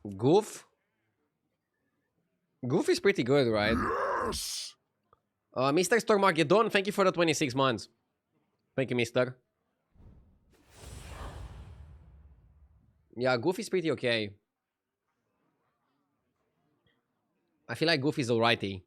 Goof? Goof is pretty good, right? Yes. Mr. Stormageddon, thank you for the 26 months. Thank you, mister. Yeah, Goof is pretty okay. I feel like Goof is alrighty.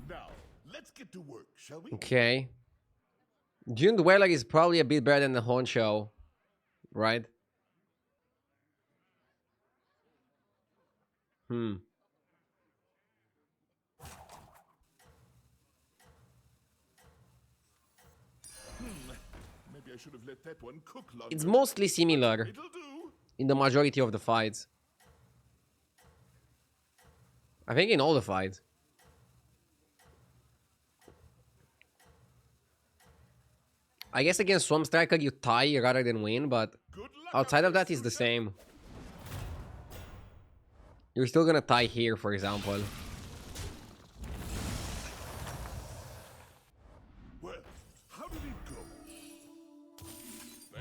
Now, let's get to work, shall we? Okay. June Dweller is probably a bit better than the Honcho, right? Hmm. Maybe I should have let that one cook longer. It's mostly similar It'll do. in the majority of the fights. I think in all the fights. I guess against Swamp Striker you tie rather than win, but Good luck outside out of there, that it's the Sushef. same. You're still gonna tie here, for example. Well, how did it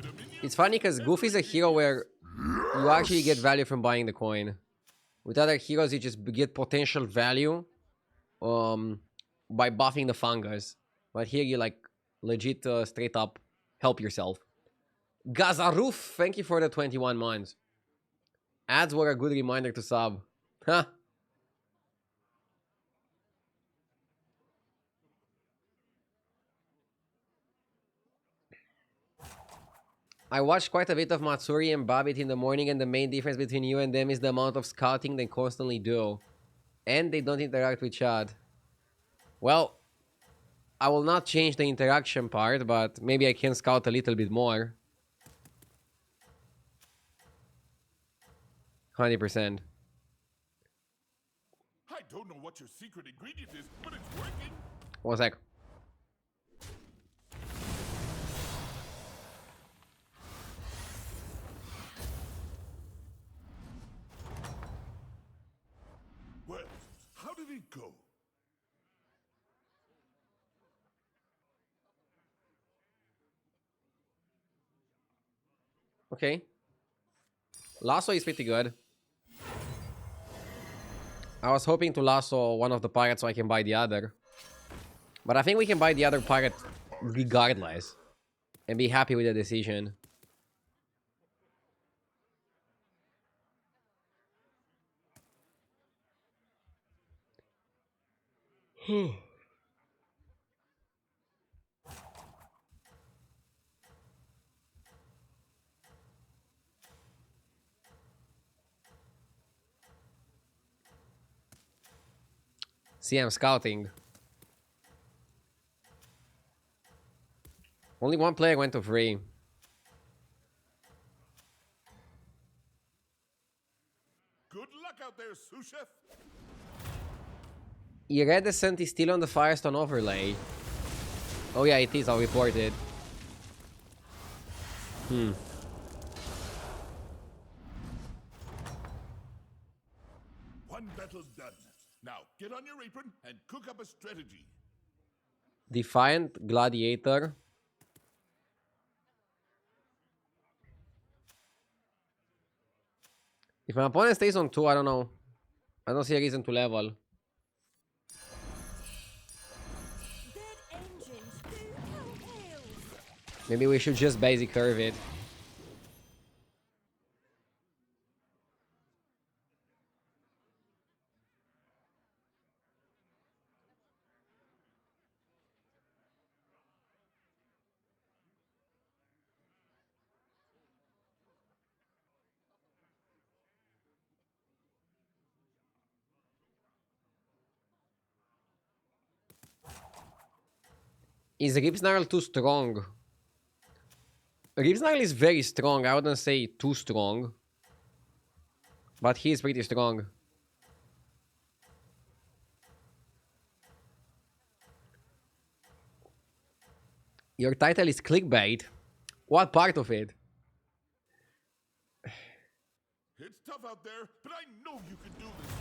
go? It's funny because Goofy is a hero where you actually get value from buying the coin. With other heroes, you just get potential value by buffing the fungus. But here you like legit straight up help yourself. Gazaroof, thank you for the 21 months. Ads were a good reminder to sub. Huh. I watched quite a bit of Matsuri and Babbitt in the morning, and the main difference between you and them is the amount of scouting they constantly do. And they don't interact with chat. Well, I will not change the interaction part, but maybe I can scout a little bit more. 100%. I don't know what your secret ingredient is, but it's working. One sec. Well, how did it go? Okay. Lasso is pretty good. I was hoping to lasso one of the pirates so I can buy the other. But I think we can buy the other pirate regardless. And be happy with the decision. See, I'm scouting. Only one player went to free. Good luck out there, Sushef. Iridescent is still on the Firestone overlay. Oh yeah, it is. I'll report it. One battle done. Now, get on your apron and cook up a strategy. Defiant Gladiator. If my opponent stays on 2, I don't know. I don't see a reason to level. Maybe we should just basic curve it. Is Ripsnarl too strong? Ripsnarl is very strong. I wouldn't say too strong. But he is pretty strong. Your title is clickbait. What part of it? It's tough out there, but I know you can do this.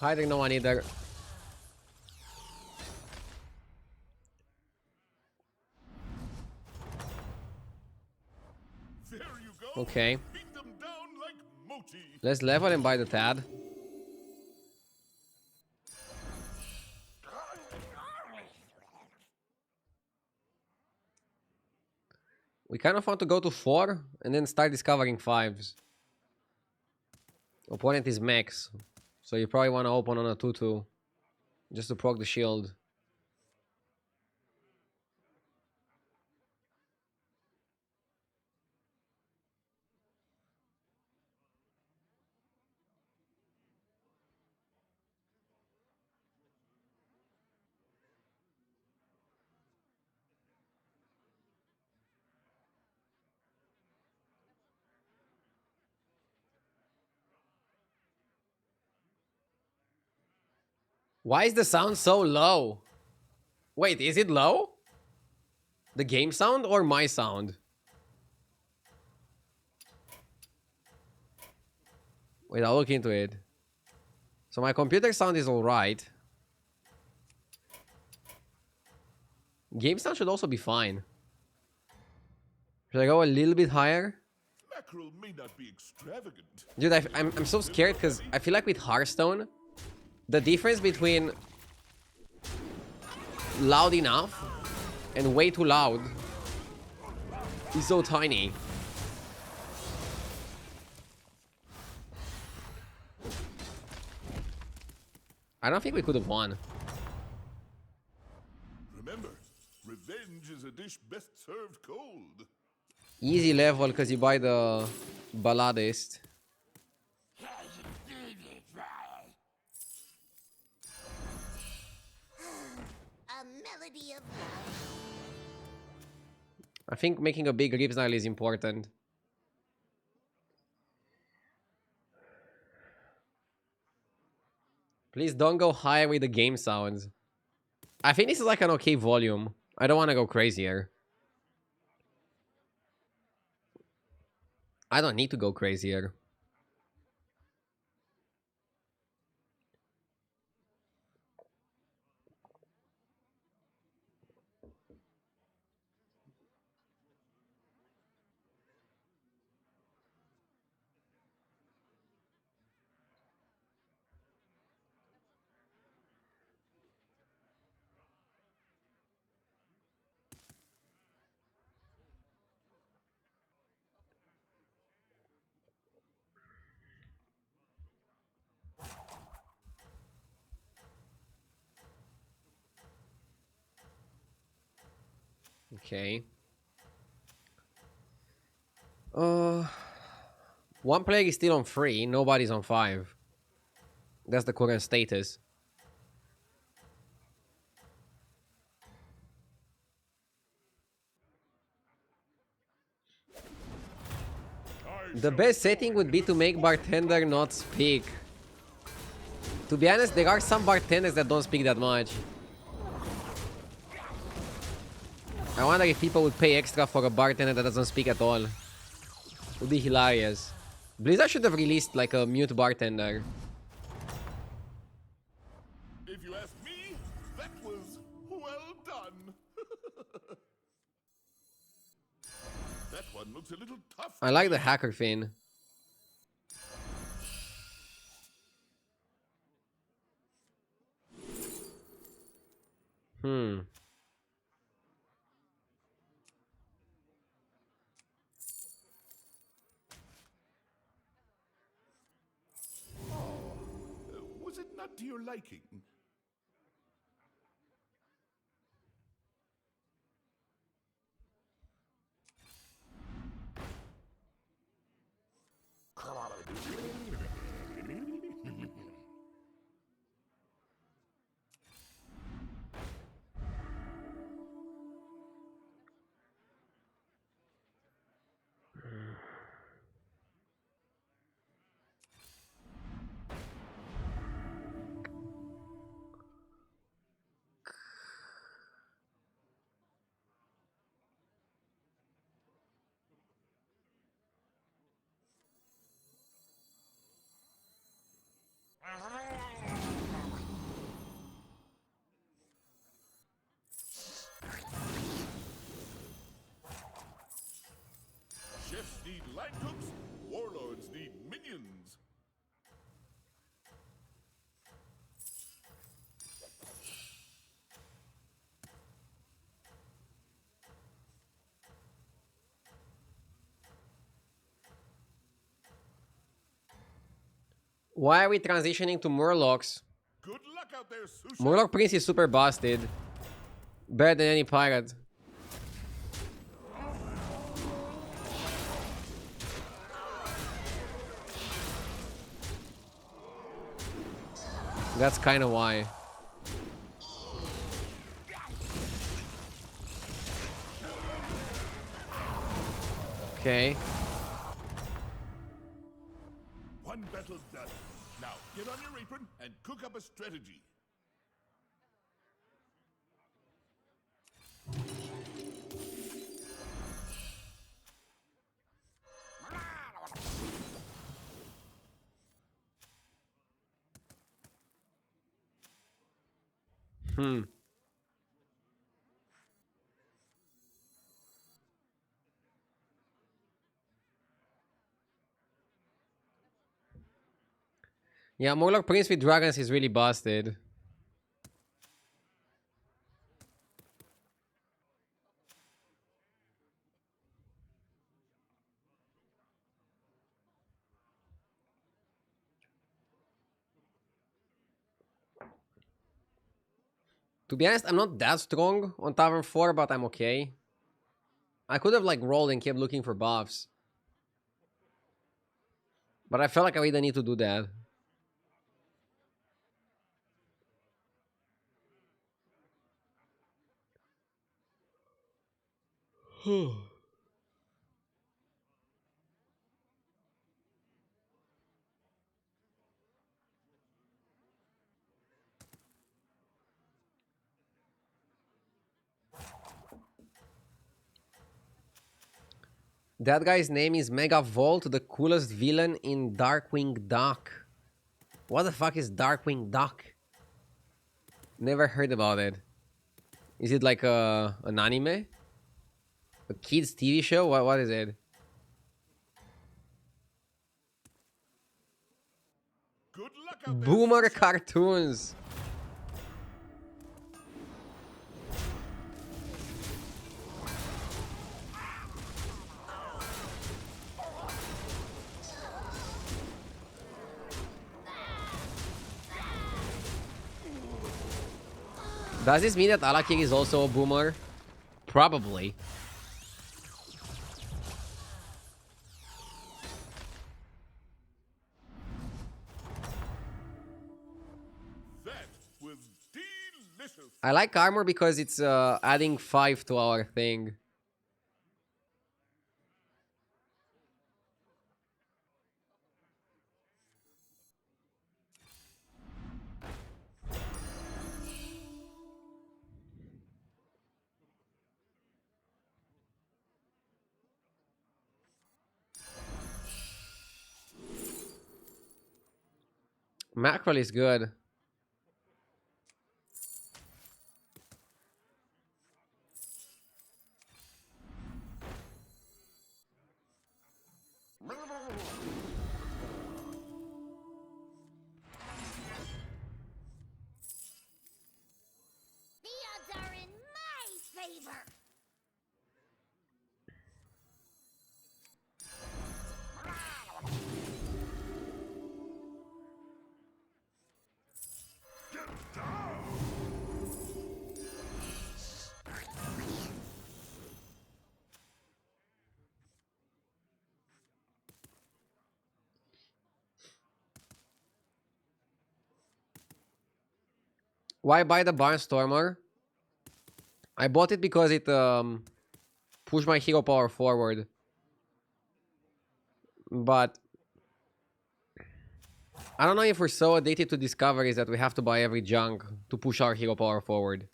Hiding no one either. There you go. Okay. Beat them down like mochi. Let's level and buy the Tad. We kind of want to go to 4 and then start discovering 5s. Opponent is max, so you probably want to open on a 2-2 just to proc the shield. Why is the sound so low? Wait, is it low? The game sound or my sound? Wait, I'll look into it. So my computer sound is alright. Game sound should also be fine. Should I go a little bit higher? Mackerel may not be extravagant. Dude, I'm so scared because I feel like with Hearthstone, the difference between loud enough and way too loud is so tiny. I don't think we could have won. Remember, revenge is a dish best served cold. Easy level because you buy the Balladist. A melody of I think making a big Rip Snarl is important. Please don't go higher with the game sounds. I think this is like an okay volume. I don't want to go crazier. I don't need to go crazier. Okay. One player is still on 3, nobody's on 5. That's the current status. The best setting would be to make bartender not speak. To be honest, there are some bartenders that don't speak that much. I wonder if people would pay extra for a bartender that doesn't speak at all. Would be hilarious. Blizzard should have released like a mute bartender. If you ask me, that was well done. That one looks a little tough. I like the hacker thing. Was it not to your liking? Chefs need line cooks, warlords need minions. Why are we transitioning to Murlocs? Good luck out there, Susha. Murloc Prince is super busted. Better than any pirate. That's kind of why. Okay. One battle's done. Now get on your apron and cook up a strategy. Yeah, Murloc Prince with dragons is really busted. To be honest, I'm not that strong on Tavern 4, but I'm okay. I could have like rolled and kept looking for buffs. But I felt like I didn't need to do that. That guy's name is Mega Volt, the coolest villain in Darkwing Duck. What the fuck is Darkwing Duck? Never heard about it. Is it like an anime? A kids TV show? What is it? Good luck out there, Boomer Susha. cartoons. Does this mean that Alakir is also a boomer? Probably. That was delicious. I like armor because it's adding 5 to our thing. Mackerel is good. The odds are in my favor. Why buy the Barnstormer? I bought it because it pushed my hero power forward. But I don't know if we're so addicted to discoveries that we have to buy every junk to push our hero power forward.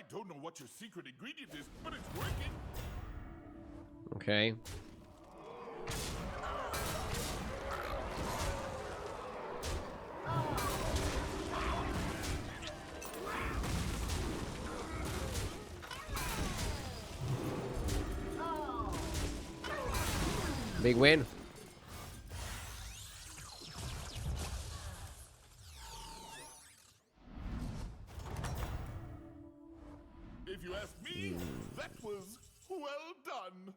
I don't know what your secret ingredient is, but it's working. Okay. Big win. If you ask me, that was well done.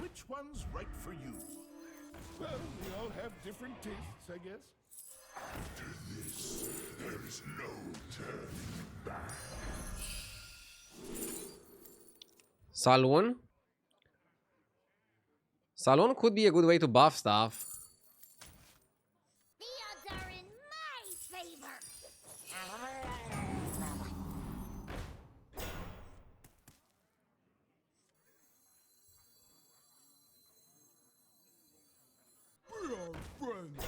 Which one's right for you? Well, we all have different tastes, I guess. After this, there is no turning back. Saloon? Saloon could be a good way to buff stuff. The odds are in my favor. We are friends.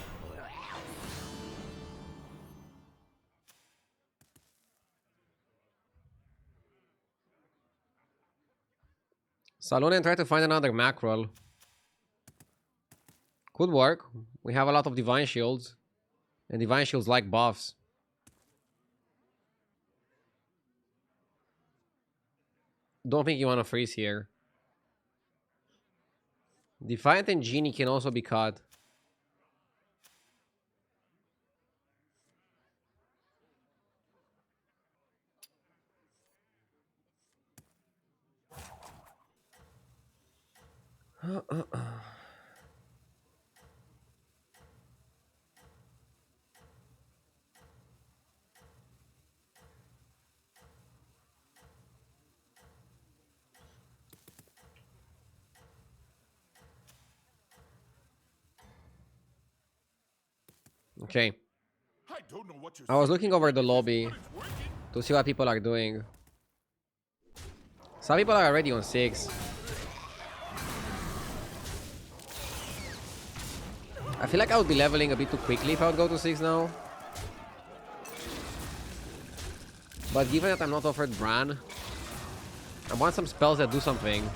Saloon and try to find another mackerel. Could work. We have a lot of divine shields. And divine shields like buffs. Don't think you want to freeze here. Defiant and Genie can also be cut. Okay. I don't know what your I was secret looking over the ingredient is, lobby but it's working. to see what people are doing. Some people are already on 6. I feel like I would be leveling a bit too quickly if I would go to 6 now. But given that I'm not offered Bran, I want some spells that do something.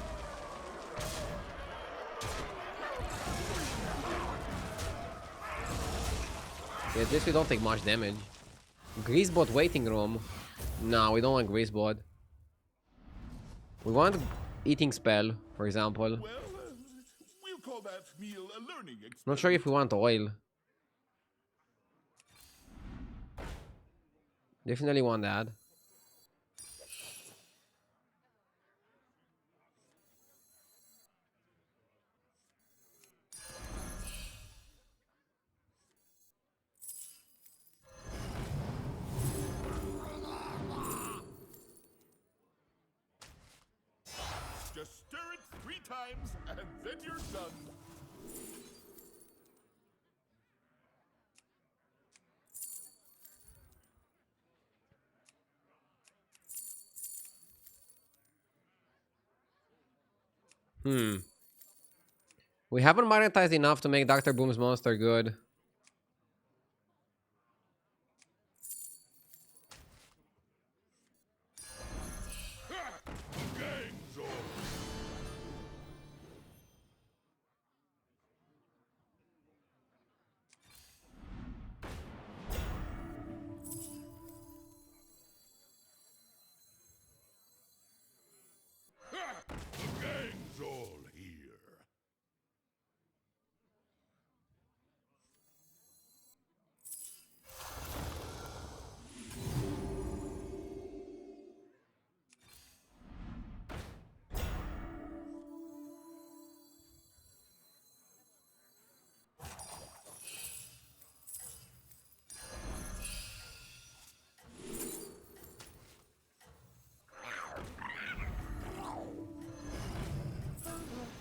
Yeah, this we don't take much damage. Greasebot waiting room. No, we don't want Greasebot. We want eating spell, for example. Well, we'll call that meal a learning experience. Not sure if we want oil. Definitely want that. Just stir it 3 times, and then you're done. We haven't monetized enough to make Dr. Boom's monster good. Gang's all. The gang's all here.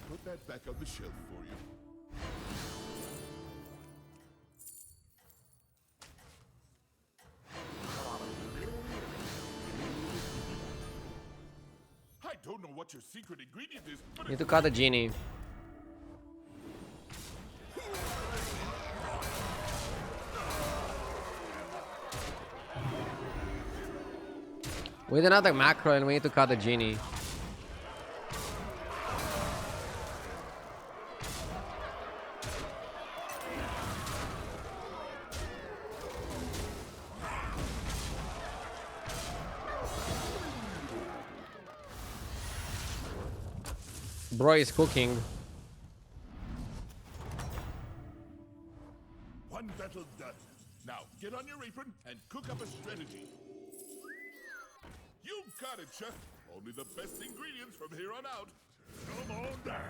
Put that back on the shelf for you. what your secret ingredient is, but Need to cut the genie. With another macro and we need to cut the genie. Bro is cooking. one battle done. Now get on your apron and cook up a strategy. You got it, Chef. Only the best ingredients from here on out. Come on down.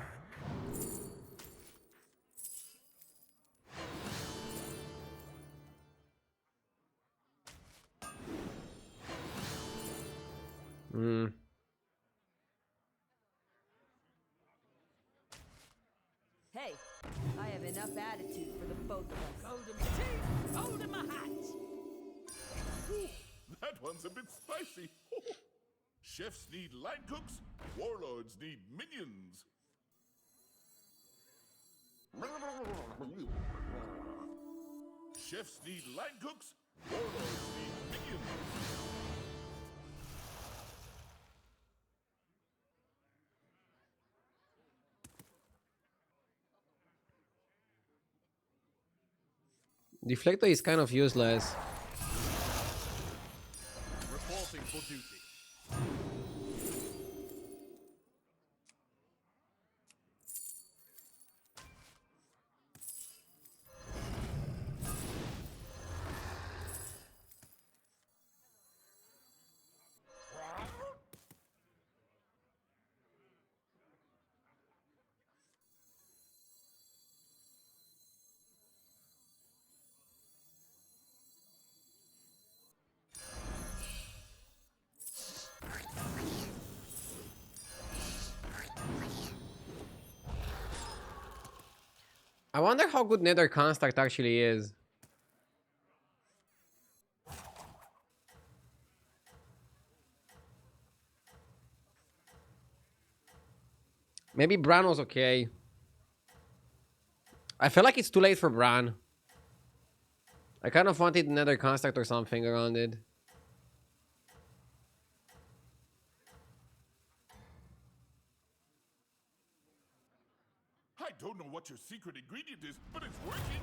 Hey, I have enough attitude for the both of us. Gold in my teeth, gold in my hat. That one's a bit spicy. Chefs need line cooks, warlords need minions. Chefs need line cooks, warlords need minions. Deflector is kind of useless. Reporting for duty. I wonder how good Nether Construct actually is. Maybe Bran was okay. I feel like it's too late for Bran. I kind of wanted Nether Construct or something around it. I don't know what your secret ingredient is, but it's working.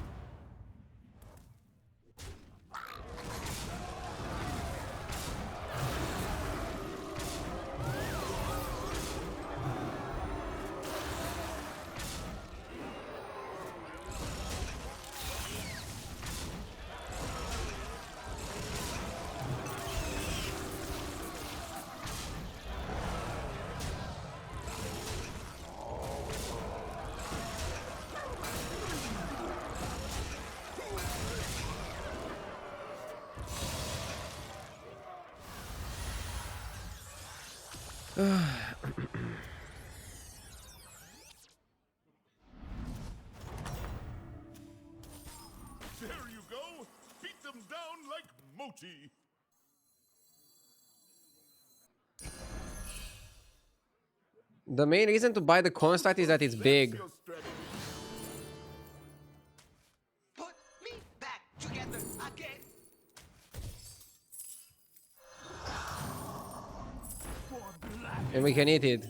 There you go. Beat them down like Moti. The main reason to buy the construct is that it's big. Your strategy. Put me back together again. And we can eat it.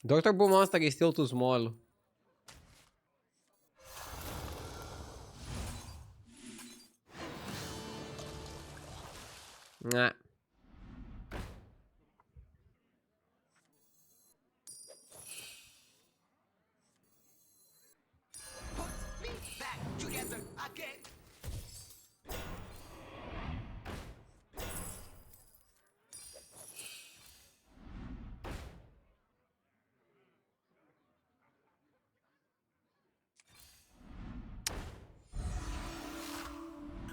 Dr. Boo Monster is still too small. Nah. Put me back together again.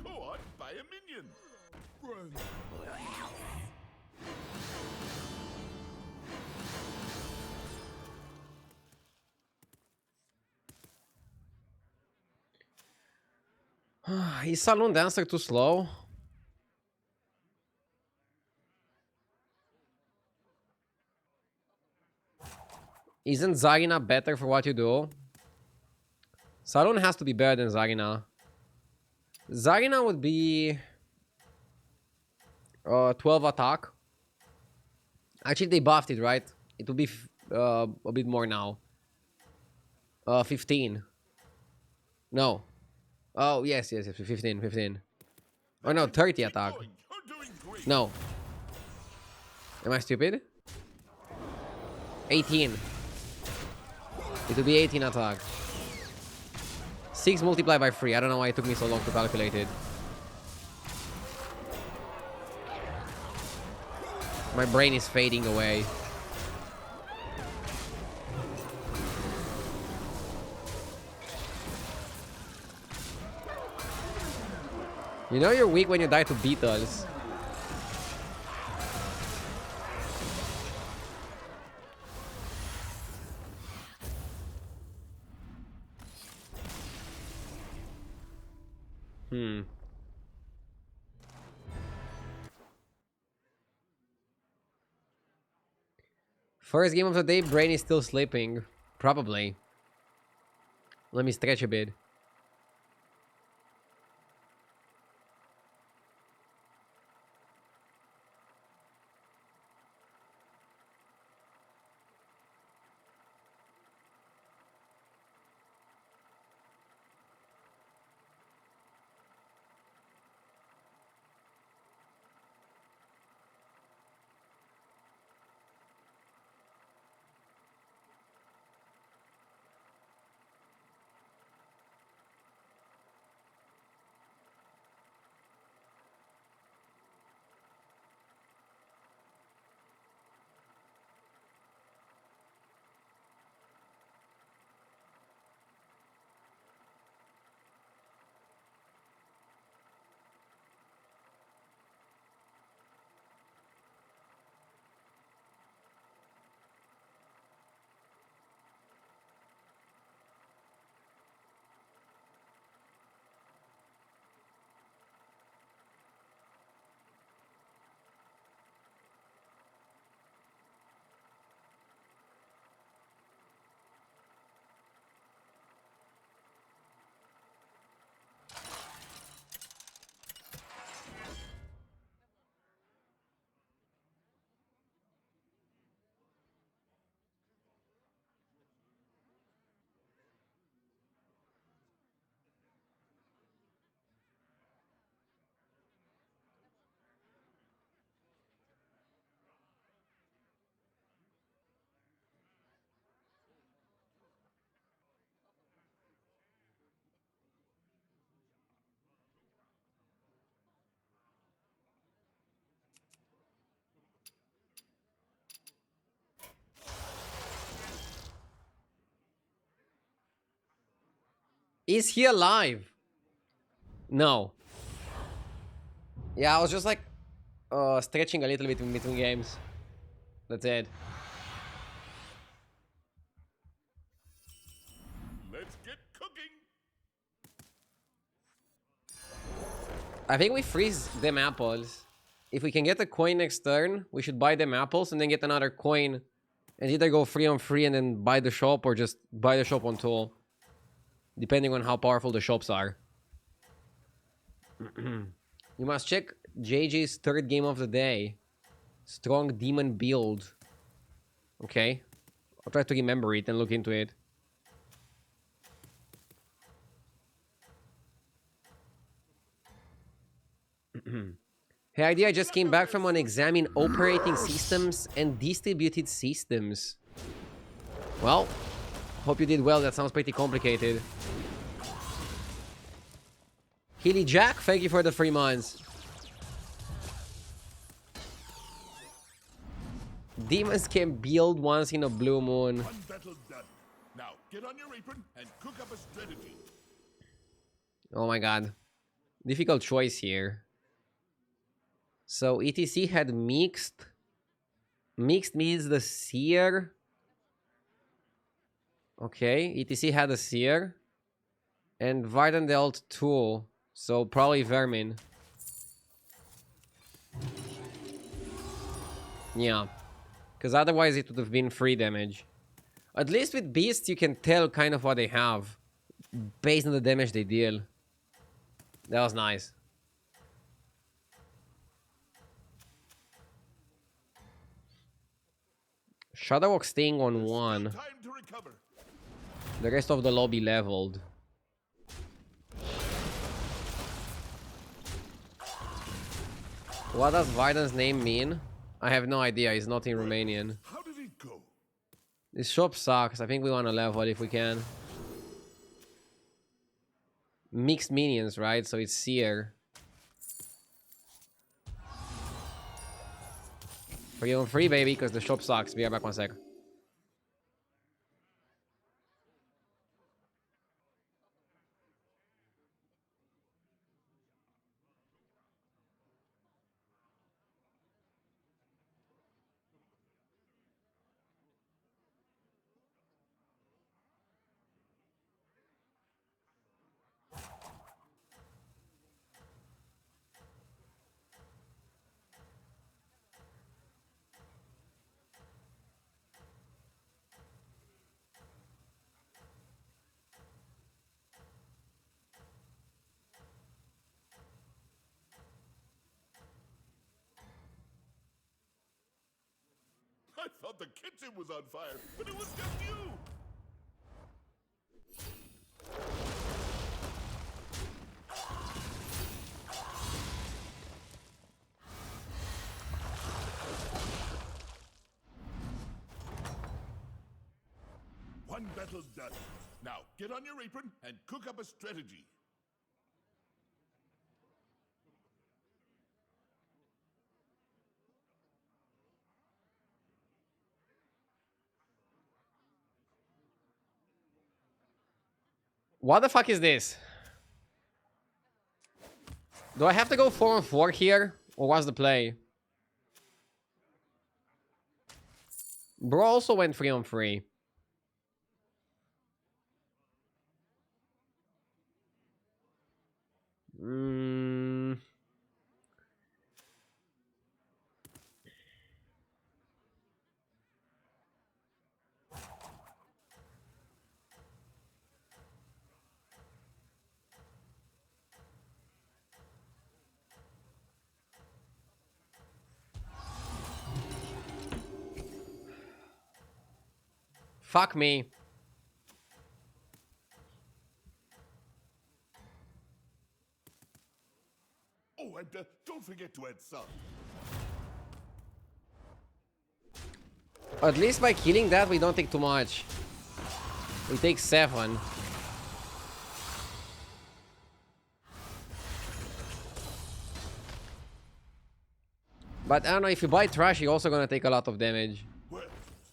Go on, buy a minion. Run. Is Saloon Dancer too slow? Isn't Zarina better for what you do? Saloon has to be better than Zarina. Zarina would be 12 attack. Actually, they buffed it, right? It would be a bit more now. 15. No. Oh, yes, 15, 15. Oh, no, 30 Keep attack. going. You're doing great. No. Am I stupid? 18. It would be 18 attack. 6 multiplied by 3. I don't know why it took me so long to calculate it. My brain is fading away. You know you're weak when you die to beetles. First game of the day, brain is still sleeping. Probably. Let me stretch a bit. Is he alive? No. Yeah, I was just like stretching a little bit in between games. That's it. Let's get cooking. I think we freeze them apples. If we can get a coin next turn, we should buy them apples and then get another coin and either go free on free and then buy the shop or just buy the shop on tool. Depending on how powerful the shops are. You must check JJ's third game of the day. Strong demon build. Okay. I'll try to remember it and look into it. Hey, idea, I just came back from an exam in operating systems and distributed systems. Well, hope you did well. That sounds pretty complicated. Healy Jack, thank you for the 3 months. Demons can build once in a blue moon. One battle done. Now get on your apron and cook up a strategy. Oh my god. Difficult choice here. So ETC had mixed. Mixed means the seer. Okay, ETC had a seer. And Varden dealt 2. So probably Vermin. Yeah. Because otherwise it would have been free damage. At least with Beasts you can tell kind of what they have based on the damage they deal. That was nice. Shadowwalk staying on 1. Time to recover. The rest of the lobby leveled. What does Vardan's name mean? I have no idea. He's not in Romanian. How did it go? This shop sucks. I think we want to level if we can. Mixed minions, right? So it's Seer. 3 on 3, baby, because the shop sucks. Be right back 1 sec. I thought the kitchen was on fire, but it was just you. One battle's done. Now, get on your apron and cook up a strategy. What the fuck is this? Do I have to go 4 on 4 here? Or what's the play? Bro also went 3 on 3. Fuck me. Oh, and don't forget to add salt. At least by killing that, we don't take too much. We take 7. But I don't know, if you buy trash, you're also gonna take a lot of damage. Well,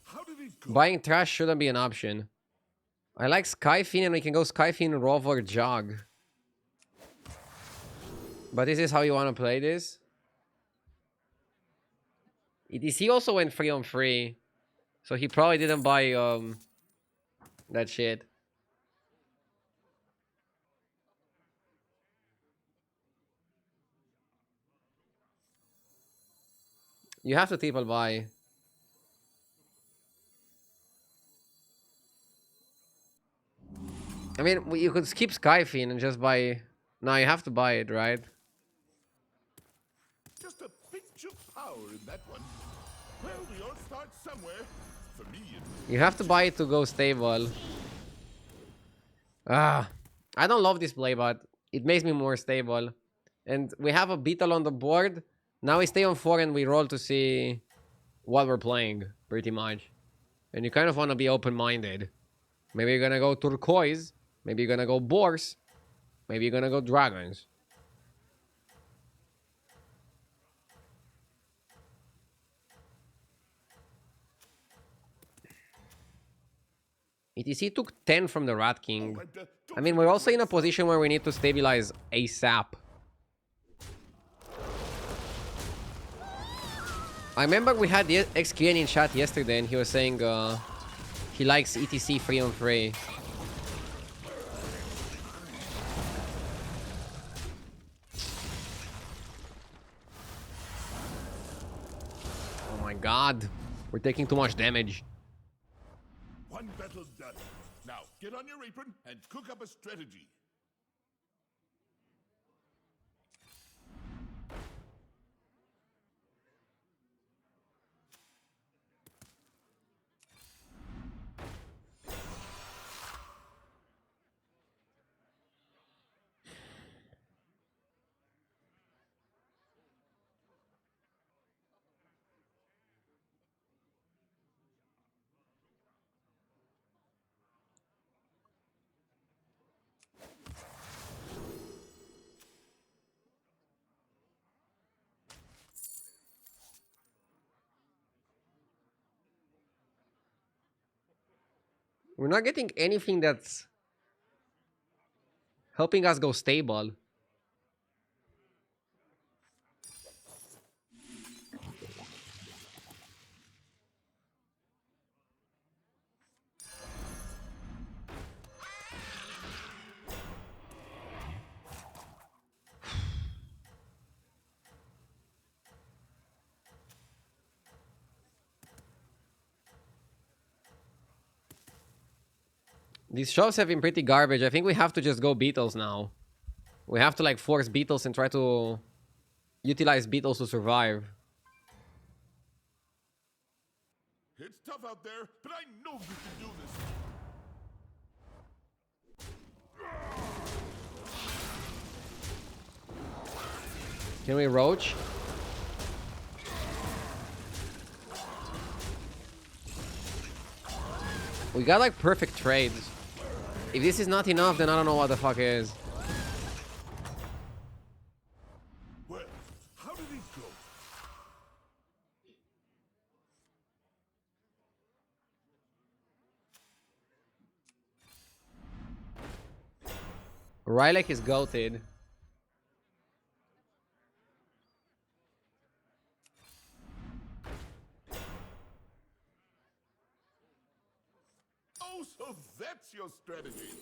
how did it go? Buying trash shouldn't be an option. I like Skyfin, and we can go Skyfin, Rover, Jog. But this is how you want to play this? ETC also went 3 on 3. So he probably didn't buy that shit. You have to triple buy. I mean, you could skip Skyfin and just buy... No, you have to buy it, right? Just a pinch of power in that one. Well, we all start somewhere. For me, it was... You have to buy it to go stable. Ah, I don't love this play, but it makes me more stable. And we have a beetle on the board. Now we stay on 4 and we roll to see what we're playing, pretty much. And you kind of want to be open-minded. Maybe you're gonna go turquoise. Maybe you're gonna go boars. Maybe you're gonna go dragons. ETC took 10 from the Rat King. Oh, and, I mean, we're also in a position where we need to stabilize ASAP. I remember we had the XQN in chat yesterday and he was saying he likes ETC 3 on 3. god. We're taking too much damage. One battle done. Now, get on your apron and cook up a strategy. We're not getting anything that's helping us go stable. These shows have been pretty garbage. I think we have to just go Beatles now. We have to like force Beatles and try to utilize Beatles to survive. It's tough out there, but I know you can do this. Can we roach? We got like perfect trades. If this is not enough, then I don't know what the fuck is. Well, how did it go? Rylak is goated. Oh, so that's your strategy.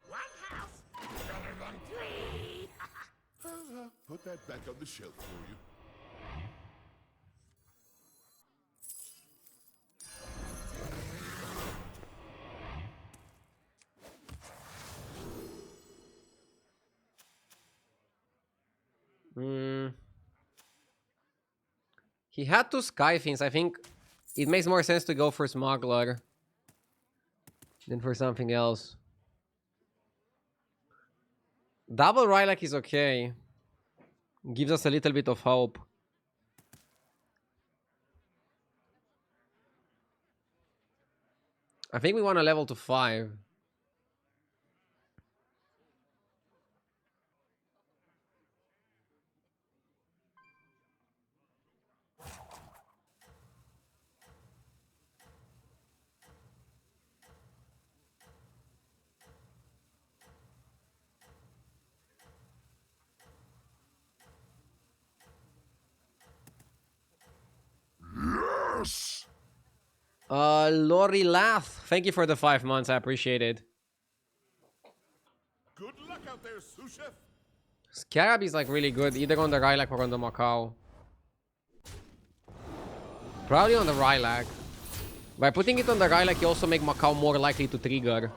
One house better than three. Put that back on the shelf for you. He had two Skyfiends. I think it makes more sense to go for Smuggler than for something else. Double Rylak is okay. Gives us a little bit of hope. I think we want to level to 5. Yes! Lori Lath, thank you for the 5 months. I appreciate it. Good luck out there, sous chef. Scarab is like really good, either on the Rylak or on the Macau. Probably on the Rylak. By putting it on the Rylak, you also make Macau more likely to trigger.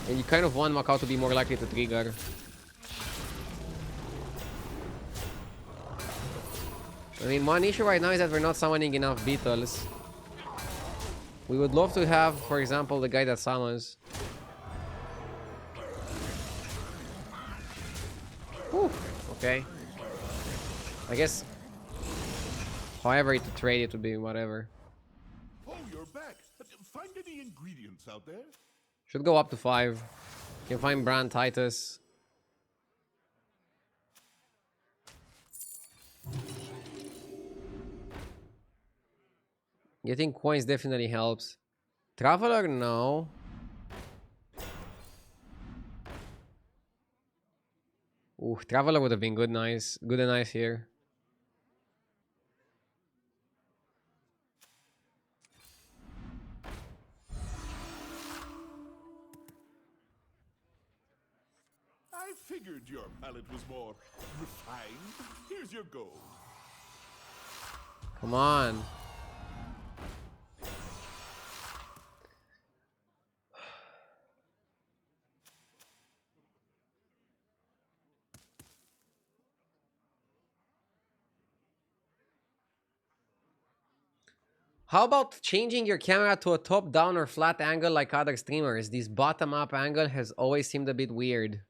And you kind of want Macau to be more likely to trigger. I mean, one issue right now is that we're not summoning enough Beetles. We would love to have, for example, the guy that summons. Whew, okay. I guess, however to trade it would be whatever. Oh, you're back. Find any ingredients out there? Should go up to 5. Can find Bran Titus. Getting coins definitely helps. Traveler, no. Ooh, Traveler would have been good, nice, good and nice here. I figured your palate was more refined. Here's your gold. Come on. How about changing your camera to a top-down or flat angle like other streamers? This bottom-up angle has always seemed a bit weird.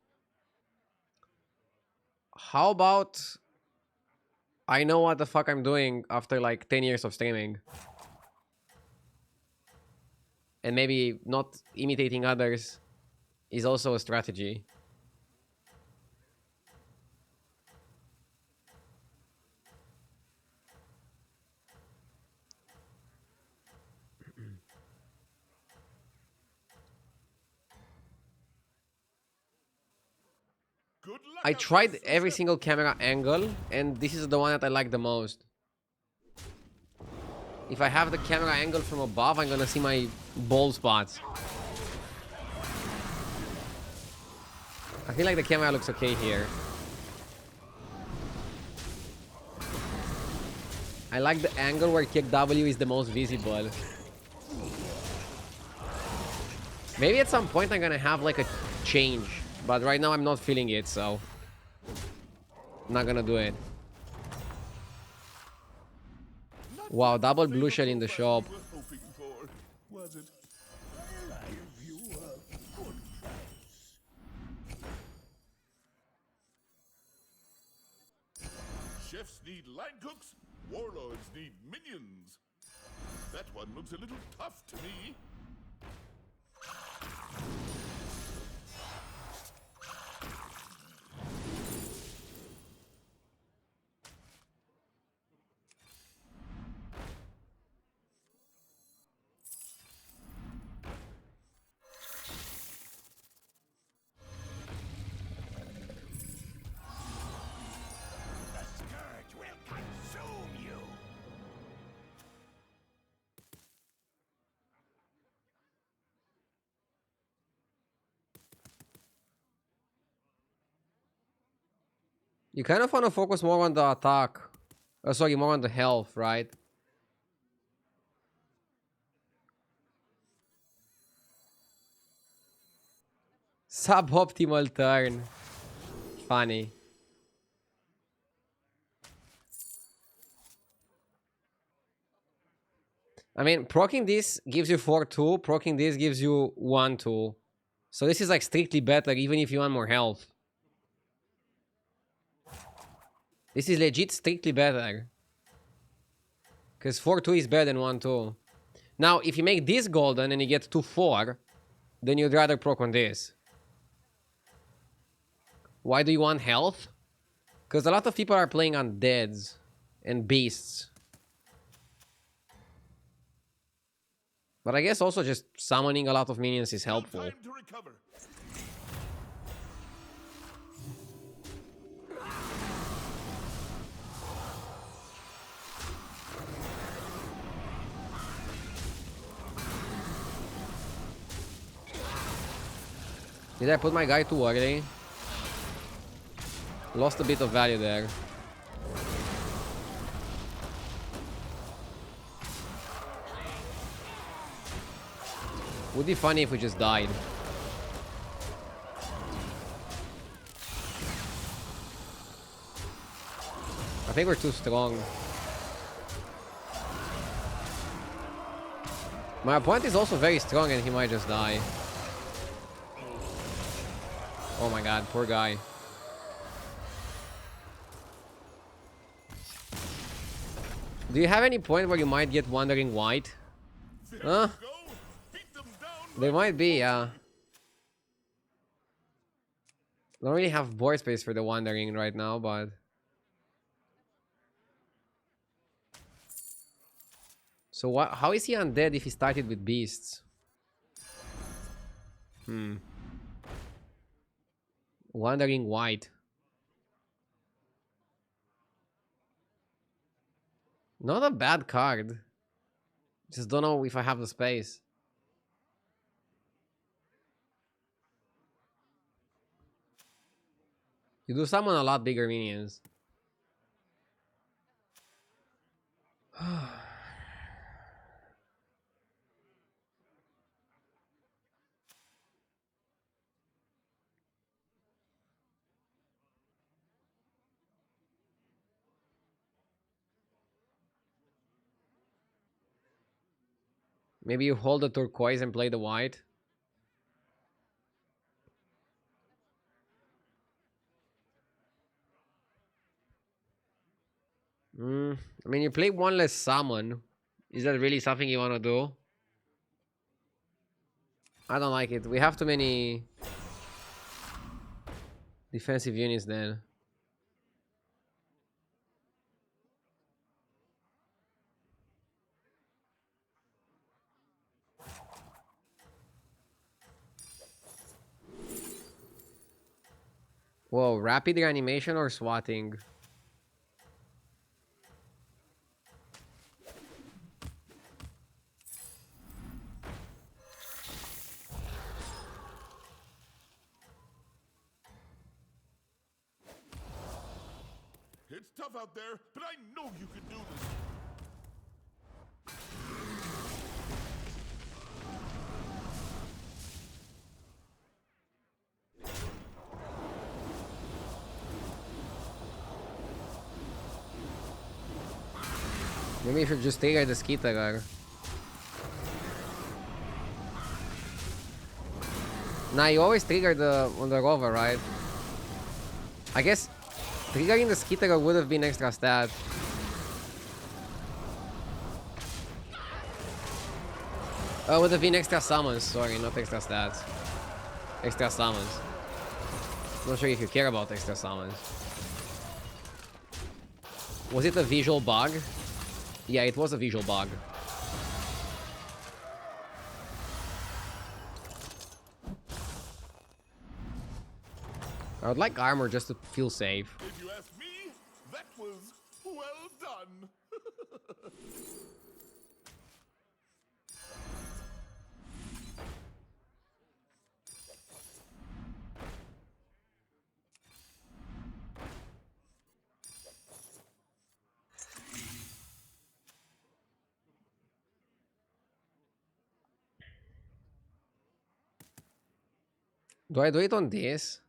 How about I know what the fuck I'm doing after like 10 years of streaming? And maybe not imitating others is also a strategy. Good luck I out tried there, every Susan. single camera angle, and this is the one that I like the most. If I have the camera angle from above, I'm gonna see my bald spots. I feel like the camera looks okay here. I like the angle where kick W is the most visible. Maybe at some point I'm gonna have like a change, but right now I'm not feeling it, so I'm not gonna do it. Wow, double blue shell in the shop. We were hoping for, was it? I'll give you a good price. Chefs need line cooks, warlords need minions. That one looks a little tough to me. The scourge will consume you. You kind of want to focus more on the attack. Sorry, more on the health, right? Suboptimal turn. Funny. I mean, proccing this gives you 4-2, proccing this gives you 1-2. So this is like strictly better even if you want more health. This is legit strictly better. Because 4-2 is better than 1-2. Now, if you make this golden and you get 2-4, then you'd rather proc on this. Why do you want health? Because a lot of people are playing undeads and beasts. But I guess also just summoning a lot of minions is helpful. Time to recover. Did I put my guy too early? Lost a bit of value there. Would be funny if we just died. I think we're too strong. My opponent is also very strong and he might just die. Oh my god, poor guy. Do you have any point where you might get Wandering White? Huh? Go. Beat them down. There might be, yeah. Don't really have board space for the Wandering right now, but... So what? How is he undead if he started with beasts? Wandering White. Not a bad card. Just don't know if I have the space. You do summon a lot bigger minions. Maybe you hold the turquoise and play the white. I mean, you play one less summon. Is that really something you want to do? I don't like it. We have too many defensive units then. Whoa, rapid reanimation or swatting? It's tough out there, but I know you can do this. Maybe you should just trigger the Skitagar. Nah, you always trigger the on the rover, right? I guess triggering the Skitagar would have been extra stat. Oh, would have been extra summons. Sorry, not extra stats. Extra summons. Not sure if you care about extra summons. Was it a visual bug? Yeah, it was a visual bug. I would like armor just to feel safe. If you ask me, that was well done. Do I do it on this?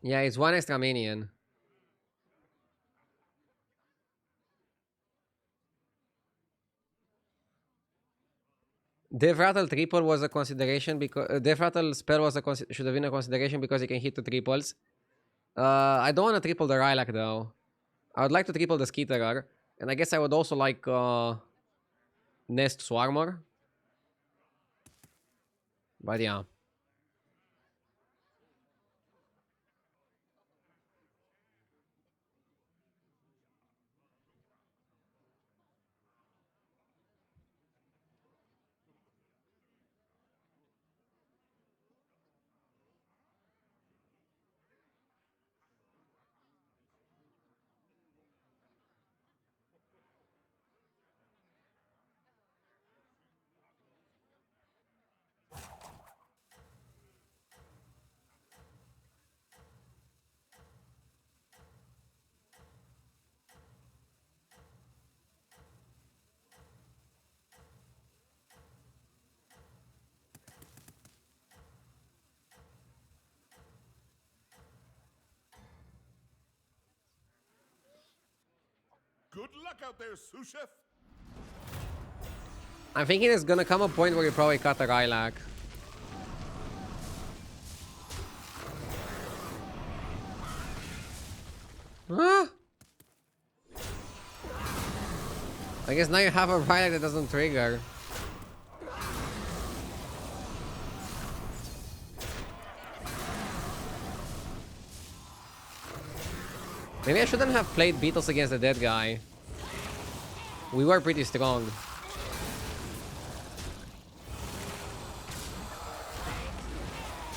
Yeah, it's one extra minion. Death Rattle triple was a consideration because Death Rattle spell was should have been a consideration because it can hit two triples. I don't want to triple the Rylak though. I would like to triple the Skitagar, and I guess I would also like Nest Swarmer. But yeah. Good luck out there, sous chef. I'm thinking there's gonna come a point where you probably cut a Rylak. Huh? I guess now you have a Rylak that doesn't trigger. Maybe I shouldn't have played Beatles against the dead guy. We were pretty strong.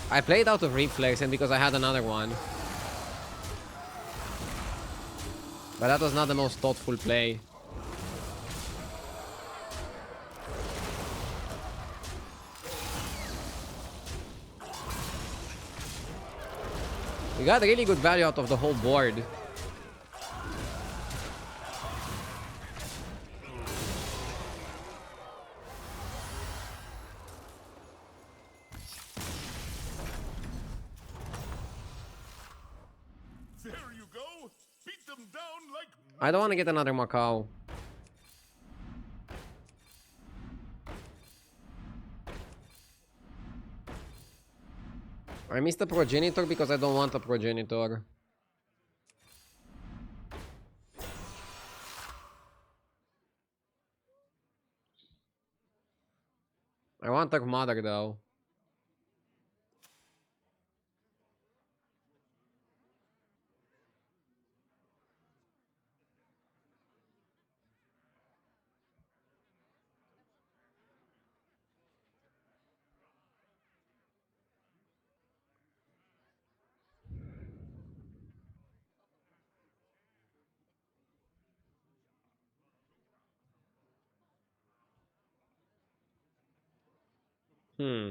I played out of reflex and because I had another one. But that was not the most thoughtful play. We got really good value out of the whole board. There you go. Beat them down like. I don't want to get another Macau. I missed the progenitor because I don't want a progenitor. I want a mother though. Hmm.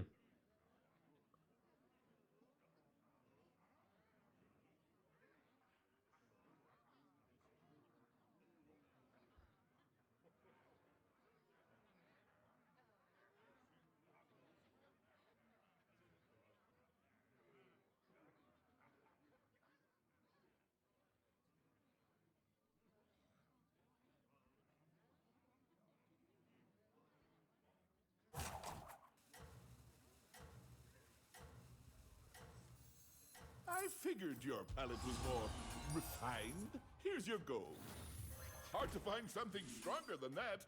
I figured your palate was more refined. Here's your gold. Hard to find something stronger than that.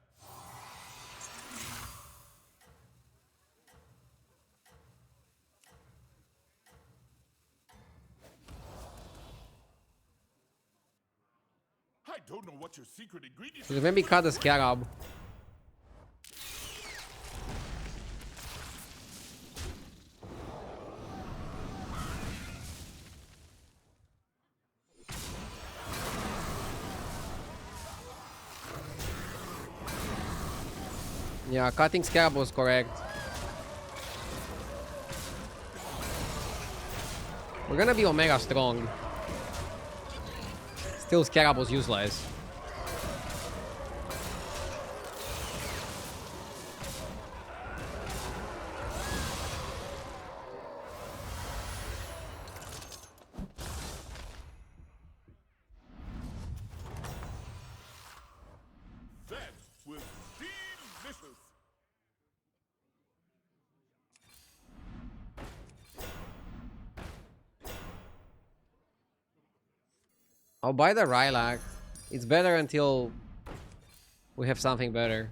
I don't know what your secret ingredient Should maybe cut the scarab. Yeah, cutting scarab was correct. We're gonna be Omega strong. Still, scarab was useless. that was delicious. I'll buy the Rylac. It's better until we have something better.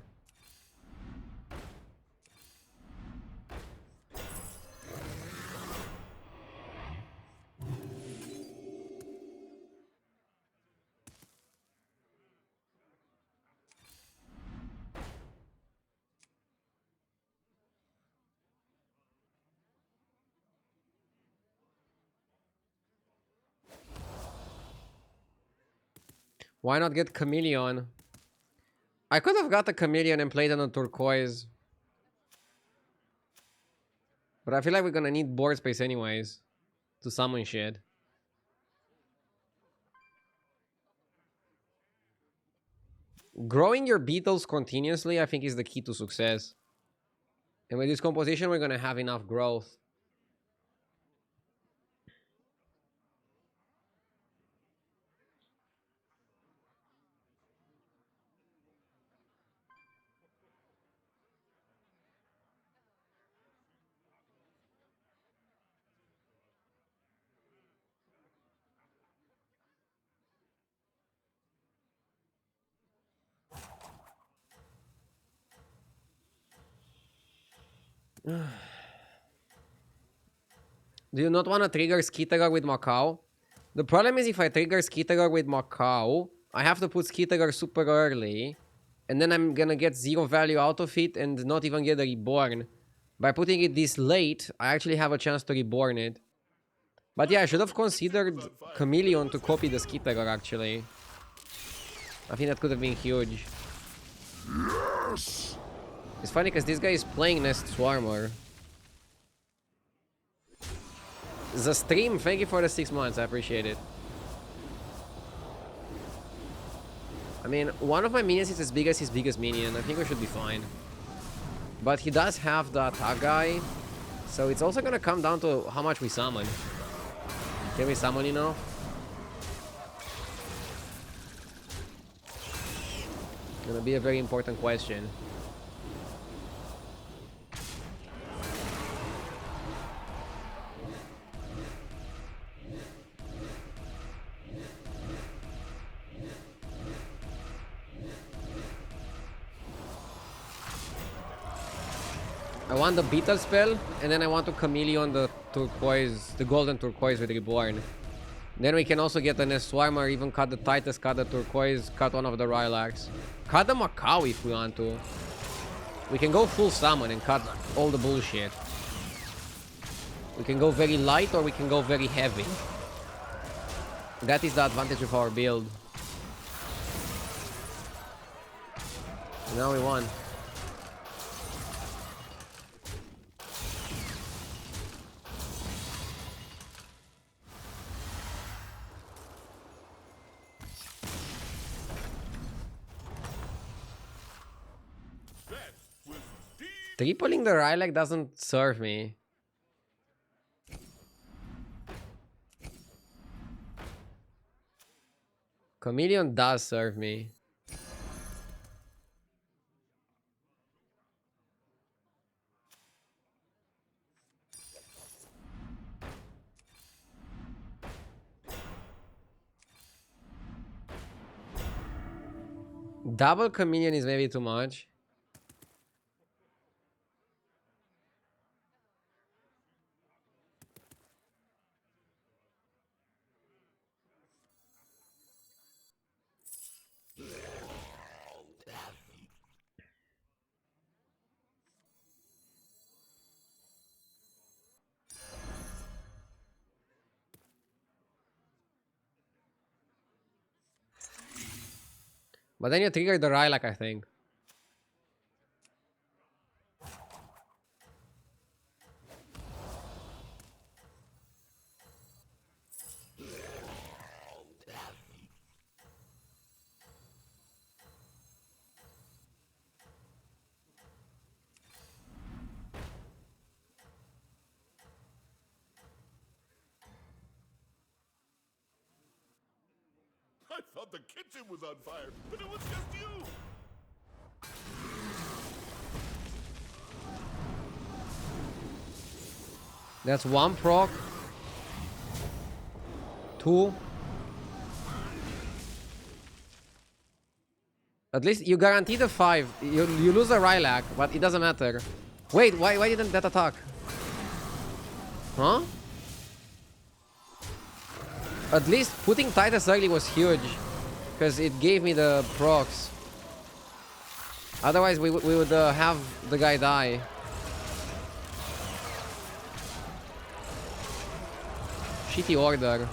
Why not get Chameleon? I could have got the Chameleon and played on a turquoise. But I feel like we're gonna need board space anyways to summon shit. Growing your beetles continuously, I think, is the key to success. And with this composition, we're gonna have enough growth. Do you not want to trigger Skitterer with Macau? The problem is if I trigger Skitterer with Macau, I have to put Skitterer super early, and then I'm gonna get 0 value out of it and not even get a reborn. By putting it this late, I actually have a chance to reborn it. But yeah, I should have considered Chameleon to copy the Skitterer actually. I think that could have been huge. Yes. It's funny because this guy is playing Nest Swarmer. The stream, thank you for the 6 months. I appreciate it. I mean, one of my minions is as big as his biggest minion. I think we should be fine. But he does have the attack guy. So it's also gonna come down to how much we summon. Can we summon enough? Gonna be a very important question. I want the beetle spell, and then I want to chameleon the turquoise, the golden turquoise with reborn. Then we can also get an Swarm or even cut the Titus, cut the turquoise, cut one of the Rylax. Cut the Macau if we want to. We can go full summon and cut all the bullshit. We can go very light or we can go very heavy. That is the advantage of our build. Now we won. Tripling the Rylac doesn't serve me. Chameleon does serve me. Double Chameleon is maybe too much. But then you trigger the Rylac, I think. I thought the kitchen was on fire, but it was just you! That's one proc. Two. At least you guarantee the 5. You lose a Rylac, but it doesn't matter. Wait, why didn't that attack? Huh? At least putting Titus early was huge. Because it gave me the procs. Otherwise we would have the guy die. Shitty order.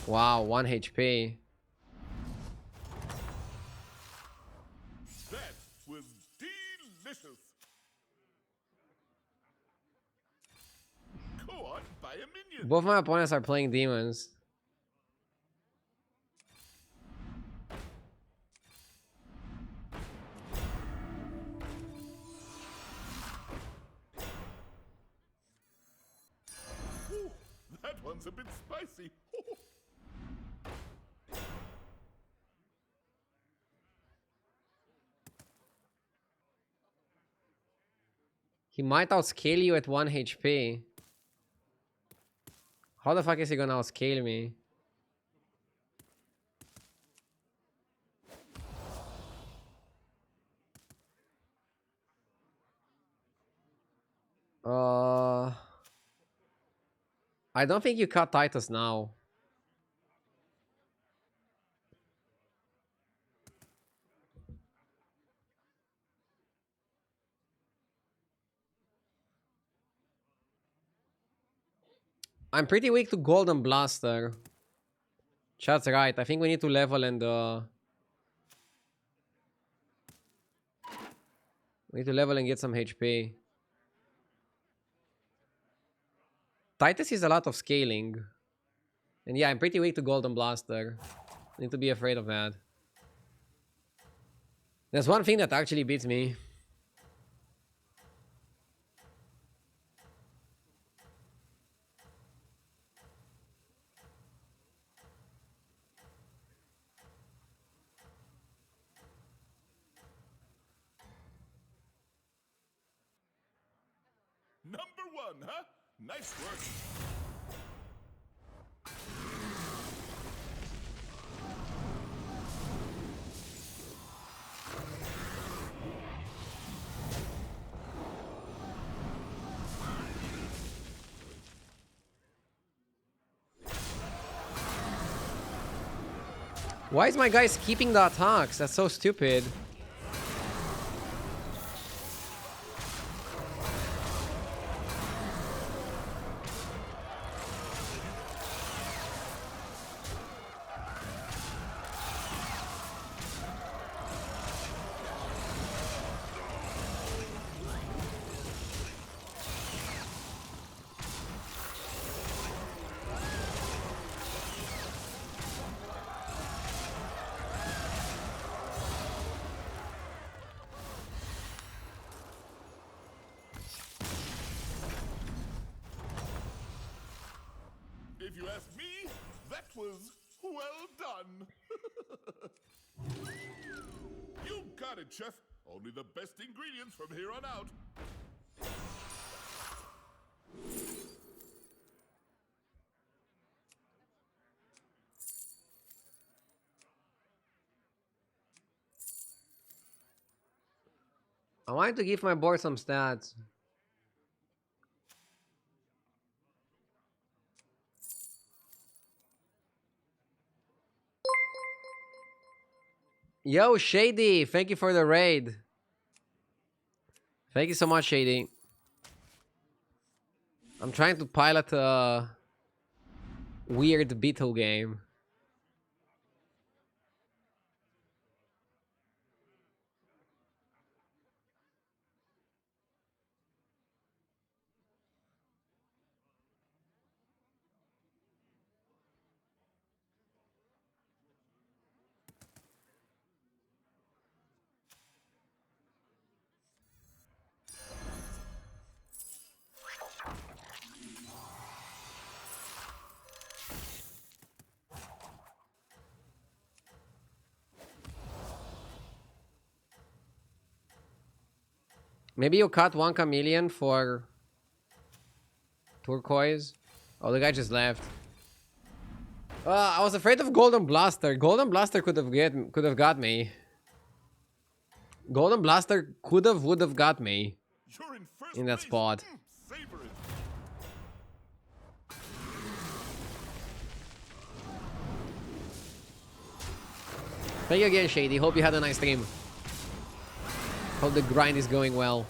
Wow, 1 HP. That was delicious! Go on, buy a minion! Both my opponents are playing demons. Ooh, that one's a bit spicy. He might outscale you at 1 HP. How the fuck is he gonna outscale me? I don't think you cut Titus now. I'm pretty weak to Golden Blaster. Chat's right. I think we need to level and we need to level and get some HP. Titus is a lot of scaling. And yeah, I'm pretty weak to Golden Blaster. Need to be afraid of that. There's one thing that actually beats me. Number one, huh? Nice work. Why is my guy skipping the attacks? That's so stupid. If you ask me, that was well done. You got it, Chef. Only the best ingredients from here on out. I wanted to give my board some stats. Yo, Shady, thank you for the raid. Thank you so much, Shady. I'm trying to pilot a weird beetle game. Maybe you cut one chameleon for turquoise. Oh, the guy just left. I was afraid of Golden Blaster. Golden Blaster could have got me. Golden Blaster would have got me You're in first in that place. spot. Savor it. Thank you again, Shady. Hope you had a nice stream. Hope the grind is going well.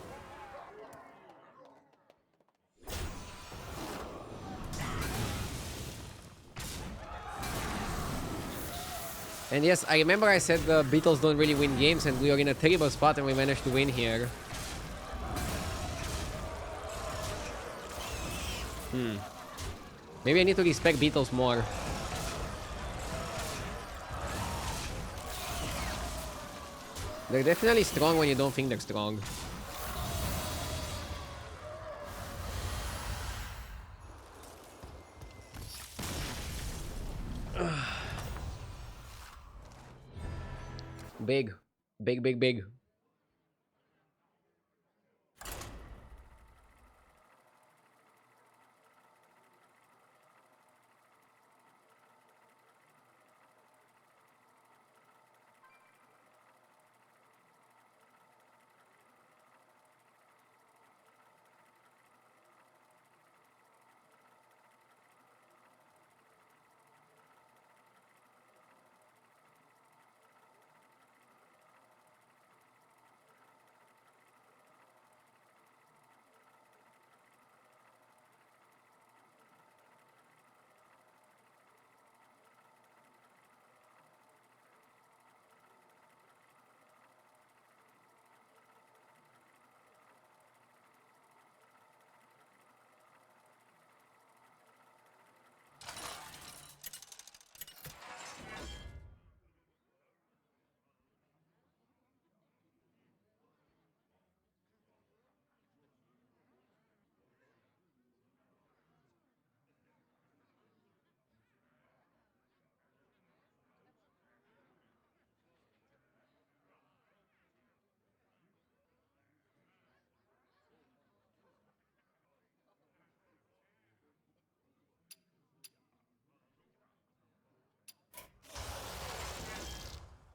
And yes, I remember I said the Beatles don't really win games, and we were in a terrible spot and we managed to win here. Maybe I need to respect Beatles more. They're definitely strong when you don't think they're strong. Big. Big, big, big.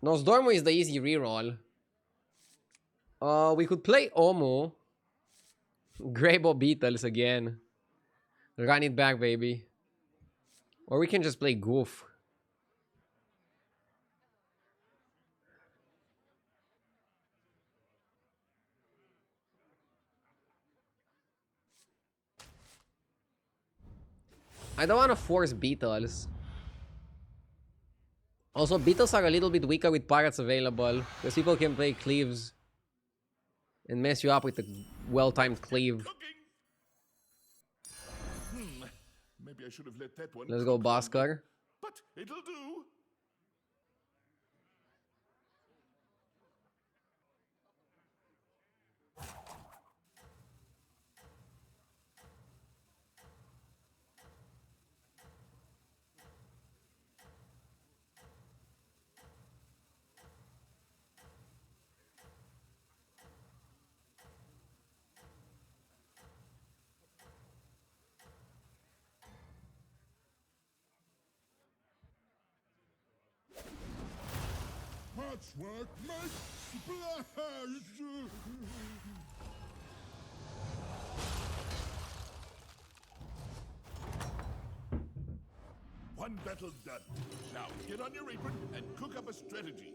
Nosdormu is the easy reroll. We could play Omu. Greybo Beetles again. Run it back, baby. Or we can just play Goof. I don't want to force Beetles. Also, Beetles are a little bit weaker with Pirates available. Because people can play Cleaves and mess you up with a well-timed Cleave. Maybe I should have let that one. Let's go, cook longer, Bhaskar. But it'll do. Patchwork makes splash. One battle done. Now get on your apron and cook up a strategy.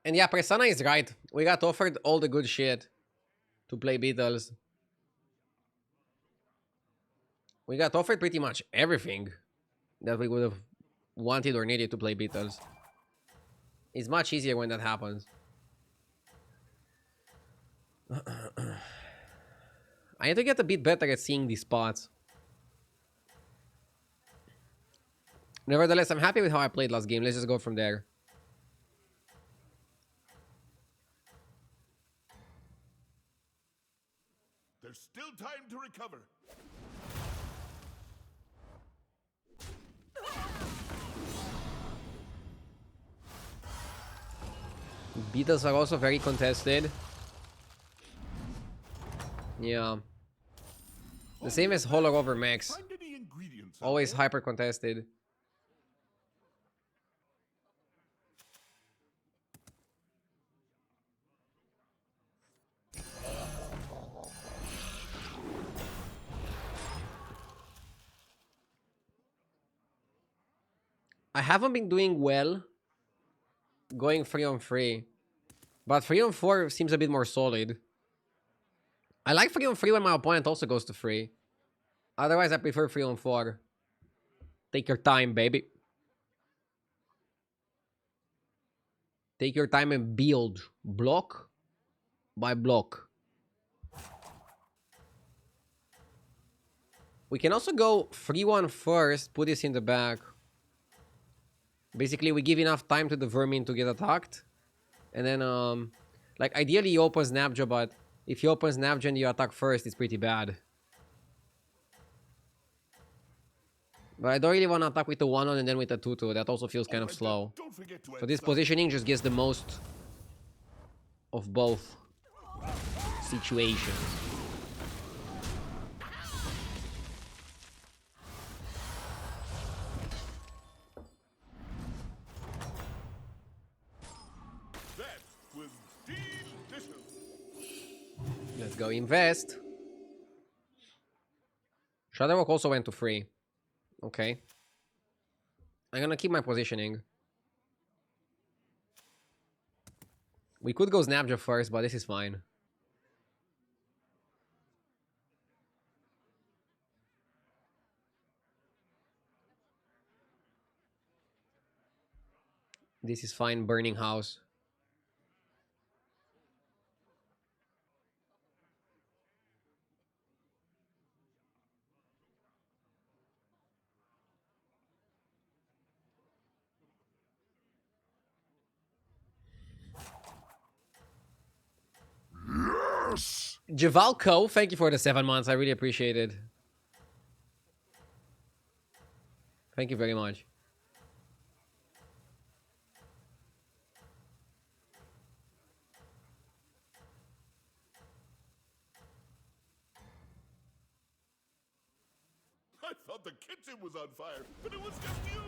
And yeah, Prasanna is right. We got offered all the good shit to play Beetles. We got offered pretty much everything that we would have wanted or needed to play Beetles. It's much easier when that happens. I need to get a bit better at seeing these spots. Nevertheless, I'm happy with how I played last game. Let's just go from there. There's still time to recover. Beetles are also very contested. Yeah. The same as Hollow over Max. Find any ingredients out Always there? hyper contested. I haven't been doing well going 3-on-3. But 3-on-4 seems a bit more solid. I like 3-on-3 when my opponent also goes to 3. Otherwise, I prefer 3-on-4. Take your time, baby. Take your time and build block by block. We can also go 3-1 first, put this in the back. Basically, we give enough time to the vermin to get attacked. And then, like, ideally you open Snapjaw, but if you open Snapjaw and you attack first, it's pretty bad. But I don't really want to attack with the 1-on and then with the 2-2. That also feels kind of slow. Don't forget to So add this some. positioning just gets the most of both situations. That was delicious. Let's go invest. Shadowwalk also went to 3. Okay. I'm gonna keep my positioning. We could go Snapjaw first, but this is fine. This is fine, Burning House. Yes. Javalco, thank you for the 7 months. I really appreciate it. Thank you very much. I thought the kitchen was on fire, but it was just you!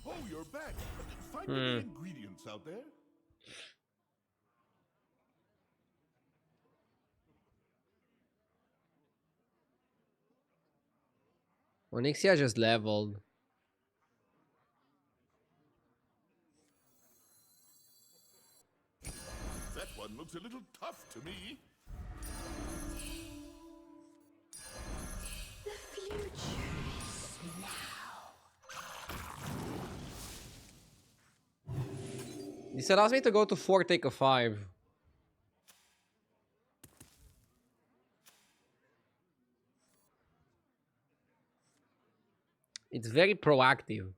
Oh, you're back. Find me the ingredients out there. Onyxia just leveled. That one looks a little tough to me. The future is now. This allows me to go to 4, take a 5. It's very proactive.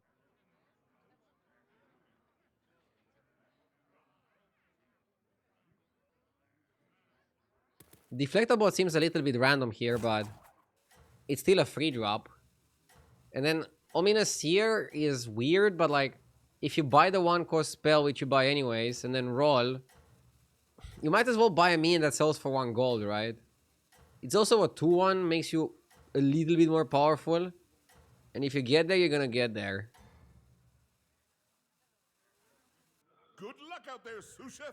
Deflectable seems a little bit random here, but it's still a free drop. And then Ominous here is weird, but like, if you buy the 1-cost spell, which you buy anyways, and then roll, you might as well buy a minion that sells for 1 gold, right? It's also a 2-1, makes you a little bit more powerful. And if you get there, you're gonna get there. Good luck out there, sous chef.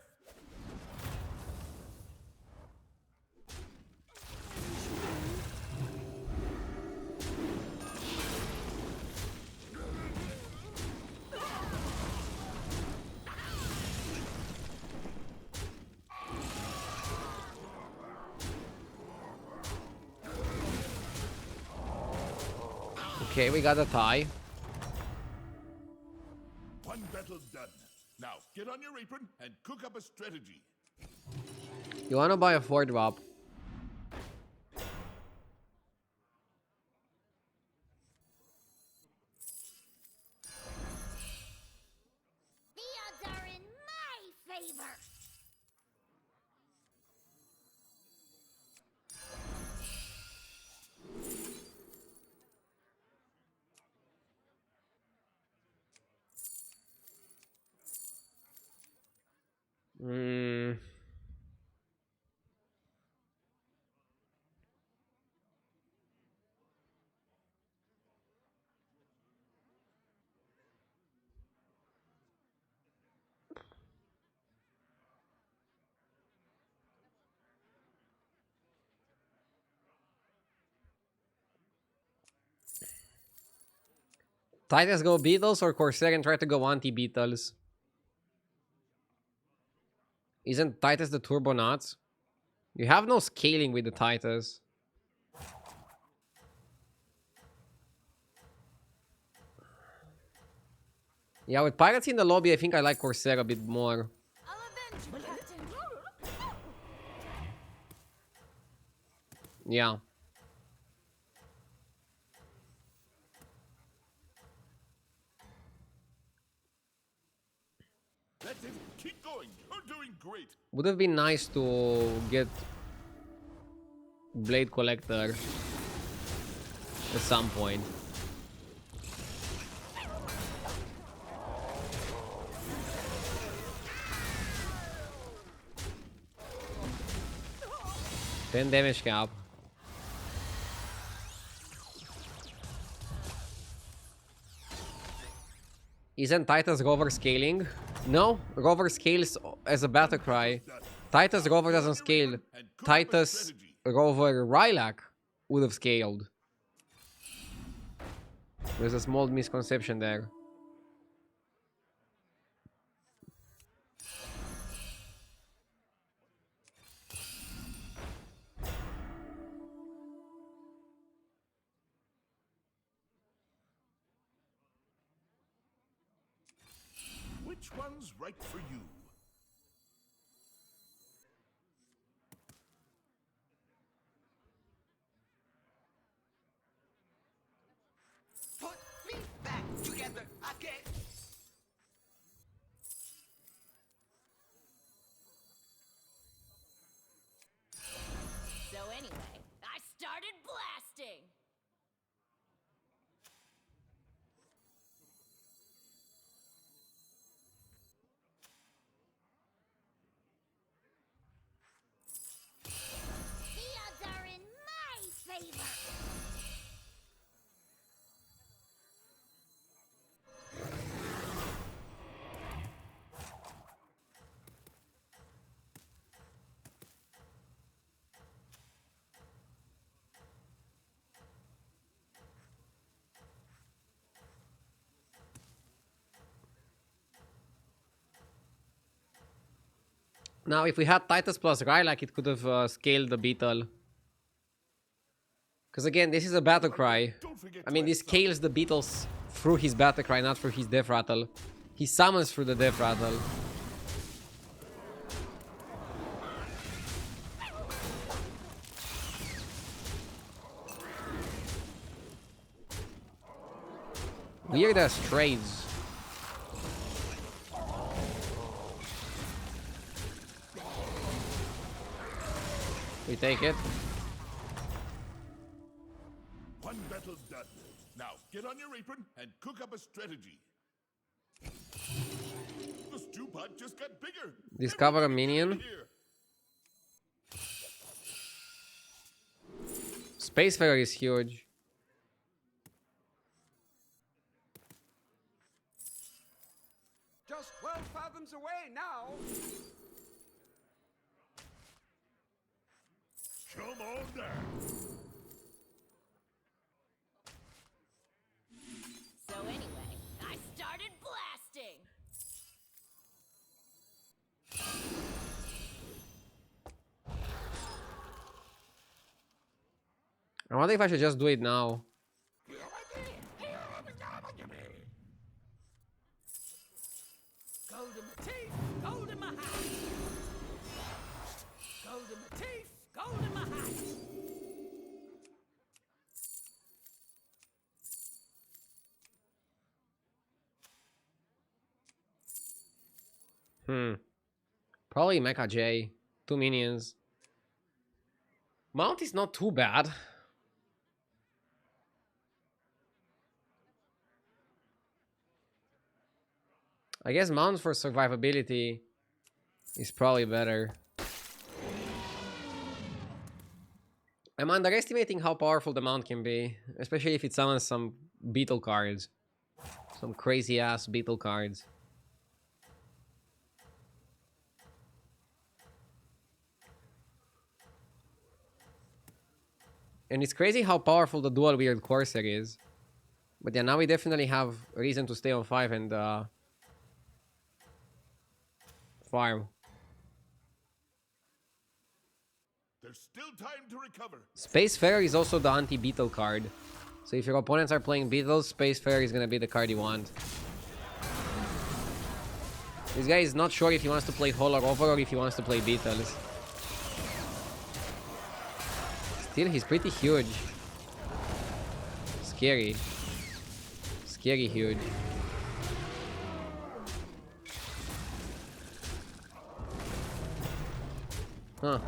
Okay, we got a tie. One battle done. Now, get on your apron and cook up a strategy. You wanna buy a 4-drop. The odds are in my favor. Titus go Beatles or Corsair and try to go anti-Beatles? Isn't Titus the Turbonauts? You have no scaling with the Titus. Yeah, with Pirates in the lobby, I think I like Corsair a bit more. I'll avenge you, Captain. Yeah. That's it. Keep going. You're doing great. Would have been nice to get Blade Collector at some point. Ten damage cap. Isn't Titus Rover scaling? No, Rover scales as a battle cry. Titus Rover doesn't scale. Titus Rover Rylac would have scaled. There's a small misconception there. Which one's right for you? Put me back together again. So anyway, Now, if we had Titus plus Rylak, it could have scaled the Beetle. Because again, this is a battle cry. Don't forget I to mean, add this some. scales the Beetles through his battle cry, not through his Death Rattle. He summons through the Death Rattle. Weird as trades. We take it. One battle done. Now, get on your apron and cook up a strategy. The stew pot just got bigger. Discover a Everybody get in minion. here. Spacefarer is huge. Just 12 fathoms away now. Come on down. So anyway, I started blasting. I wonder if I should just do it now. Gold in my teeth, gold in my hat. Gold in my teeth, gold in my hat. Probably Mecha J. 2 minions. Mount is not too bad. I guess Mount for survivability is probably better. I'm underestimating how powerful the Mount can be, especially if it summons some Beetle cards. Some crazy ass Beetle cards. And it's crazy how powerful the dual wield Corsair is. But yeah, now we definitely have a reason to stay on 5 and farm. There's still time to recover. Spacefarer is also the anti-Beetle card. So if your opponents are playing Beetles, Spacefarer is gonna be the card you want. This guy is not sure if he wants to play Holler Over or if he wants to play Beetles. Still, he's pretty huge. Scary. Scary huge. Huh.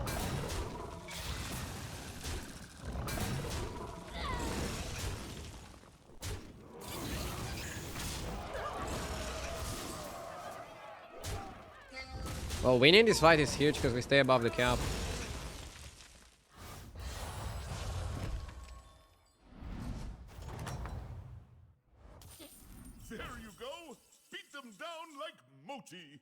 Well, winning this fight is huge because we stay above the cap. There you go. Beat them down like mochi.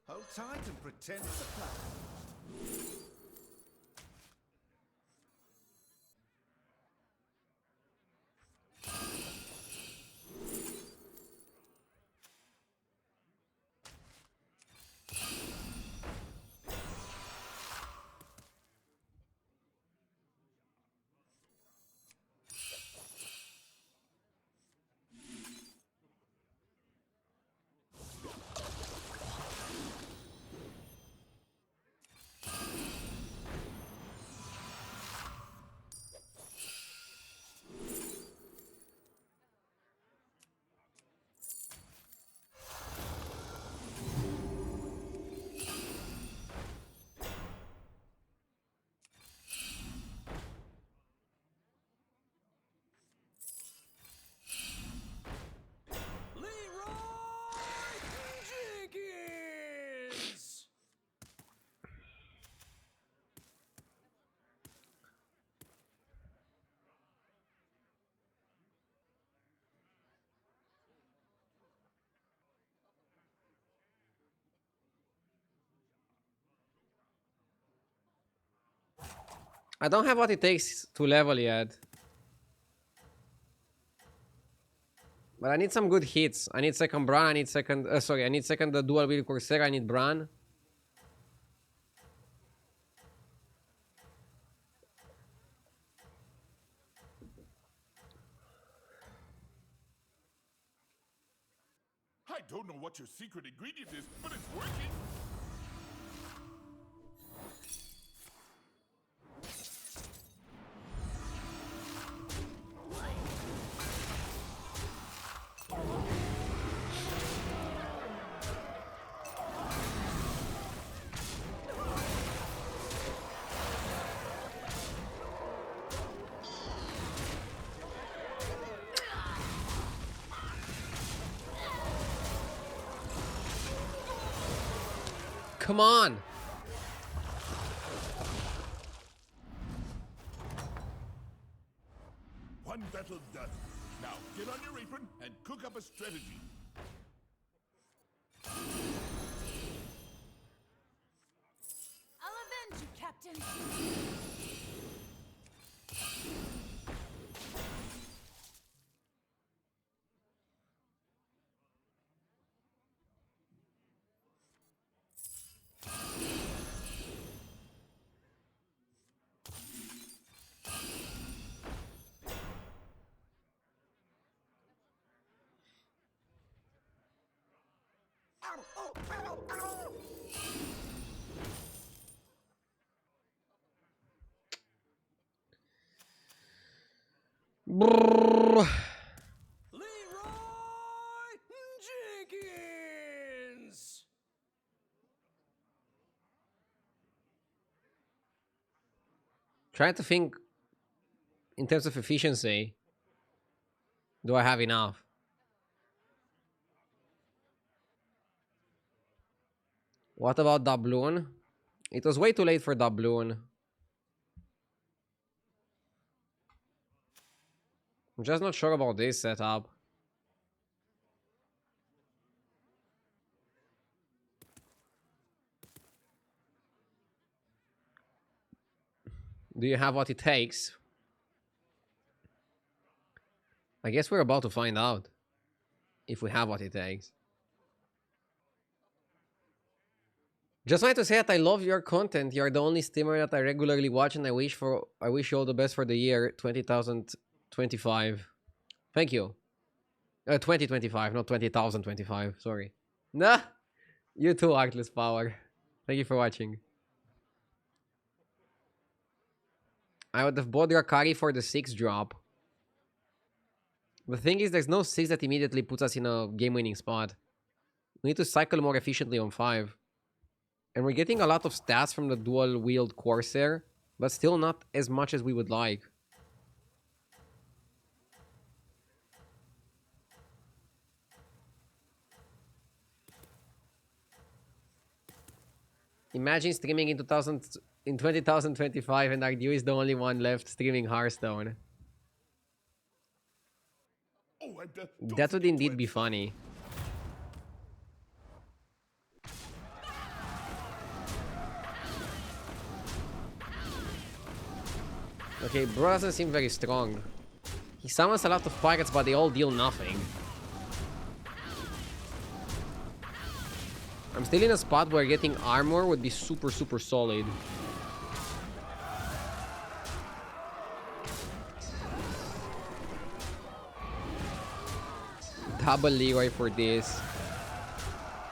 Hold tight and pretend it's a plan. Jenkins! I don't have what it takes to level yet. But I need some good hits. I need second Bran. I need second. Sorry, I need second the dual wield Corsair. I need Bran. I don't know what your secret ingredient is, but it's working. Come on. One battle done. Now get on your apron and cook up a strategy. I'll avenge you, Captain. Brrr. Leroy Jenkins! Trying to think in terms of efficiency. Do I have enough? What about doubloon? It was way too late for doubloon. I'm just not sure about this setup. Do you have what it takes? I guess we're about to find out if we have what it takes. Just wanted to say that I love your content. You're the only streamer that I regularly watch, and I wish you all the best for the year 20,025. Thank you. 2025, not 20,025. Sorry. Nah. You too, Artless Power. Thank you for watching. I would have bought Rakari for the 6 drop. The thing is, there's no 6 that immediately puts us in a game-winning spot. We need to cycle more efficiently on 5. And we're getting a lot of stats from the dual-wield Corsair, but still not as much as we would like. Imagine streaming in 2025 and Ardew is the only one left streaming Hearthstone. Oh, and That would indeed be funny. Okay, bro doesn't seem very strong. He summons a lot of pirates, but they all deal nothing. I'm still in a spot where getting armor would be super, super solid. Double Leroy for this.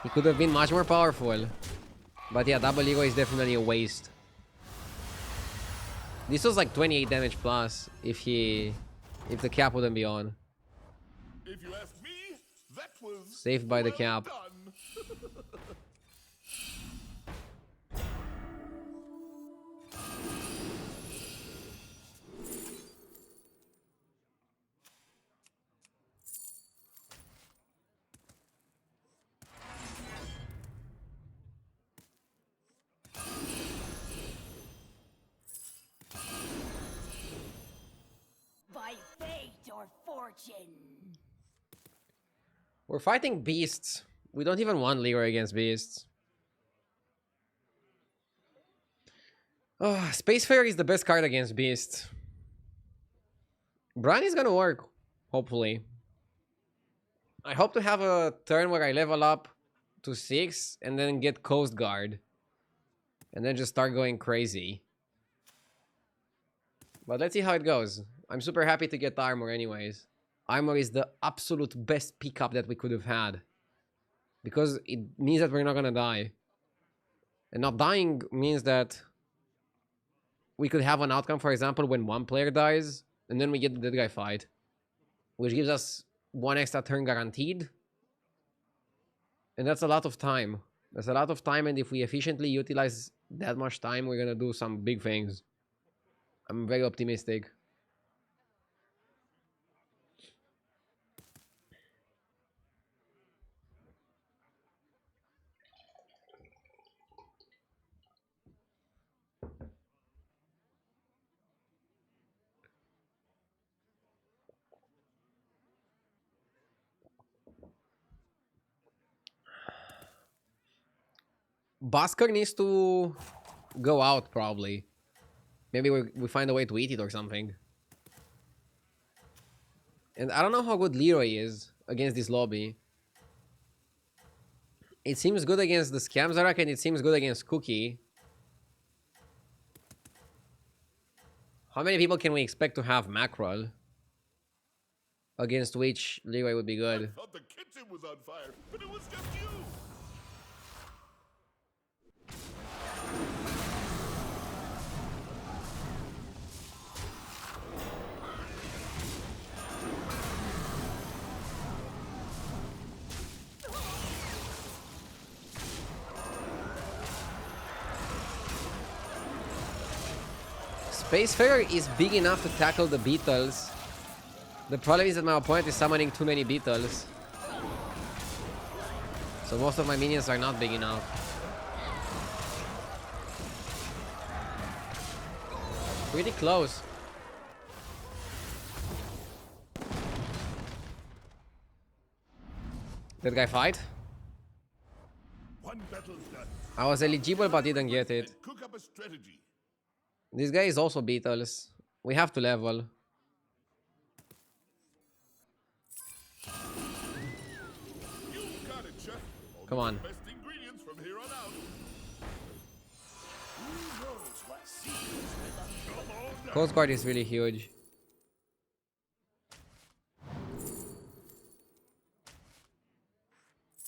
He could have been much more powerful. But yeah, double Leroy is definitely a waste. This was like 28 damage plus if the cap wouldn't be on. if you ask me, that was Saved by the well cap. done. By fate or fortune. We're fighting beasts. We don't even want Leroy against beasts. Oh, Spacefarer is the best card against beasts. Bran is gonna work, hopefully. I hope to have a turn where I level up to 6 and then get Coast Guard. And then just start going crazy. But let's see how it goes. I'm super happy to get armor anyways. Armor is the absolute best pickup that we could have had. Because it means that we're not gonna die. And not dying means that we could have an outcome, for example, when one player dies, and then we get the dead guy fight. Which gives us one extra turn guaranteed. And that's a lot of time. That's a lot of time, and if we efficiently utilize that much time, we're gonna do some big things. I'm very optimistic. Basker needs to go out, probably. Maybe we find a way to eat it or something. And I don't know how good Leroy is against this lobby. It seems good against the Scamzarak, and it seems good against Cookie. How many people can we expect to have Mackerel? Against which Leroy would be I good. thought the kitchen was on fire, but it was just you. Spacefarer is big enough to tackle the Beetles. The problem is that my opponent is summoning too many Beetles. So most of my minions are not big enough. Pretty close. That guy fight? One battle's done. I was eligible but didn't get it. And cook up a strategy. This guy is also Beetles. We have to level. You got it, chef. Come on. Best ingredients from here on out. Who knows what secrets may come on down. Coast Guard is really huge.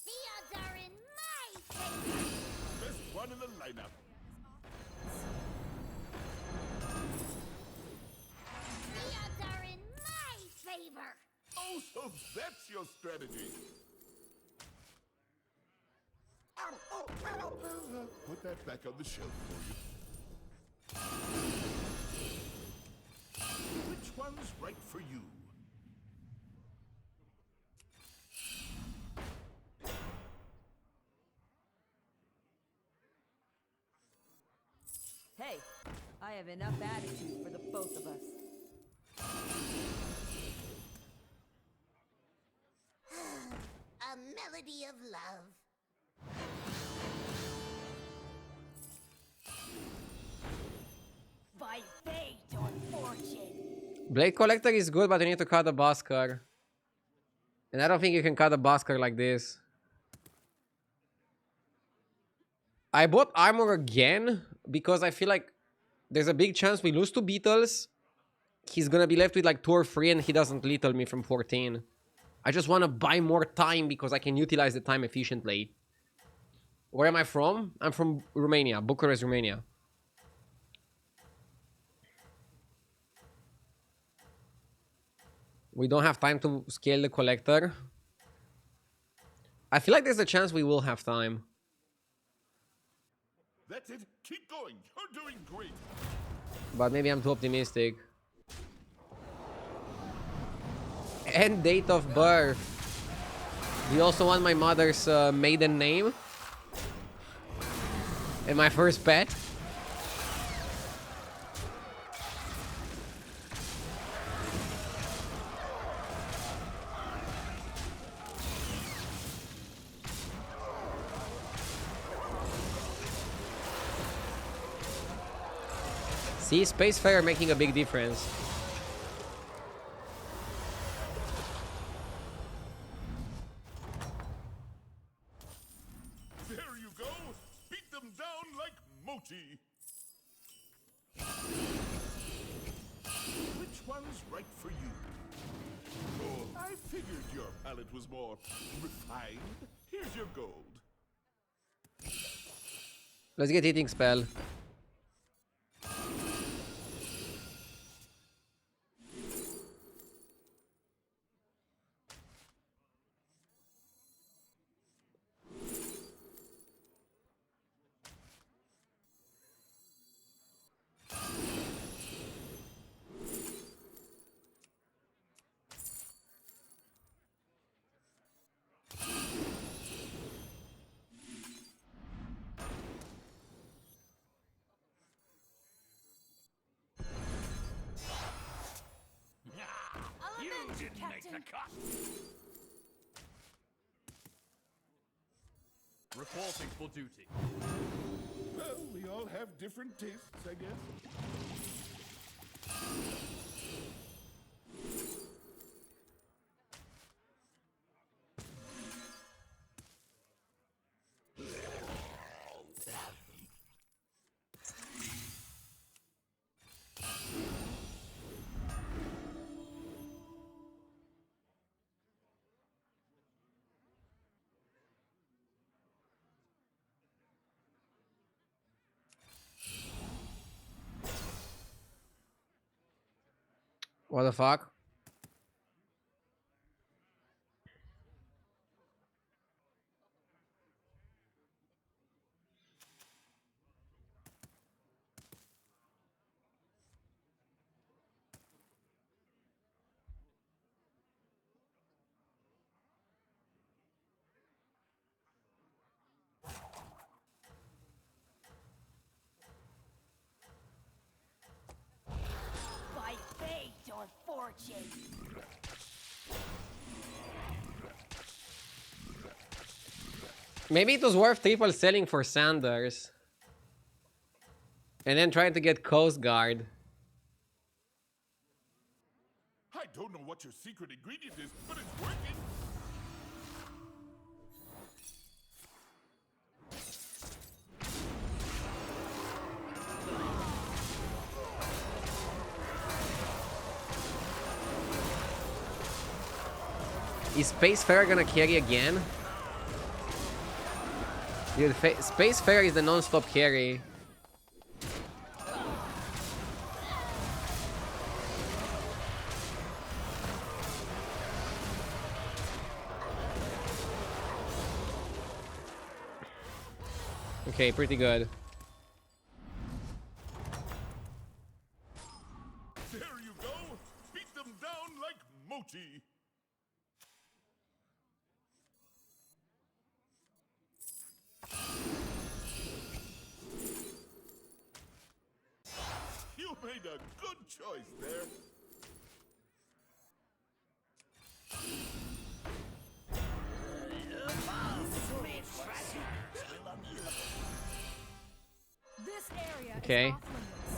The odds are in my favor. Best one in the lineup. The odds are in my favor. Oh, so that's your strategy. Put that back on the shelf for you. Which one's right for you? Hey, I have enough attitude for the both of us. A melody of love. By fate or fortune. Blade Collector is good, but you need to cut the Basker. And I don't think you can cut the Basker like this. I bought armor again because I feel like there's a big chance we lose to Beetles. He's gonna be left with like 2 or 3 and he doesn't lethal me from 14. I just want to buy more time because I can utilize the time efficiently. Where am I from? I'm from Romania, Bucharest, Romania. We don't have time to scale the collector. I feel like there's a chance we will have time. That's it. Keep going. You're doing great. But maybe I'm too optimistic. And date of birth. Do you also want my mother's maiden name? And my first pet? See, Spacefarer making a big difference. Multi. Which one's right for you? Oh, I figured your palate was more refined. Here's your gold. Let's get eating spell. You didn't make the cut. Reporting for duty. Well, we all have different tastes, I guess. What the fuck? By fate or fortune. Maybe it was worth triple selling for Sanders. And then trying to get Coast Guard. I don't know what your secret ingredient is, but it's working. Is Spacefarer gonna carry again? Dude, Spacefarer is the non-stop carry. Okay, pretty good. There you go. Beat them down like Moti. You made a good choice there. This area Okay. is off limits.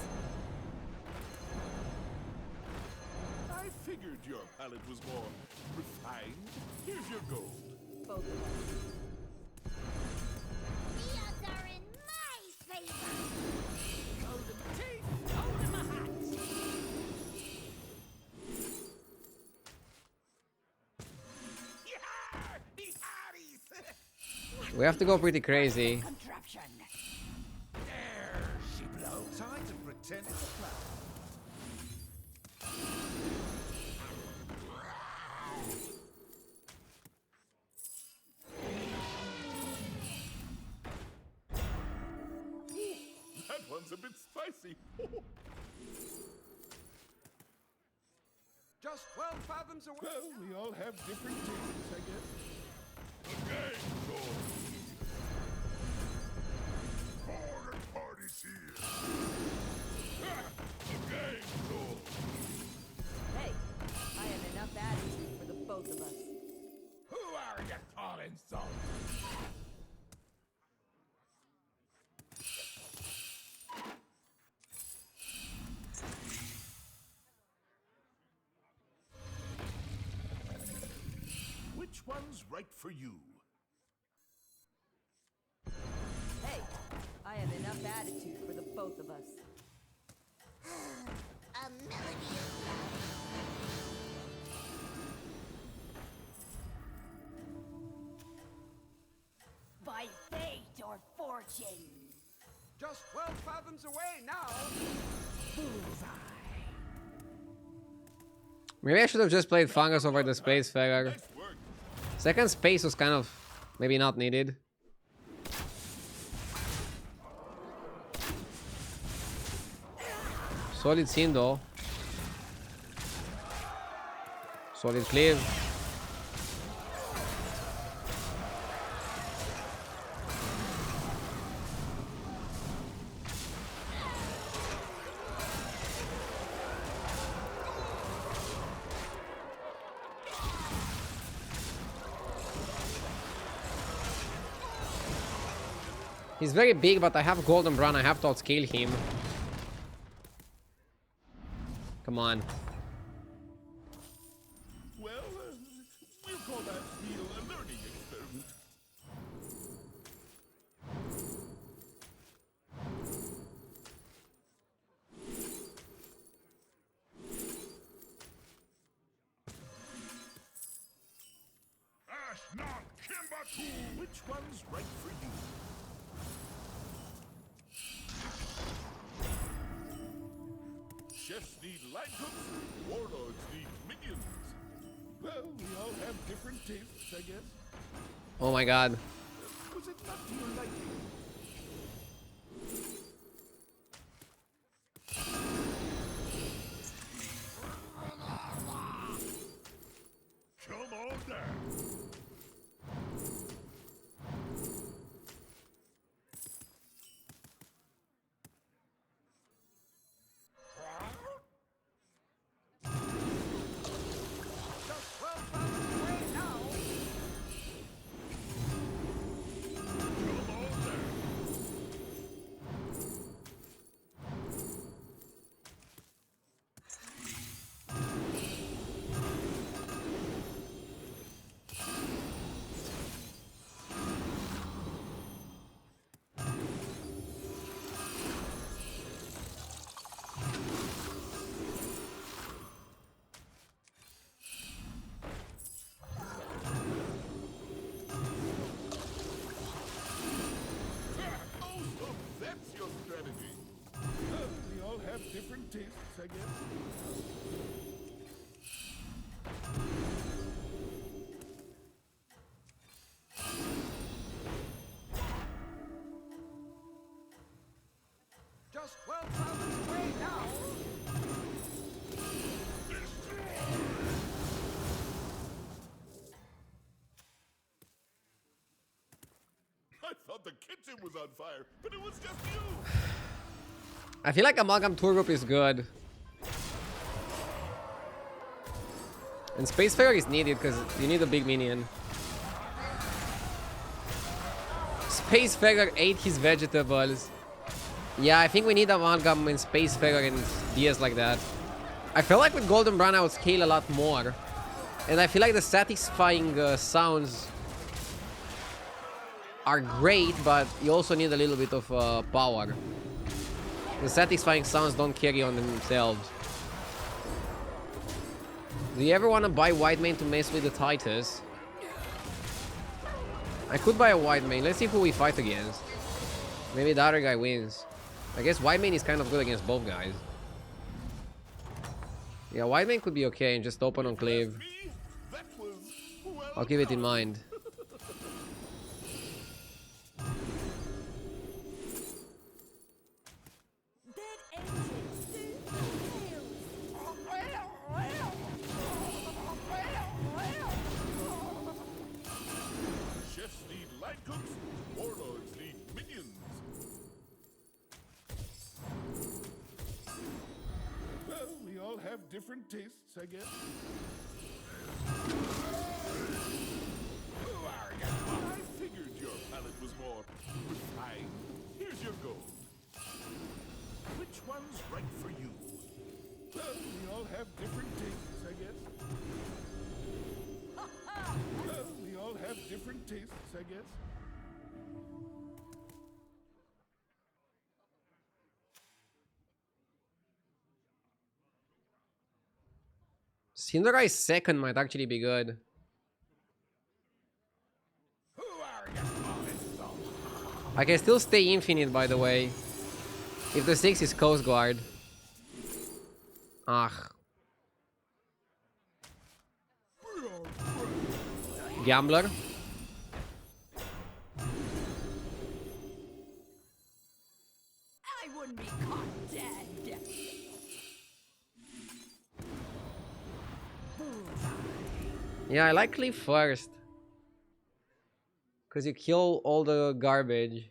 I figured your palate was more refined. Here's your gold. Both of us. The odds are in my favor. Golden teeth, holding my hat. Yeah! The Harry's! We have to go pretty crazy. Contraption. There she blows. Time to pretend it's a flower. That one's a bit spicy. Just 12 fathoms away. Well, we all have different tastes, I guess. The game's on. Corner party's here. The game's on. Hey, I have enough attitude for the both of us. Who are you calling son? Which one's right for you? Hey, I have enough attitude for the both of us. A melody of love. By fate or fortune. Just 12 fathoms away now. Maybe I should have just played Fungus over the Space Figure. Nice work. Second Space was kind of maybe not needed. Solid scene though. Solid cleave. He's very big, but I have Golden Brown. I have to outscale him. Come on. Well, we'll call that deal a learning experiment. Ash not Kimbatu! Which one's right for you? Chefs need line cooks, warlords need minions. Well, we all have different tastes, I guess. Oh my god. Was it not to your liking? Come on down. Just 12 fathoms away now. Come on down. Oh, so that's your strategy. We all have different tastes, I guess. Just 12 fathoms away now. I thought the kitchen was on fire, but it was just you. I feel like Amalgam Tour Group is good. And Space Figure is needed because you need a big minion. Space Figure ate his vegetables. Yeah, I think we need Amalgam and Space Figure and DS like that. I feel like with Golden Brown I would scale a lot more. And I feel like the satisfying sounds are great, but you also need a little bit of power. The satisfying sounds don't carry on themselves. Do you ever want to buy White Mane to mess with the Titus? I could buy a White Mane. Let's see who we fight against. Maybe the other guy wins. I guess White Mane is kind of good against both guys. Yeah, White Mane could be okay and just open on Cleave. Me? That was well I'll keep it in mind. Dead engines soon fails. Chefs need line cooks, warlords need minions. Well, we all have different tastes, I guess. Who are you? I figured your palate was more refined. Here's your gold. Which one's right for you? Well, we all have different tastes, I guess. Well, we all have different tastes, I guess. Cinderai's second might actually be good. I can still stay infinite, by the way. If the 6 is Coast Guard. Ah. Gambler. I wouldn't be caught dead. Yeah, I like Cleave first. Because you kill all the garbage.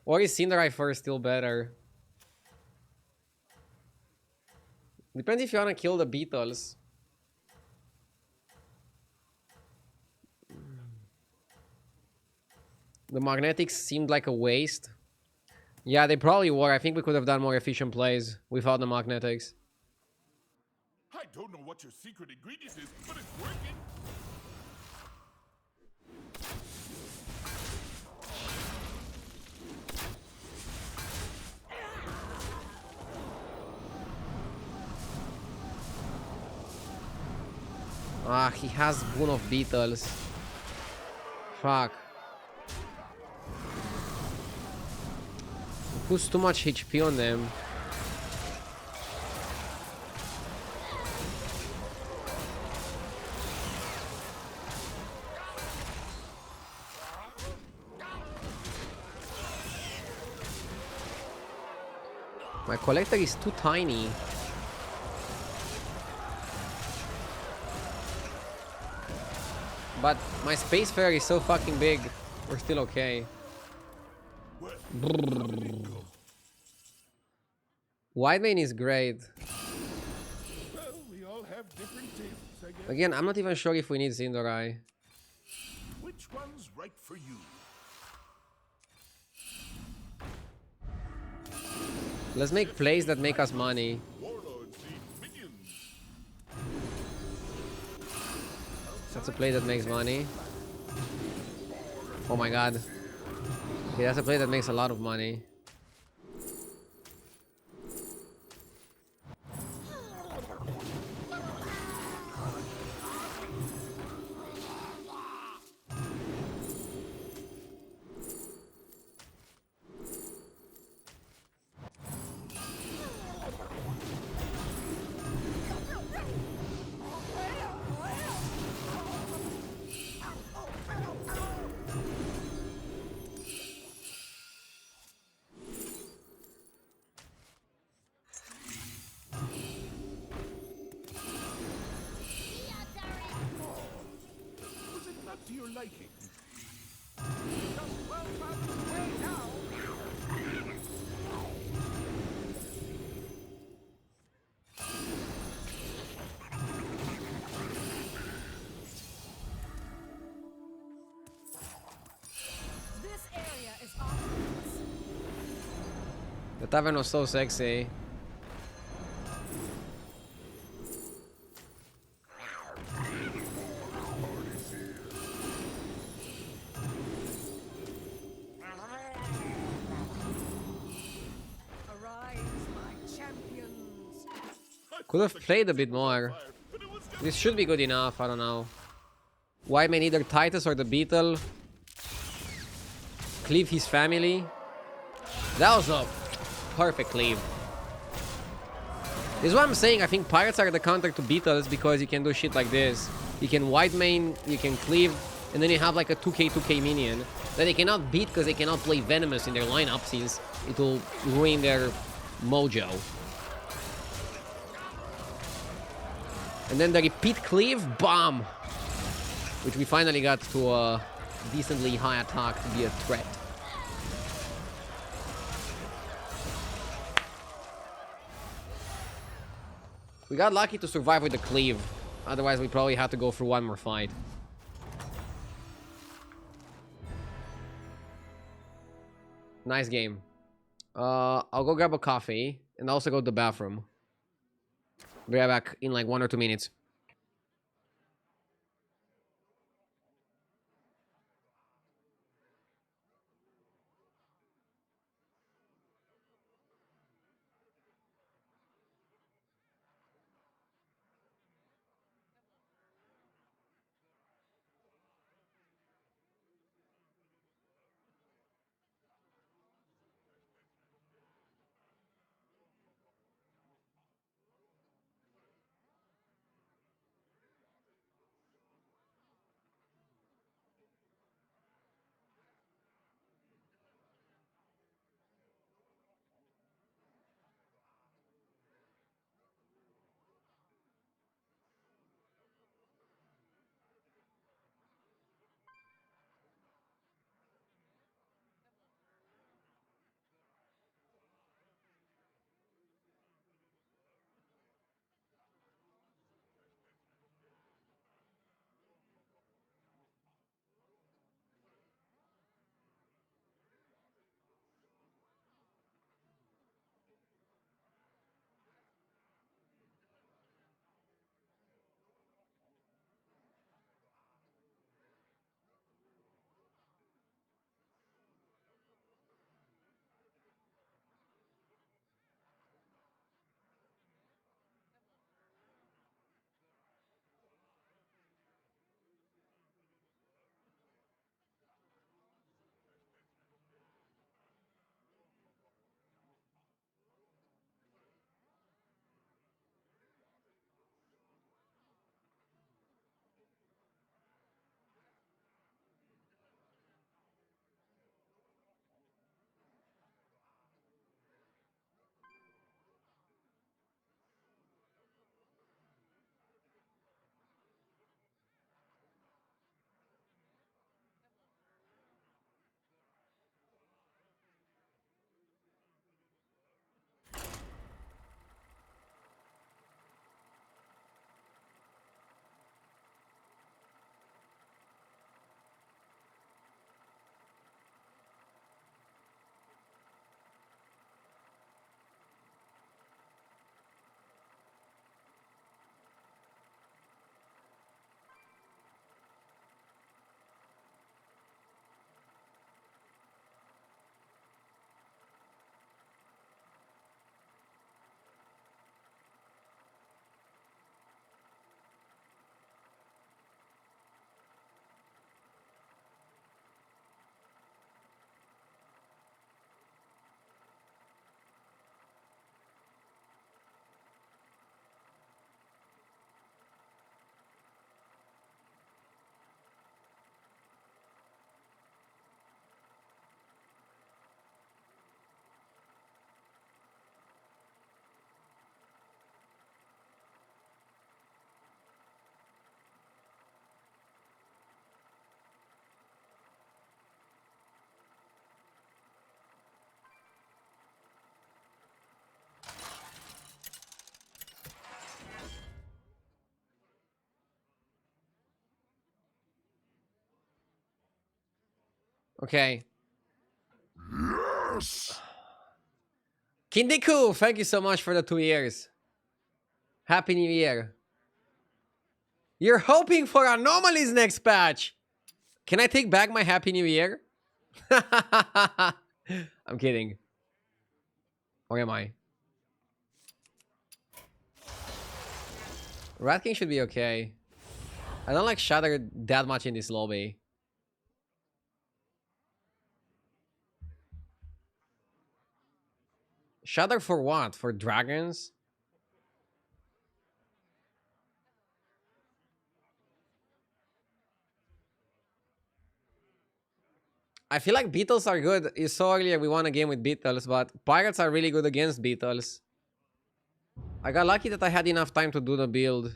Or is Cinderai first still better? Depends if you want to kill the Beatles. The magnetics seemed like a waste. Yeah, they probably were. I think we could have done more efficient plays without the magnetics. I don't know what your secret ingredient is, but it's working. Ah, he has Boon of Beatles. Fuck. Puts too much HP on them. My collector is too tiny. But my Space Fair is so fucking big. We're still okay. Widemane is great. Well, we all have different tastes, I guess. Again, I'm not even sure if we need Zindorai. Which one's right for you? Let's make plays that make us money. Warlords need minions. That's a play that makes money. Oh my god. Okay, that's a play that makes a lot of money. Was it not to your liking? This area is off limits. The tavern was so sexy. Arise, my champions. Could have played a bit more. This should be good enough, I don't know. Widemane either Titus or the Beetle. Cleave his family. That was a perfect cleave. This is what I'm saying. I think pirates are the counter to Beetles because you can do shit like this. You can Widemane, you can cleave, and then you have like a 2k minion that they cannot beat because they cannot play Venomous in their lineup since it will ruin their mojo. And then the repeat cleave, bomb! Which we finally got to a decently high attack to be a threat. We got lucky to survive with the cleave. Otherwise, we probably had to go through one more fight. Nice game. I'll go grab a coffee and also go to the bathroom. Be right back in like 1 or 2 minutes. Okay. Yes! Kindiku, thank you so much for the 2 years. Happy New Year. You're hoping for anomalies next patch. Can I take back my Happy New Year? I'm kidding. Or am I? Rat King should be okay. I don't like Shatter that much in this lobby. Shatter for what? For dragons? I feel like Beetles are good. You saw earlier we won a game with Beetles, but Pirates are really good against Beetles. I got lucky that I had enough time to do the build.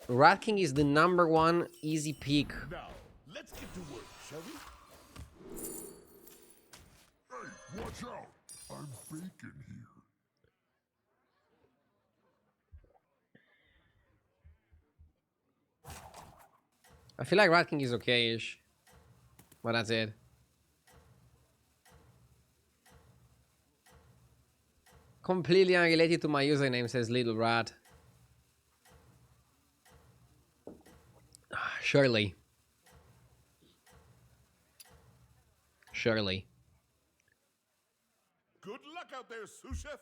Rat King is the #1 easy pick. Now, let's get to work, shall we? Hey, watch out! I'm bacon here. I feel like Rat King is okay-ish. But that's it. Completely unrelated to my username, says Little Rat. Surely. Surely. Good luck out there, sous chef.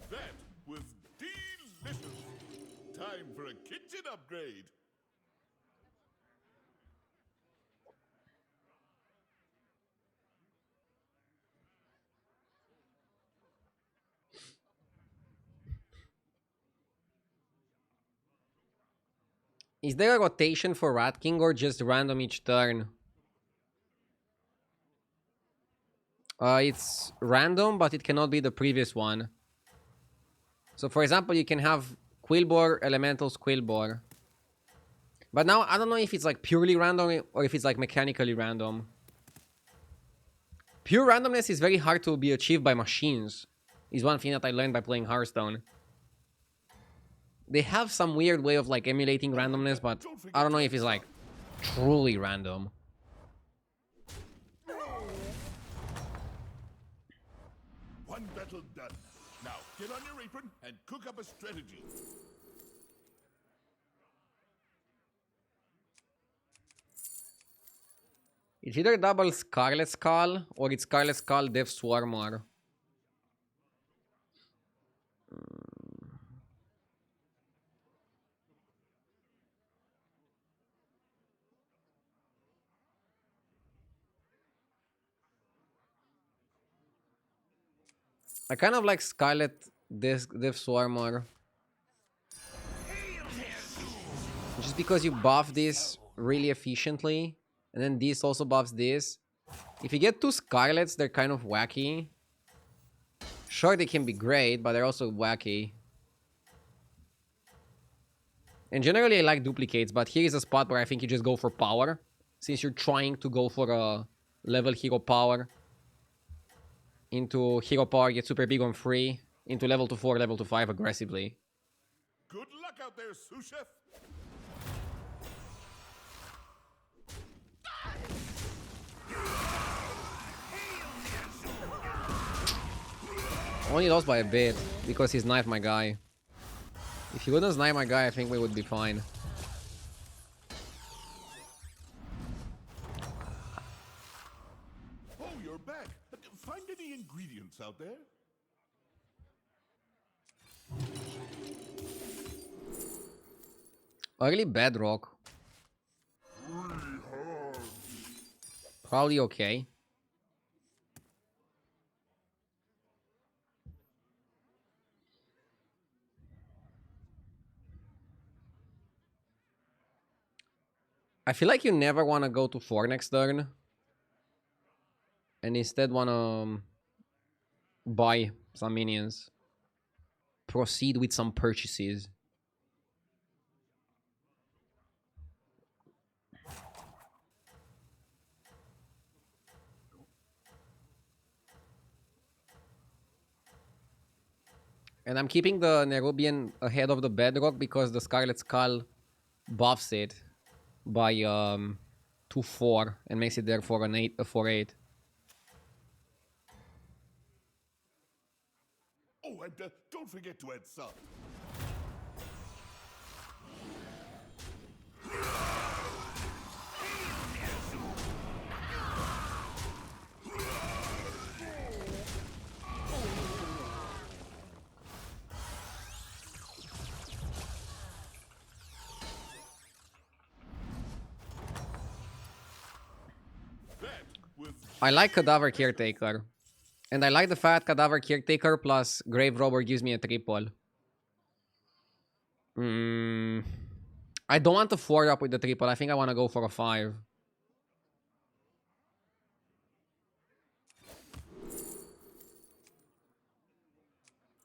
That was delicious. Time for a kitchen upgrade. Is there a rotation for Rat King or just random each turn? It's random, but it cannot be the previous one. So, for example, you can have Quillbore, Elementals, Quillbore. But now, I don't know if it's like purely random or if it's like mechanically random. Pure randomness is very hard to be achieved by machines. Is one thing that I learned by playing Hearthstone. They have some weird way of like emulating randomness, but I don't know if it's like truly random. One battle done. Now, get on your apron and cook up a strategy. It's either double Scarlet Skull or it's Scarlet Skull Death Swarmer. I kind of like Scarlet Death Swarmer. Just because you buff this really efficiently. And then this also buffs this. If you get 2 Scarlets, they're kind of wacky. Sure, they can be great, but they're also wacky. And generally, I like duplicates, but here is a spot where I think you just go for power. Since you're trying to go for a level hero power. Into hero power, get super big on 3. Into level to 4, level to 5 aggressively. Good luck out there, sous chef. Only lost by a bit, because he sniped my guy. If he wouldn't snipe my guy, I think we would be fine. Oh, you're back. Find any ingredients out there? Early Bedrock. Probably okay. I feel like you never want to go to 4 next turn. And instead want to buy some minions. Proceed with some purchases. And I'm keeping the Nerubian ahead of the Bedrock because the Scarlet Skull buffs it by 2/4 and makes it therefore an 8, a 4/8. Oh, and don't forget to add salt. I like Cadaver Caretaker. And I like the fact Cadaver Caretaker plus Grave Robber gives me a triple. I don't want to 4-up with the triple. I think I want to go for a 5.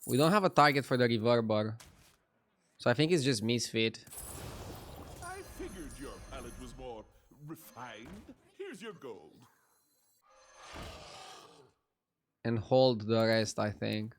We don't have a target for the Reverber. So I think it's just Misfit. I figured your palate was more refined. Here's your gold. And hold the rest, I think.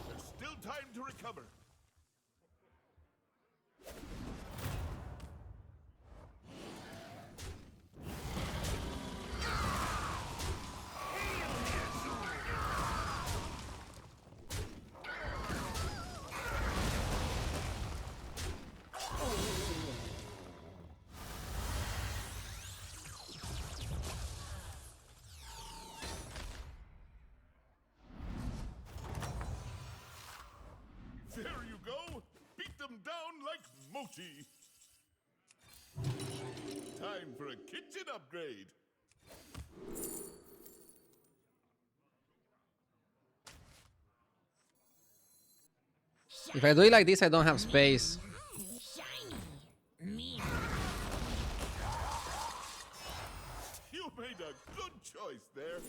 There's still time to recover. There you go! Beat them down like mochi! Time for a kitchen upgrade! If I do it like this, I don't have space. You made a good choice there.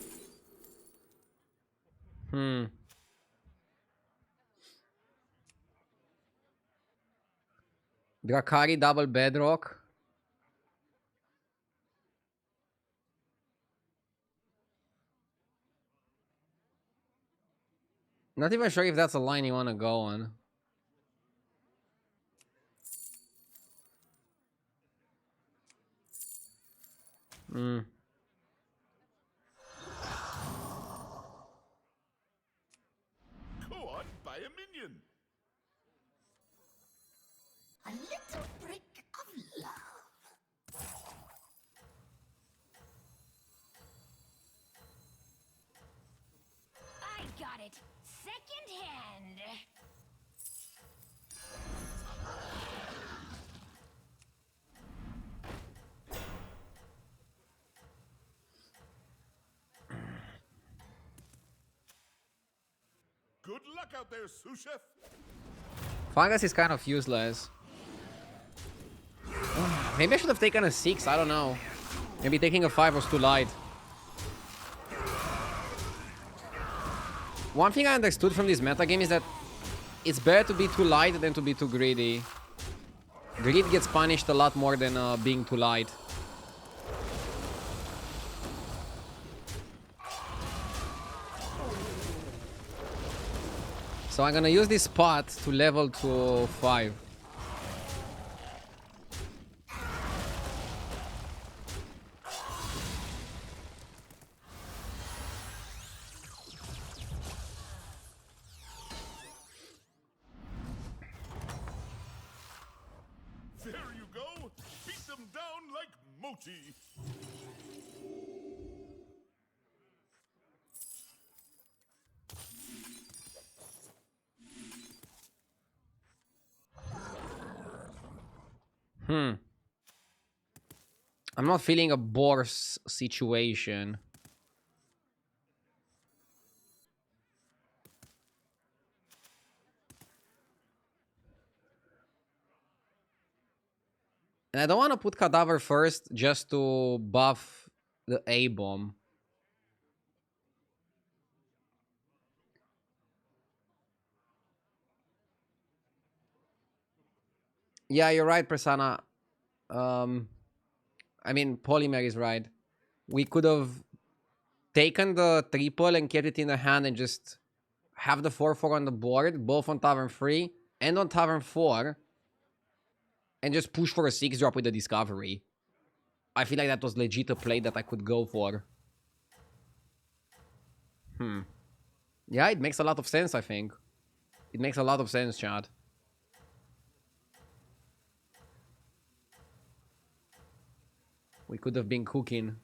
Drakari double Bedrock. Not even sure if that's a line you want to go on. Go on, buy a minion. A little brick of love. I got it. Second hand. Good luck out there, sous chef. Fungus is kind of useless. Maybe I should have taken a 6, I don't know. Maybe taking a 5 was too light. One thing I understood from this metagame is that it's better to be too light than to be too greedy. Greed gets punished a lot more than being too light. So I'm gonna use this pot to level to 5. There you go. Beat them down like mochi. I'm not feeling a Boars situation. And I don't want to put Cadaver first just to buff the A-bomb. Yeah, you're right, Prasanna. I mean, Polymer is right. We could have taken the triple and kept it in the hand and just have the 4-4 on the board, both on Tavern 3 and on Tavern 4, and just push for a 6-drop with the Discovery. I feel like that was legit a play that I could go for. Yeah, it makes a lot of sense, I think. It makes a lot of sense, Chad. We could have been cooking.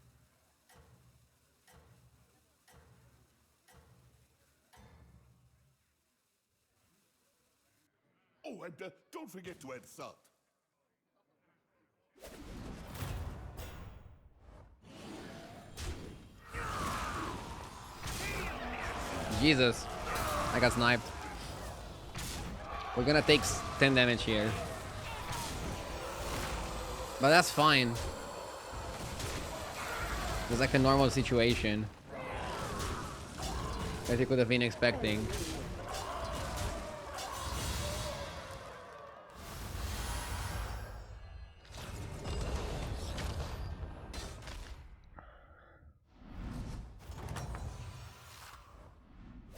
Oh, and don't forget to add salt. Jesus. I got sniped. We're gonna take 10 damage here. But that's fine. It's like a normal situation that you could have been expecting.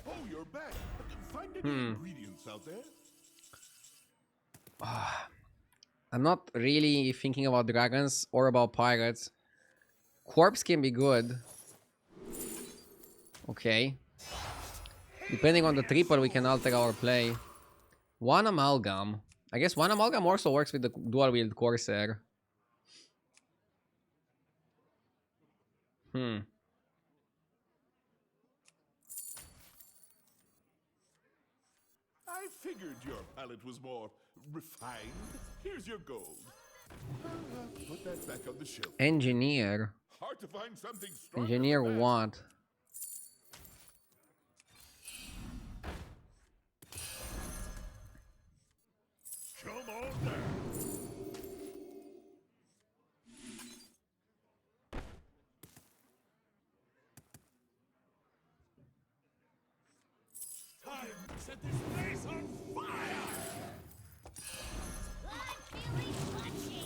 Oh, you're back. Find any ingredients out there? I'm not really thinking about dragons or about pirates. Corpse can be good. Okay. Depending on the triple, we can alter our play. One Amalgam. I guess one Amalgam also works with the dual wield Corsair. I figured your palate was more refined. Here's your gold. Put that back on the shelf. Engineer. Hard to find something stronger Engineer than that. what? Come on down. Time to set this place on fire! I'm feeling punchy.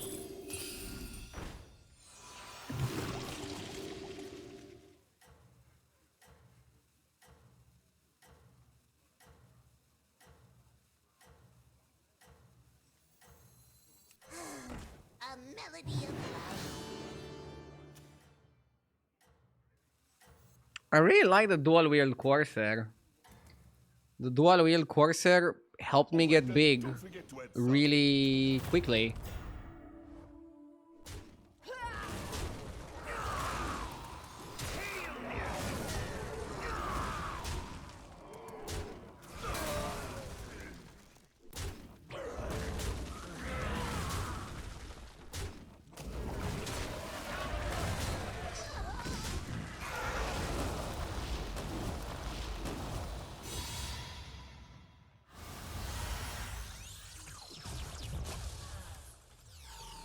A melody of love. I really like the dual wield Corsair. The dual wield Corsair helped me get big Don't forget to add salt. really quickly.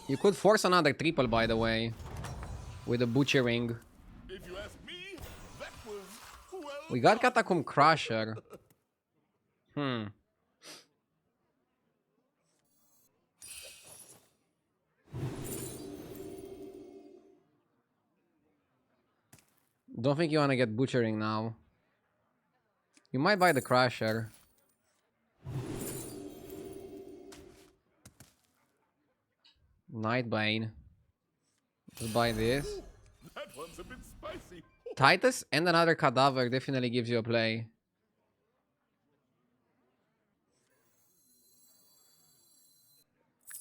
You could force another triple, by the way, with the butchering. If you ask me, that was well. We got Catacomb Crusher. Don't think you want to get butchering now. You might buy the Crusher. Nightbane. Just buy this. That one's a bit spicy. Titus and another Cadaver definitely gives you a play.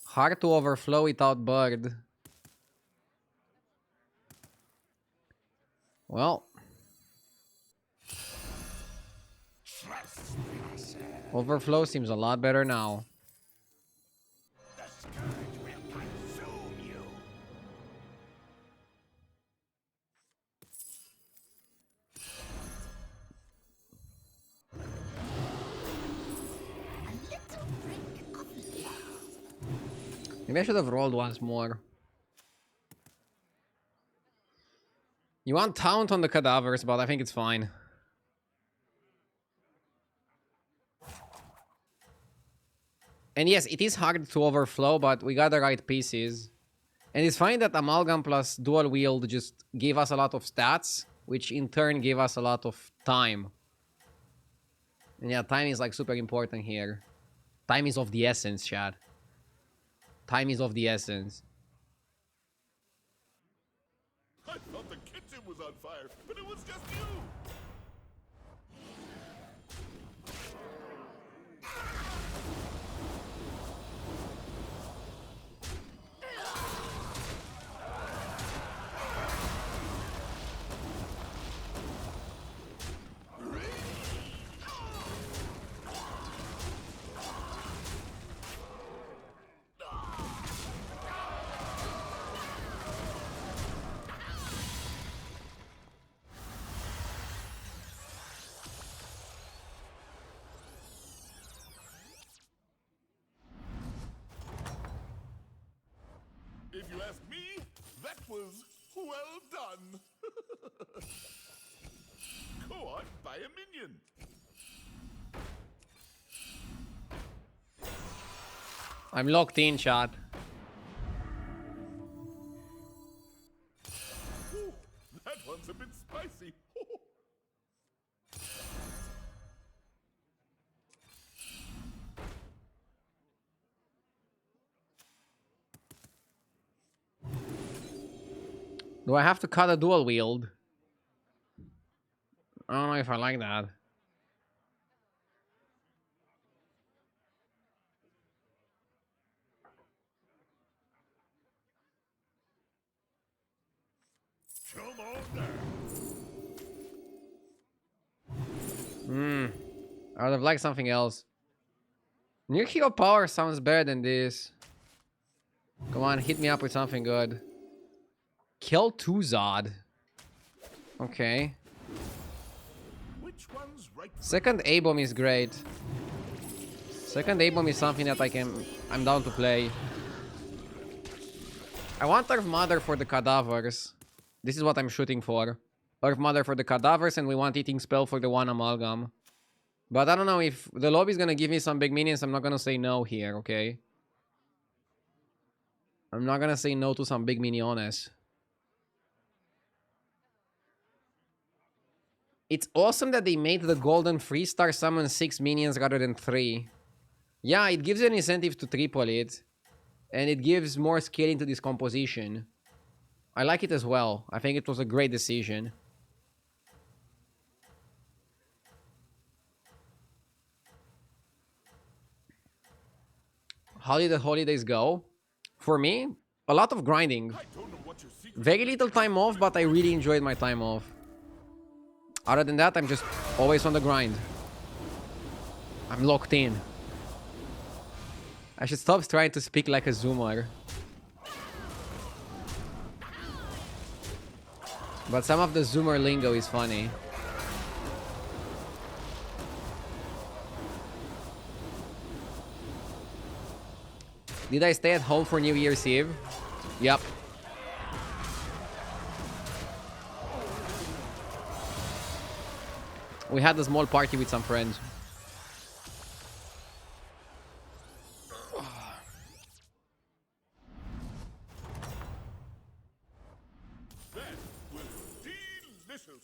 Hard to overflow without Bird. Well. Overflow seems a lot better now. Maybe I should have rolled once more. You want Taunt on the cadavers, but I think it's fine. And yes, it is hard to overflow, but we got the right pieces. And it's fine that Amalgam plus Dual Wield just gave us a lot of stats, which in turn gave us a lot of time. And yeah, time is like super important here. Time is of the essence, Chad. Time is of the essence. I thought the kitchen was on fire, but it was just you! If you ask me, that was well done. Go on, buy a minion. I'm locked in, Chad. Ooh, that one's a bit spicy. Do I have to cut a Dual Wield? I don't know if I like that. Come on down. I would have liked something else. New Hero Power sounds better than this. Come on, hit me up with something good. Kill 2 Zod. Okay. Which one's right? Second A-Bomb is great. Second A-Bomb is something that I'm down to play. I want Earth Mother for the cadavers. This is what I'm shooting for. Earth Mother for the cadavers, and we want Eating Spell for the 1 Amalgam. But I don't know, if the lobby is gonna give me some big minions, I'm not gonna say no here, okay? I'm not gonna say no to some big miniones. It's awesome that they made the golden 3-star summon 6 minions rather than 3. Yeah, it gives you an incentive to triple it. And it gives more scaling to this composition. I like it as well. I think it was a great decision. How did the holidays go? For me, a lot of grinding. I don't know what your secret. Very little time off, but I really enjoyed my time off. Other than that, I'm just always on the grind. I'm locked in. I should stop trying to speak like a Zoomer. But some of the Zoomer lingo is funny. Did I stay at home for New Year's Eve? Yep. We had a small party with some friends. That was delicious.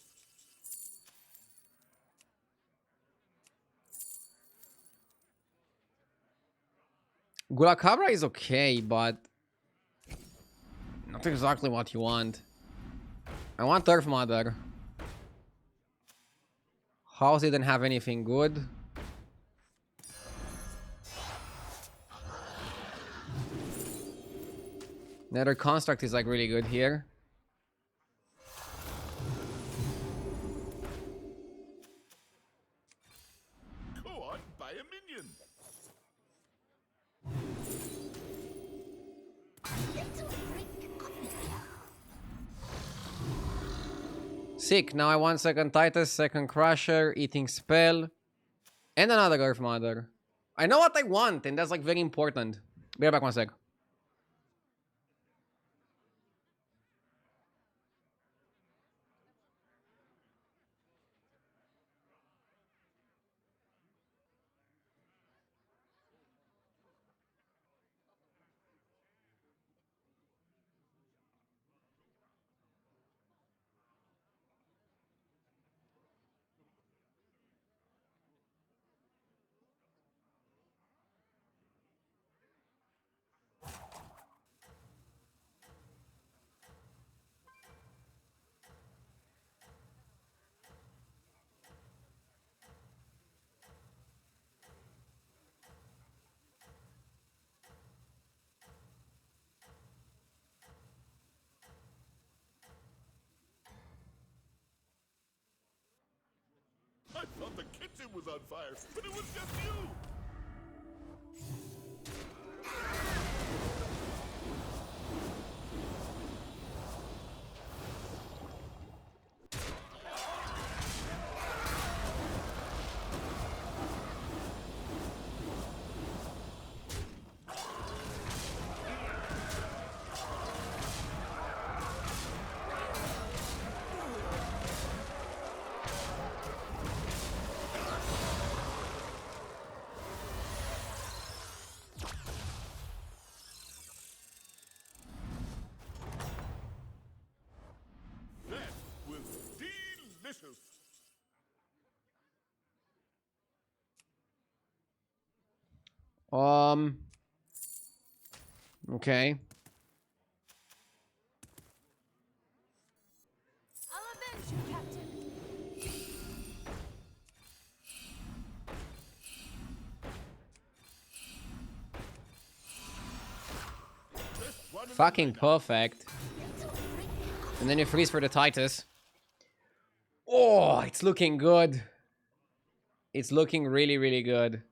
Gulakabra is okay, but not exactly what you want. I want Earth Mother. House didn't have anything good. Nether Construct is like really good here. Go on, buy a minion. Sick. Now I want second Titus, second Crusher, Eating Spell, and another Earth Mother. I know what I want, and that's like very important. Be right back 1 sec. was on fire, but it was just you. That was delicious. Okay. I'll avenge you, Captain. Fucking perfect. And then you freeze for the Titus. Oh, it's looking good. It's looking really, really good.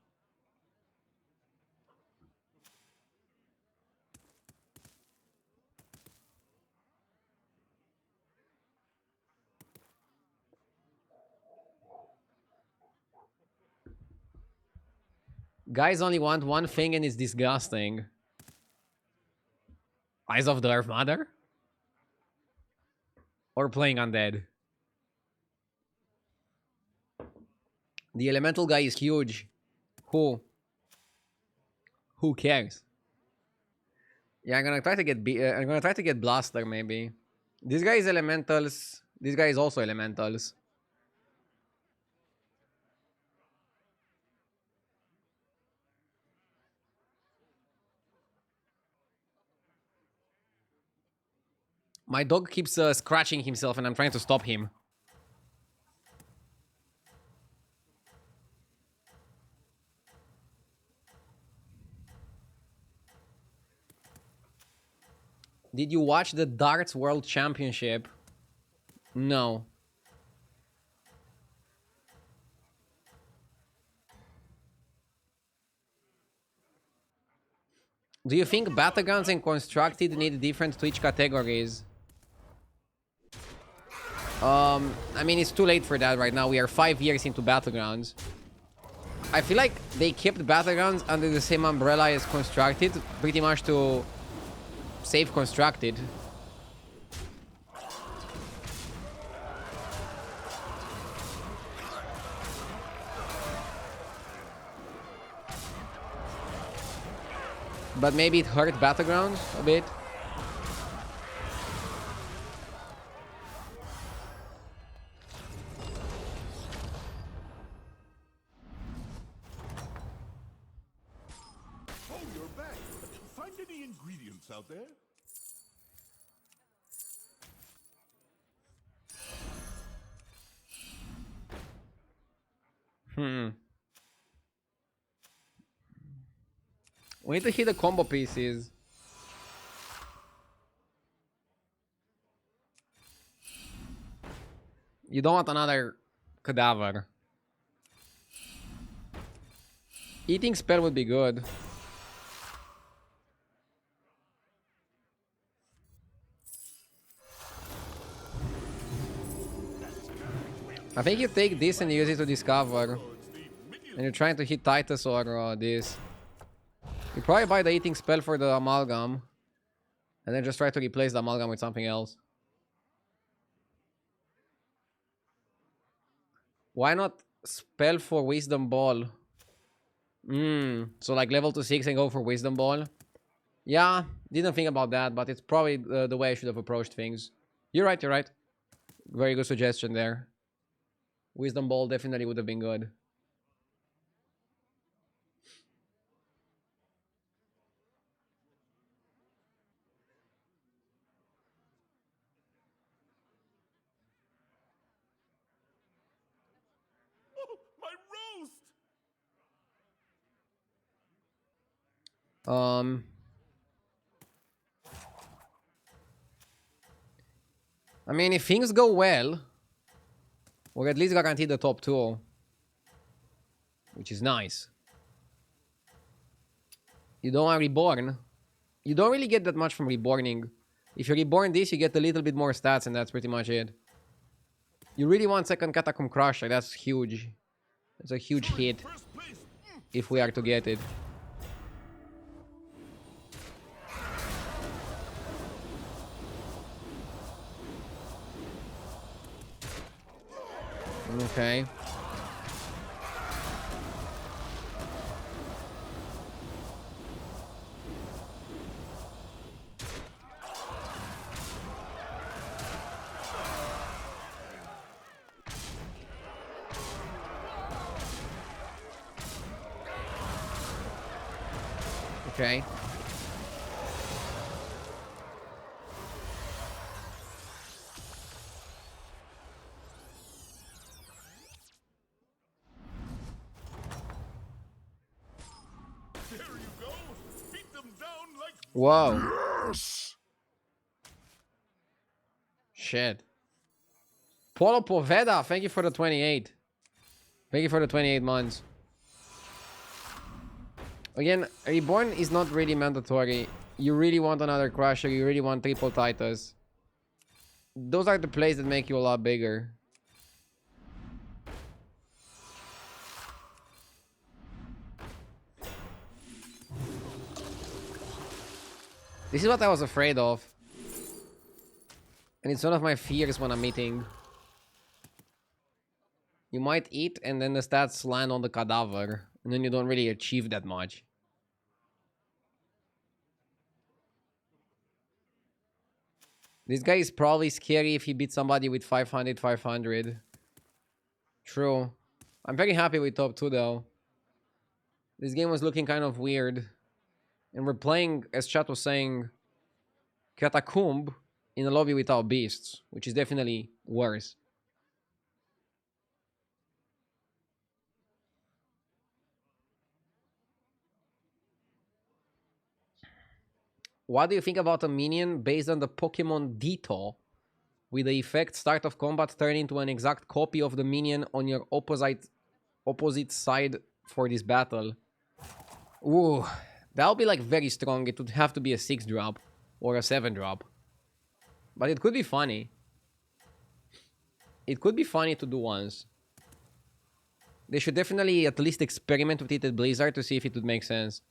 Guys only want one thing and it's disgusting. Eyes of the Earth Mother? Or playing undead? The elemental guy is huge. Who? Who cares? Yeah, I'm gonna try to get I'm gonna try to get Blaster maybe. This guy is elementals. This guy is also elementals. My dog keeps scratching himself and I'm trying to stop him. Did you watch the Darts World Championship? No. Do you think Battlegrounds and Constructed need different Twitch categories? I mean, it's too late for that right now. We are 5 years into Battlegrounds. I feel like they kept Battlegrounds under the same umbrella as Constructed, pretty much to save Constructed. But maybe it hurt Battlegrounds a bit. Oh, you're back. Find any ingredients out there? We need to hit the combo pieces. You don't want another cadaver. Eating spell would be good. I think you take this and use it to discover. And you're trying to hit Titus or this. You probably buy the eating spell for the amalgam. And then just try to replace the amalgam with something else. Why not spell for Wisdom Ball? So like level to 6 and go for Wisdom Ball. Yeah, didn't think about that, but it's probably the way I should have approached things. You're right, you're right. Very good suggestion there. Wisdom Ball definitely would have been good. Oh, my roast! I mean, if things go well, we're at least guaranteed the top 2. which is nice. You don't want Reborn. You don't really get that much from Reborning. If you Reborn this, you get a little bit more stats, and that's pretty much it. You really want second Catacomb Crusher. That's huge. That's a huge hit if we are to get it. Okay. Okay. There you go. Beat them down like Whoa. yes. Shit. Polo Poveda, thank you for the 28. Thank you for the 28 months. Again, Reborn is not really mandatory. You really want another Crusher. You really want triple Titus. Those are the plays that make you a lot bigger. This is what I was afraid of. And it's one of my fears when I'm eating. You might eat and then the stats land on the cadaver. And then you don't really achieve that much. This guy is probably scary if he beats somebody with 500, 500. True. I'm very happy with top 2 though. This game was looking kind of weird. And we're playing, as chat was saying, Catacomb in a lobby without beasts, which is definitely worse. What do you think about a minion based on the Pokemon Ditto, with the effect start of combat turn into an exact copy of the minion on your opposite side for this battle? Ooh, that would be like very strong. It would have to be a 6-drop or a 7-drop. But it could be funny. It could be funny to do once. They should definitely at least experiment with it at Blizzard to see if it would make sense.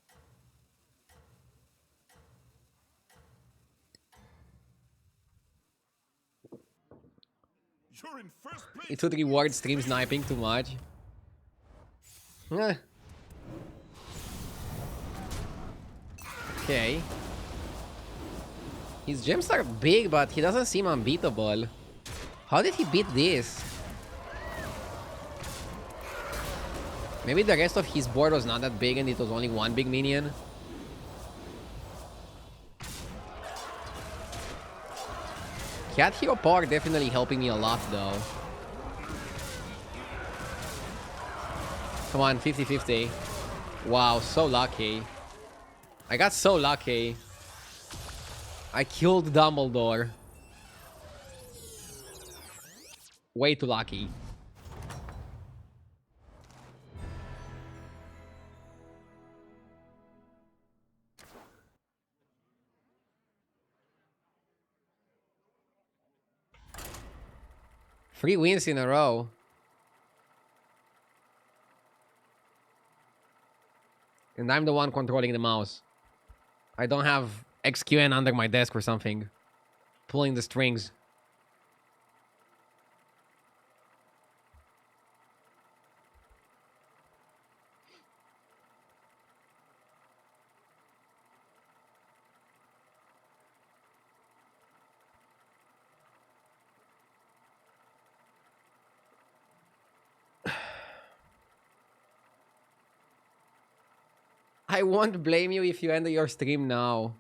You're in first place. It would reward stream sniping too much. Eh. Okay. His gems are big, but he doesn't seem unbeatable. How did he beat this? Maybe the rest of his board was not that big and it was only one big minion. Cat Hero Power definitely helping me a lot though. Come on, 50-50. Wow, so lucky. I got so lucky. I killed Dumbledore. Way too lucky. Three wins in a row. And I'm the one controlling the mouse. I don't have XQN under my desk or something. Pulling the strings. I won't blame you if you end your stream now.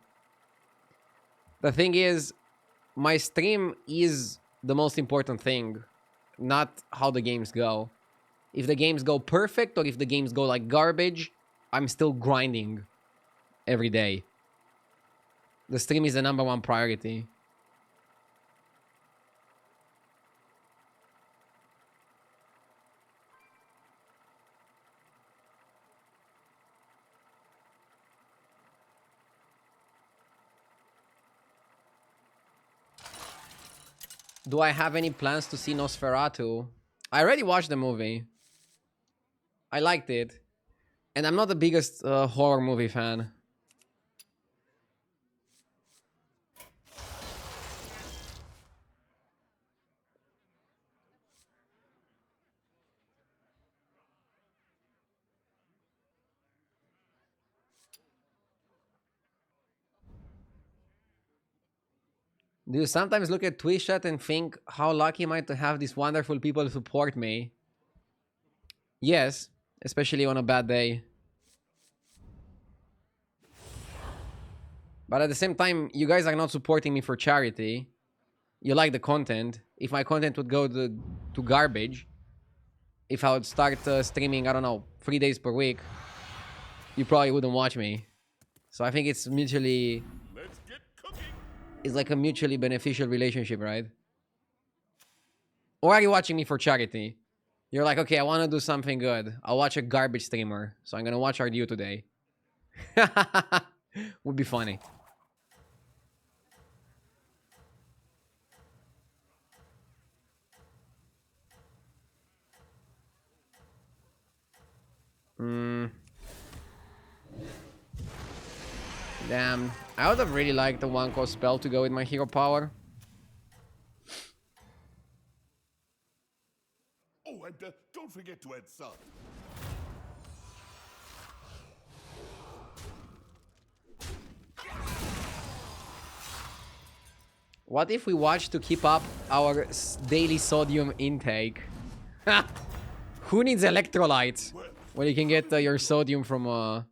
The thing is, my stream is the most important thing, not how the games go. If the games go perfect or if the games go like garbage, I'm still grinding every day. The stream is the #1 priority. Do I have any plans to see Nosferatu? I already watched the movie. I liked it. And I'm not the biggest horror movie fan. Do you sometimes look at Twitch chat and think, how lucky am I to have these wonderful people support me? Yes, especially on a bad day. But at the same time, you guys are not supporting me for charity. You like the content. If my content would go to garbage, if I would start streaming, I don't know, 3 days per week, you probably wouldn't watch me. So I think it's mutually... Let's get cooking. It's like a mutually beneficial relationship, right? Or are you watching me for charity? You're like, okay, I want to do something good. I'll watch a garbage streamer. So I'm going to watch RDU today. Would be funny. Damn. I would have really liked the one cost spell to go with my hero power. Oh, and don't forget to add salt. What if we watch to keep up our daily sodium intake? Who needs electrolytes when you can get your sodium from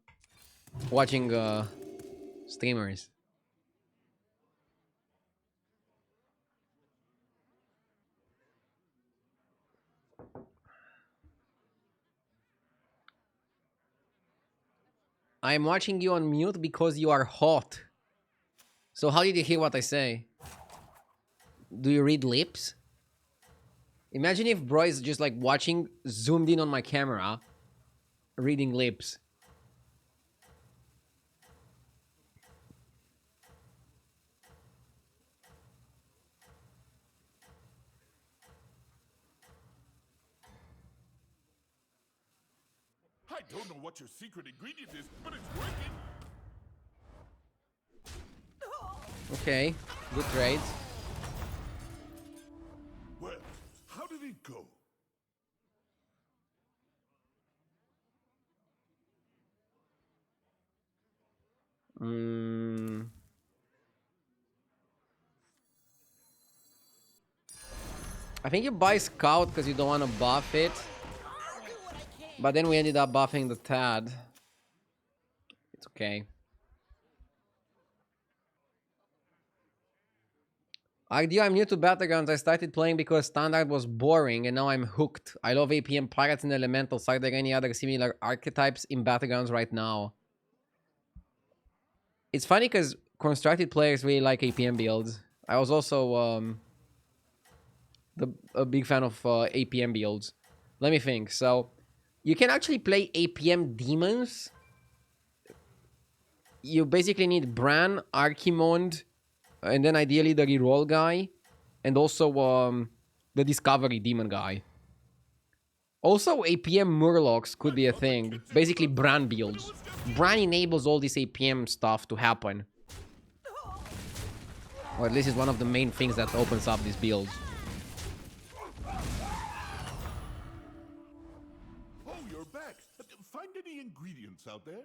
watching streamers? I'm watching you on mute because you are hot. So how did you hear what I say? Do you read lips? Imagine if bro is just like watching, zoomed in on my camera, reading lips. I don't know what your secret ingredient is, but it's working. Okay, good trade. Well, how did it go? I think you buy Scout because you don't want to buff it. But then we ended up buffing the Tad. It's okay. Idea, I'm new to Battlegrounds. I started playing because Standard was boring and now I'm hooked. I love APM Pirates and Elementals. Are there any other similar archetypes in Battlegrounds right now? It's funny because constructed players really like APM builds. I was also a big fan of APM builds. Let me think. So, you can actually play APM demons. You basically need Bran, Archimond, and then ideally the reroll guy, and also the Discovery demon guy. Also, APM Murlocs could be a thing. Basically, Bran builds. Bran enables all this APM stuff to happen. Or at least it's one of the main things that opens up these builds. Oh, you're back. Find any ingredients out there?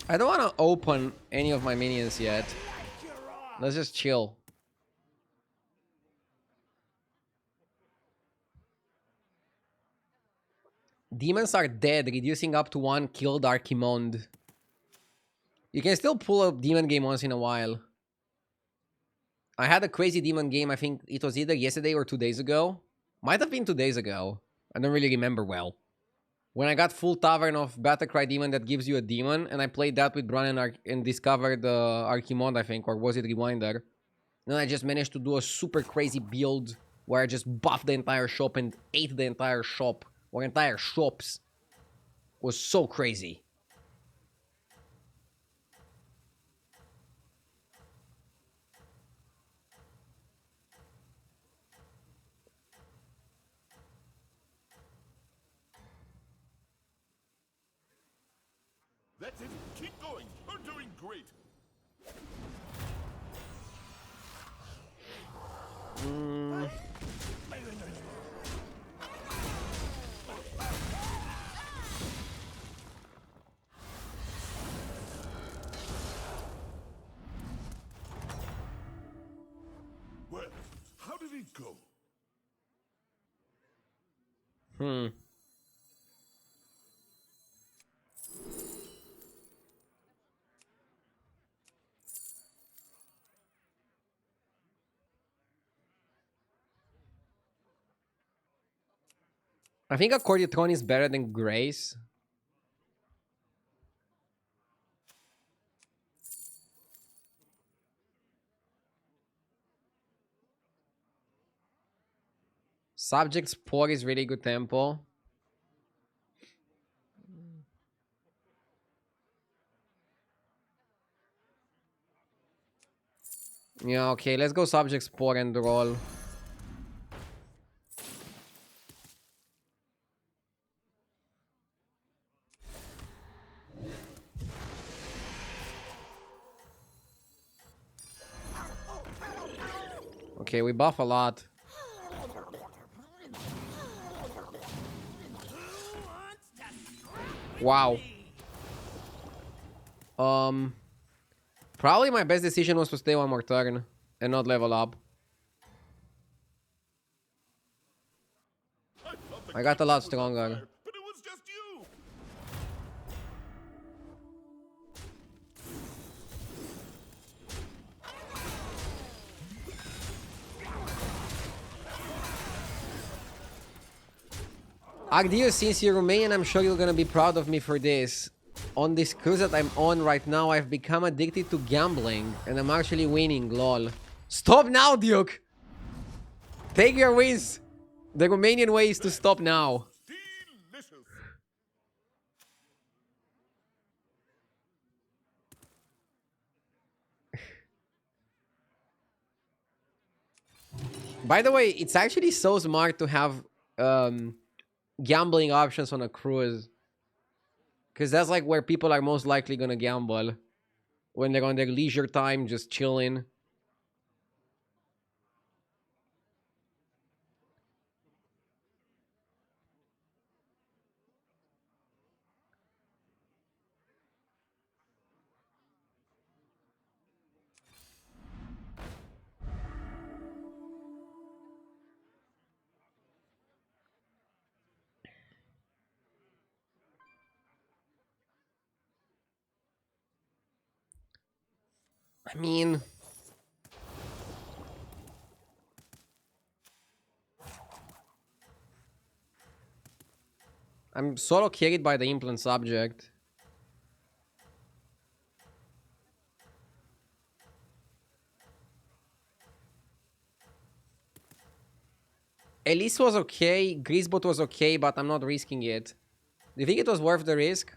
I don't want to open any of my minions yet. Let's just chill. Demons are dead, reducing up to 1 killed Archimond. You can still pull a demon game once in a while. I had a crazy demon game, I think it was either yesterday or 2 days ago. Might have been 2 days ago. I don't really remember well. When I got full Tavern of Battlecry Demon that gives you a demon, and I played that with Bran and discovered Archimond, I think, or was it Rewinder? Then I just managed to do a super crazy build where I just buffed the entire shop and ate the entire shop or entire shops was so crazy. That's it. Keep going. You're doing great. Well, how did it go? I think Accordion is better than Grace. Subject Sport is really good tempo. Yeah, okay, let's go Subject Sport and roll. Okay, we buff a lot. Wow. Probably my best decision was to stay one more turn and not level up. I thought the I got a kitchen lot was on stronger. fire, but it was just you. Agdio, since you're Romanian, I'm sure you're gonna be proud of me for this. On this cruise that I'm on right now, I've become addicted to gambling, and I'm actually winning, lol. Stop now, Duke! Take your wins! The Romanian way is to stop now. Delicious. By the way, it's actually so smart to have gambling options on a cruise. Because that's like where people are most likely gonna gamble. When they're on their leisure time, just chilling. I mean... I'm sort of carried by the implant subject. Elise was okay, Greasebot was okay, but I'm not risking it. Do you think it was worth the risk?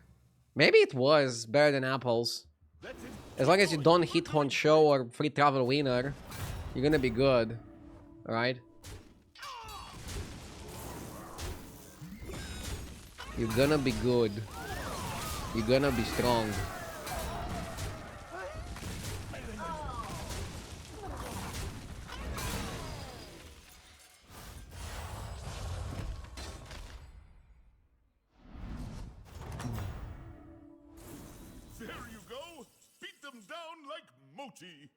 Maybe it was better than apples. That's it. As long as you don't hit on show or free travel winner, you're gonna be good. Alright? You're gonna be good. You're gonna be strong. There you go. Beat them down like mochi.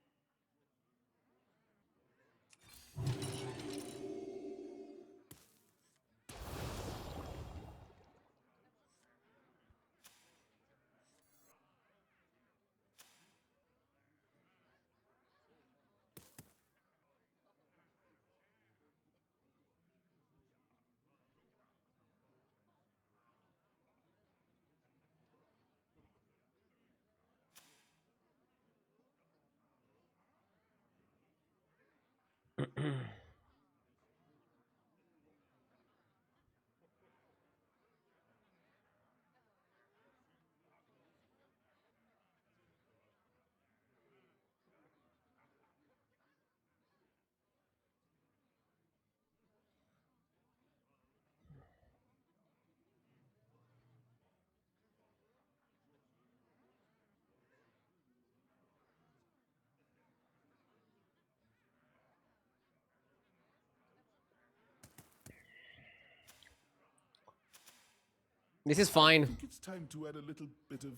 This is I fine. think it's time to add a little bit of...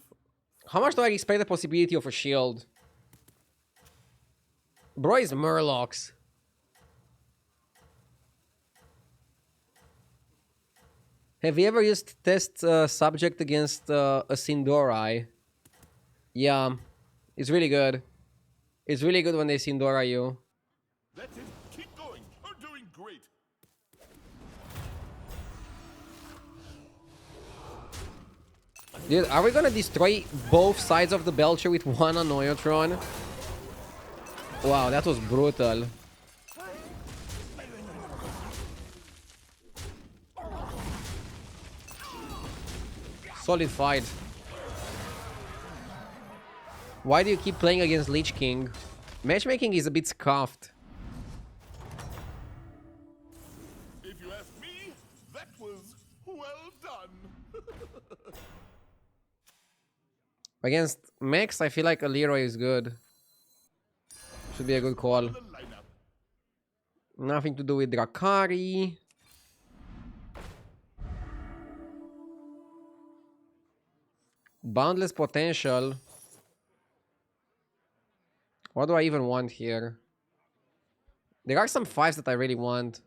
How much do I expect the possibility of a shield? Bro is Murlocs. Have you ever used test subject against a Sindori? Yeah, it's really good. It's really good when they Sindora you. That's it. Keep going. You're doing great. Dude, are we gonna destroy both sides of the Belcher with one Anoyotron? Wow, that was brutal. Solid fight. Why do you keep playing against Lich King? Matchmaking is a bit scuffed. If you ask me, that was well done. Against Max, I feel like a Leroy is good. Should be a good call. The lineup. Nothing to do with Drakari. Boundless potential. What do I even want here? There are some fives that I really want.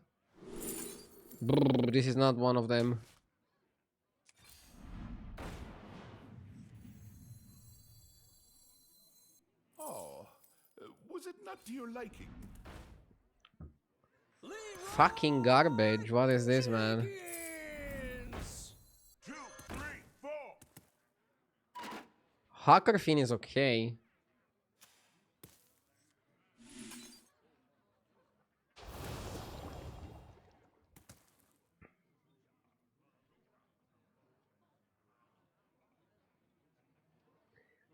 Brrr, this is not one of them. Oh, was it not to your liking? Fucking garbage. What is this, man? 2, 3, 4. Hackerfin is okay.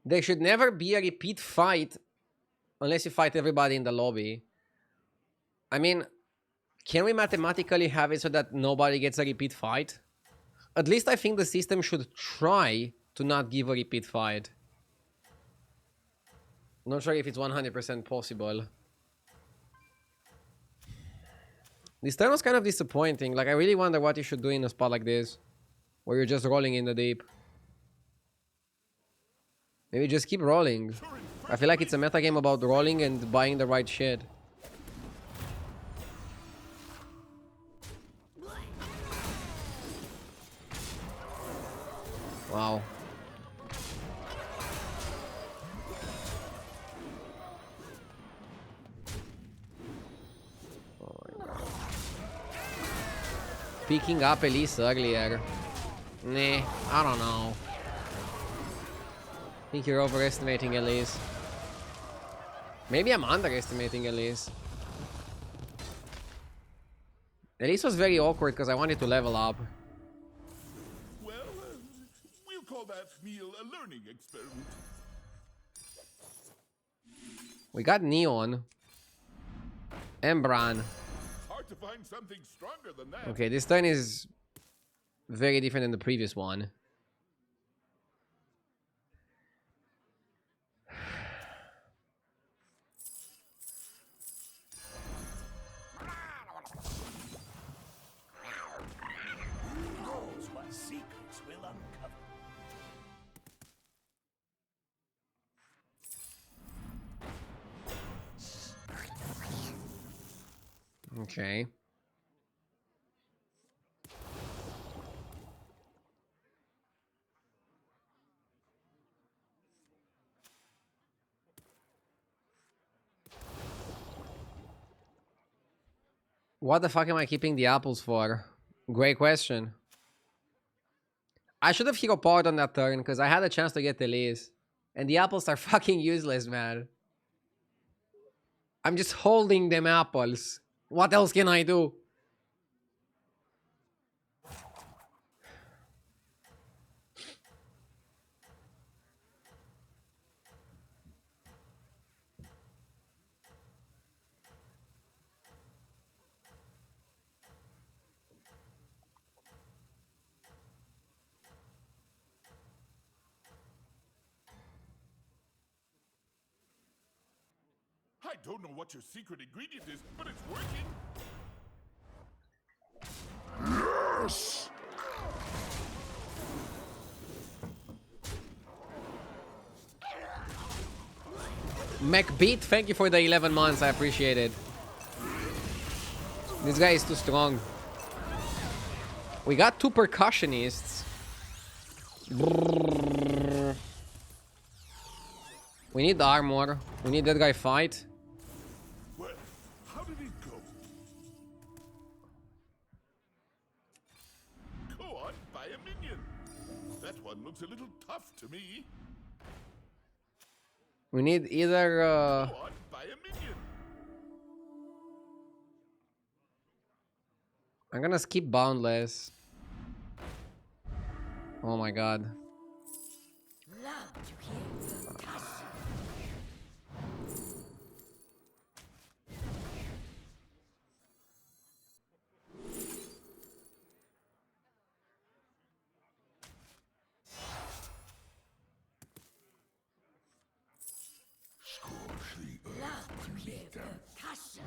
There should never be a repeat fight unless you fight everybody in the lobby. I mean, can we mathematically have it so that nobody gets a repeat fight? At least I think the system should try to not give a repeat fight. Not sure if it's 100% possible. This turn was kind of disappointing. Like, I really wonder what you should do in a spot like this, where you're just rolling in the deep. Maybe just keep rolling. I feel like it's a meta game about rolling and buying the right shit. Wow. Oh my God. Picking up Elise earlier. Nah, I don't know. I think you're overestimating Elise. Maybe I'm underestimating Elise. Elise was very awkward because I wanted to level up. Well, we'll call that meal a learning experiment. We got Neon. Embran. Hard to find something stronger than that. Okay, this turn is very different than the previous one. Knows what secrets will uncover. Okay. What the fuck am I keeping the apples for? Great question. I should have hero powered on that turn because I had a chance to get the Elise. And the apples are fucking useless, man. I'm just holding them apples. What else can I do? I don't know what your secret ingredient is, but it's working. Yes! McBeat, thank you for the 11 months. I appreciate it. This guy is too strong. We got 2 percussionists. Brrr. We need armor. We need that guy fight. Well, how did it go? Go on, buy a minion. That one looks a little tough to me. We need either Go on, buy a minion. I'm gonna skip Boundless. Oh my god. Love to hear percussion. Love to hear percussion.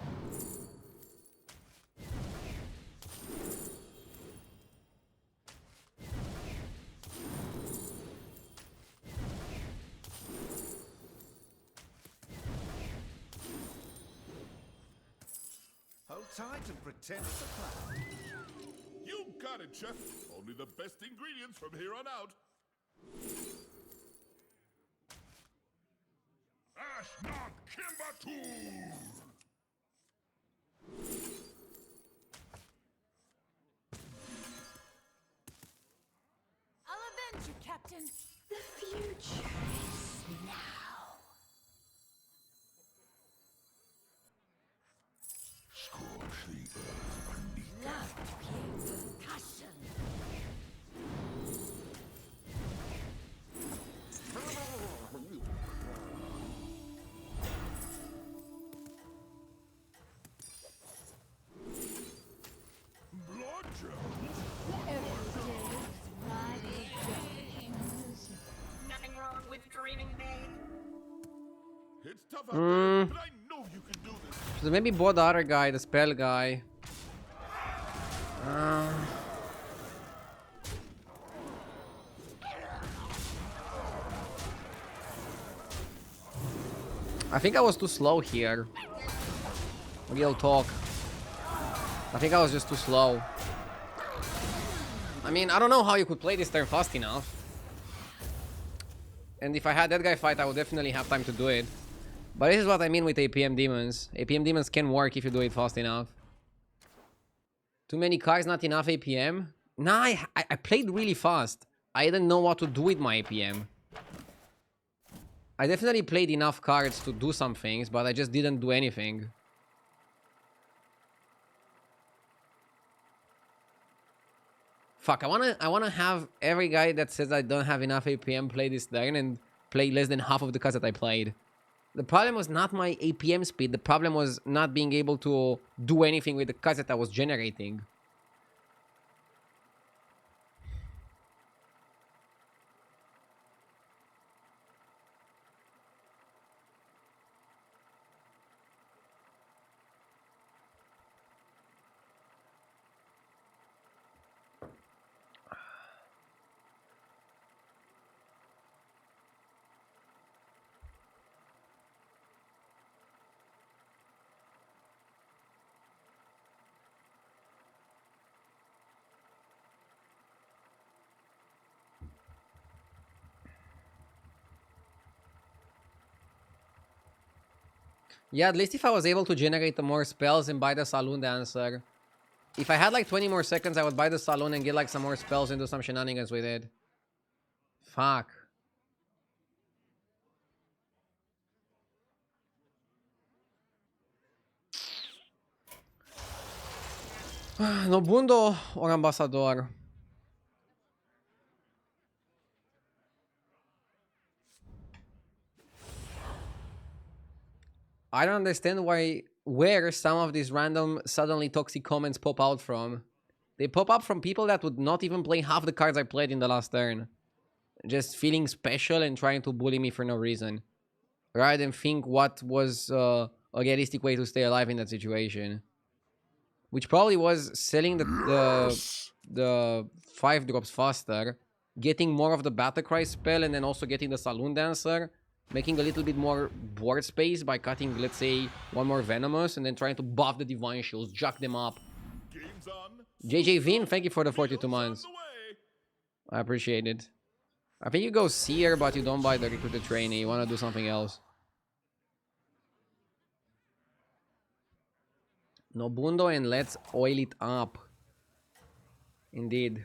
Hold tight and pretend it's a cloud. You got it, Chef. Only the best ingredients from here on out. Ash not Kimbatu! I'll avenge you, Captain. The future is now. Love to hear percussion. Blood Nothing wrong with dreaming big. It's tough out there, but I know you can do this. So maybe both the other guy, the spell guy. I think I was too slow here. Real talk. I think I was just too slow. I mean, I don't know how you could play this turn fast enough. And if I had that guy fight, I would definitely have time to do it. But this is what I mean with APM demons. APM demons can work if you do it fast enough. Too many cards, not enough APM? Nah, I played really fast. I didn't know what to do with my APM. I definitely played enough cards to do some things, but I just didn't do anything. Fuck, I wanna have every guy that says I don't have enough APM play this turn and play less than half of the cards that I played. The problem was not my APM speed, the problem was not being able to do anything with the cards that I was generating. Yeah, at least if I was able to generate more spells and buy the Saloon Dancer. If I had like 20 more seconds, I would buy the Saloon and get like some more spells and do some shenanigans with it. Fuck. Nobundo or Ambassador? I don't understand where some of these random suddenly toxic comments pop out from. They pop up from people that would not even play half the cards I played in the last turn. Just feeling special and trying to bully me for no reason. Rather than think what was a realistic way to stay alive in that situation. Which probably was selling the 5 drops faster, getting more of the Battlecry spell, and then also getting the Saloon Dancer, making a little bit more board space by cutting, let's say, one more Venomous, and then trying to buff the Divine Shields, jack them up. Game's on. JJ Vin, thank you for the 42 Wheels on months. the way. I appreciate it. I think you go Seer, but you don't buy the Recruited Trainee. You want to do something else. Nobundo, and let's oil it up. Indeed.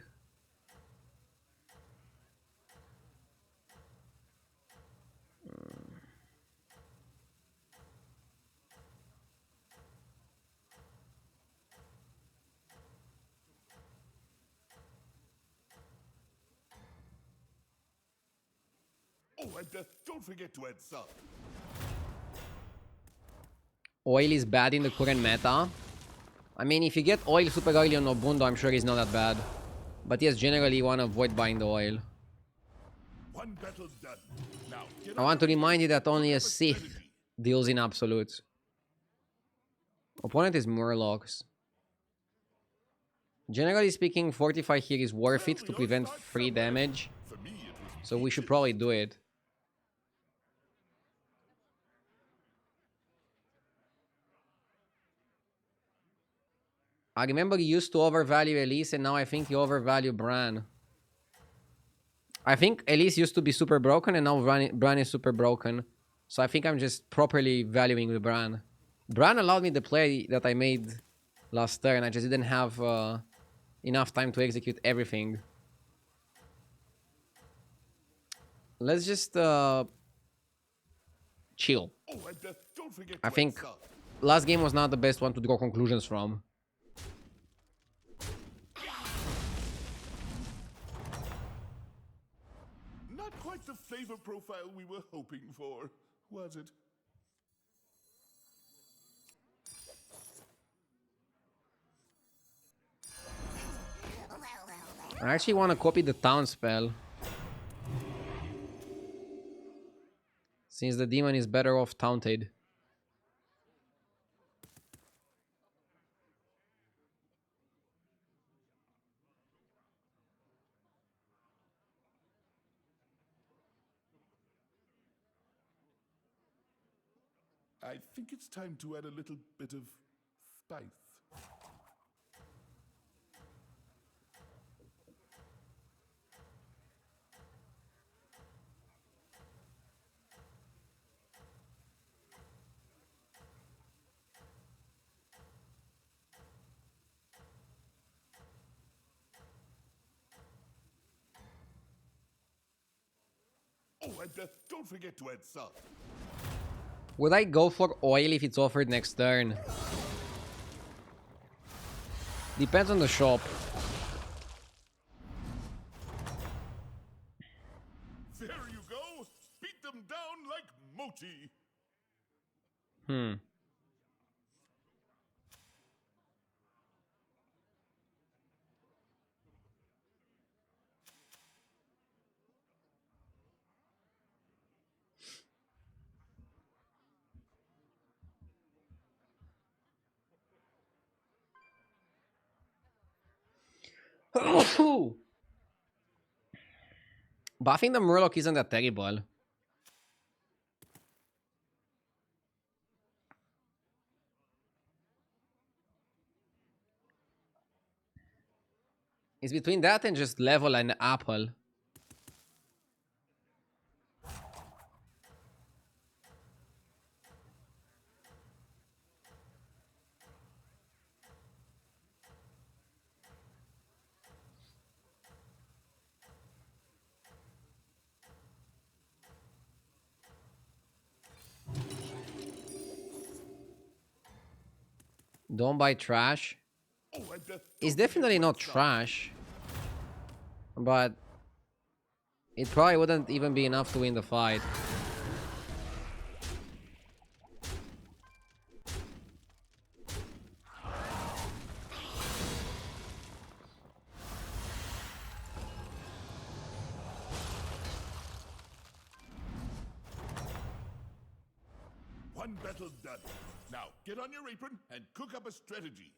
Oh, and don't forget to add salt. Oil is bad in the current meta. I mean, if you get oil super early on Nobundo, I'm sure he's not that bad. But yes, generally you want to avoid buying the oil. One battle done. Now, I want to remind you that only a Sith deals in absolutes. Opponent is Murlocs. Generally speaking, Fortify here is worth it to prevent free damage. So we should probably do it. I remember you used to overvalue Elise, and now I think you overvalue Bran. I think Elise used to be super broken, and now Bran is super broken. So I think I'm just properly valuing the Bran. Bran allowed me the play that I made last turn. I just didn't have enough time to execute everything. Let's just chill. Oh, and don't forget I to think add salt. last game was not the best one to draw conclusions from. Not quite the flavor profile we were hoping for, was it? I actually want to copy the town spell, since the demon is better off taunted. I think it's time to add a little bit of spice. Oh, and don't forget to add salt. Would I go for oil if it's offered next turn? Depends on the shop. There you go. Beat them down like Moti. Buffing the Murloc isn't that terrible. It's between that and just level an apple. Don't buy trash. Oh, and It's definitely not trash, but it probably wouldn't even be enough to win the fight. one battle done. Now, get on your apron and cook up a strategy.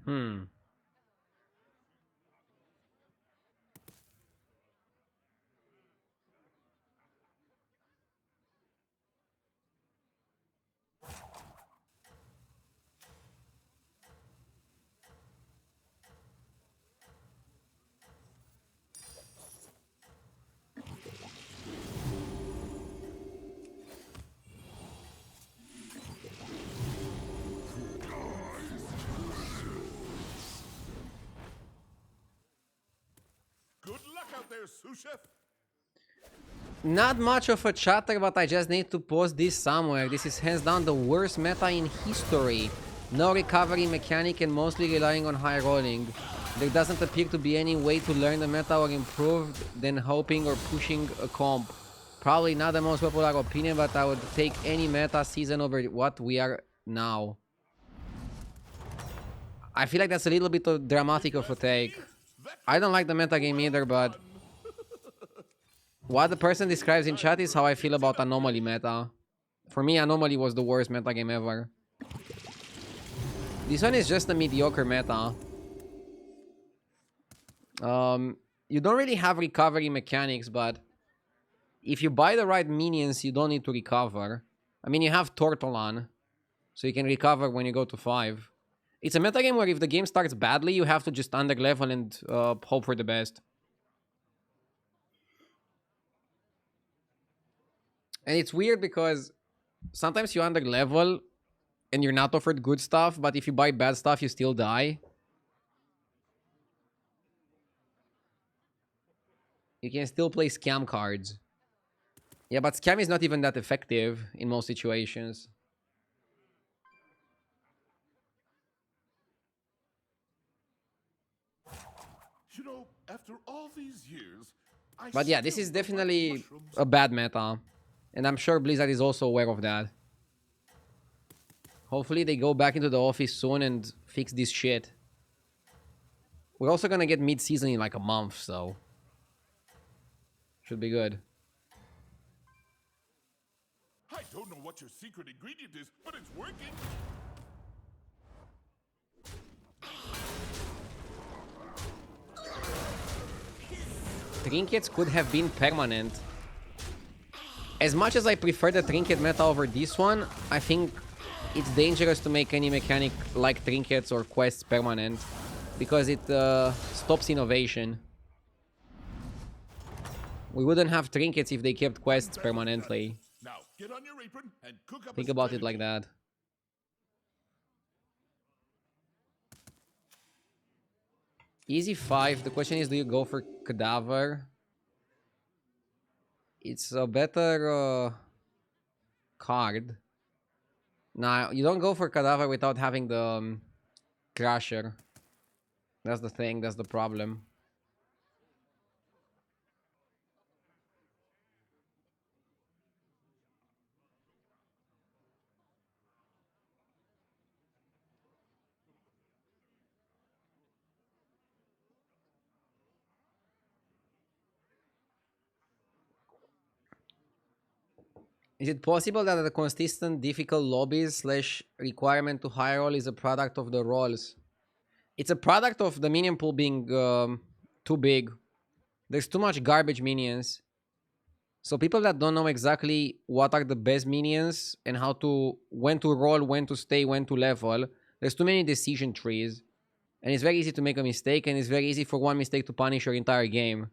Hmm. Good luck out there, sous chef. Not much of a chatter, but I just need to post this somewhere. This is hands down the worst meta in history. No recovery mechanic and mostly relying on high rolling. There doesn't appear to be any way to learn the meta or improve than hoping or pushing a comp. Probably not the most popular opinion, but I would take any meta season over what we are now. I feel like that's a little bit dramatic of a take. I don't like the meta game either, but what the person describes in chat is how I feel about Anomaly meta. For me, Anomaly was the worst meta game ever. This one is just a mediocre meta. You don't really have recovery mechanics, but if you buy the right minions, you don't need to recover. I mean, you have Tortolan, so you can recover when you go to 5. It's a meta game where if the game starts badly, you have to just underlevel and hope for the best. And it's weird because sometimes you underlevel and you're not offered good stuff, but if you buy bad stuff, you still die. You can still play scam cards. Yeah, but scam is not even that effective in most situations. You know, after all these years, I But yeah, this still is don't like definitely mushrooms. a bad meta. And I'm sure Blizzard is also aware of that. Hopefully they go back into the office soon and fix this shit. We're also gonna get mid-season in like a month, so... should be good. I don't know what your secret ingredient is, but it's working. Trinkets could have been permanent. As much as I prefer the trinket meta over this one, I think it's dangerous to make any mechanic like trinkets or quests permanent, because it stops innovation. We wouldn't have trinkets if they kept quests permanently. Now, get on your apron and cook up Think a about it strategy. like that. Easy 5. The question is, do you go for Cadaver? It's a better card. Nah, you don't go for Cadaver without having the Crusher. That's the thing, that's the problem. Is it possible that the consistent difficult lobbies slash requirement to high roll is a product of the rolls? It's a product of the minion pool being too big. There's too much garbage minions. So people that don't know exactly what are the best minions and how to, when to roll, when to stay, when to level, there's too many decision trees. And it's very easy to make a mistake, and it's very easy for one mistake to punish your entire game.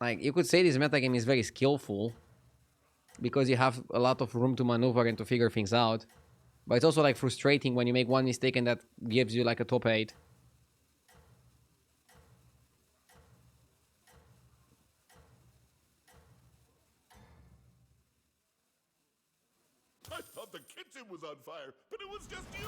Like, you could say this metagame is very skillful, because you have a lot of room to maneuver and to figure things out. But it's also like frustrating when you make one mistake and that gives you like a top 8. I thought the kitchen was on fire, but it was just you.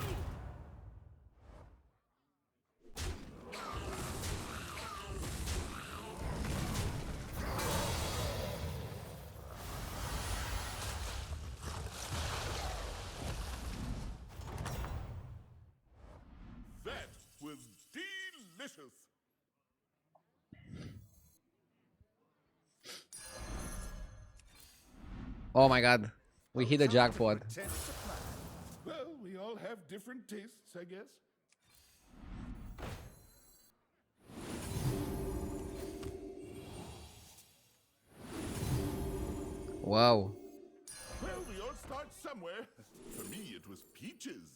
That was delicious. Oh my god. We hit the How tight and jackpot. pretend to plan. Well, we all have different tastes, I guess. Wow. Well, we all start somewhere. For me, it was peaches.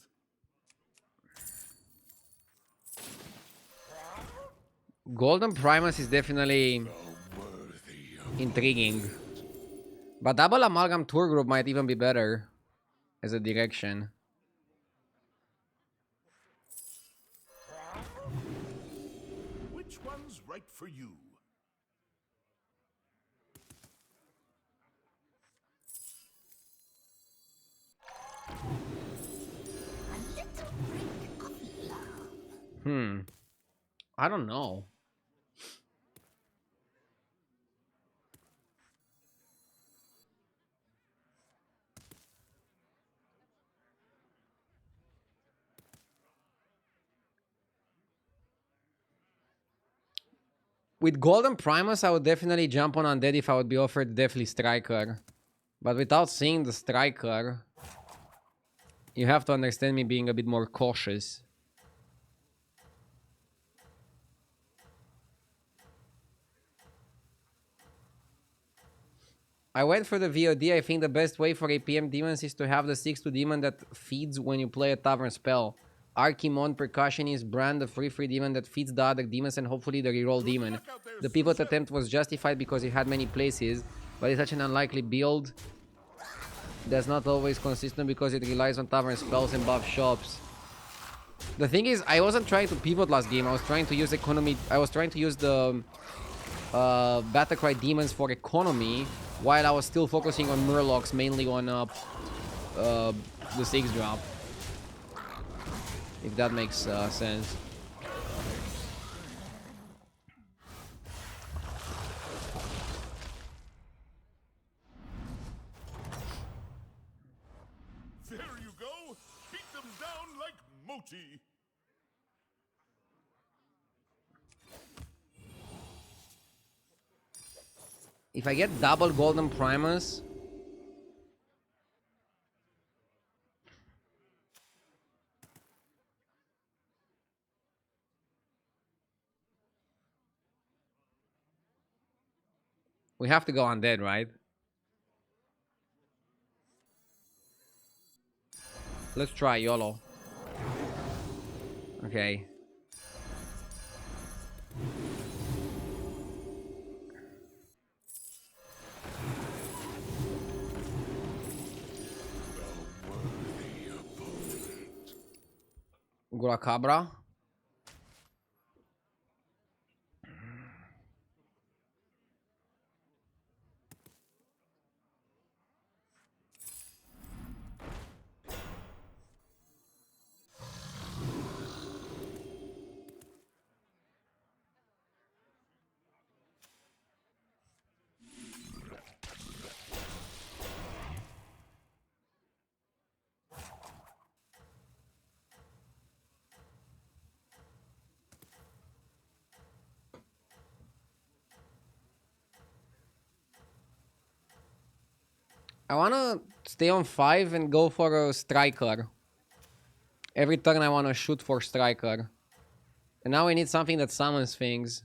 Golden Primus is definitely intriguing. But Double Amalgam Tour Group might even be better as a direction. Which one's right for you? A little break of love. I don't know. With Golden Primus, I would definitely jump on Undead if I would be offered Deathly Striker. But without seeing the Striker, you have to understand me being a bit more cautious. I went for the VOD. I think the best way for APM demons is to have the 6-2 demon that feeds when you play a tavern spell. Archimon, Percussionist, Brand, the free demon that feeds the other demons, and hopefully the reroll demon. The pivot attempt was justified because it had many places, but it's such an unlikely build that's not always consistent because it relies on tavern spells and buff shops. The thing is, I wasn't trying to pivot last game. I was trying to use economy. I was trying to use the Battlecry demons for economy, while I was still focusing on Murlocs, mainly on the 6-drop. If that makes sense. There you go. Beat them down like Moti. If I get double Golden Primus, we have to go Undead, right? Let's try YOLO. Okay. Guracabra. I wanna stay on 5 and go for a Striker. Every turn I wanna shoot for Striker. And now we need something that summons things.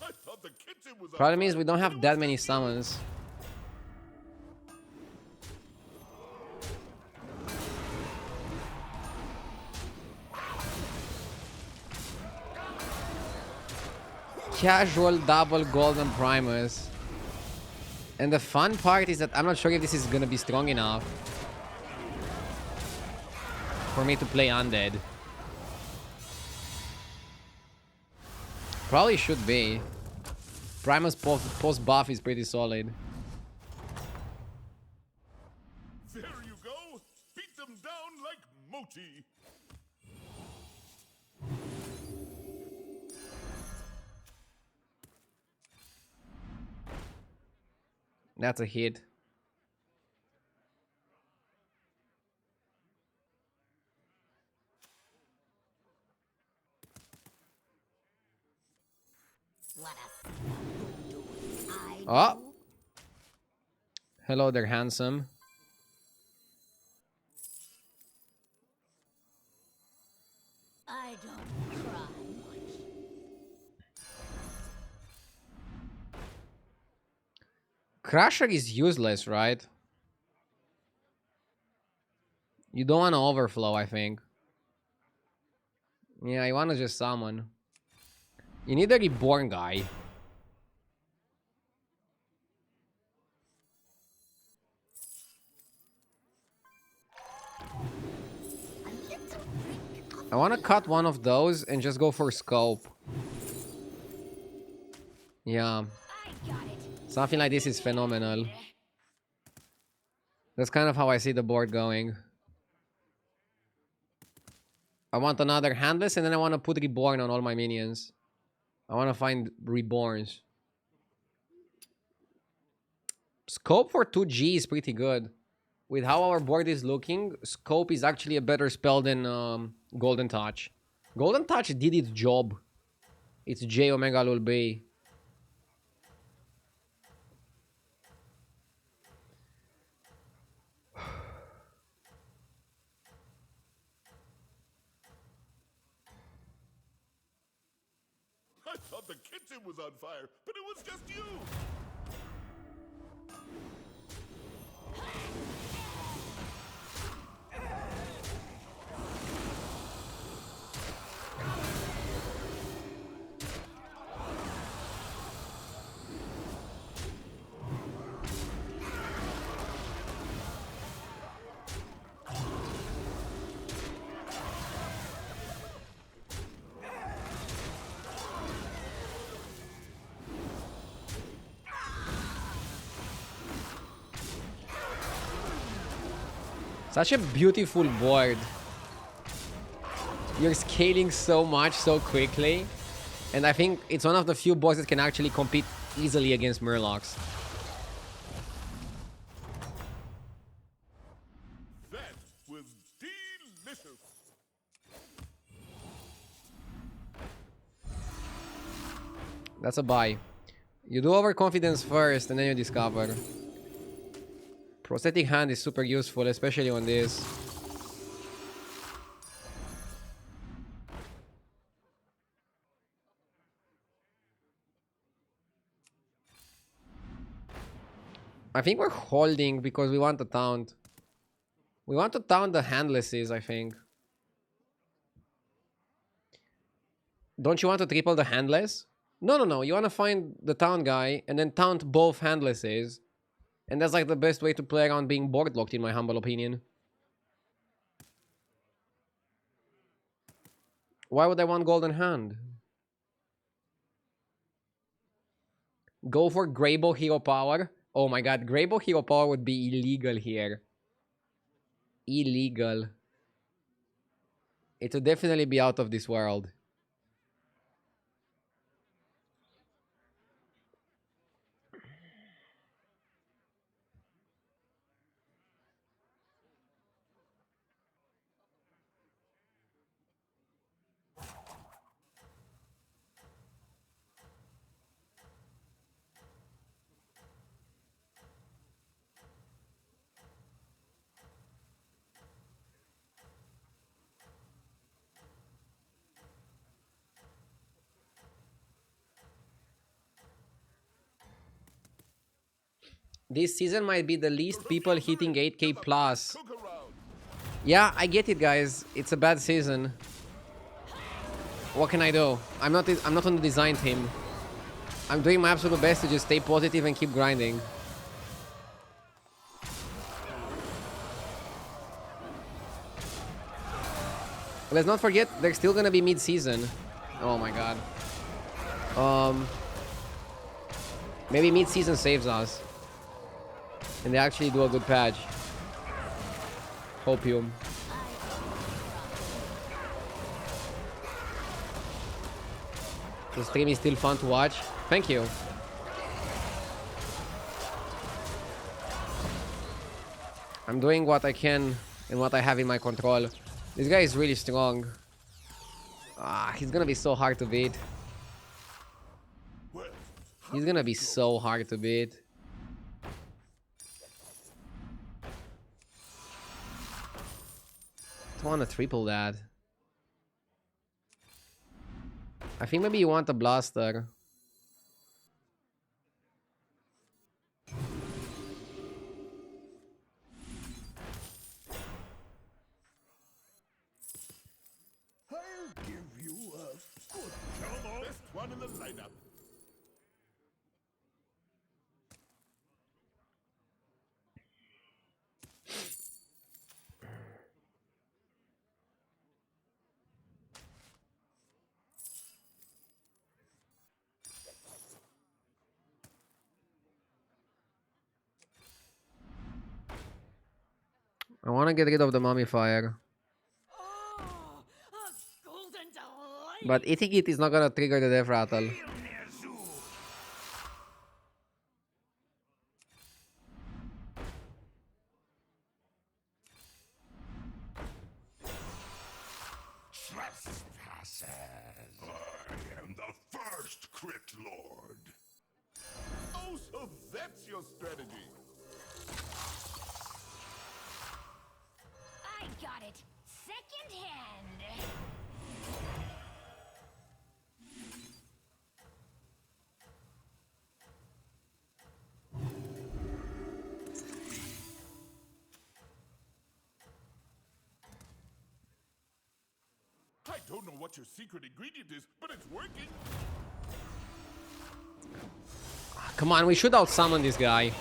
I thought the kitchen was Problem on is fire, we don't but have it that was many just you. summons. Casual double Golden Primus. And the fun part is that I'm not sure if this is gonna be strong enough for me to play Undead. Probably should be. Primus post buff is pretty solid. There you go. Beat them down like Moti. That's a hit. What a I Oh! Hello there, handsome. Crusher is useless, right? You don't want to overflow, I think. Yeah, you want to just summon. You need a reborn guy. I want to cut one of those and just go for scope. Yeah. Something like this is phenomenal. That's kind of how I see the board going. I want another handless and then I want to put reborn on all my minions. I want to find reborns. Scope for 2G is pretty good. With how our board is looking, Scope is actually a better spell than Golden Touch. Golden Touch did its job. It's J Omega Lul B. I thought the kitchen was on fire, but it was just you. Such a beautiful board. You're scaling so much so quickly. And I think it's one of the few boards that can actually compete easily against Murlocs. That was delicious. That's a buy. You do overconfidence first and then you discover. Prosthetic hand is super useful, especially on this. I think we're holding because we want to taunt. We want to taunt the handlesses, I think. Don't you want to triple the handless? No. You want to find the taunt guy and then taunt both handlesses. And that's like the best way to play around being board locked, in my humble opinion. Why would I want Golden Hand? Go for Greybow Hero Power. Oh my god, Greybow Hero Power would be illegal here. Illegal. It would definitely be out of this world. This season might be the least people hitting 8k plus. Yeah, I get it, guys. It's a bad season. What can I do? I'm not on the design team. I'm doing my absolute best to just stay positive and keep grinding. Let's not forget, they're still gonna be mid-season. Oh my god. Maybe mid-season saves us. And they actually do a good patch. Hopium. The stream is still fun to watch. Thank you. I'm doing what I can and what I have in my control. This guy is really strong. He's gonna be so hard to beat. He's gonna be so hard to beat. I want to triple that. I think maybe you want a blaster. one in the lineup. I want to get rid of the mummifier. Oh, a golden delight. But eating it is not gonna trigger the death rattle. Trespassers. I am the first Crit Lord. Oh, so that's your strategy. I got it. Second hand. I don't know what your secret ingredient is, but it's working. Come on, we should out-summon this guy.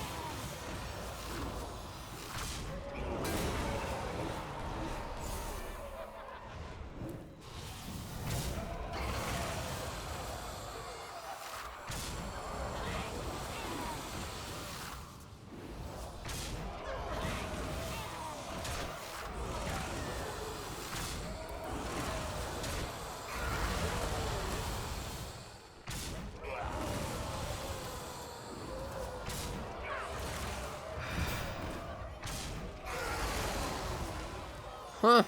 Huh.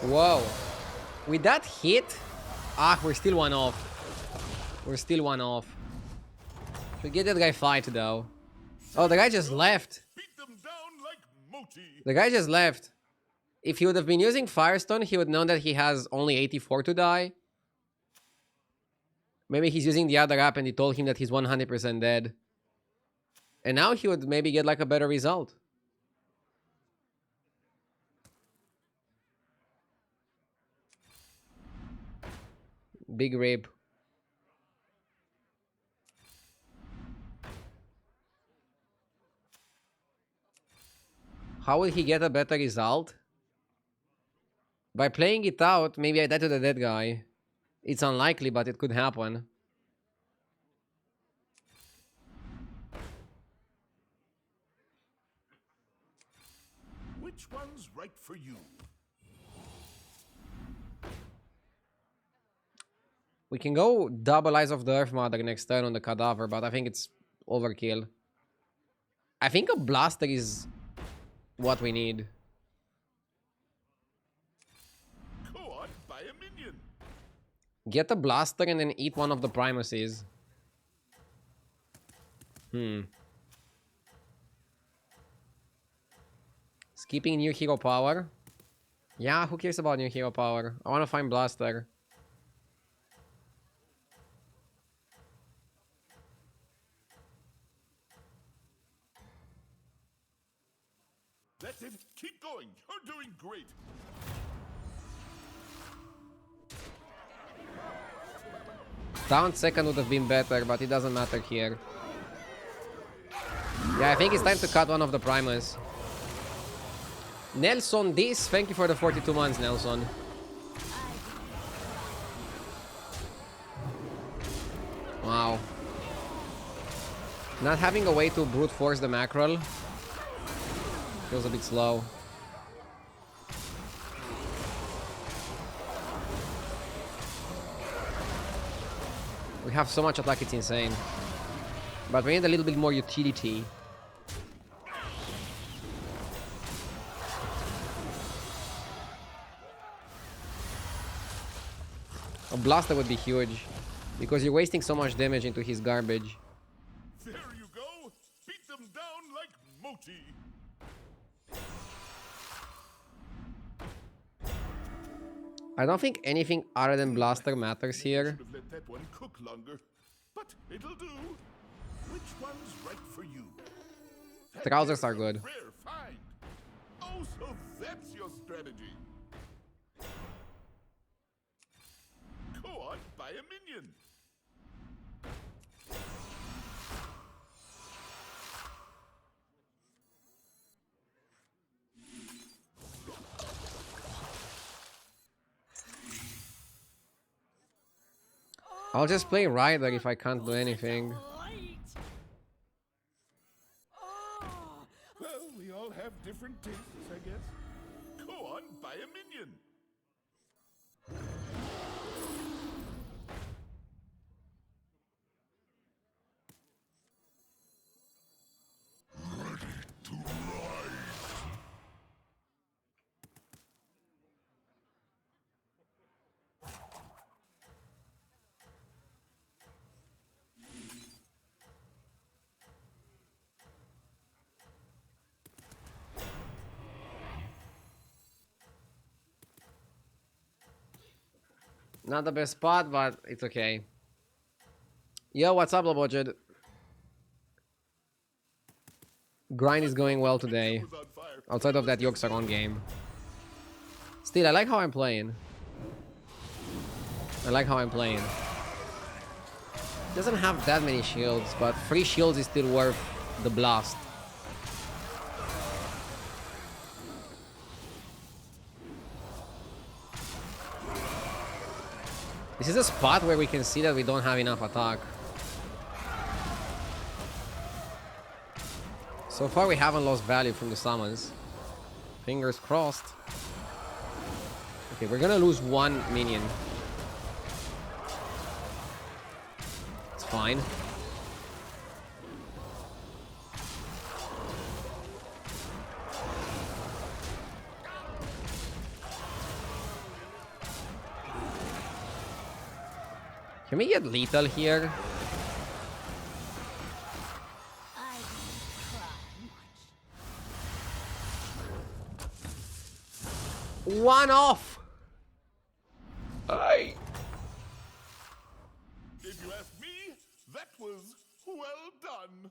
Whoa. With that hit... Ah, we're still one off. We're still one off. Should get that guy fight, though. Oh, the guy just left. Beat them down like Moti. The guy just left. If he would have been using Firestone, he would know that he has only 84 to die. Maybe he's using the other app and he told him that he's 100% dead. And now he would maybe get like a better result. Big rib. How will he get a better result? By playing it out, maybe I die to the dead guy. It's unlikely, but it could happen. Which one's right for you? We can go double Eyes of the Earth Mother next turn on the Cadaver, but I think it's overkill. I think a Blaster is what we need. Go on, buy a minion. Get a Blaster and then eat one of the Primuses. Skipping new hero power. Yeah, who cares about new hero power? I want to find Blaster. That's it. Keep going. You're doing great. Down second would have been better, but it doesn't matter here. Yeah, I think it's time to cut one of the Primus. Nelson this. Thank you for the 42 months, Nelson. Wow. Not having a way to brute force the mackerel feels a bit slow. We have so much attack, it's insane. But we need a little bit more utility. A Blaster would be huge, because you're wasting so much damage into his garbage. There you go. Beat them down like Moti. I don't think anything other than Blaster matters I here. should have let that one cook longer, but it'll do. Which one's right for you? Trousers are good. Rare find. Oh, so that's your strategy. Go on, buy a minion. I'll just play Rider if I can't do anything. Well, we all have different tastes, I guess. Go on, buy a minion. Not the best spot, but it's okay. Yo, what's up, low budget? Grind is going well today. Was on fire. Outside of that Yorksagon game. Still, I like how I'm playing. Doesn't have that many shields, but 3 shields is still worth the blast. This is a spot where we can see that we don't have enough attack. So far we haven't lost value from the summons. Fingers crossed. Okay, we're gonna lose 1 minion. It's fine. Can we get lethal here? I cry much. 1 off! Aye. If you ask me, that was well done.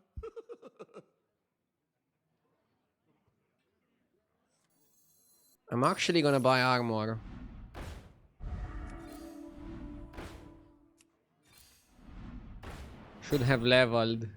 I'm actually gonna buy armor. Should have leveled.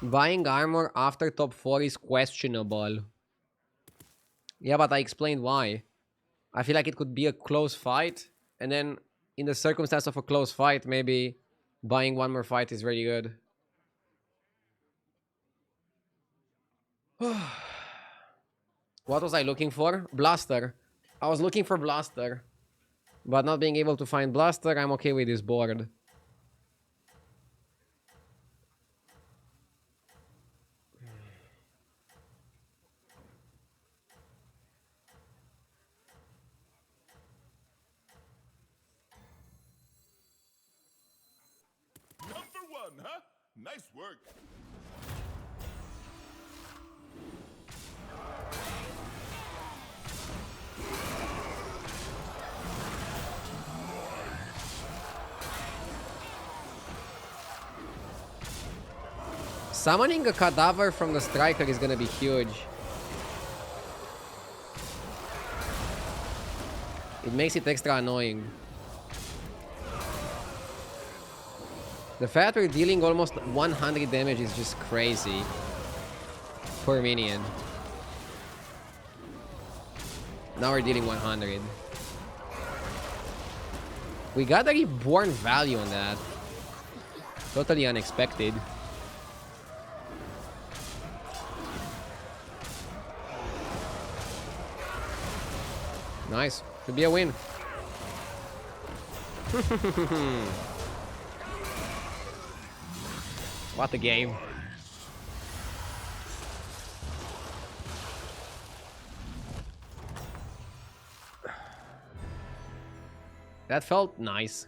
Buying armor after top 4 is questionable. Yeah, but I explained why. I feel like it could be a close fight, and then in the circumstance of a close fight, maybe buying 1 more fight is really good. What was I looking for? Blaster. I was looking for Blaster. But not being able to find Blaster, I'm okay with this board. Number 1, huh? Nice work. Summoning a cadaver from the striker is gonna be huge. It makes it extra annoying. The fact we're dealing almost 100 damage is just crazy. Per minion. Now we're dealing 100. We got a reborn value on that. Totally unexpected. Nice. Could be a win. What a game. That felt nice.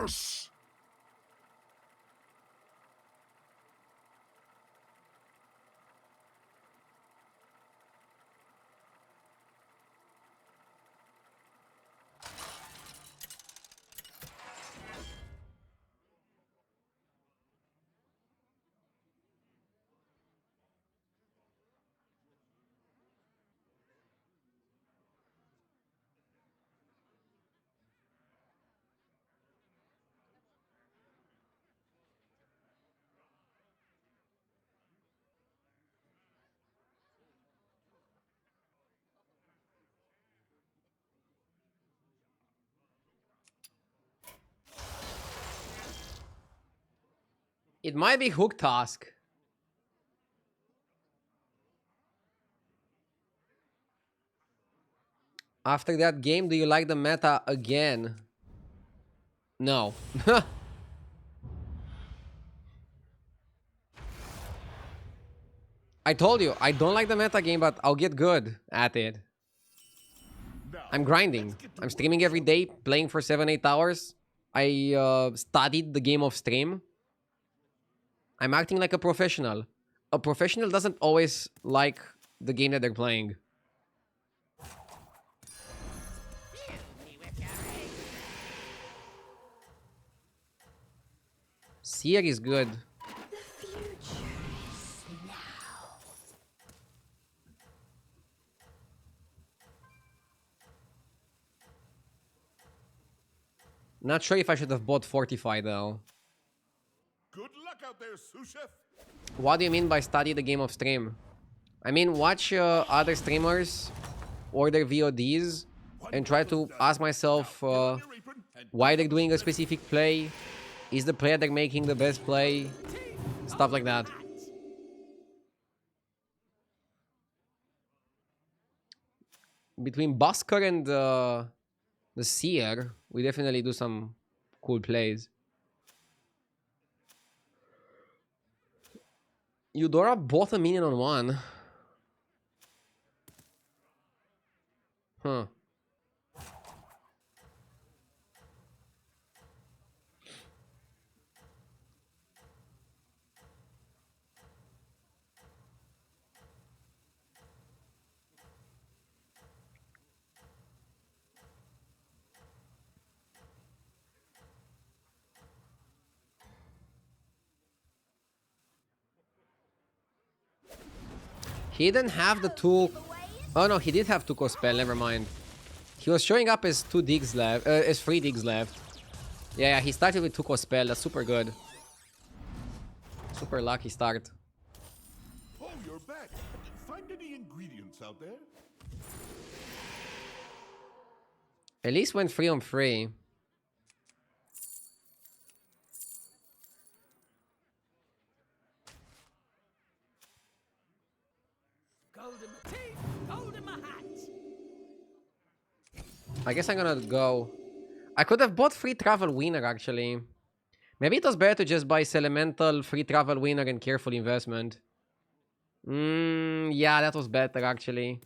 Yes! It might be Hook Task. After that game, do you like the meta again? No. I told you, I don't like the meta game, but I'll get good at it. Now, I'm grinding. let's get to I'm work, streaming every shall day, playing for 7-8 hours. I studied the game of stream. I'm acting like a professional. A professional doesn't always like the game that they're playing. Seer is good. The future is now. Not sure if I should have bought Fortify though. Good luck out there, sous chef. What do you mean by study the game of stream? I mean, watch other streamers or their VODs and try to ask myself why they're doing a specific play. Is the play they're making the best play? Stuff like that. Between Busker and the Seer, we definitely do some cool plays. Eudora bought a minion on one. Huh. He didn't have the two... Oh no, he did have two Spell, never mind. He was showing up as 2 digs left, as 3 digs left. Yeah, he started with 2 Spell, that's super good. Super lucky start. Oh, you're back. Find any ingredients out there? At least went 3 on 3. Gold in my teeth, gold in my hat. I guess I'm gonna go... I could have bought free travel winner actually. Maybe it was better to just buy Elemental, free travel winner, and careful investment. Yeah, that was better actually.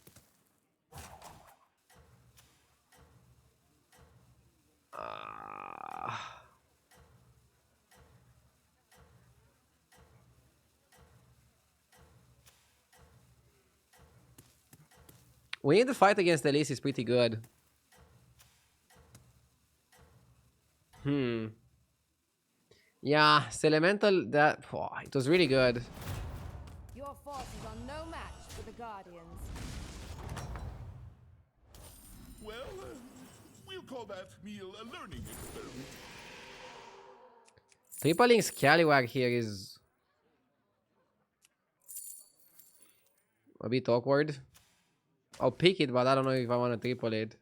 We need to fight against Elise is pretty good. Yeah, Elemental, that... Oh, it was really good. Your forces are no match for the Guardians. call that meal a learning experiment? Tripling Scallywag here is a bit awkward. I'll pick it, but I don't know if I want to triple it.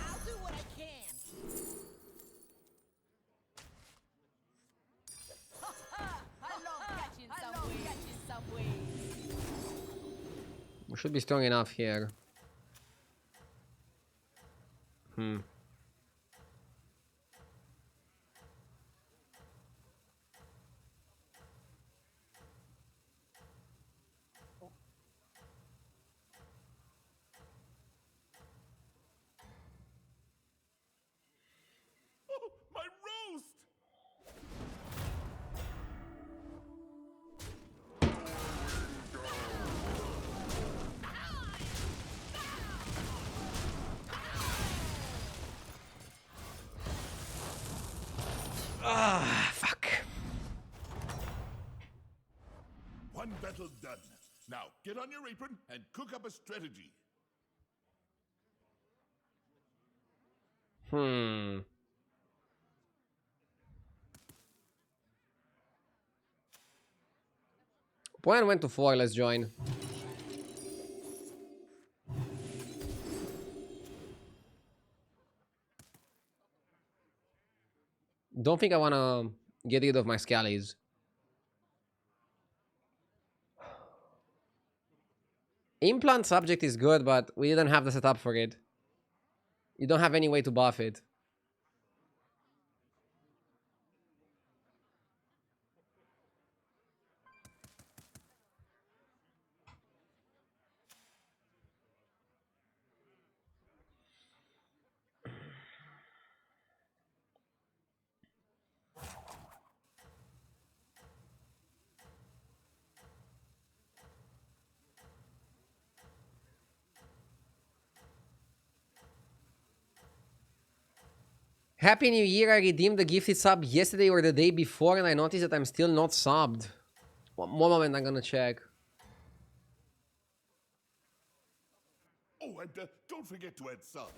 I'll do what I can. I love catching some waves. We should be strong enough here. Oh, my roast! Fuck. One battle done. Now, get on your apron and cook up a strategy. Opponent went to 4, let's join. Don't think I want to get rid of my Scallies. Implant subject is good, but we didn't have the setup for it. You don't have any way to buff it. Happy New Year, I redeemed the gifted sub yesterday or the day before and I noticed that I'm still not subbed. One moment, I'm gonna check. Oh, and don't forget to add salt.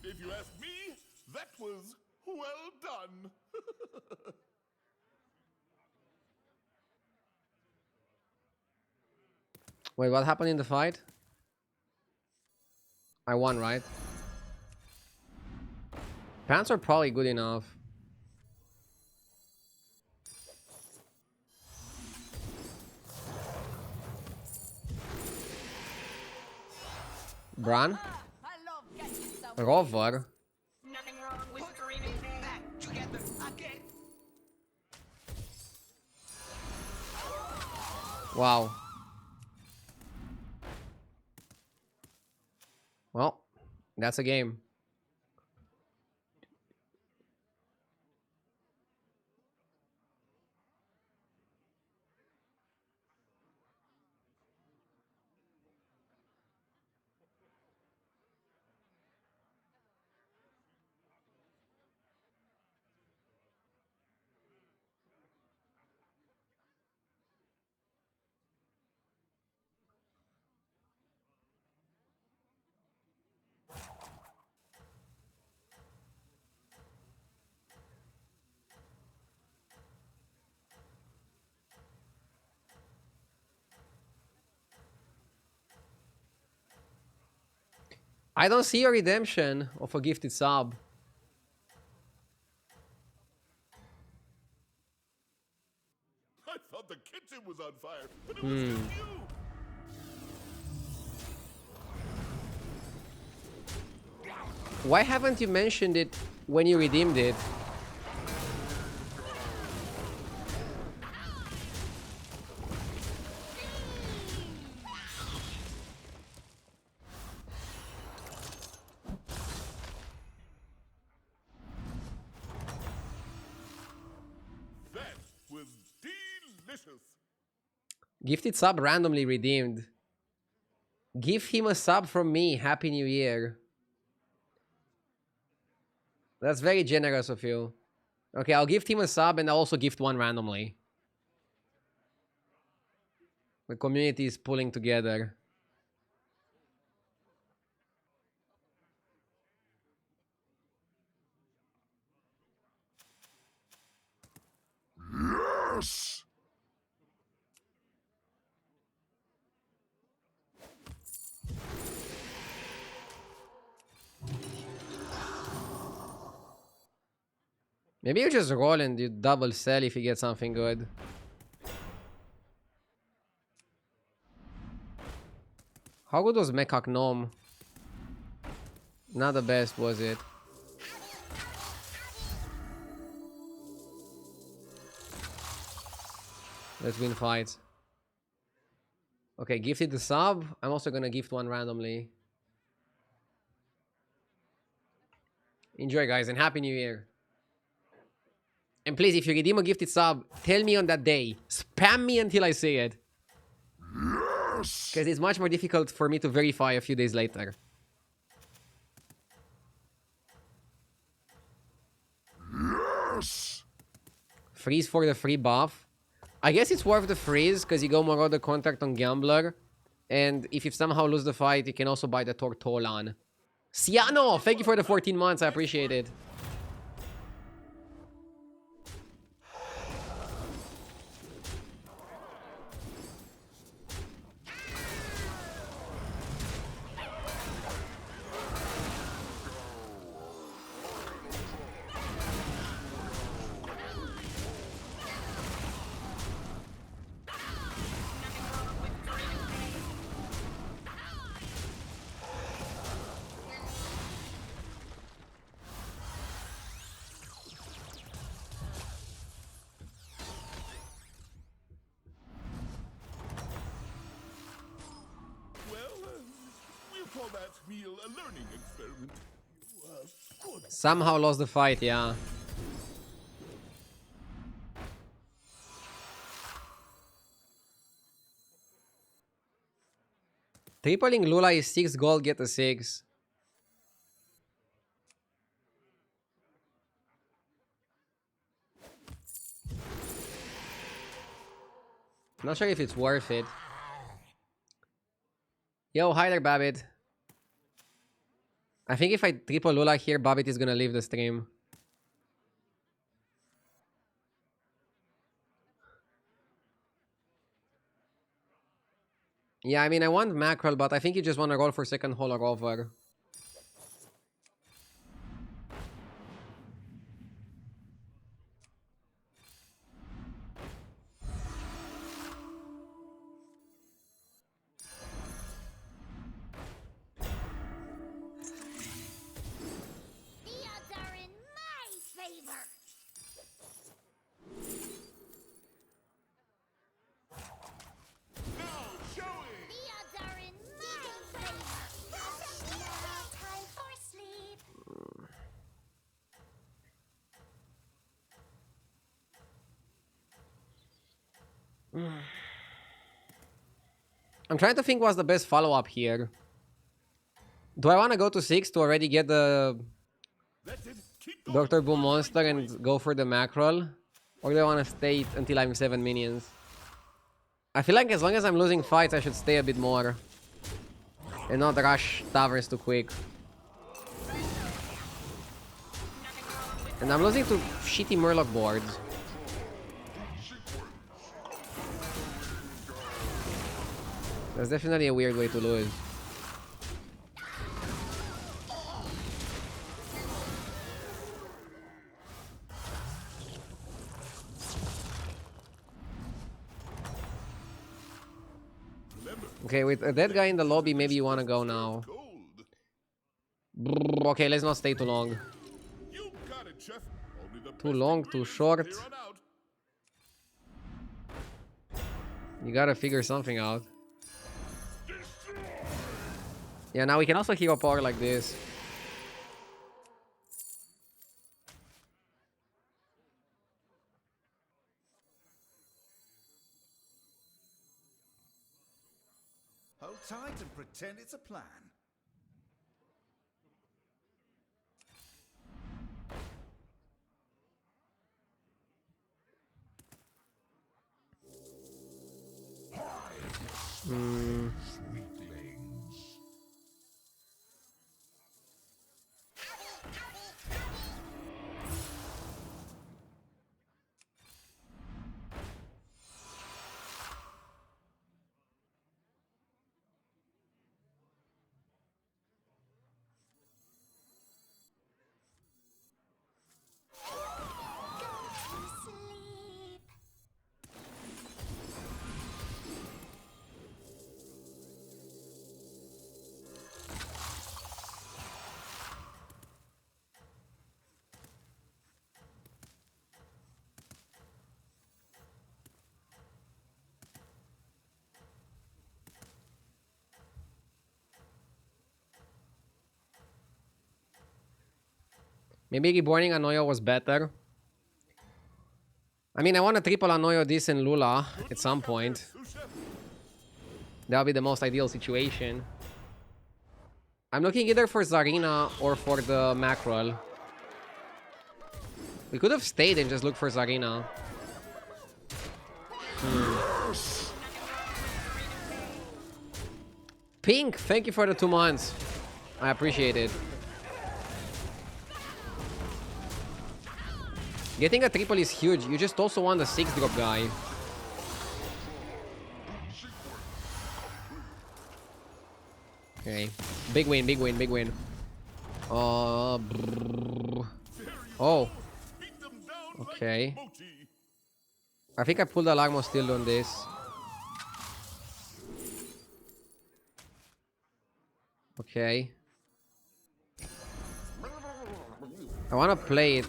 If you ask me, that was well done. Wait, what happened in the fight? I won, right? Pants are probably good enough. Bran? I love catching some Rover? Nothing wrong with dreaming back together again. Wow. Well, that's a game. I don't see a redemption of a gifted sub. I thought the kitchen was on fire, but it was just you. Why haven't you mentioned it when you redeemed it? vicious. Gifted sub randomly redeemed. Give him a sub from me. Happy New Year. That's very generous of you. Okay, I'll gift him a sub and I'll also gift one randomly. The community is pulling together. Yes! Maybe you just roll and you double sell if you get something good. How good was Mechak Gnome? Not the best, was it? Let's win fights. Okay, gifted the sub. I'm also gonna gift one randomly. Enjoy, guys, and Happy New Year. And please, if you redeem a gifted sub, tell me on that day. Spam me until I see it. Yes! Because it's much more difficult for me to verify a few days later. Yes! Freeze for the free buff. I guess it's worth the freeze because you go more out the contract on Gambler. And if you somehow lose the fight, you can also buy the Tortolan. Ciano, thank you for the 14 months. I appreciate it. We'll call that meal a learning experiment. Good. Somehow lost the fight, yeah. Tripling Lula is 6 gold, get a 6. Not sure if it's worth it. Yo, hi there, Babbitt. I think if I triple Lula here, Babbitt is gonna leave the stream. Yeah, I mean, I want Mackerel, but I think you just want to roll for second hole or over. The odds are in my favor. Now showing! The odds are in my favor. Now time for sleep. I'm trying to think what's the best follow-up here. Do I want to go to 6 to already get the That's it. Keep going. Dr. Boom monster and go for the Mackerel? Or do I want to stay until I'm 7 minions? I feel like as long as I'm losing fights, I should stay a bit more. And not rush taverns too quick. And I'm losing to shitty Murloc boards. That's definitely a weird way to lose. Okay, with a dead guy in the lobby, maybe you want to go now. Gold. Brrr, okay, let's not stay too long. You got it, chef. Only the Too best long, too ingredients short. from here on out. You gotta figure something out. Yeah, now we can also hero power like this. Hold tight and pretend it's a plan. Sleep. Maybe reborning Anoyo was better. I mean, I want to triple Anoyo this and Lula at some point. That'll be the most ideal situation. I'm looking either for Zarina or for the Mackerel. We could have stayed and just looked for Zarina. Pink, thank you for the 2 months. I appreciate it. Getting a triple is huge. You just also want the 6-drop guy. Okay. Big win, big win, big win. Oh. Okay. I think I pulled Alarmo still on this. Okay. I want to play it.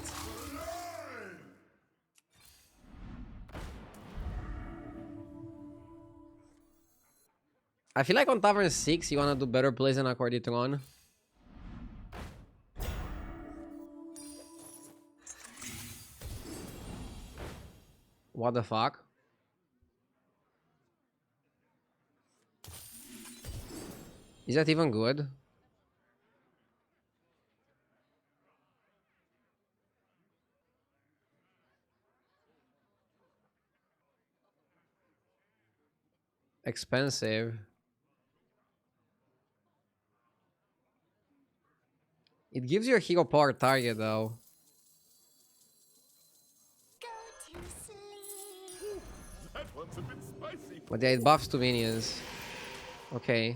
I feel like on Tavern 6, you want to do better plays than Accorditron. What the fuck? Is that even good? Expensive. It gives you a hero power target though. Go to sleep. That one's a bit spicy. But yeah, it buffs 2 minions. Okay.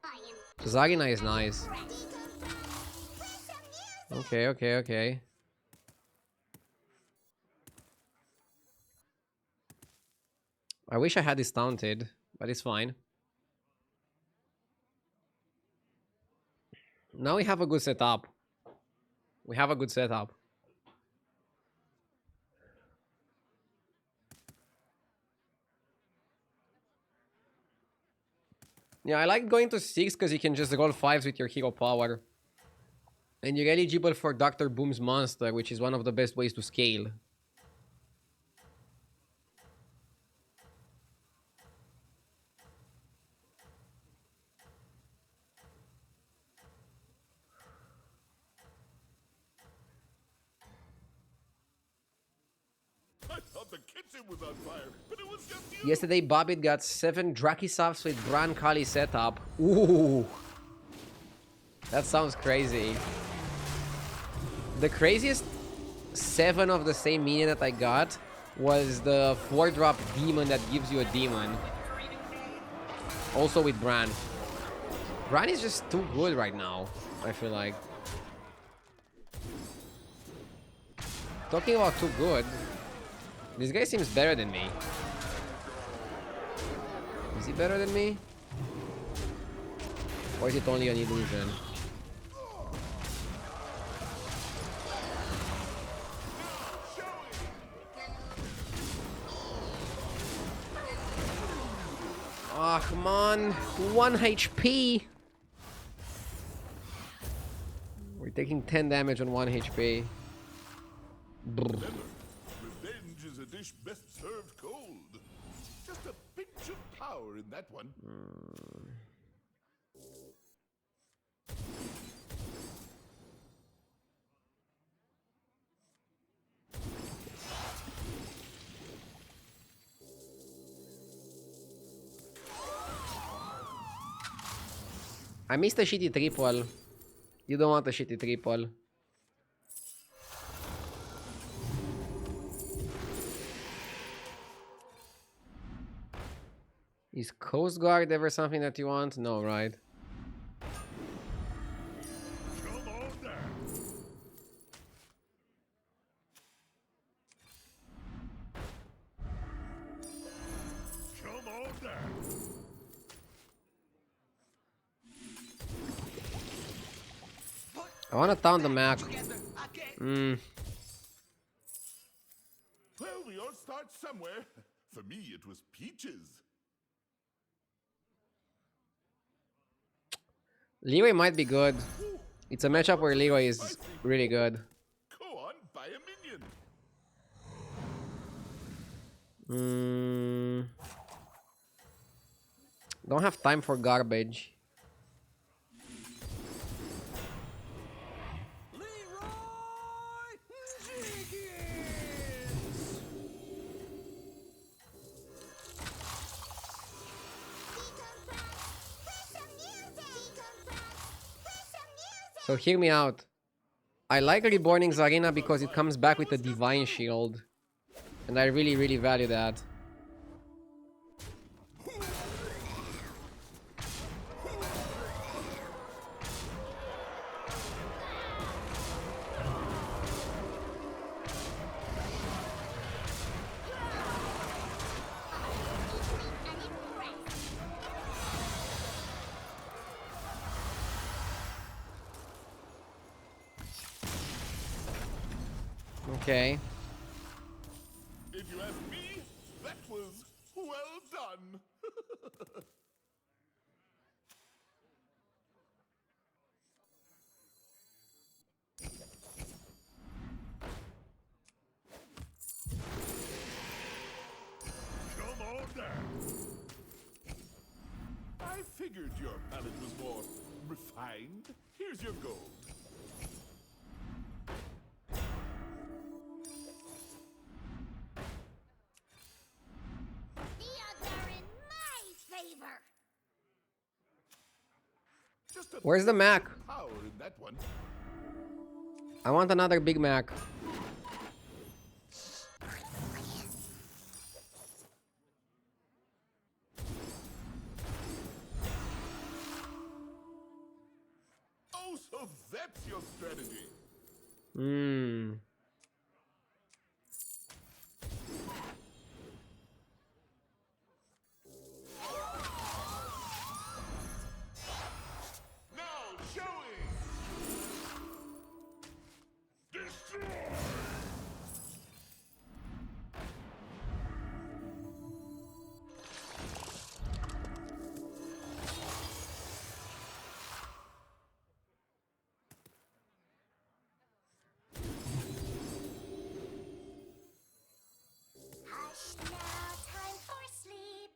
I am So Zarina is nice. ready to throw with some music. Okay, okay, okay. I wish I had this taunted, but it's fine. Now we have a good setup. We have a good setup. Yeah, I like going to 6 because you can just roll 5s with your hero power. And you're eligible for Dr. Boom's monster, which is one of the best ways to scale. I thought the kitchen was on fire, but it was just you. Yesterday, Bobbit got 7 Drakisavs with Bran Kali setup. Ooh. That sounds crazy. The craziest 7 of the same minion that I got was the 4-drop demon that gives you a demon. Also with Bran. Bran is just too good right now, I feel like. Talking about too good, this guy seems better than me. Is he better than me? Or is it only an illusion? Ah, come on. 1 HP. We're taking 10 damage on 1 HP. Brr. Revenge is a dish best served cold. Just a pinch of power in that one. I missed a shitty triple. You don't want a shitty triple. Is Coast Guard ever something that you want? No, right? Come on down. Come on down. I want to taunt the Mac. Together again. Well, we all start somewhere. For me, it was peaches. Leroy might be good. It's a matchup where Leroy is really good. Go on, buy a minion. Don't have time for garbage. So hear me out. I like Reborning Zarina because it comes back with a Divine Shield. And I really, really value that. Okay. If you ask me, that was well done. Come on down. I figured your palate was more refined. Here's your gold. The odds are in my favor. Just a Where's the Mac? power in that one. I want another Big Mac. Oh, so that's your strategy. Now showing. Destroy. Hush now, time for sleep.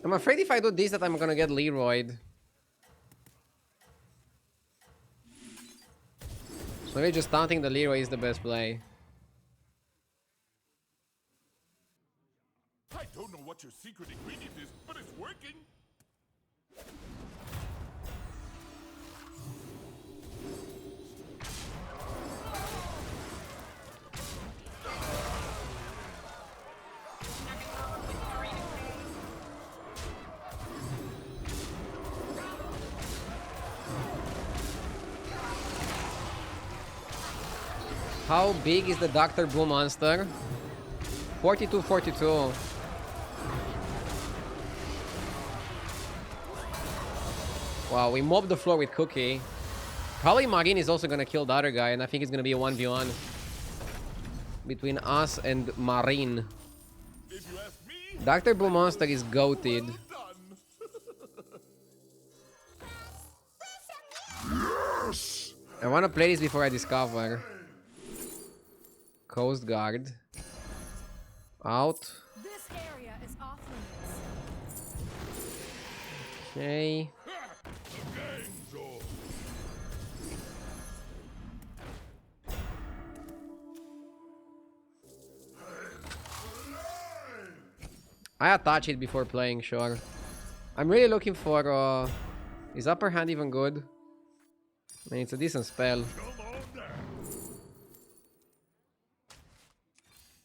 I'm afraid if I do this that I'm gonna get Leroyed. So maybe just taunting the Leroy is the best play. I don't know what your secret ingredient is, but it's working. How big is the Dr. Blue monster? 4242. Wow, we mobbed the floor with Cookie. Probably Marin is also gonna kill the other guy, and I think it's gonna be a 1v1 between us and Marin. If you ask me, Dr. Blue Monster is goated. well done. I want to play this before I discover. Coast Guard. Out. This area is off limits. Okay. I attach it before playing, sure. I'm really looking for... is upper hand even good? I mean, it's a decent spell.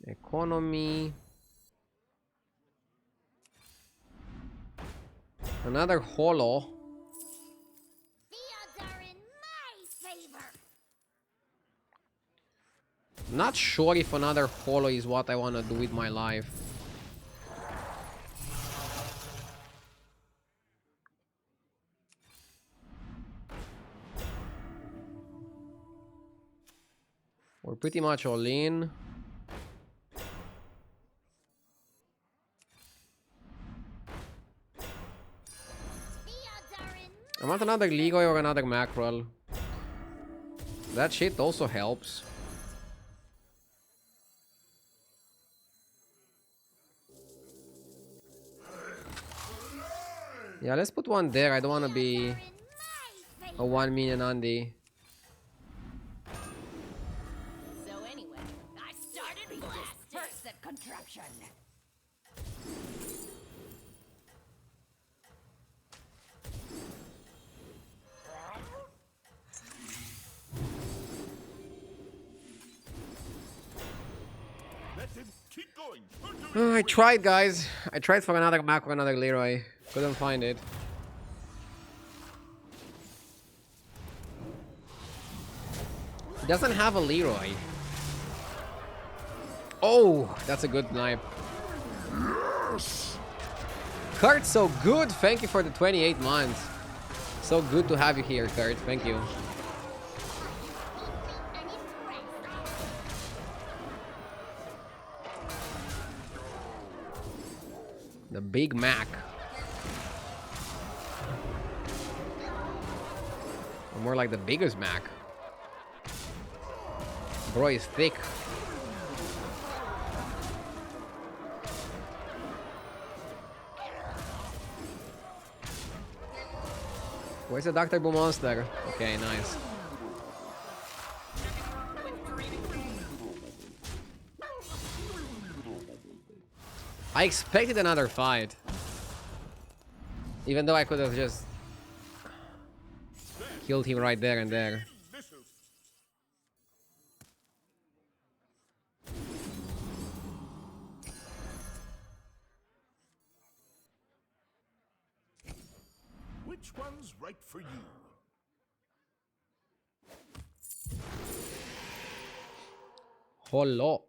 Economy. Another holo. The odds are in my favor. Not sure if another holo is what I want to do with my life. We're pretty much all in. I want another Legoy or another Mackerel. That shit also helps. Yeah, let's put one there. I don't want to be a 1 million Andy. So anyway, I started blasting. First at contraption. Keep going. I tried, guys. I tried for another Mac or another Leroy. Couldn't find it. He doesn't have a Leroy. Oh, that's a good knife. Yes. Kurt, so good. Thank you for the 28 months. So good to have you here, Kurt. Thank you. The Big Mac. Or more like the biggest Mac. Bro is thick. Where's the Dr. Boo monster? Okay, nice. I expected another fight. Even though I could have just killed him right there and there. Which one's right for you? Holo.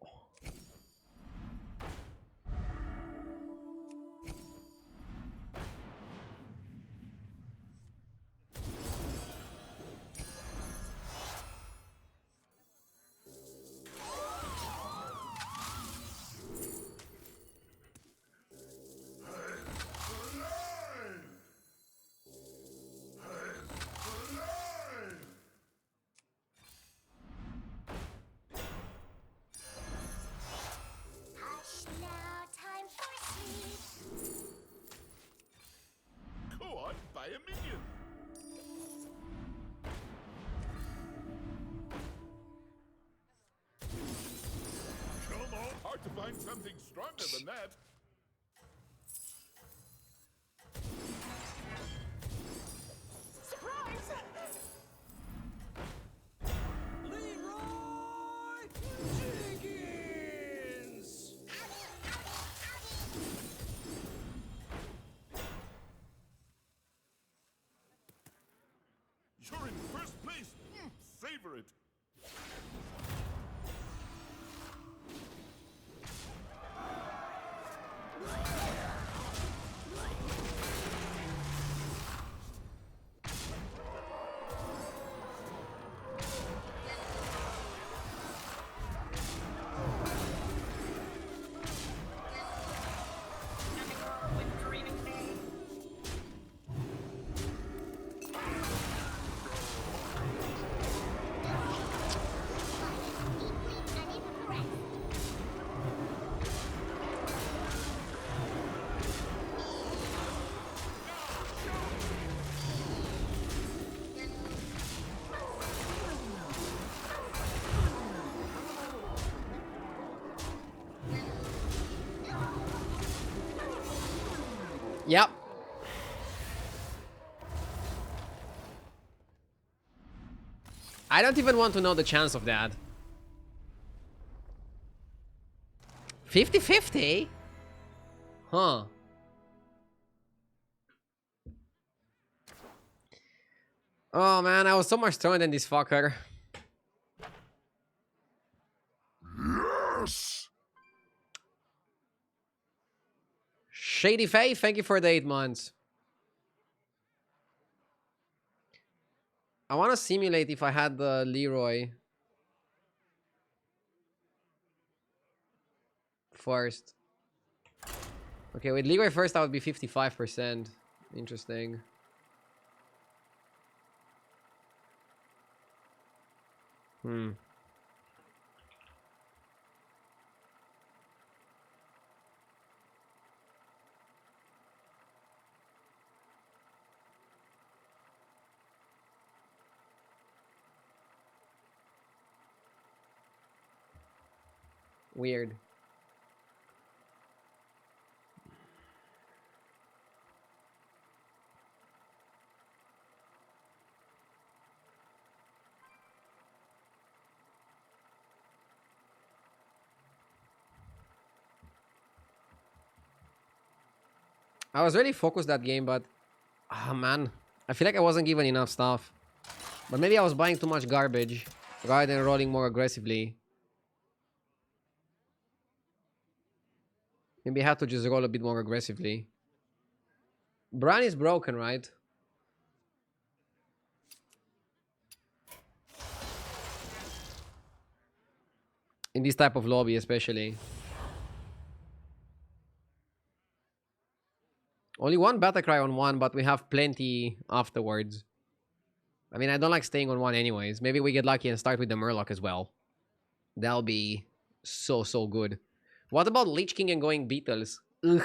Now, time for sleep. Go on, buy a minion. Come on, hard to find something stronger than that. Leroy Jenkins! You're in first place. Savor it. Yep. I don't even want to know the chance of that. 50-50? Huh. Oh man, I was so much stronger than this fucker. Yes! Shady Faye, thank you for the 8 months. I want to simulate if I had the Leroy first. Okay, with Leroy first, that would be 55%. Interesting. Hmm. Weird. I was really focused that game, but ah man, I feel like I wasn't given enough stuff. But maybe I was buying too much garbage rather than rolling more aggressively. Maybe I have to just roll a bit more aggressively. Bran is broken, right? In this type of lobby, especially. Only one battle cry on one, but we have plenty afterwards. I mean, I don't like staying on one anyways. Maybe we get lucky and start with the Murloc as well. That'll be so, so good. What about Lich King and going Beatles? Ugh.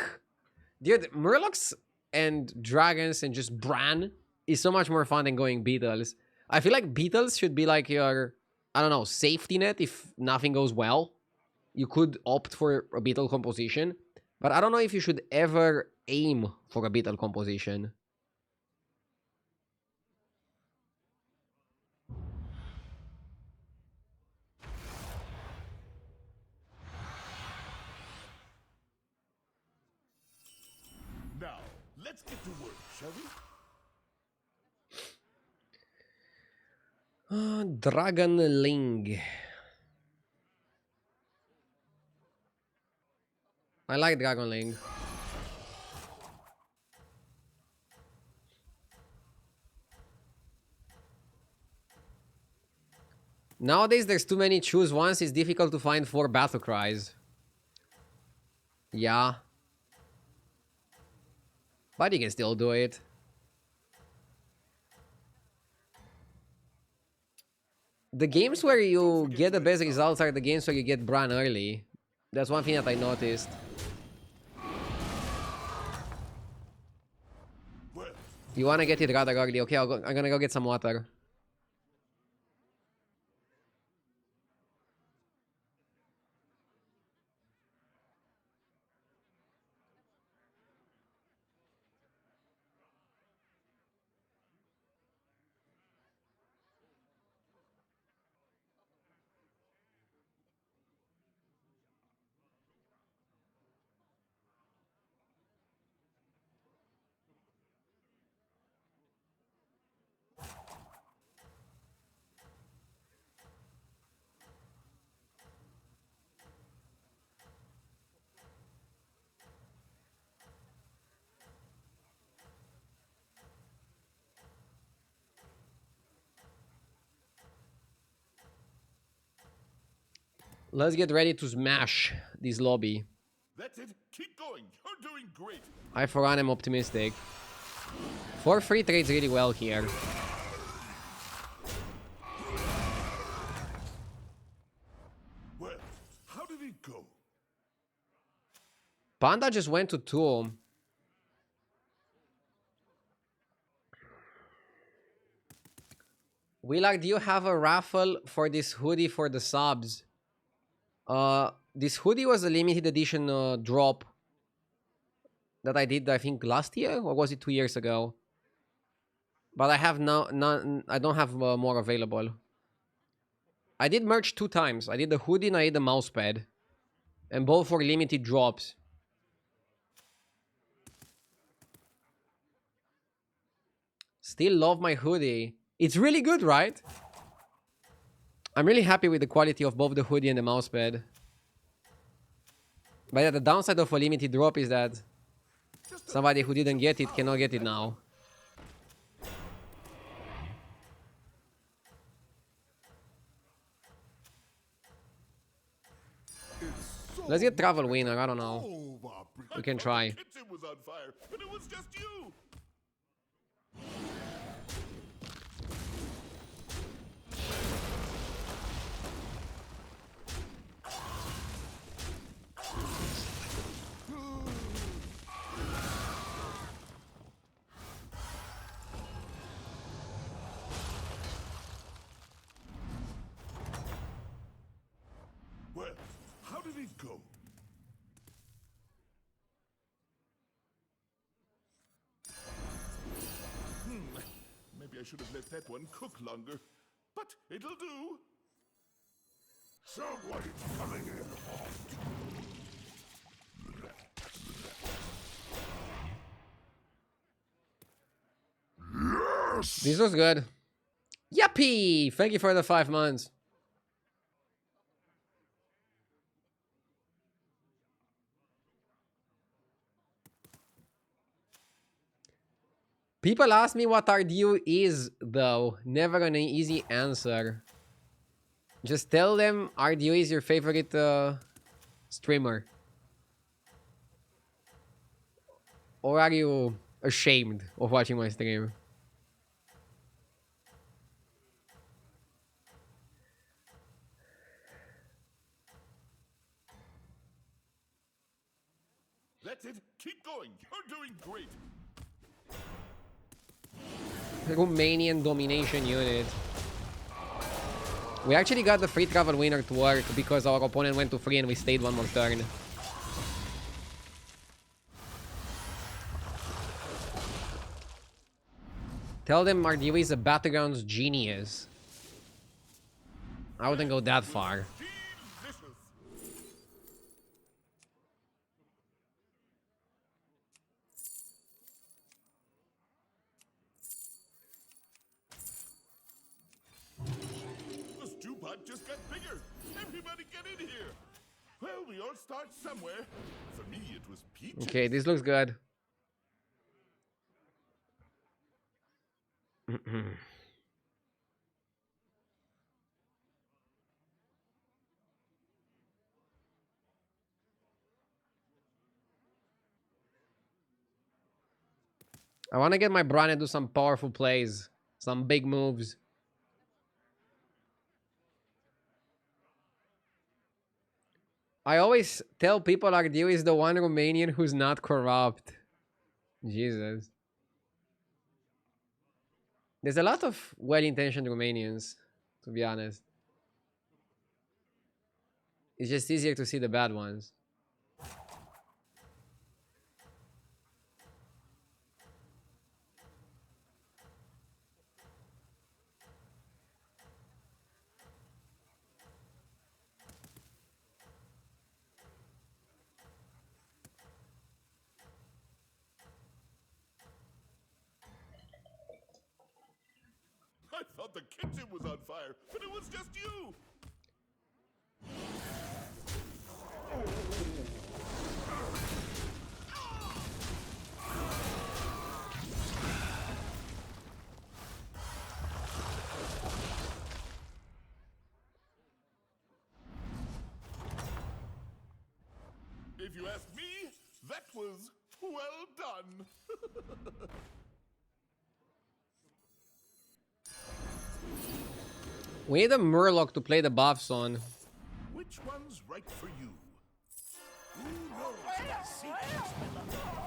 Dude, Murlocs and Dragons and just Bran is so much more fun than going Beatles. I feel like Beatles should be like your, I don't know, safety net if nothing goes well. You could opt for a Beatle composition. But I don't know if you should ever aim for a Beatle composition. Now, let's get to work, shall we? Dragon Ling. I like Dragon Ling. Nowadays, there's too many choose ones. It's difficult to find 4 battle cries. Yeah. But you can still do it. The games where you get the best results are the games where you get Bran early. That's one thing that I noticed. Well, You want to get it rather early. Okay, I'm gonna go get some water. Let's get ready to smash this lobby. that's it. Keep going. You're doing great. I, for one, am optimistic. 4-3 trades really well here. Well, how did it go? Panda just went to 2. Willard, do you have a raffle for this hoodie for the subs? This hoodie was a limited edition drop that I did, I think, last year, or was it 2 years ago? But I have none. I don't have more available. I did merch 2 times. I did the hoodie and I did the mouse pad, and both were limited drops. Still love my hoodie. It's really good, right? I'm really happy with the quality of both the hoodie and the mouse pad. But yeah, the downside of a limited drop is that somebody who didn't get it cannot get it now. Let's get travel winner. I don't know. We can try. The kitchen was on fire, and it was just you. Well, how did it go? Maybe I should have let that one cook longer, but it'll do. Someone's coming in hot. Yes! This was good. Yuppie! Thank you for the 5 months. People ask me what RDU is, though. Never an easy answer. Just tell them RDU is your favorite streamer. Or are you ashamed of watching my stream? That's it. Keep going. You're doing great. Romanian domination unit. We actually got the free travel winner to work because our opponent went to free and we stayed one more turn. Tell them RDU is a Battlegrounds genius. I wouldn't go that far. Delicious. The stew pot just got bigger. Everybody get in here. Well, we all start somewhere. For me, it was peaches. Okay, this looks good. I want to get my Brian and do some powerful plays. Some big moves. I always tell people RDU is the one Romanian who's not corrupt. Jesus. There's a lot of well-intentioned Romanians, to be honest. It's just easier to see the bad ones. I thought the kitchen was on fire, but it was just you. If you ask me, that was well done. We need a Murloc to play the buffs on. Which one's right for you? Who knows what secrets will uncover?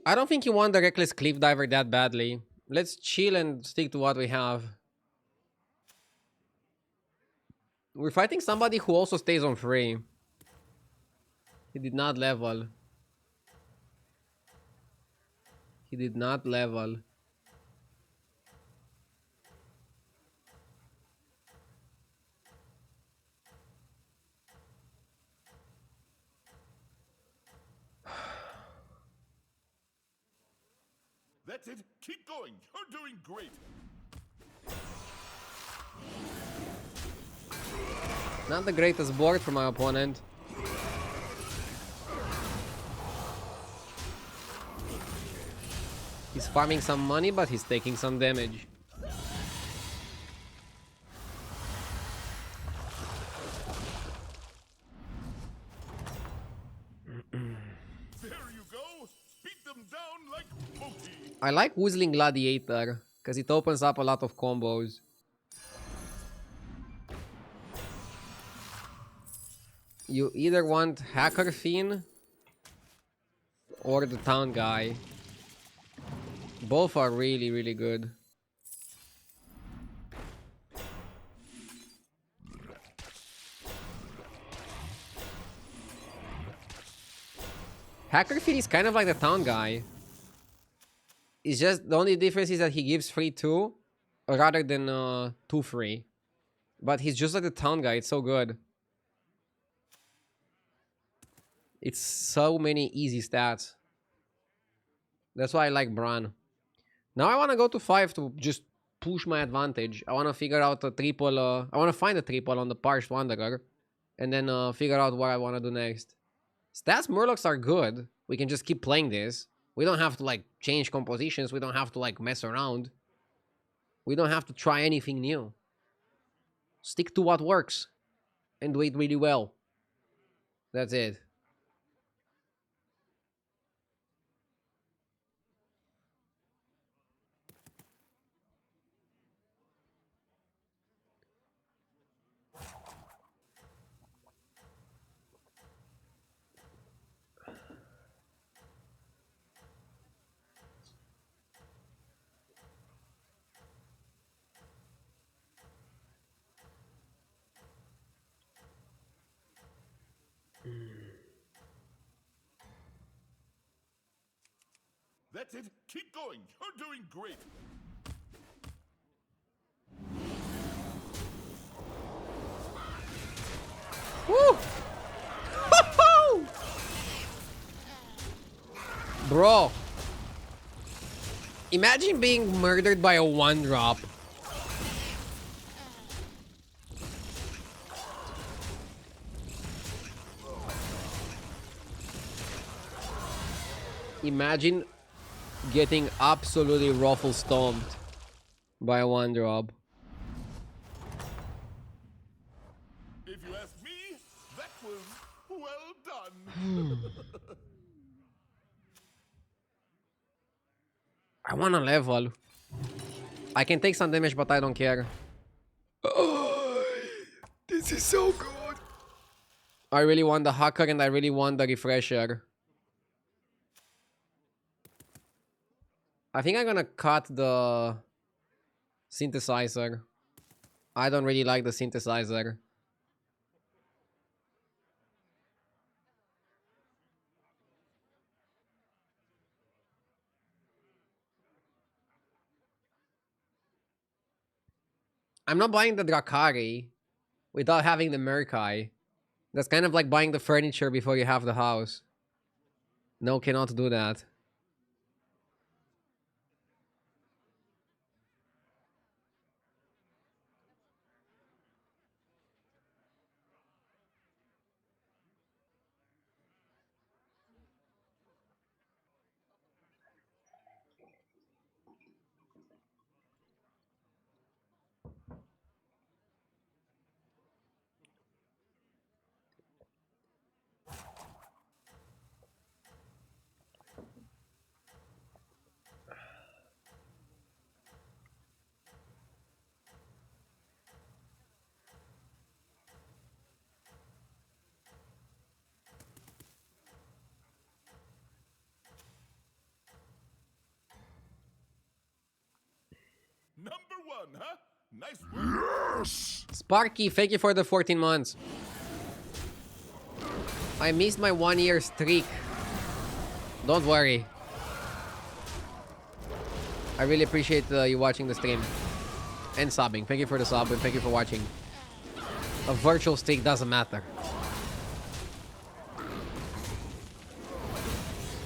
I don't think you want the Reckless Cliff Diver that badly. Let's chill and stick to what we have. We're fighting somebody who also stays on free. He did not level. He did not level. That's it. Keep going. You're doing great. Not the greatest board for my opponent. He's farming some money, but he's taking some damage. There you go. Beat them down like monkey. I like Whistling Gladiator, because it opens up a lot of combos. You either want Hacker Fiend or the Town Guy. Both are really, really good. Hacker Fiend is kind of like the Town Guy. It's just the only difference is that he gives free 2 rather than 2 free. But he's just like the Town Guy. It's so good. It's so many easy stats. That's why I like Bran. Now I want to go to 5 to just push my advantage. I want to figure out a triple. I want to find a triple on the Parched Wanderer. And then figure out what I want to do next. Stats Murlocs are good. We can just keep playing this. We don't have to like change compositions. We don't have to like mess around. We don't have to try anything new. Stick to what works. And do it really well. That's it. That's it. Keep going. You're doing great. Woo! Bro. Imagine being murdered by a 1-drop. Imagine getting absolutely ruffle stomped by a 1-drop. If you ask me, that was well done. I want to level. I can take some damage, but I don't care. This is so good. I really want the hacker and I really want the refresher. I think I'm gonna cut the synthesizer. I don't really like the synthesizer. I'm not buying the Drakari without having the Merkai. That's kind of like buying the furniture before you have the house. No, cannot do that. fun, huh? Nice work. Yes! Sparky, thank you for the 14 months. I missed my 1-year streak. Don't worry. I really appreciate you watching the stream. And subbing. Thank you for the sub and thank you for watching. A virtual streak doesn't matter.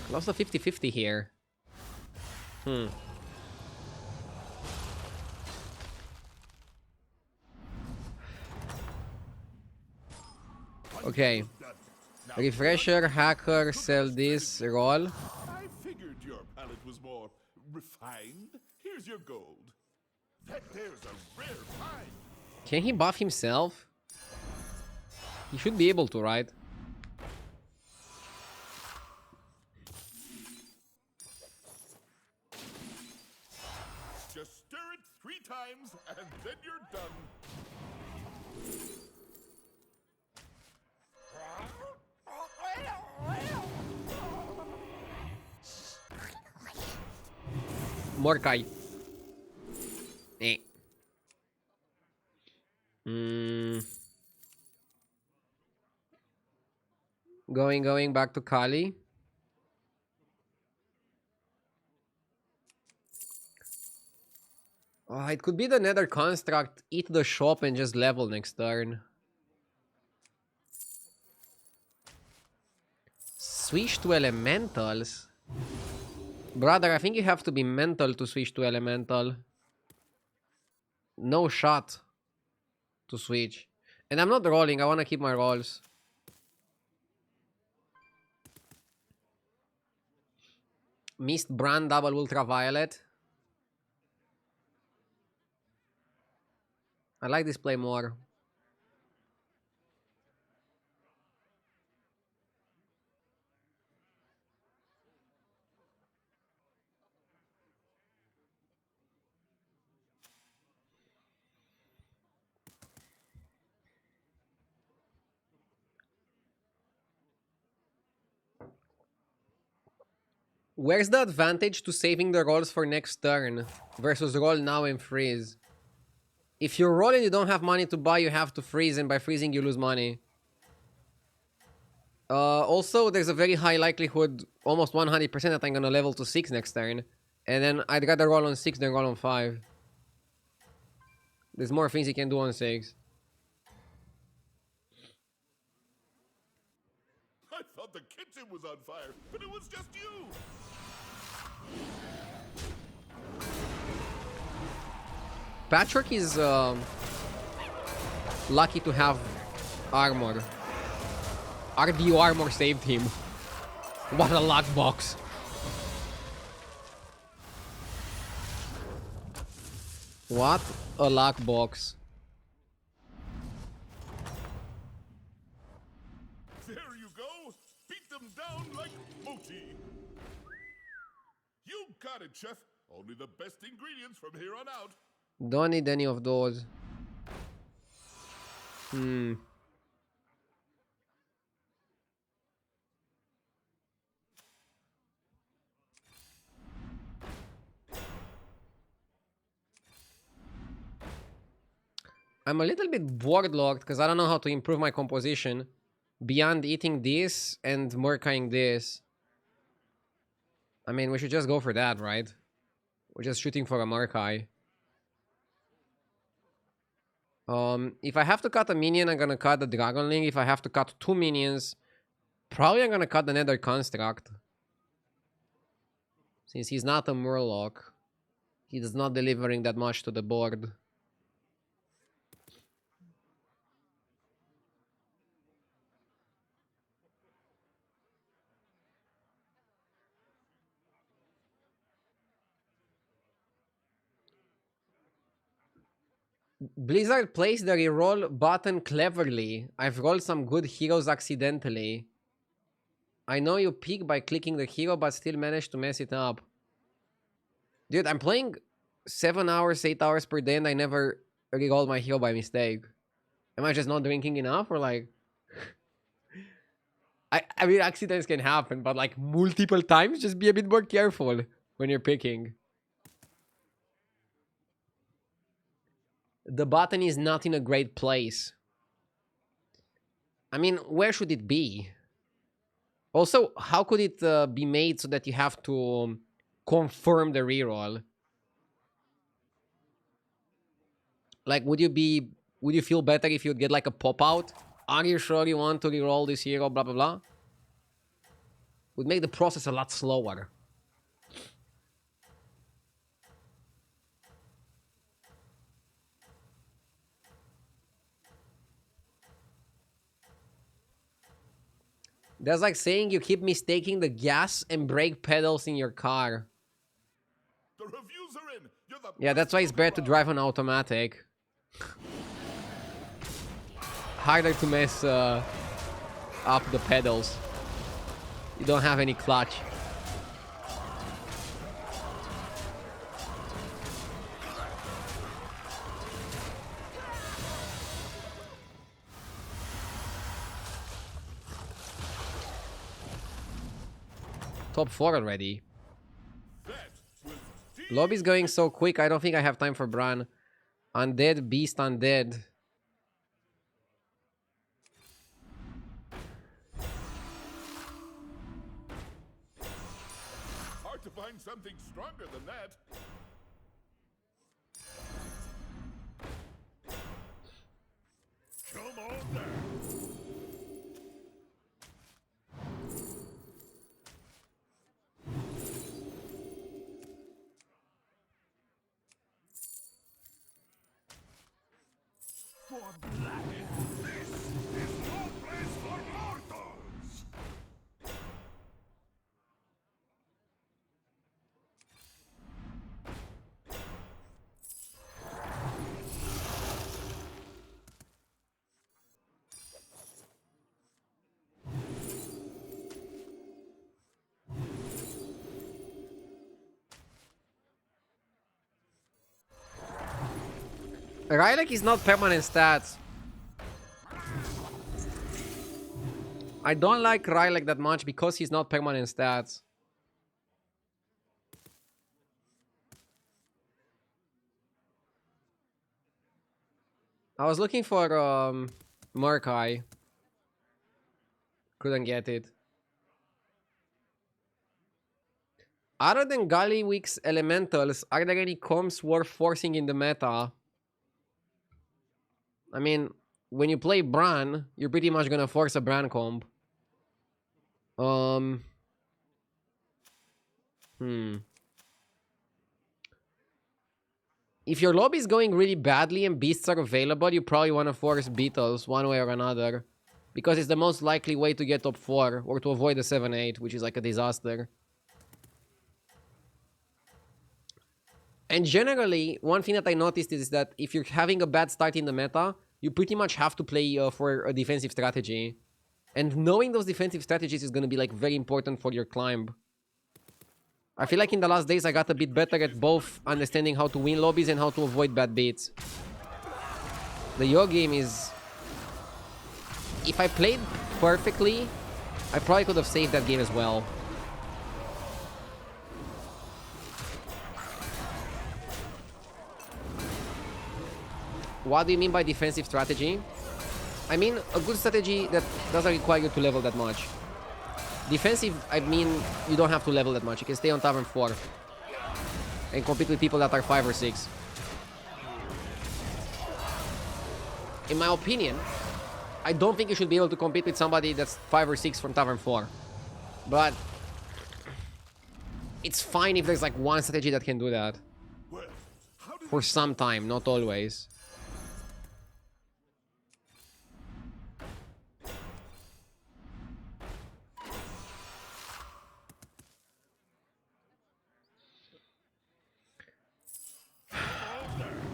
Lost a 50-50 here. Okay. Refresher, hacker, sell this, roll. I figured your palate was more refined. Here's your gold. That there's a rare find. Can he buff himself? He should be able to, right? Just stir it 3 times and then you're done. Morkai. Eh. Going back to Kali. Oh, it could be the Nether Construct. Eat the shop and just level next turn. Switch to elementals. Brother, I think you have to be mental to switch to elemental. No shot to switch. And I'm not rolling, I want to keep my rolls. Mist Brand double ultraviolet. I like this play more. Where's the advantage to saving the rolls for next turn versus roll now and freeze? If you roll and you don't have money to buy, you have to freeze, and by freezing you lose money. Also, there's a very high likelihood, almost 100%, that I'm gonna level to 6 next turn. And then I'd rather roll on 6 than roll on 5. There's more things you can do on 6. I thought the kitchen was on fire, but it was just you. Patrick is lucky to have armor. RDU armor saved him. What a luck box. What a luck box. There you go. Beat them down like Moti. You got it, chef. Only the best ingredients from here on out. Don't need any of those. I'm a little bit board locked because I don't know how to improve my composition beyond eating this and murkaying this. I mean, we should just go for that, right? We're just shooting for a murkay. If I have to cut a minion, I'm gonna cut the Dragonling. If I have to cut 2 minions, probably I'm gonna cut the Nether Construct. Since he's not a Murloc, he's not delivering that much to the board. Blizzard plays the reroll button cleverly. I've rolled some good heroes accidentally. I know you peek by clicking the hero, but still managed to mess it up. Dude, I'm playing 7 hours, 8 hours per day, and I never reroll my hero by mistake. Am I just not drinking enough, or like... I mean, accidents can happen, but like multiple times, just be a bit more careful when you're picking. The button is not in a great place. I mean, where should it be? Also, how could it be made so that you have to confirm the reroll? Like, would you feel better if you'd get like a pop out? Are you sure you want to reroll this hero? Blah blah blah. Would make the process a lot slower. That's like saying you keep mistaking the gas and brake pedals in your car. The reviews are in. You're the Yeah, that's why it's better to drive on automatic. Harder to mess up the pedals. You don't have any clutch. Top 4 already. Lobby's going so quick, I don't think I have time for Bran. Undead, Beast, Undead. hard to find something stronger than that. Come on down. For blood. This is no place for mortals. Rylak is not permanent stats. I don't like Rylak that much because he's not permanent stats. I was looking for Murkai. Couldn't get it. Other than Gallywix's elementals, are there any comps worth forcing in the meta? I mean, when you play Bran, you're pretty much gonna force a Bran comp. If your lobby is going really badly and beasts are available, you probably want to force Beetles one way or another. Because it's the most likely way to get top 4 or to avoid the 7-8, which is like a disaster. And generally, one thing that I noticed is that if you're having a bad start in the meta, you pretty much have to play for a defensive strategy. And knowing those defensive strategies is going to be like very important for your climb. I feel like in the last days I got a bit better at both understanding how to win lobbies and how to avoid bad beats. The Yo game is... If I played perfectly, I probably could have saved that game as well. What do you mean by defensive strategy? I mean a good strategy that doesn't require you to level that much. Defensive, I mean you don't have to level that much. You can stay on Tavern 4 and compete with people that are 5 or 6. In my opinion, I don't think you should be able to compete with somebody that's 5 or 6 from Tavern 4. But it's fine if there's like one strategy that can do that. For some time, not always.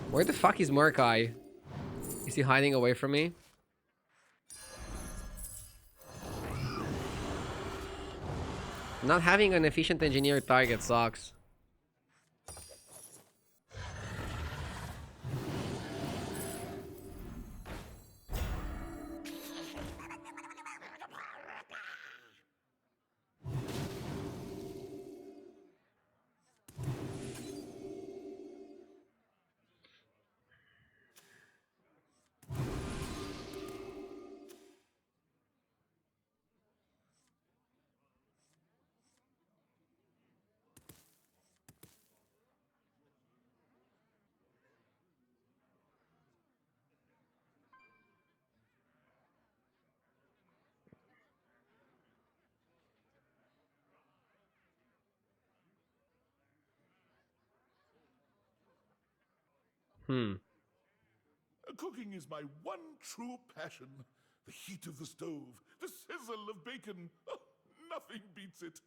Where the fuck is Murkai? Is he hiding away from me? Not having an efficient engineer target sucks. Cooking is my one true passion. The heat of the stove, the sizzle of bacon. Oh, nothing beats it.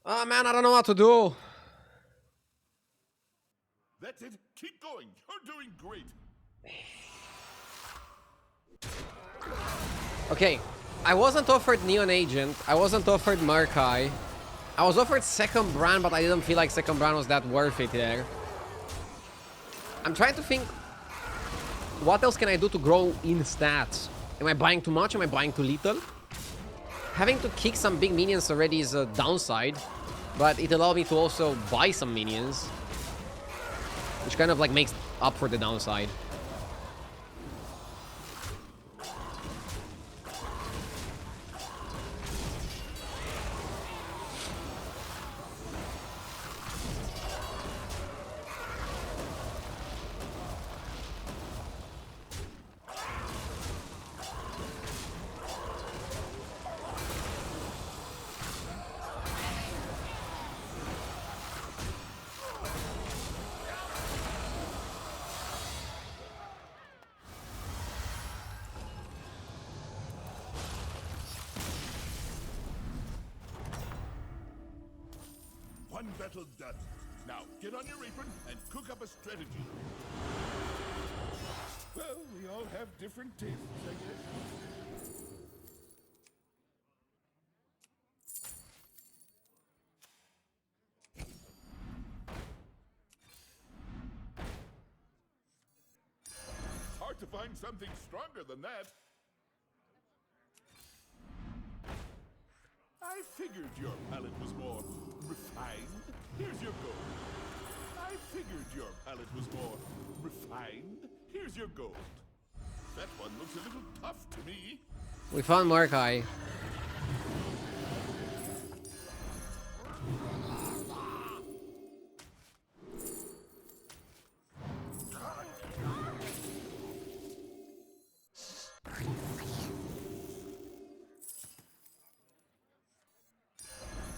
Oh man, I don't know what to do. That's it. Keep going. You're doing great. Okay, I wasn't offered Neon Agent. I wasn't offered Markai. I was offered Second Brand, but I didn't feel like Second Brand was that worth it there. I'm trying to think, what else can I do to grow in stats? Am I buying too much? Am I buying too little? Having to kick some big minions already is a downside, but it allowed me to also buy some minions, which kind of like makes up for the downside. One battle done. Now, get on your apron and cook up a strategy. Well, we all have different tastes, I guess. Hard to find something stronger than that. I figured your palate was more refined. Here's your gold. I figured your palate was more refined. Here's your gold. That one looks a little tough to me. We found Markai.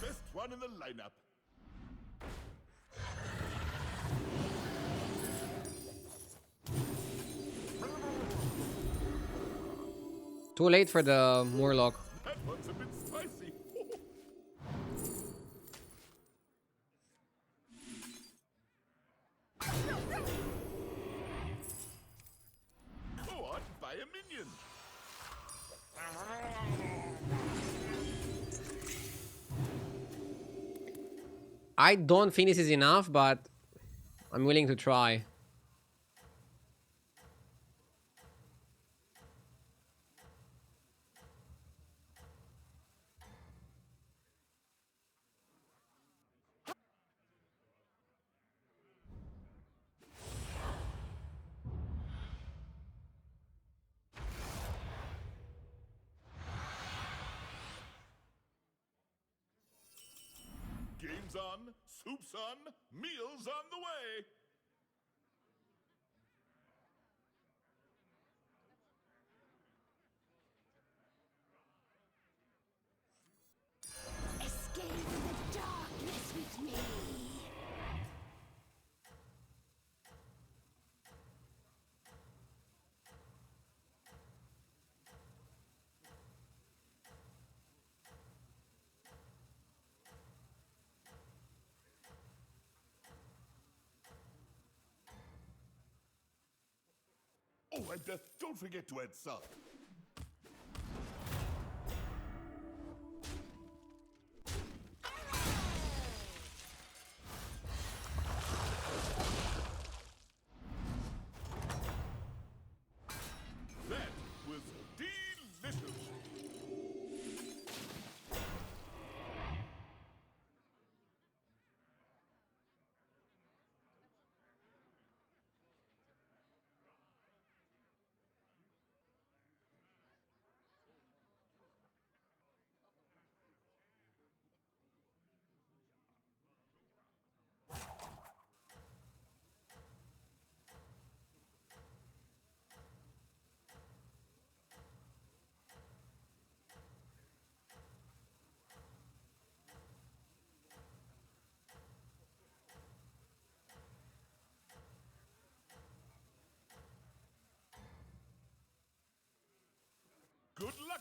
Best one in the lineup. Too late for the Murloc. That one's a bit spicy. Go on, buy a minion. I don't think this is enough, but I'm willing to try. Game's on, soup's on, meal's on the way. Escape the darkness with me. Oh, and don't forget to add salt.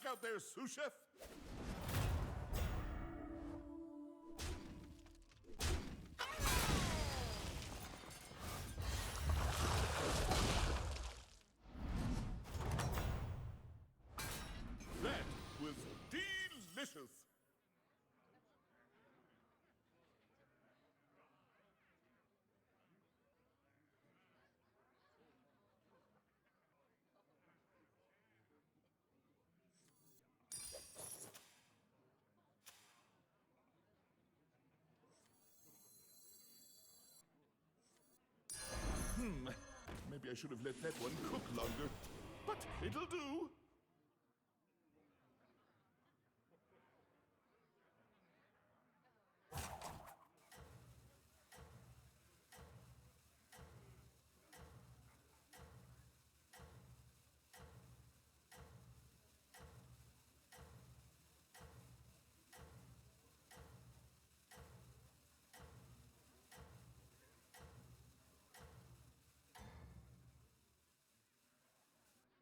out there, sous chef. That was delicious. Maybe I should have let that one cook longer, but it'll do.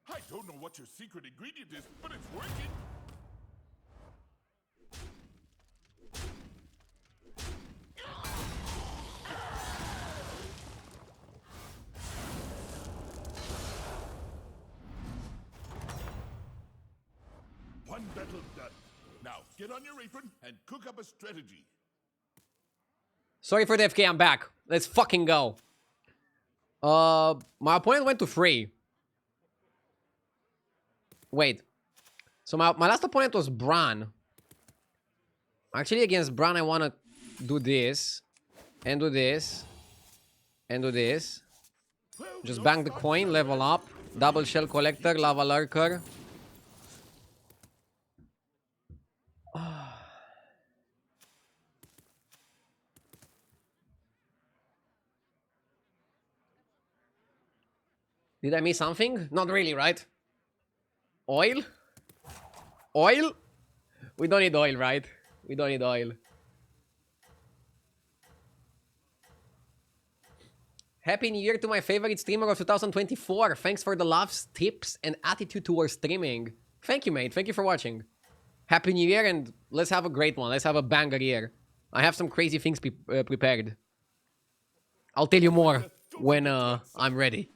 I don't know what your secret ingredient is, but it's working. One battle done. Now, get on your apron and cook up a strategy. Sorry for the FK, I'm back. Let's fucking go. My opponent went to 3. Wait. So my last opponent was Bran. Actually, against Bran, I want to do this. And do this. And do this. Well, Just we bang all the start coin, level somewhere. up. Double shell collector, lava lurker. Did I miss something? Not really, right? Oil? Oil? We don't need oil, right? We don't need oil. Happy New Year to my favorite streamer of 2024. Thanks for the laughs, tips, and attitude towards streaming. Thank you, mate. Thank you for watching. Happy New Year, and let's have a great one. Let's have a banger year. I have some crazy things prepared. I'll tell you more when I'm ready.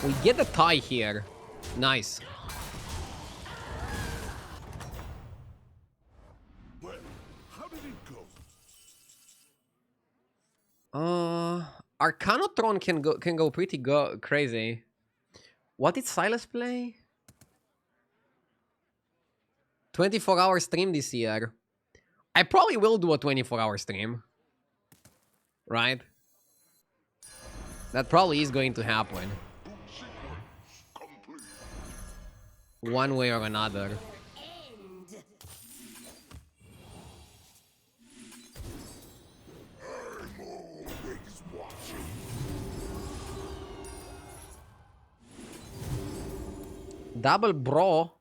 We get the tie here. Nice. Well, how did it go? Arcanotron can go pretty crazy. What did Silas play? 24-hour stream this year. I probably will do a 24-hour stream. Right? That probably is going to happen. One way or another. Double bro.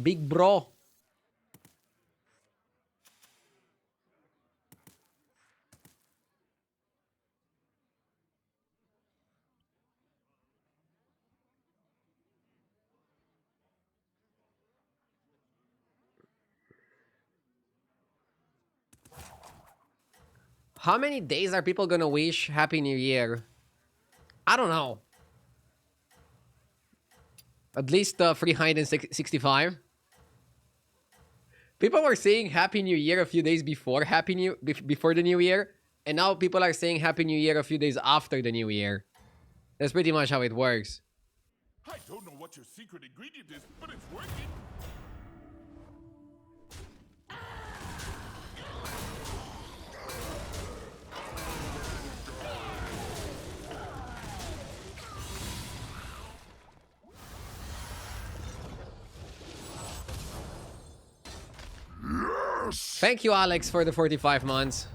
Big bro. How many days are people gonna wish Happy New Year? I don't know. At least 365. People were saying Happy New Year a few days before before the New Year, and now people are saying Happy New Year a few days after the New Year. That's pretty much how it works. I don't know what your secret ingredient is, but it's working. Thank you, Alex, for the 45 months.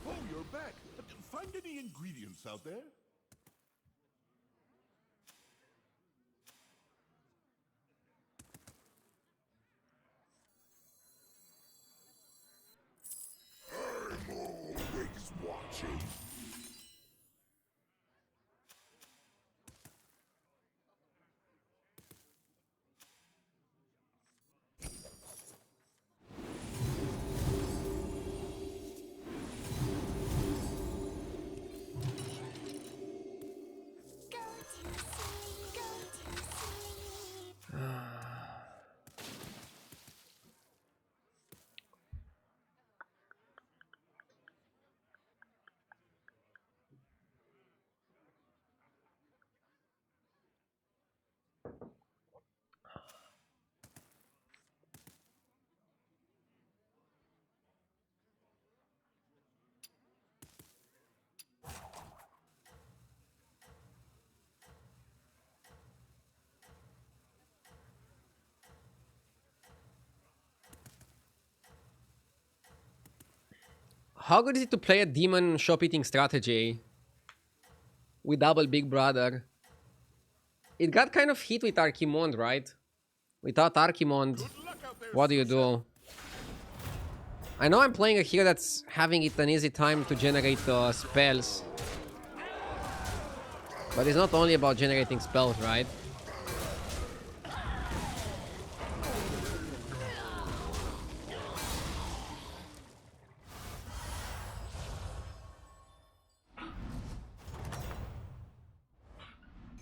Oh, you're back. Find any ingredients out there? I'm always watching. How good is it to play a demon shop eating strategy with double Big Brother? It got kind of hit with Archimond, right? Without Archimond, Good luck out there, what do you sous do? I know I'm playing a hero that's having it an easy time to generate spells. But it's not only about generating spells, right?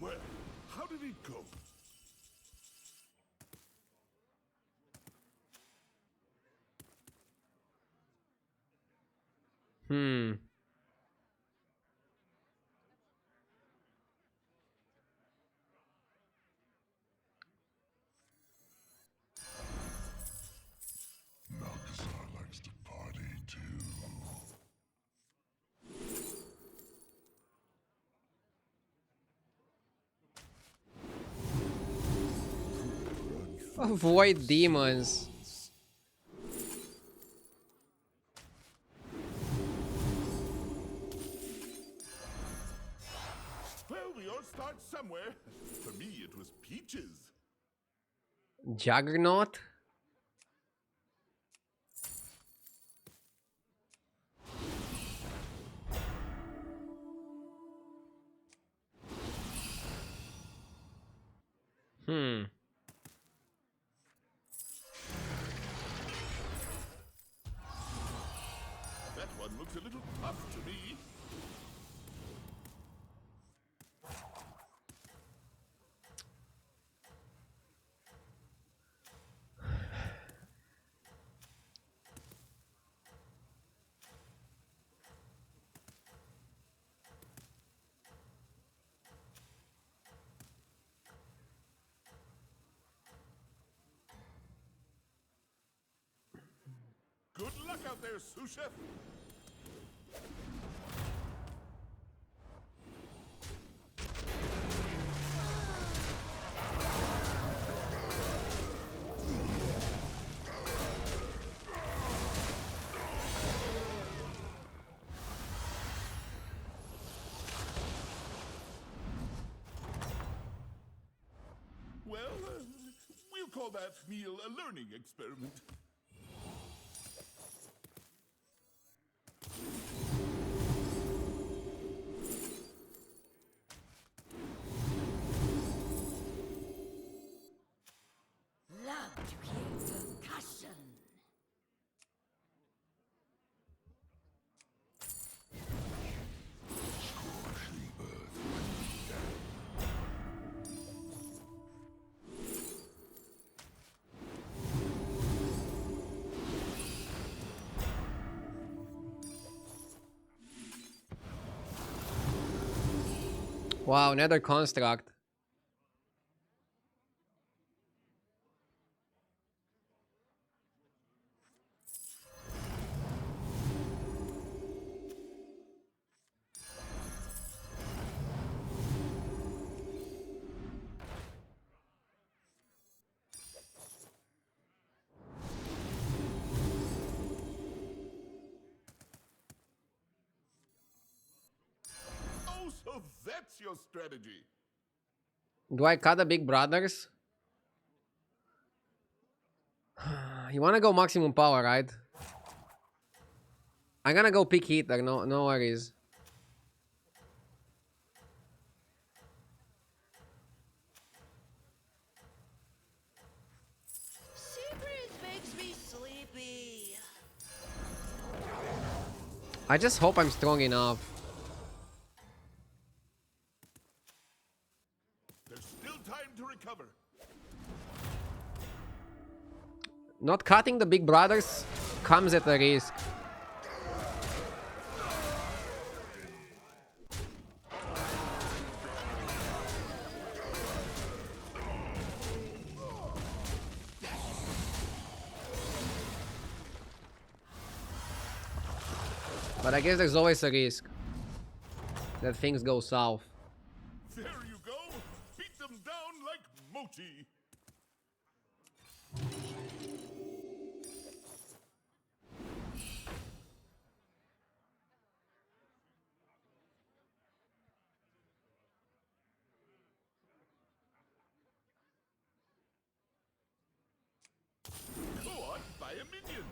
Well, how did it go? Hmm. Malkazar likes to party too. Avoid demons. Well, we all start somewhere. For me, it was peaches. Juggernaut? Hmm. That one looks a little tough to me. Good luck out there, sous chef. Well, we'll call that meal a learning experiment. Love to hear percussion. Wow, another construct. Oh, so that's your strategy. Do I cut the Big Brothers? You wanna go maximum power, right? I'm gonna go pick hitter, no worries. Seabreeze makes me sleepy. I just hope I'm strong enough. There's still time to recover. Not cutting the Big Brothers comes at a risk. But I guess there's always a risk that things go south. There you go. Beat them down like Moti. a minion.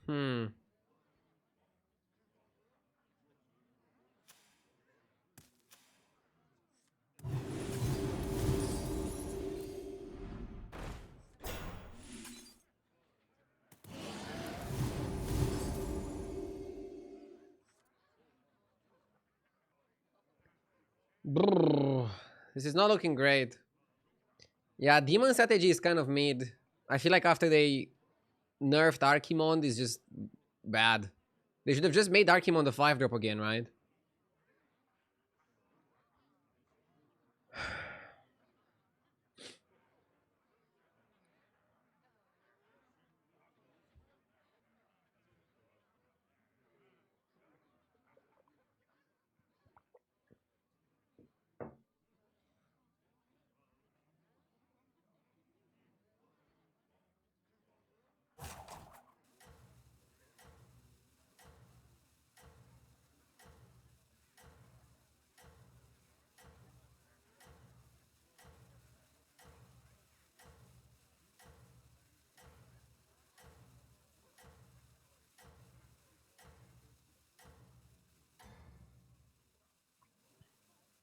Hmm. Brrr. This is not looking great. Yeah, Demon strategy is kind of mid. I feel like after they nerfed Archimond is just bad. They should have just made Archimond a 5-drop again, right?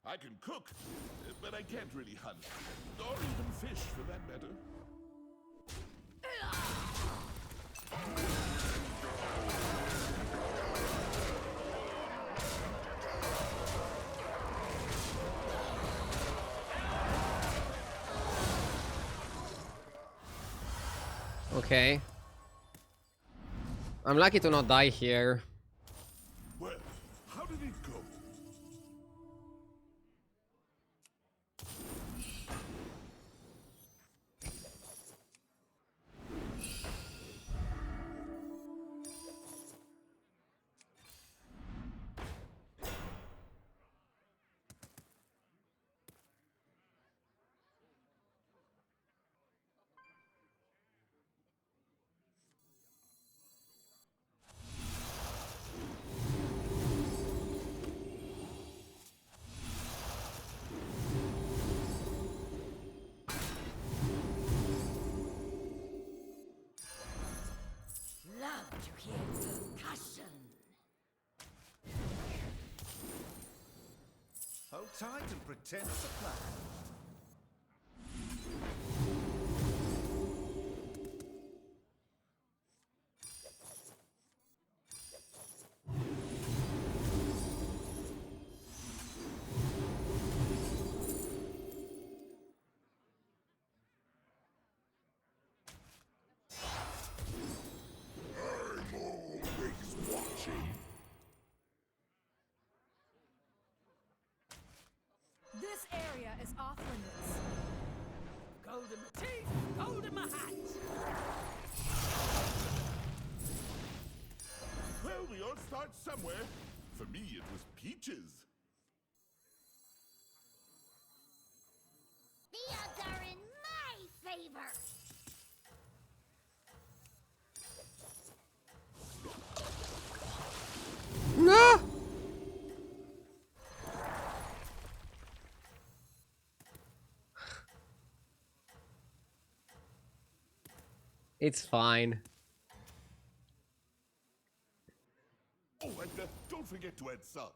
I can cook, but I can't really hunt. Or even fish, for that matter. Okay. I'm lucky to not die here. Well, how did it go? Love to hear percussion. Hold tight and pretend it's a plan. I'm always watching. This area is off limits. Gold in my teeth, gold in my hat. Well, we all start somewhere. For me, it was peaches. The odds are in my favor. No! It's fine. Oh, and don't forget to add salt.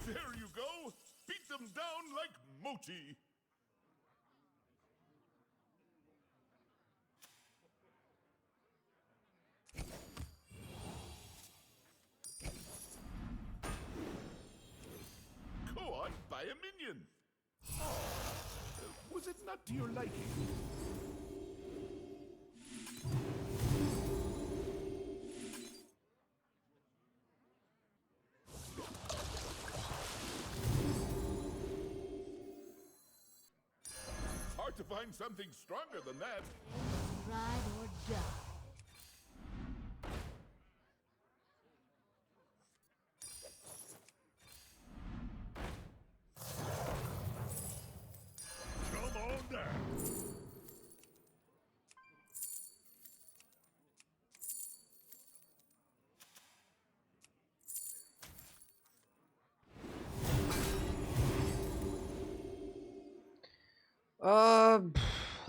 There you go! Beat them down like Mochi! Go on, buy a minion! Oh, was it not to your liking? Hard to find something stronger than that. Ride or die.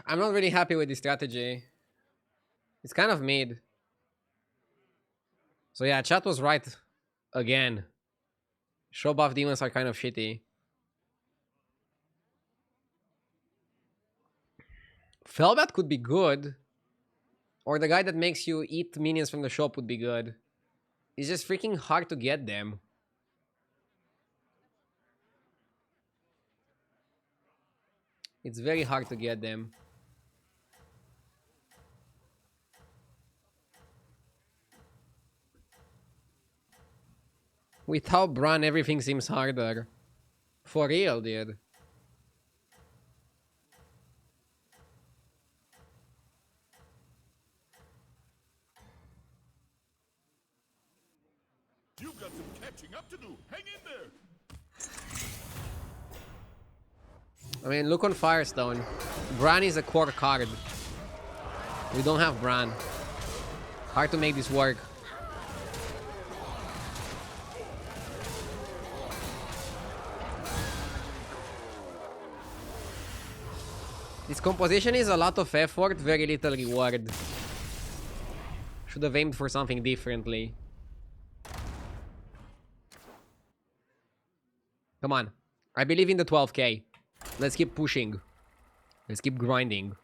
I'm not really happy with this strategy. It's kind of mid. So yeah, chat was right again. Show buff demons are kind of shitty. Fellbat could be good. Or the guy that makes you eat minions from the shop would be good. It's just freaking hard to get them. It's very hard to get them. Without Bran, everything seems harder. For real, dude. You've got some catching up to do. Hang in there. I mean, look on Firestone. Bran is a core card. We don't have Bran. Hard to make this work. This composition is a lot of effort, very little reward. Should have aimed for something differently. Come on. I believe in the 12k. Let's keep pushing. Let's keep grinding.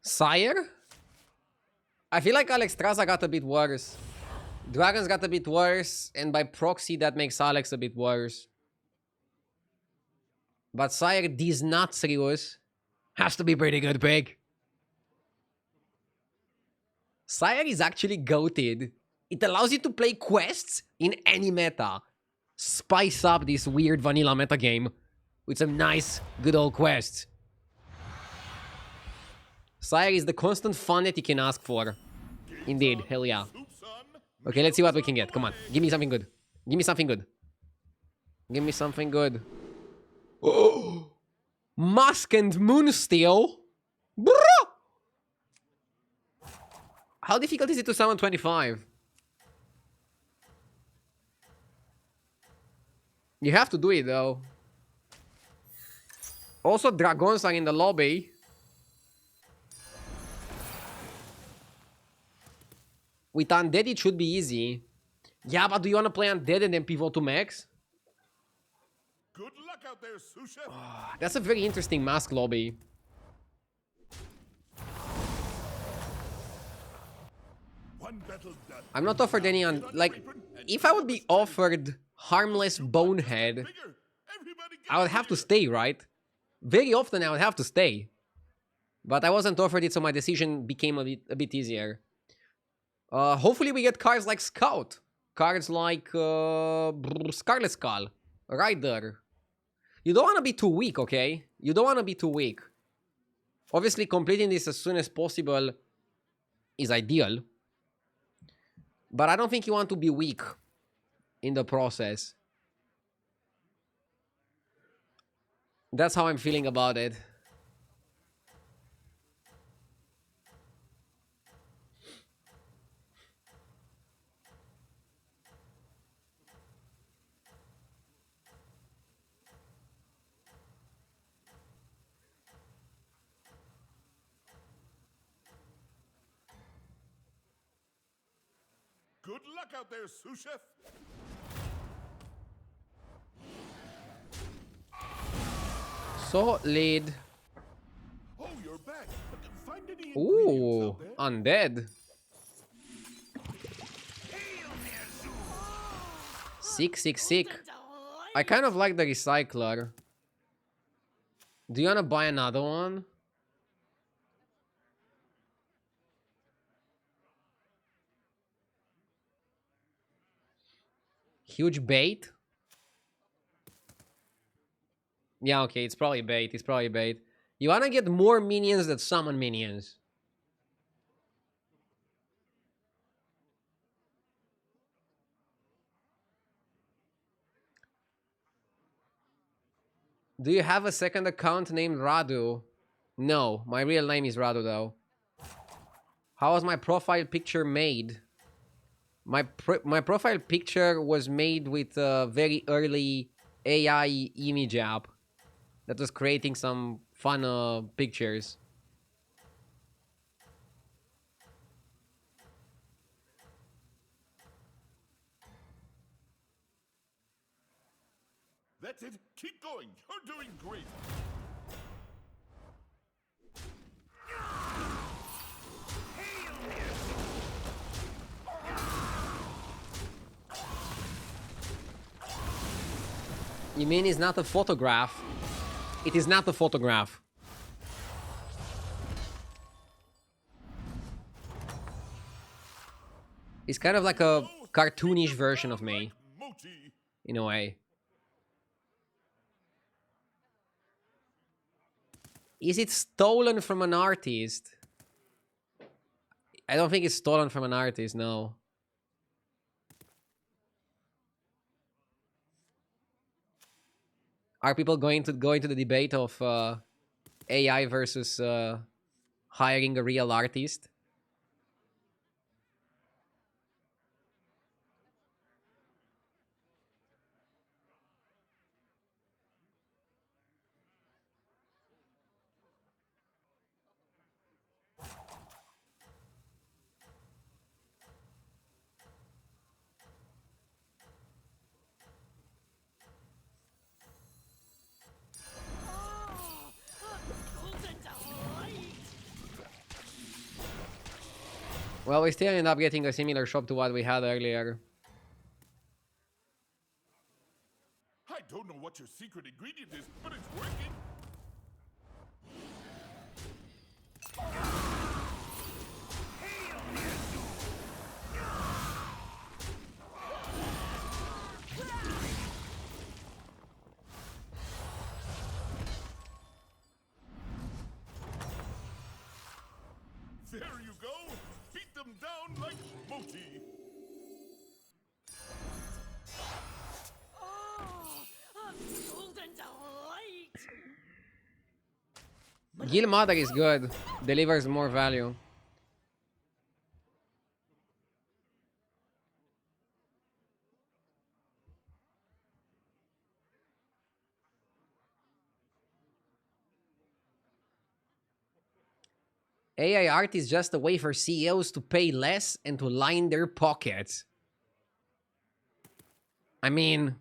Sire? I feel like Alexstrasza got a bit worse. Dragons got a bit worse, and by proxy that makes Alex a bit worse. But Sire, these nuts, Rius, has to be pretty good pick. Sire is actually goated. It allows you to play quests in any meta. Spice up this weird vanilla meta game with some nice, good old quests. Sire is the constant fun that you can ask for. Indeed, hell yeah. Okay, let's see what we can get. Come on, give me something good. Give me something good. Give me something good. Oh! Musk and Moonsteel? Bro! How difficult is it to summon 25? You have to do it though. Also, dragons are in the lobby. With Undead, it should be easy. Yeah, but do you want to play Undead and then pivot to Max? Good luck out there, Susha. That's a very interesting mask lobby. One battle done. I'm not offered any like, if I would be offered harmless bonehead, I would have to stay, right? Very often I would have to stay. But I wasn't offered it, so my decision became a bit easier. Hopefully we get cards like Scout. Cards like Scarlet Skull. Rider. You don't want to be too weak, okay? You don't want to be too weak. Obviously, completing this as soon as possible is ideal. But I don't think you want to be weak in the process. That's how I'm feeling about it. Good luck out there, sous chef. Solid. Oh, you're back. Find any ingredients Ooh, out there? undead. Sick. I kind of like the recycler. Do you wanna buy another one? Huge bait? Yeah, okay, it's probably bait. It's probably bait. You wanna get more minions that summon minions. Do you have a second account named Radu? No, my real name is Radu though. How was my profile picture made? My profile picture was made with a very early AI image app that was creating some fun pictures. That's it. Keep going. You're doing great. You mean it's not a photograph? It is not a photograph. It's kind of like a cartoonish version of me, Moti. in a way. Is it stolen from an artist? I don't think it's stolen from an artist, no. Are people going to go into the debate of AI versus hiring a real artist? Well, we still end up getting a similar shop to what we had earlier. I don't know what your secret ingredient is, but it's working. There you go. Beat them down like Moti. Gil Mother is good. Delivers more value. AI art is just a way for CEOs to pay less and to line their pockets. I mean,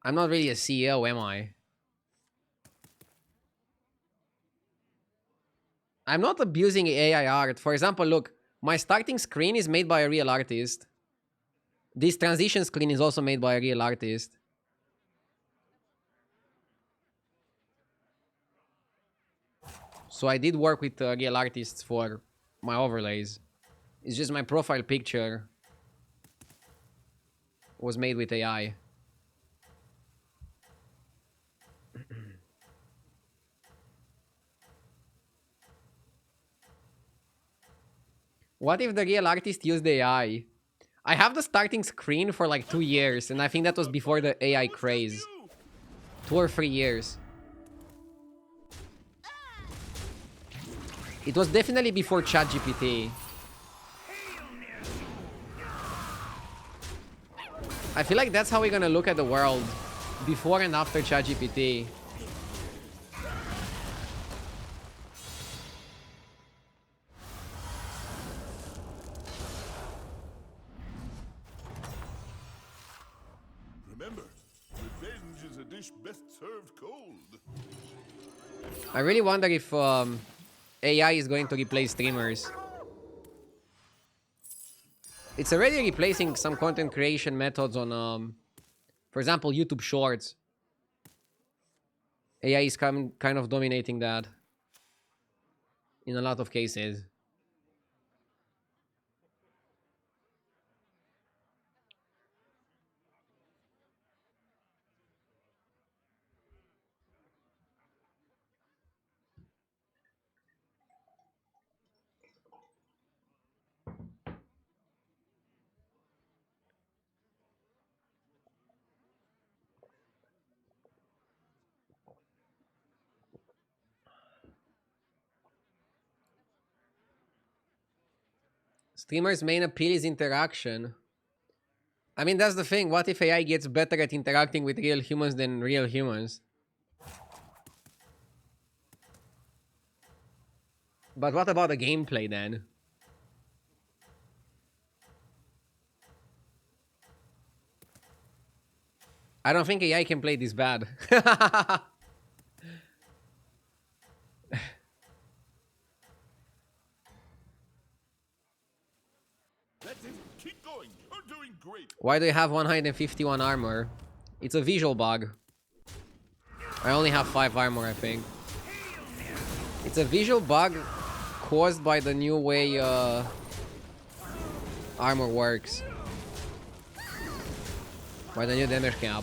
I'm not really a CEO, am I? I'm not abusing AI art. For example, look, my starting screen is made by a real artist. This transition screen is also made by a real artist. So I did work with real artists for my overlays. It's just my profile picture was made with AI. What if the real artist used AI? I have the starting screen for like 2 years, and I think that was before the AI Who's this craze. you? 2 or 3 years. It was definitely before ChatGPT. I feel like that's how we're gonna look at the world. Before and after ChatGPT. Remember, revenge is a dish best served cold. I really wonder if AI is going to replace streamers. It's already replacing some content creation methods on, for example, YouTube Shorts. AI is kind of dominating that in a lot of cases. Streamers' main appeal is interaction. I mean, that's the thing. What if AI gets better at interacting with real humans than real humans? But what about the gameplay then? I don't think AI can play this bad. That's it. Keep going. You're doing great. Why do you have 151 armor? It's a visual bug. I only have 5 armor, I think. It's a visual bug caused by the new way armor works. By the new damage cap.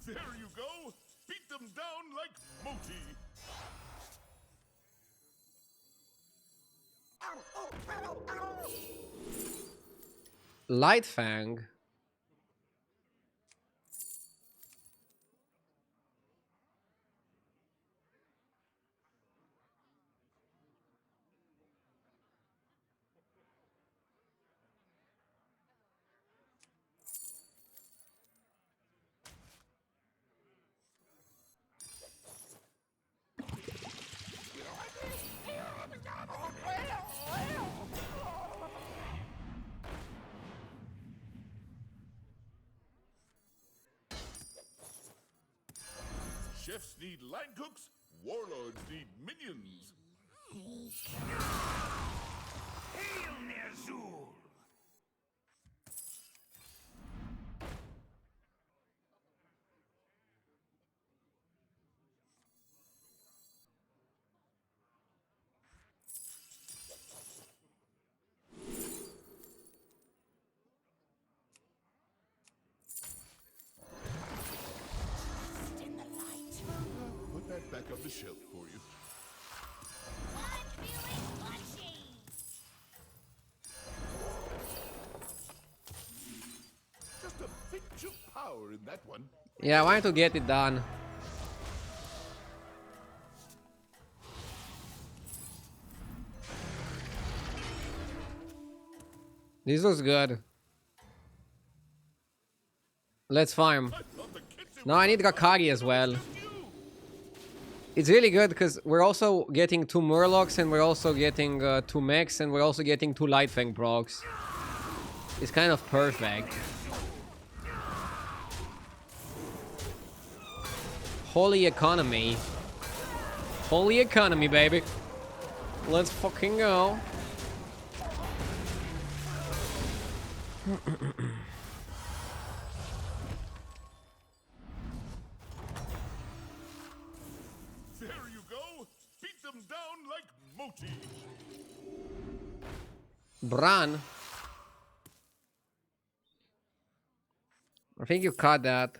There you go. Beat them down like Moti. Light Fang. Chefs need line cooks. Warlords need minions. Hail Ner'zhul! In the light. Put that back on the shelf for you. I'm feeling punchy. Just a pinch of power in that one. Yeah, I wanted to get it done. This looks good. Let's farm. I thought the kitchen Now I need Rakari as well. you. It's really good because we're also getting 2 Murlocs and we're also getting 2 mechs and we're also getting 2 Light Fang procs. It's kind of perfect. Holy economy. Holy economy, baby. Let's fucking go. There you go. Beat them down like Moti. Bran. I think you caught that.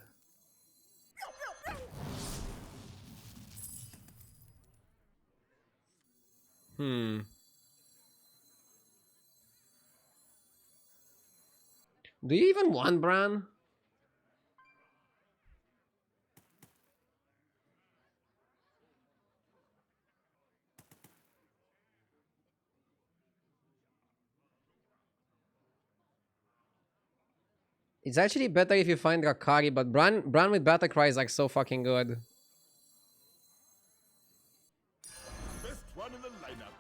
Do you even want Bran? It's actually better if you find Rakari, but Bran with Battlecry is like so fucking good. Best one in the lineup.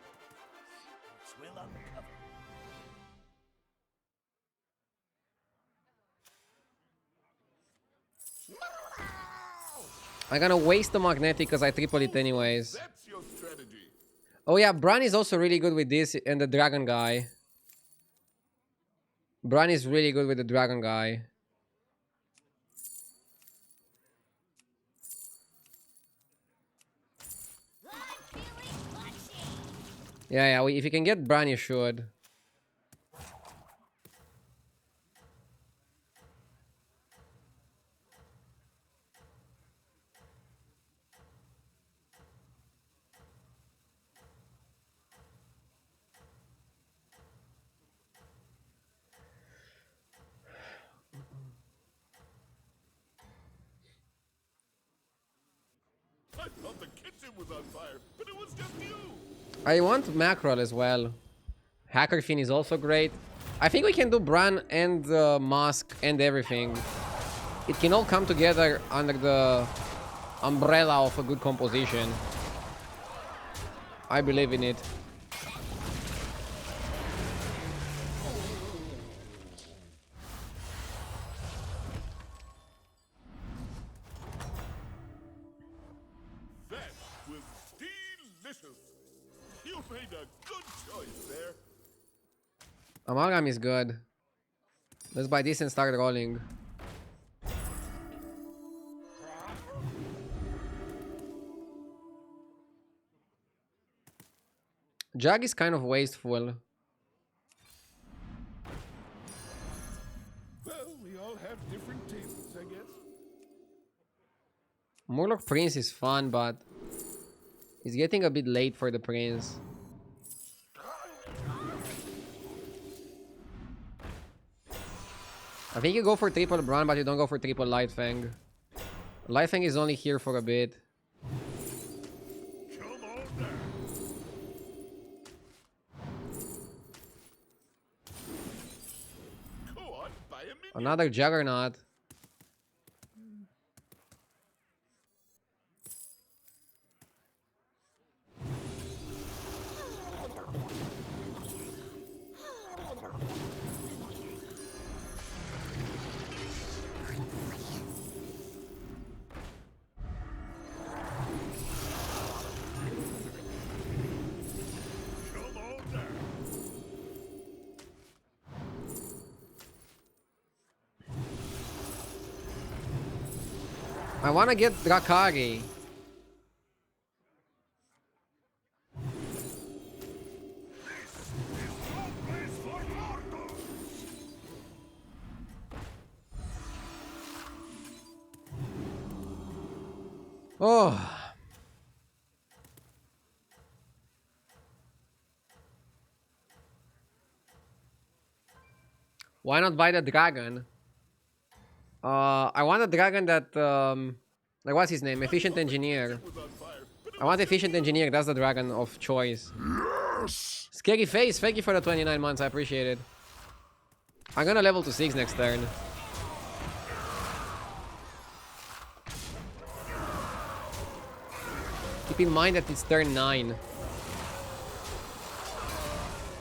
Will uncover. I'm gonna waste the magnetic because I triple it anyways. That's your strategy. Oh yeah, Bran is also really good with this and the dragon guy. Bran is really good with the dragon guy. Yeah, if you can get Bran, you should. I thought the kitchen was on fire, but it was just you. I want Mackerel as well. Hacker Fin is also great. I think we can do Bran and Mask and everything. It can all come together under the umbrella of a good composition. I believe in it. That was delicious. You made a good choice there. Amalgam is good. Let's buy this and start rolling. Jag is kind of wasteful. Well, we all have different tastes, I guess. Murloc Prince is fun, but it's getting a bit late for the Prince. I think you go for triple Bran, but you don't go for triple Lightfang. Lightfang is only here for a bit. Come on down. Go on, buy a minion. Another Juggernaut. Come on down. I want to get Drakari. Oh. Why not buy the dragon? I want a dragon that like what's his name? Efficient Engineer. I want Efficient Engineer, that's the dragon of choice. Yes. Scary Face, thank you for the 29 months, I appreciate it. I'm gonna level to 6 next turn. Keep in mind that it's turn 9.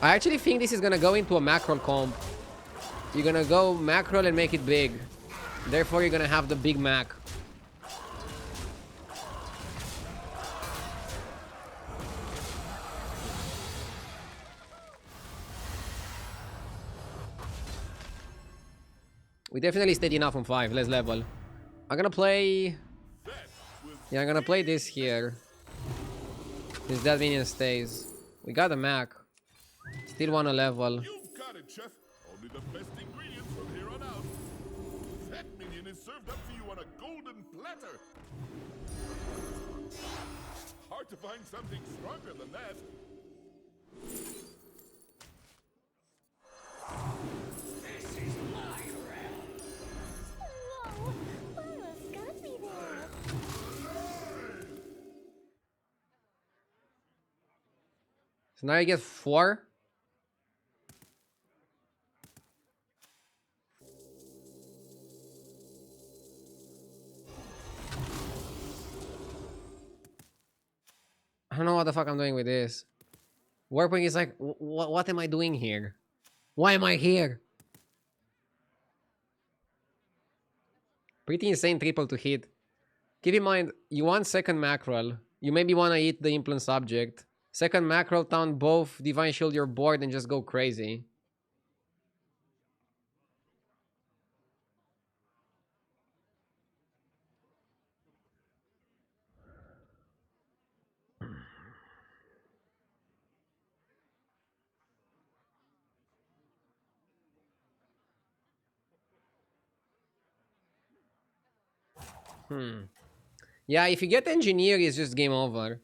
I actually think this is gonna go into a mackerel comp. You're gonna go mackerel and make it big. Therefore, you're gonna have the Big Mac. We definitely stayed enough on 5. Let's level. I'm gonna play... Yeah, I'm gonna play this here. Since that minion stays. We got a Mac. Still wanna level. You got it, chef. Only the best ingredients from here on out. That minion is served up for you on a golden platter. Hard to find something stronger than that. This is my So now you get 4. I don't know what the fuck I'm doing with this. Warping is like, what am I doing here? Why am I here? Pretty insane triple to hit. Keep in mind, you want second mackerel. You maybe want to eat the implant subject. Second mackerel, town both, divine shield your board, and just go crazy. Yeah, if you get engineer, it's just game over.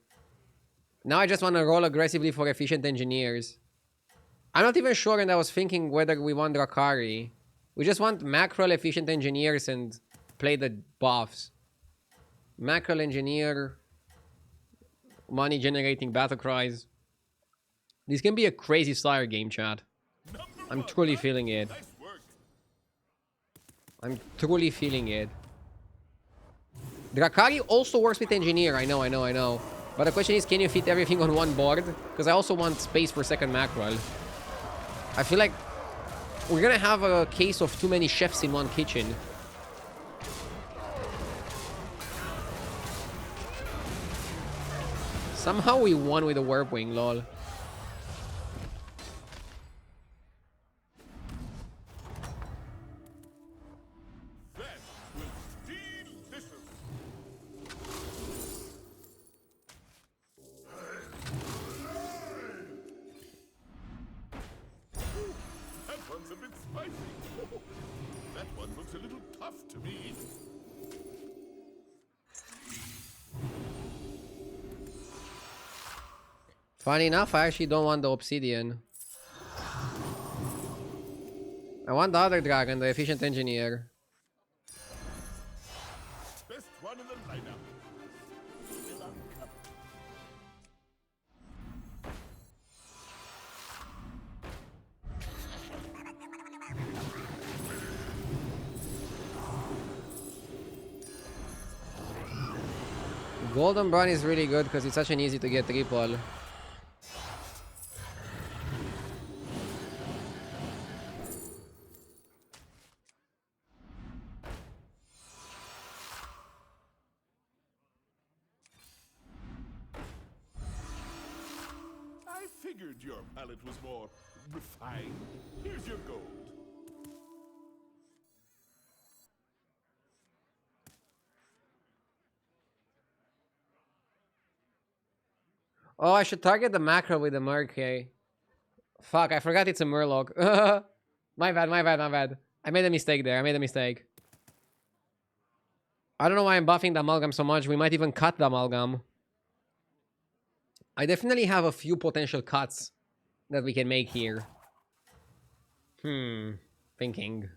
Now I just want to roll aggressively for efficient engineers. I'm not even sure, and I was thinking whether we want Drakari. We just want mackerel efficient engineers and play the buffs. Mackerel engineer, money generating battle cries. This can be a crazy Slayer game, chat. I'm truly feeling it. Nice work. I'm truly feeling it. Drakari also works with engineer. I know. But the question is, can you fit everything on one board? Because I also want space for second mackerel. I feel like we're gonna have a case of too many chefs in one kitchen. Somehow we won with a warp wing, lol. That was delicious. That one's a bit spicy. That one looks a little tough to me. Funny enough, I actually don't want the obsidian. I want the other dragon, the efficient engineer. Best one in the lineup. Golden Brun is really good because it's such an easy to get triple. I figured your palate was more refined. Here's your gold. Oh, I should target the macro with the Merkay. Fuck, I forgot it's a Murloc. My bad. I made a mistake there. I don't know why I'm buffing the Amalgam so much. We might even cut the Amalgam. I definitely have a few potential cuts that we can make here. Thinking.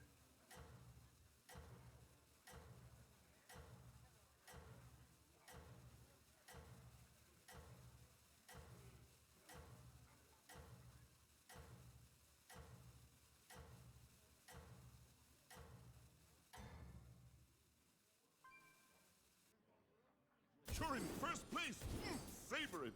You're in first place. Savor it.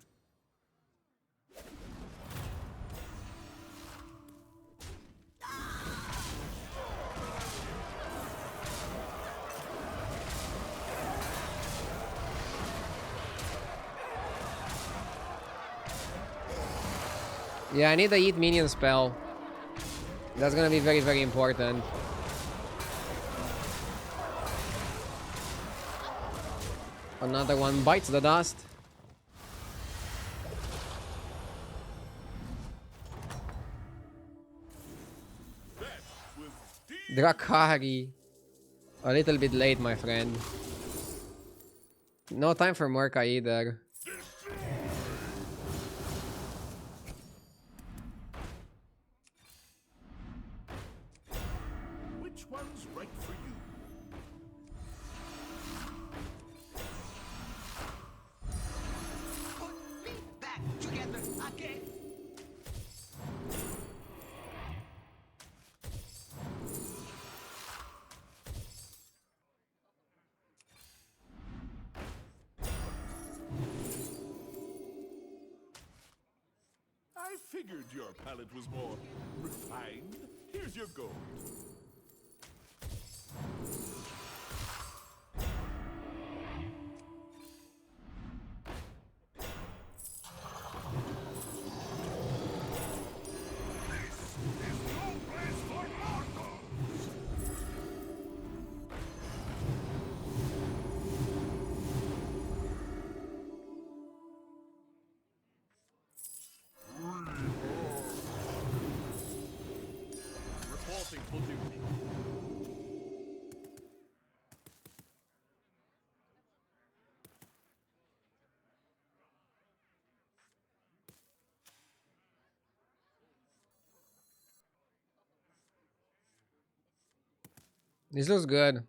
Yeah, I need the Eat Minion spell. That's gonna be very, very important. Another one bites the dust. That was Drakari. A little bit late, my friend. No time for Murka either. Which one's right for you? Put me back together again. I figured your palate was more refined. Here's your gold. Reporting for duty. This looks good.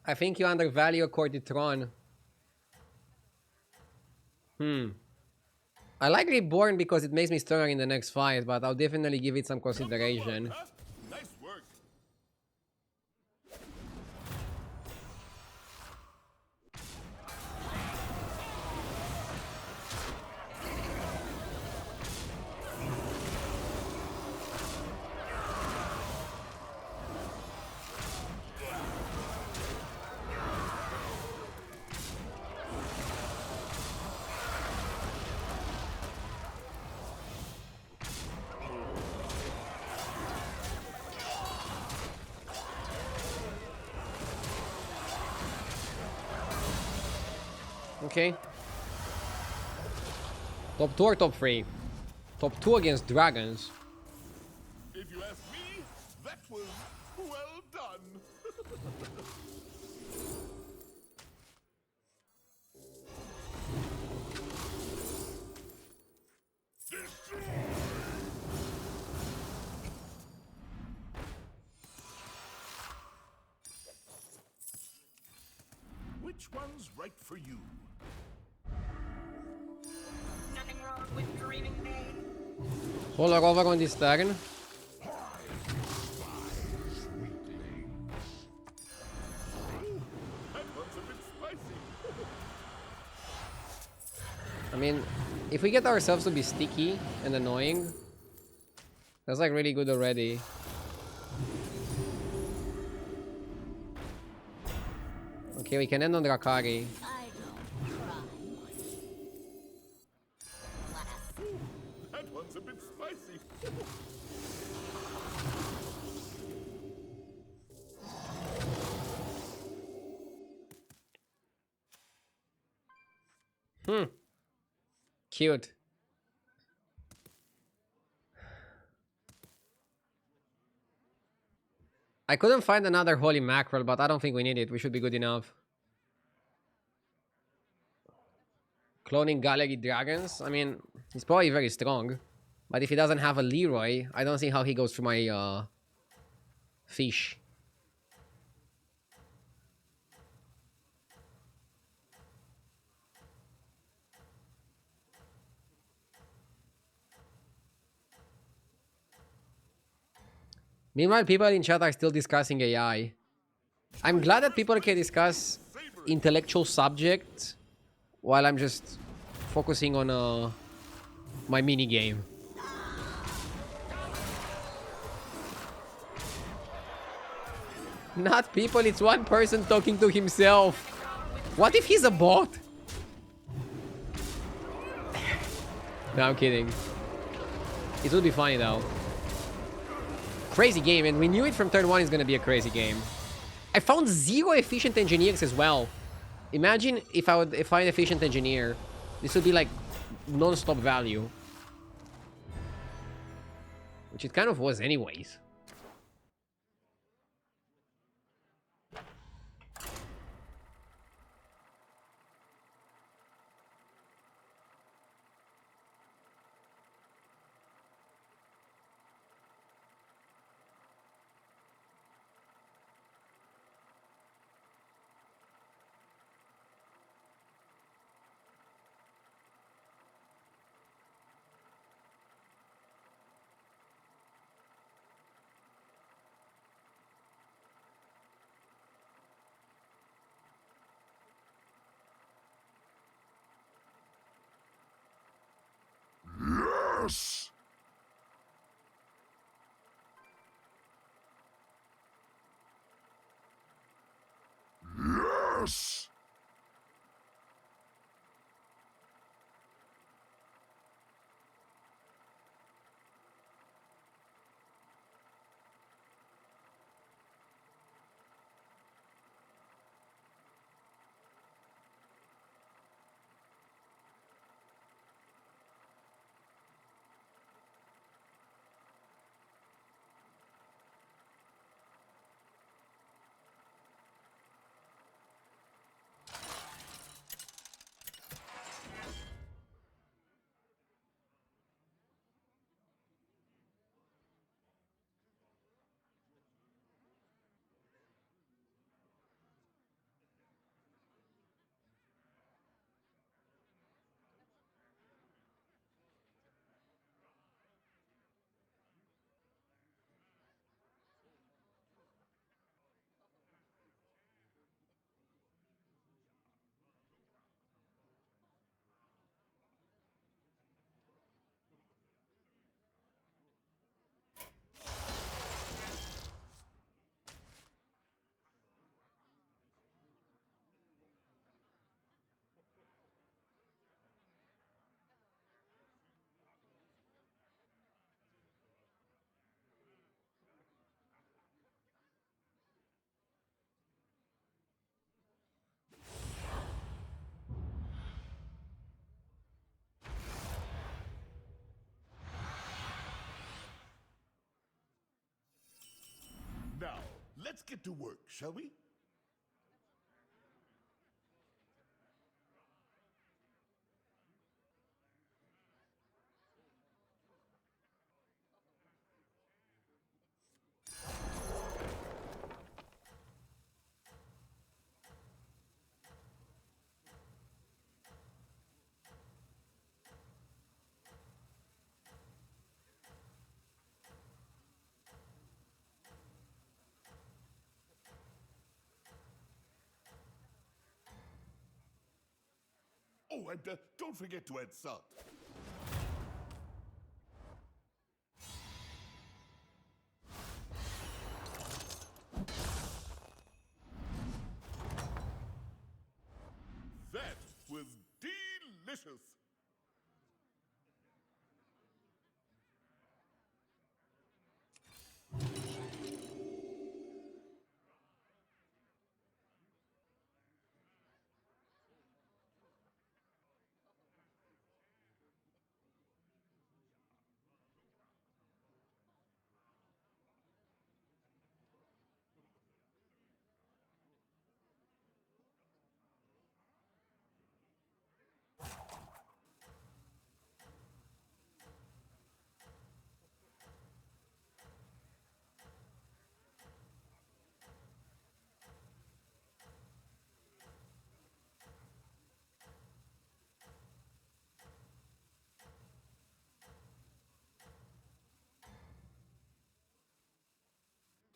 I think you undervalue a Cortitron. I like Reborn because it makes me stronger in the next fight, but I'll definitely give it some consideration. Huh? Nice work. Okay. Top 2 or top 3? Top 2 against dragons. If you ask me, that was well done. Which one's right for you? Nothing wrong with dreaming big. Hold over on this turn. That one's a bit spicy. I mean, if we get ourselves to be sticky and annoying, that's like really good already. Okay, we can end on Drakari. I don't cry much. That one's a bit spicy. Cute. I couldn't find another holy mackerel, but I don't think we need it. We should be good enough. Cloning Gallery Dragons? I mean, he's probably very strong. But if he doesn't have a Leroy, I don't see how he goes through my fish. Meanwhile, people in chat are still discussing AI. I'm glad that people can discuss intellectual subjects while I'm just focusing on my mini game. Not people, it's one person talking to himself. What if he's a bot? No, I'm kidding. It would be funny though. Crazy game, and we knew it from turn 1 is gonna be a crazy game. I found 0 efficient engineers as well. Imagine if I would find efficient engineer. This would be like non-stop value. Which it kind of was anyways. Yes! Yes! Now, let's get to work, shall we? Oh, and don't forget to add salt. That was delicious.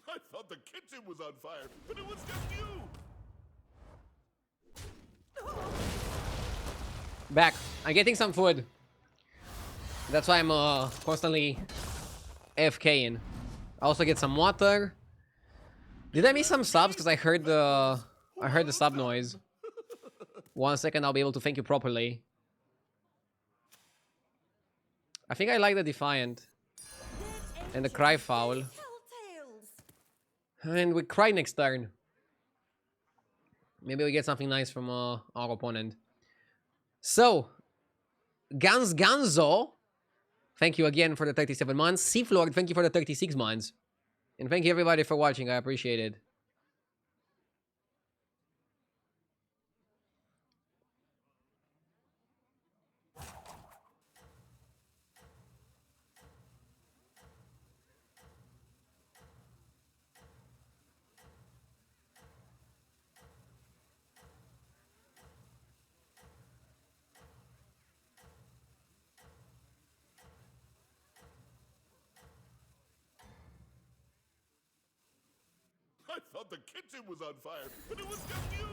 I thought the kitchen was on fire, but it was just you. Back. I'm getting some food. That's why I'm constantly AFKing. I also get some water. Did I miss some subs? Because I heard the sub noise. 1 second, I'll be able to thank you properly. I think I like the Defiant and the Cry Foul. And we Cry next turn. Maybe we get something nice from our opponent. So, Ganzo, thank you again for the 37 months. Seaflord, thank you for the 36 months. And thank you everybody for watching. I appreciate it. I thought the kitchen was on fire, but it was just you.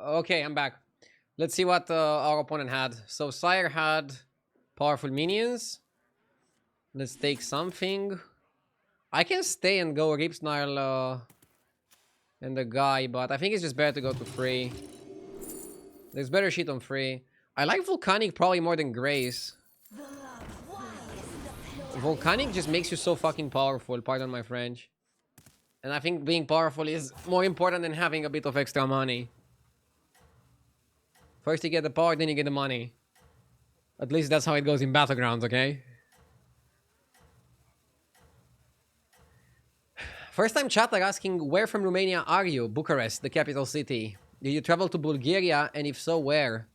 Okay, I'm back. Let's see what our opponent had. So Sire had powerful minions. Let's take something. I can stay and go Rip Snarl and the guy, but I think it's just better to go to free. There's better shit on free. I like Volcanic probably more than Grace. Volcanic just makes you so fucking powerful, pardon my French. And I think being powerful is more important than having a bit of extra money. First you get the power, then you get the money. At least that's how it goes in Battlegrounds, okay? First time chat are asking, where from Romania are you? Bucharest, the capital city. Did you travel to Bulgaria, and if so, where?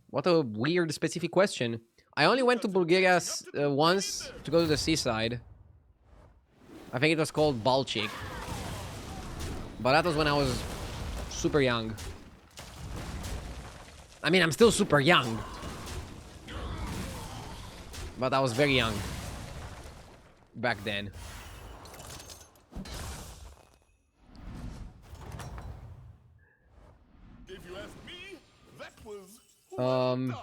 What a weird specific question. I only went to Bulgaria once to go to the seaside. I think it was called Balchik. But that was when I was super young. I mean, I'm still super young. But I was very young. Back then. If you ask me, that was well done.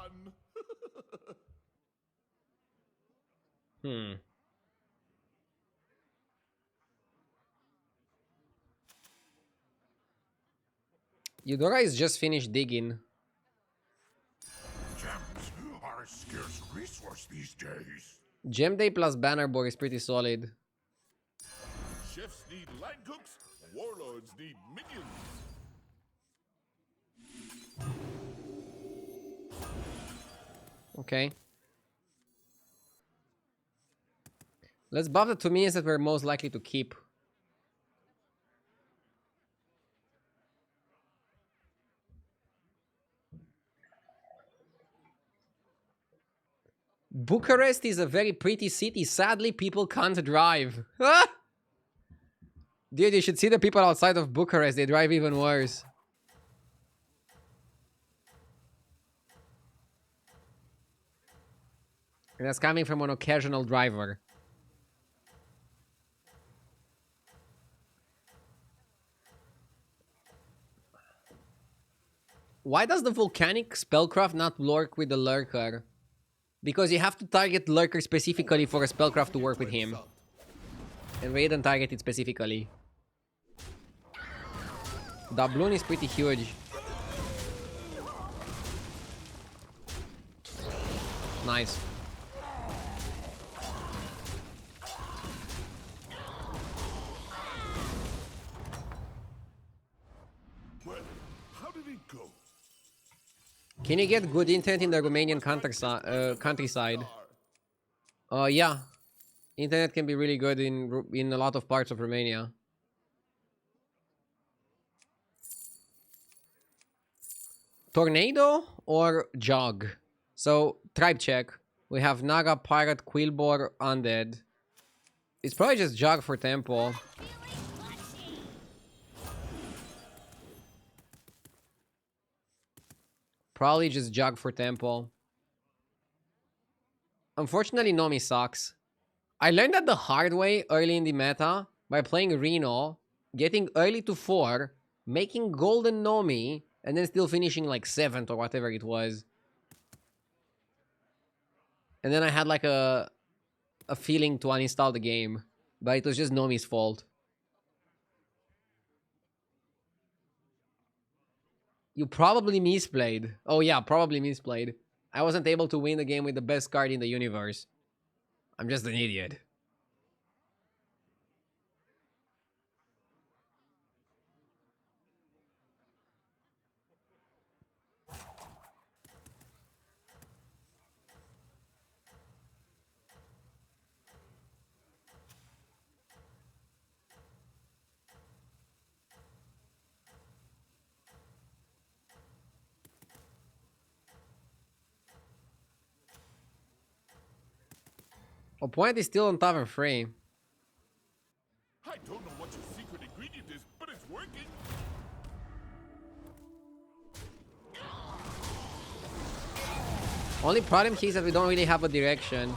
Eudora is just finished digging. Gems are a scarce resource these days. Gem Day plus Banner Boy is pretty solid. Chefs need line cooks, warlords need minions. Okay. Let's buff the 2 minions that we're most likely to keep. Bucharest is a very pretty city. Sadly, people can't drive. Ah! Dude, you should see the people outside of Bucharest. They drive even worse. And that's coming from an occasional driver. Why does the volcanic spellcraft not work with the lurker? Because you have to target lurker specifically for a spellcraft to work with him. And we didn't target it specifically. Doubloon is pretty huge. Nice. Well, how did it go? Can you get good internet in the Romanian countryside? Yeah. Internet can be really good in a lot of parts of Romania. Tornado or Jog? So, tribe check. We have Naga, Pirate, Quillbor, Undead. It's probably just Jog for tempo. Probably just Jog for tempo. Unfortunately, Nomi sucks. I learned that the hard way early in the meta by playing Reno, getting early to 4, making Golden Nomi, and then still finishing like 7th or whatever it was. And then I had like a feeling to uninstall the game, but it was just Nomi's fault. You probably misplayed. Oh yeah, probably misplayed. I wasn't able to win the game with the best card in the universe. I'm just an idiot. Opponent is still on Tavern Free. I don't know what your secret ingredient is, but it's working. Only problem here is that we don't really have a direction.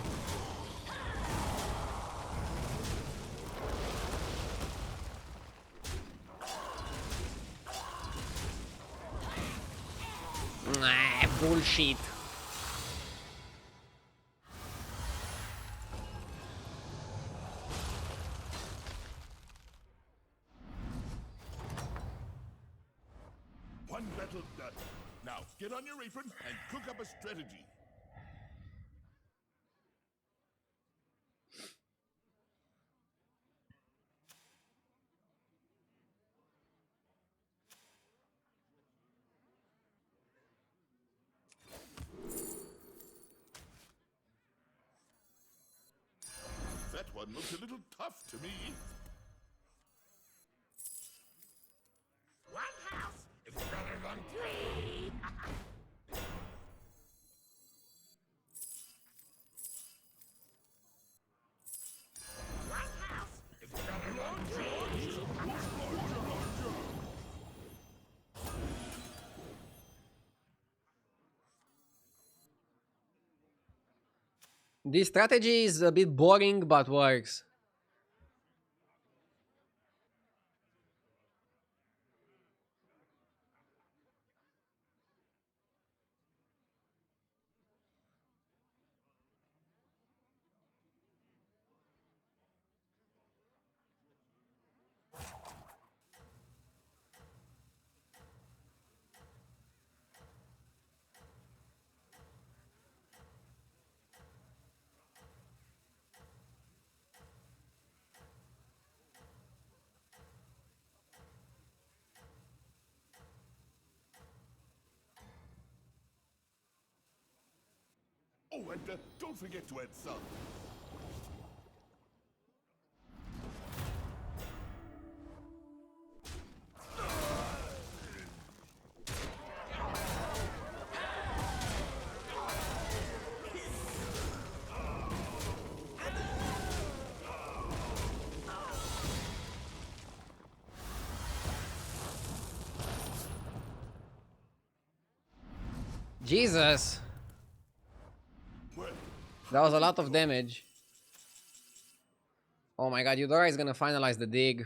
Bullshit. One battle done. Now, get on your apron and cook up a strategy. That one looks a little tough to me. One house is better than three. One house is better than three. This strategy is a bit boring, but works. Oh, and don't forget to add salt. Jesus. Well, That was a lot of damage. Oh my god, Eudora is gonna finalize the dig.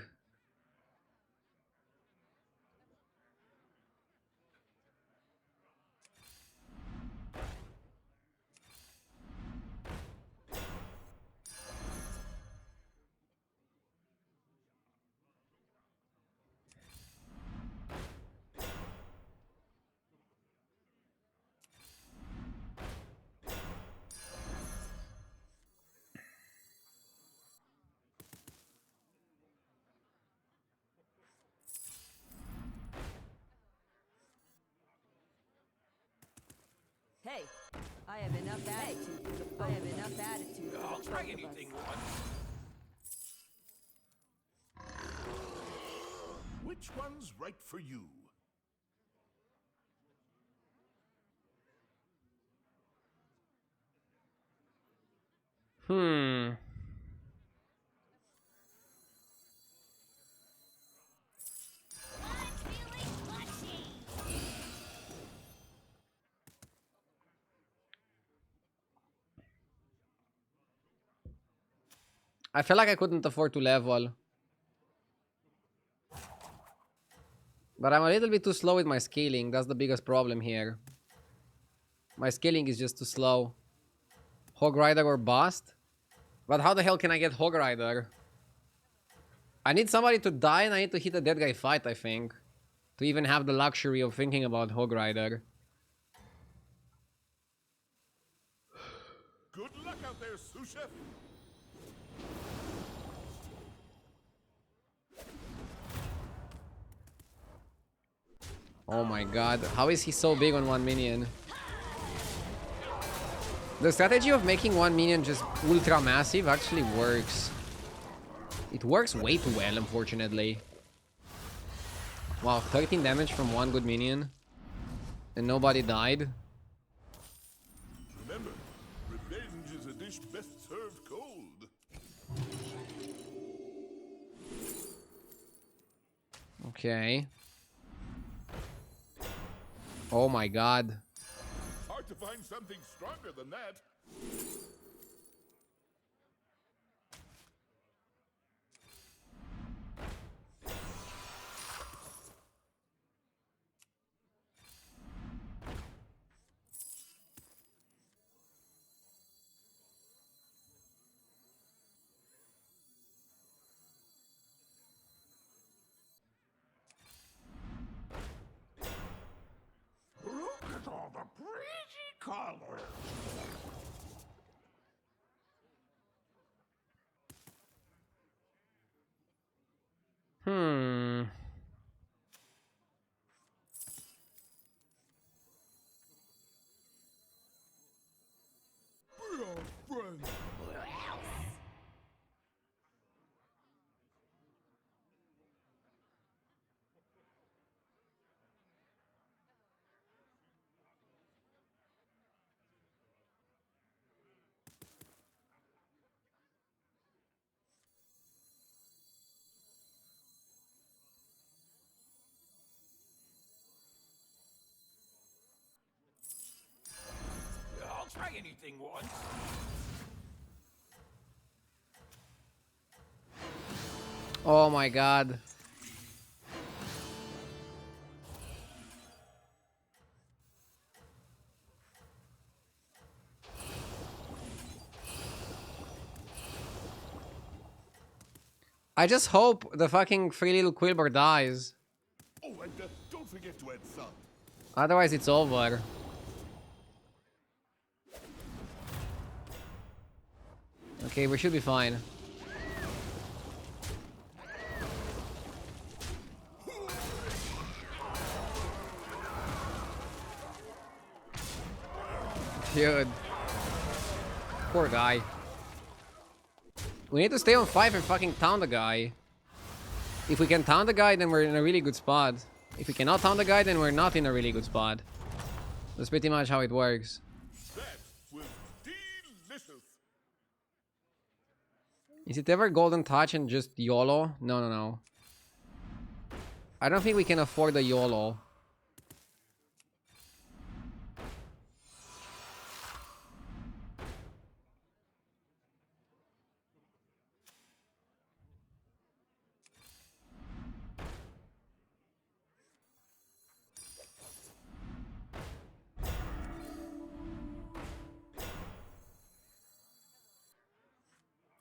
Hey, I have enough attitude for the both. I have enough attitude for I'll the try both of anything us. once. which one's right for you? Hmm. What's feeling mushy? I feel like I couldn't afford to level. But I'm a little bit too slow with my scaling. That's the biggest problem here. My scaling is just too slow. Hog Rider or bust? But how the hell can I get Hog Rider? I need somebody to die and I need to hit a dead guy fight, I think. To even have the luxury of thinking about Hog Rider. Good luck out there, sous chef. Oh my god. How is he so big on one minion? The strategy of making one minion just ultra massive actually works. It works way too well, unfortunately. Wow, 13 damage from one good minion. And nobody died. Remember, revenge is a dish best served cold. Okay. Oh my god. Hard to find something stronger than that. color. Hmm. We are friends. I'll try anything once. Oh my god. I just hope the fucking free little Quilber dies. Oh, and don't forget to add salt. Otherwise, it's over. Okay, we should be fine. Dude. Poor guy. We need to stay on 5 and fucking town the guy. If we can town the guy, then we're in a really good spot. If we cannot town the guy, then we're not in a really good spot. That's pretty much how it works. That was delicious. Is it ever Golden Touch and just YOLO? No, no, no. I don't think we can afford the YOLO.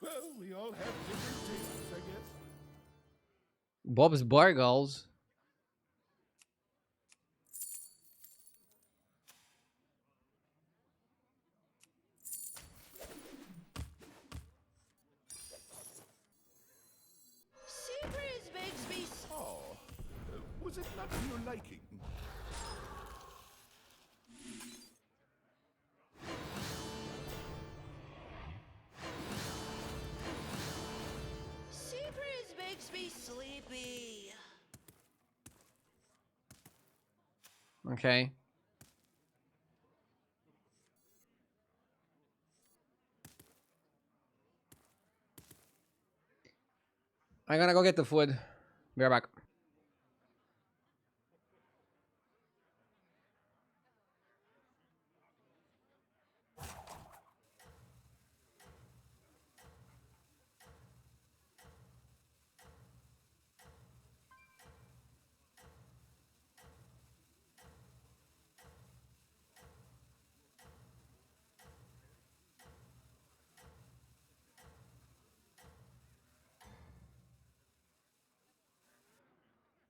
Well, we all have different tastes, I guess. Bob's Burgers. Sea breeze makes me Oh, was it not to your liking? Sea breeze makes me sleepy. Okay. I'm gonna go get the food. Be right back.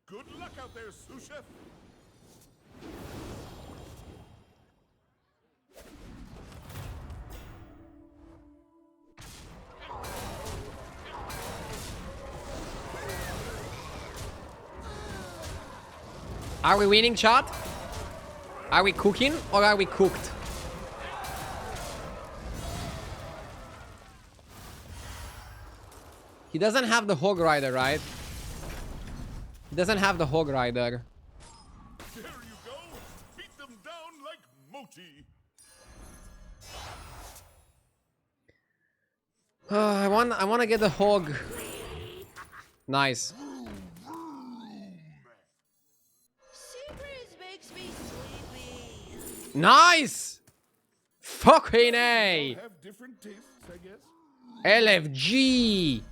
Good luck out there, sous chef. Are we winning, chat? Are we cooking or are we cooked? He doesn't have the Hog Rider, right? He doesn't have the Hog Rider. There you go. Beat them down like Moti. I want to get the Hog. Nice. Sea breeze makes me sleepy. Nice! Fucking We A! all have different tastes, I guess. LFG!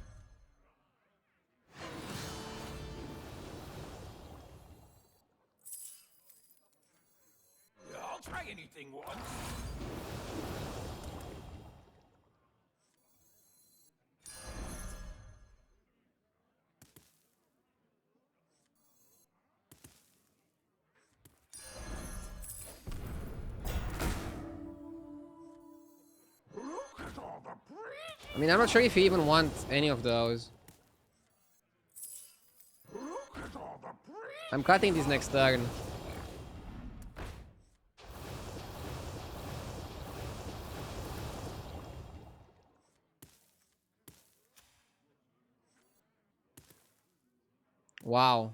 I'll try anything once. I mean, I'm not sure if you even want any of those. I'm cutting this next turn. Wow.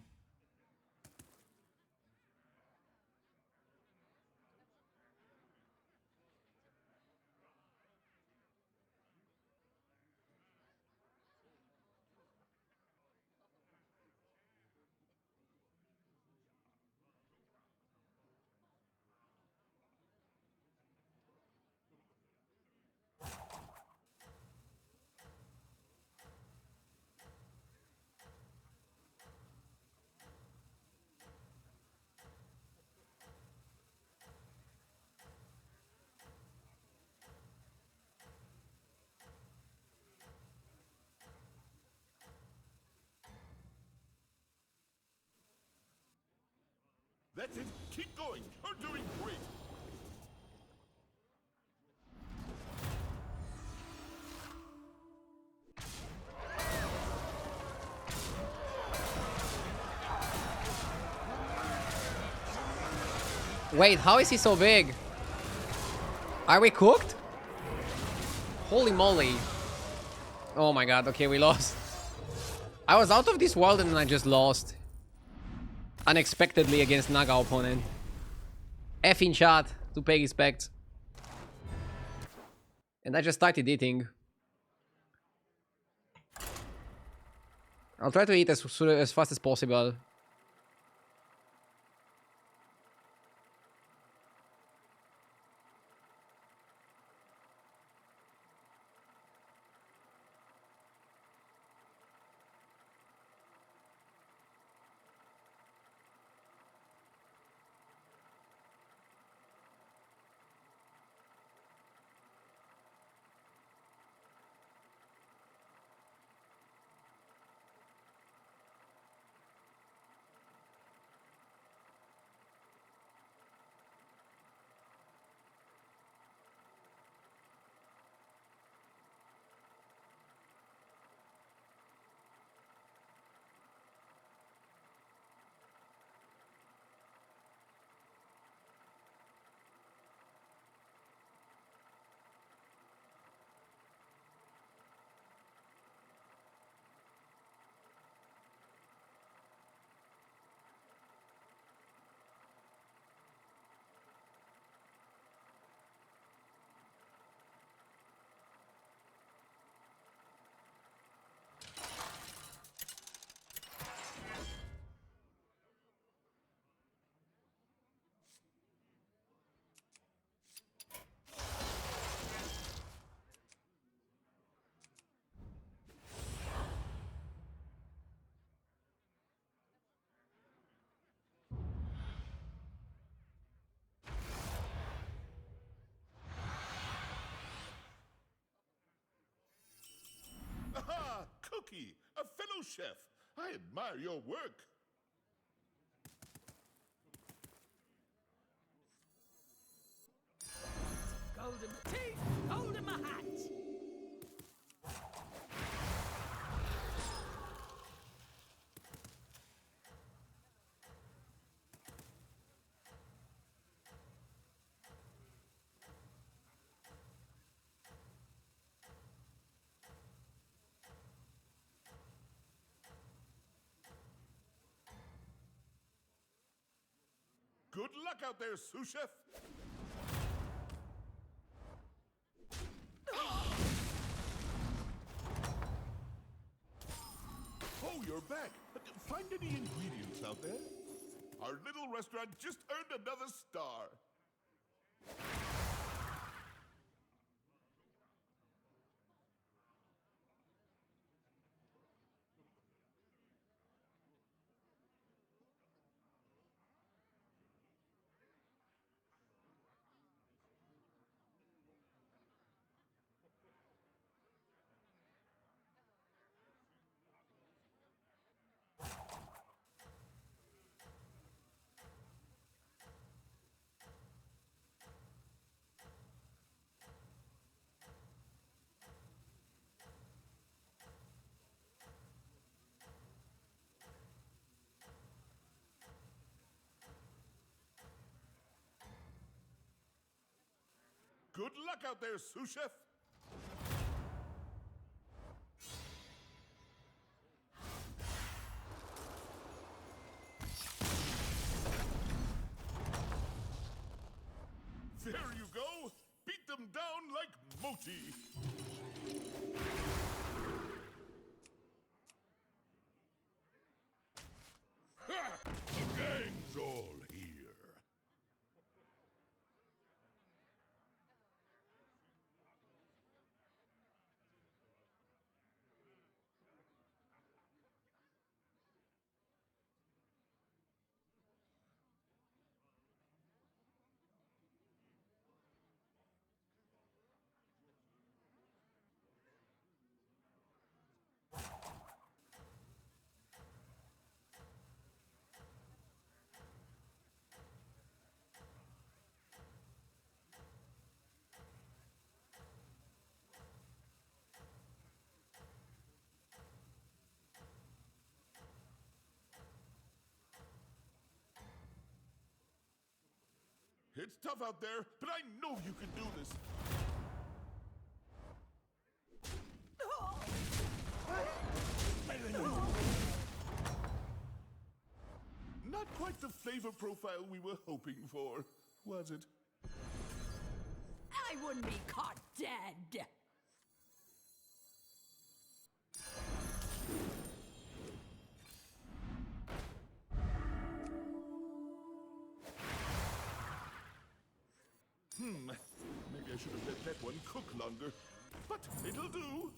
That's it. Keep going. You're doing great. Wait, how is he so big? Are we cooked? Holy moly. Oh my god, okay, we lost. I was out of this world and then I just lost. Unexpectedly against Naga opponent. F in chat to pay respect. And I just started eating. I'll try to eat as fast as possible. Aha! Cookie, a fellow chef. I admire your work. Gold in my teeth, gold in my hat. Good luck out there, sous chef. Oh, you're back. Find any ingredients out there? Our little restaurant just earned another star. Good luck out there, sous chef. There you go. Beat them down like mochi. Ha! The gang's all here. It's tough out there, but I know you can do this. Not quite the flavor profile we were hoping for, was it? I wouldn't be caught dead. Maybe I should have let that one cook longer. But it'll do.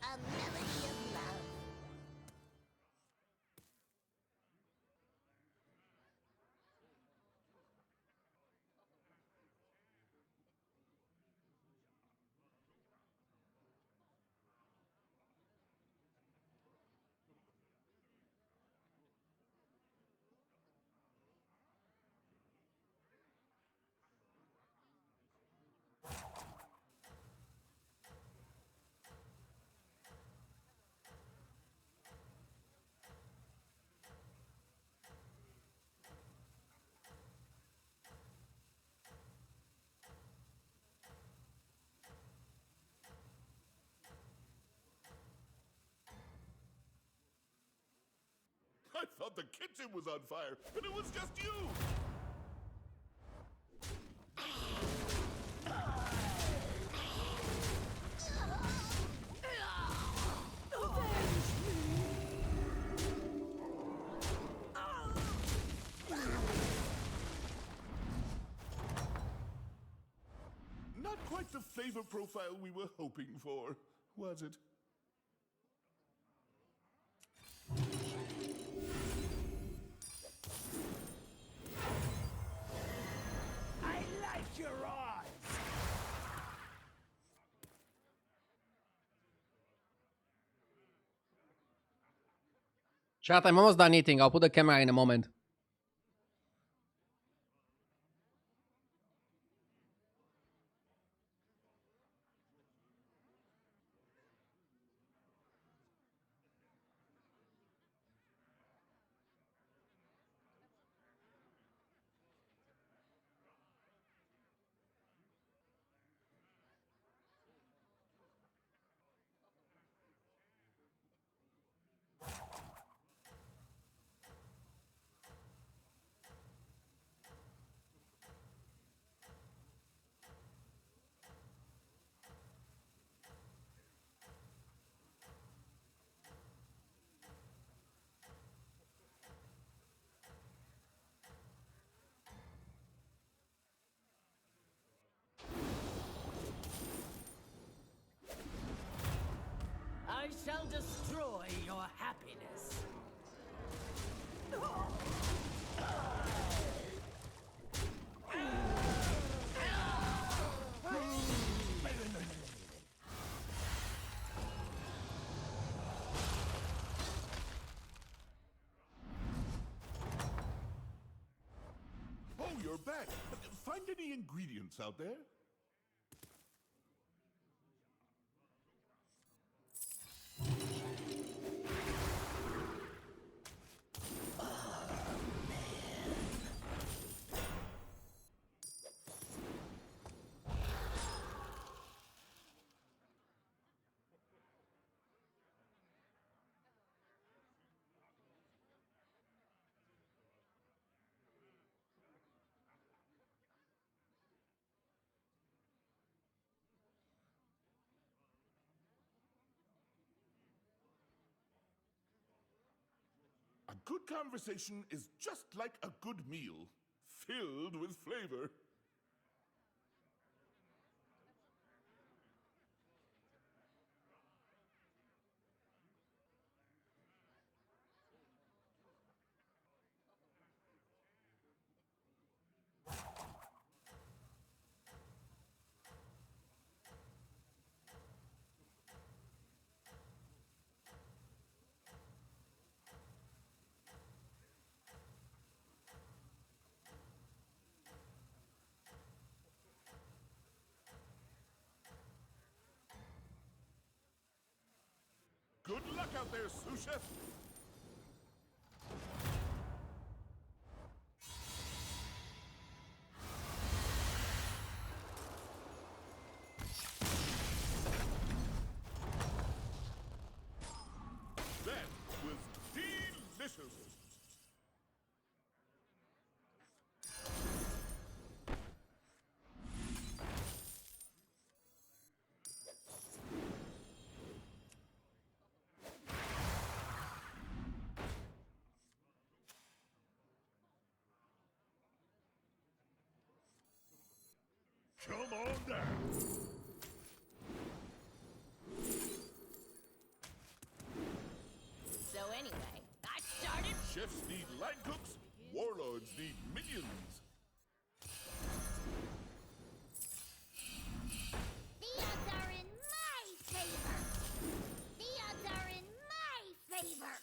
A melody of love. I thought the kitchen was on fire, but it was just you. Not quite the flavor profile we were hoping for, was it? I like your eyes. Chat, I'm almost done eating. I'll put the camera in a moment. I shall destroy your happiness. Oh, you're back. Find any ingredients out there? Good conversation is just like a good meal, filled with flavor. Good luck out there, sous chef. That was delicious. Come on down. So anyway, I started. Chefs need line cooks, warlords need minions. The odds are in my favor. The odds are in my favor.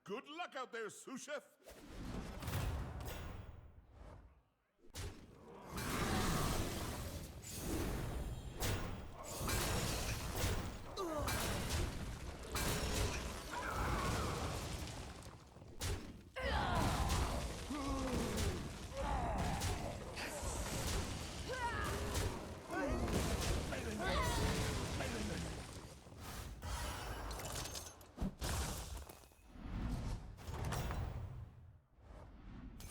Good luck out there, sous chef.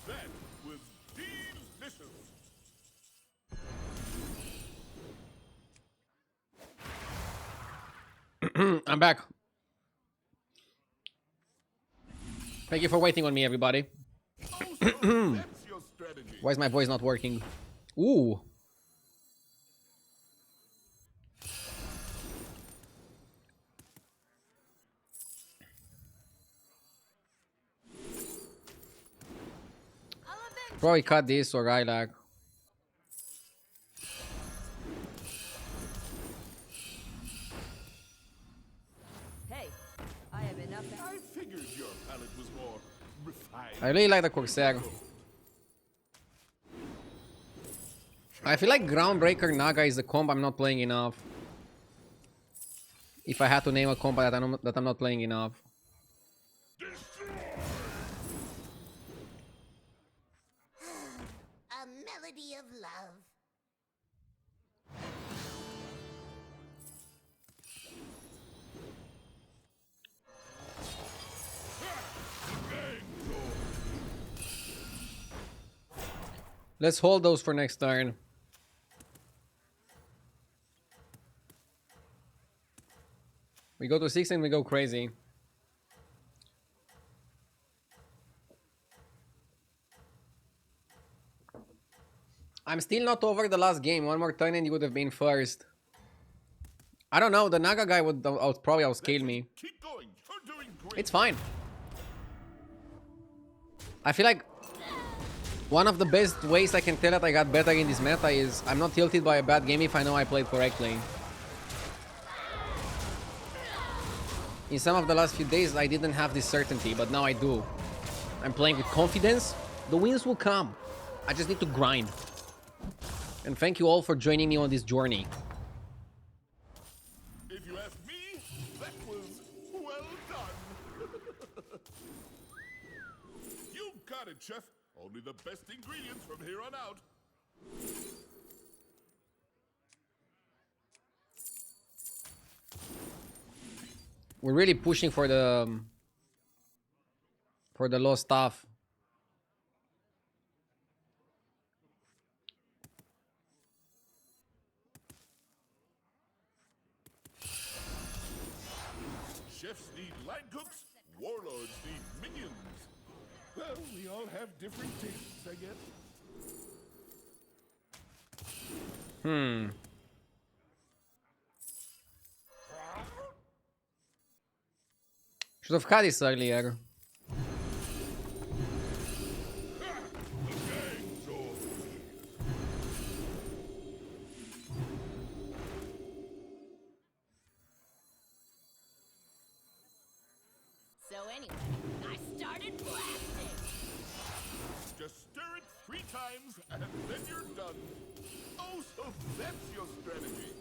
That was delicious. I'm back. Thank you for waiting on me, everybody. Oh, so that's your strategy. Why is my voice not working? Ooh. Probably cut this or I lag. Hey, I have enough. I figured your palate was more refined. I really like the Corsair. I feel like Groundbreaker Naga is the comp I'm not playing enough. If I had to name a comp that I'm not playing enough. A melody of love. Let's hold those for next turn. We go to 6 and we go crazy. I'm still not over the last game. One more turn and you would have been first. I don't know. The Naga guy would probably outscale me. Keep going. You're doing great. It's fine. I feel like one of the best ways I can tell that I got better in this meta is I'm not tilted by a bad game if I know I played correctly. In some of the last few days, I didn't have this certainty, but now I do. I'm playing with confidence. The wins will come. I just need to grind. And thank you all for joining me on this journey. If you ask me, that was well done. You got it, Chef. Only the best ingredients from here on out. We're really pushing for the low stuff. Chefs need line cooks, warlords need minions. Well, we all have different tastes, I guess. Should have had this earlier. So anyway, I started blasting. Just stir it 3 times and then you're done. Oh, so that's your strategy.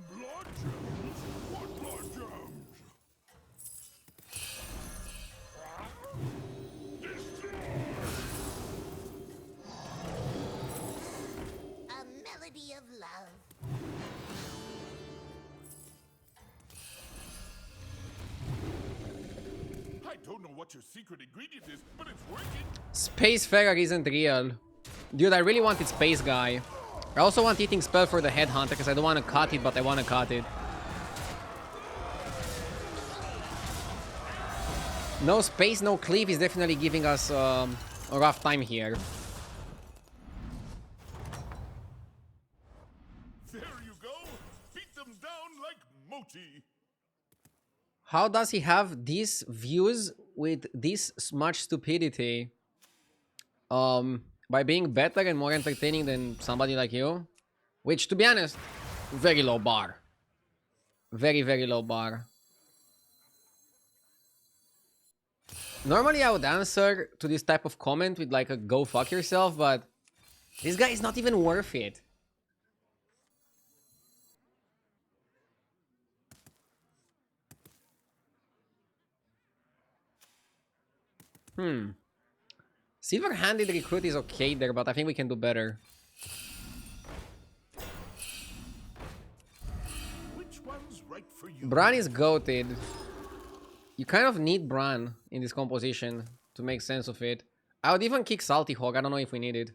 Blood gems? What blood gems? A melody of love. I don't know what your secret ingredient is, but it's working. Space Ferrer isn't real. Dude, I really wanted Space Guy. I also want Eating Spell for the Headhunter because I don't want to cut it, but I want to cut it. No Space, no Cleave is definitely giving us a rough time here. There you go. Beat them down like mochi. How does he have these views with this much stupidity? By being better and more entertaining than somebody like you? Which, to be honest, very low bar. Very, very low bar. Normally, I would answer to this type of comment with like a go fuck yourself, but this guy is not even worth it. Silver-handed recruit is okay there, but I think we can do better. Which one's right for you? Bran is goated. You kind of need Bran in this composition to make sense of it. I would even kick Salty Hog. I don't know if we need it.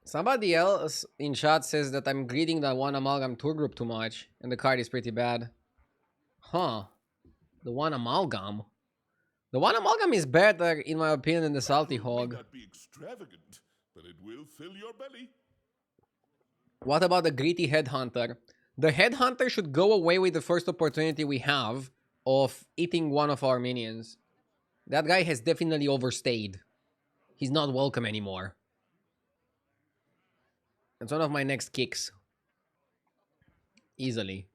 Somebody else in chat says that I'm greeting the One Amalgam tour group too much, and the card is pretty bad. Huh. The One Amalgam. The One Amalgam is better, in my opinion, than the Salty May Hog. not be extravagant, but it will fill your belly. What about the Greedy Headhunter? The Headhunter should go away with the first opportunity we have of eating one of our minions. That guy has definitely overstayed. He's not welcome anymore. It's one of my next kicks. Easily.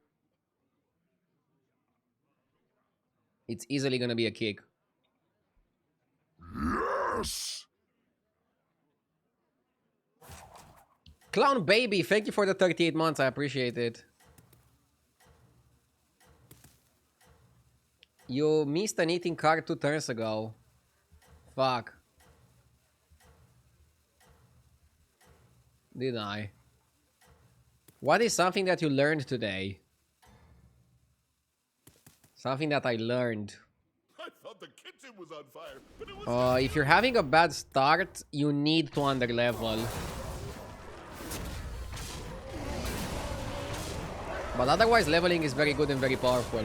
It's easily gonna be a kick. Yes! Clown Baby, thank you for the 38 months. I appreciate it. You missed an eating card 2 turns ago. Fuck. Did I? What is something that you learned today? Something that I learned. I thought the kitchen was on fire, but it was If you're having a bad start, you need to underlevel. But otherwise, leveling is very good and very powerful.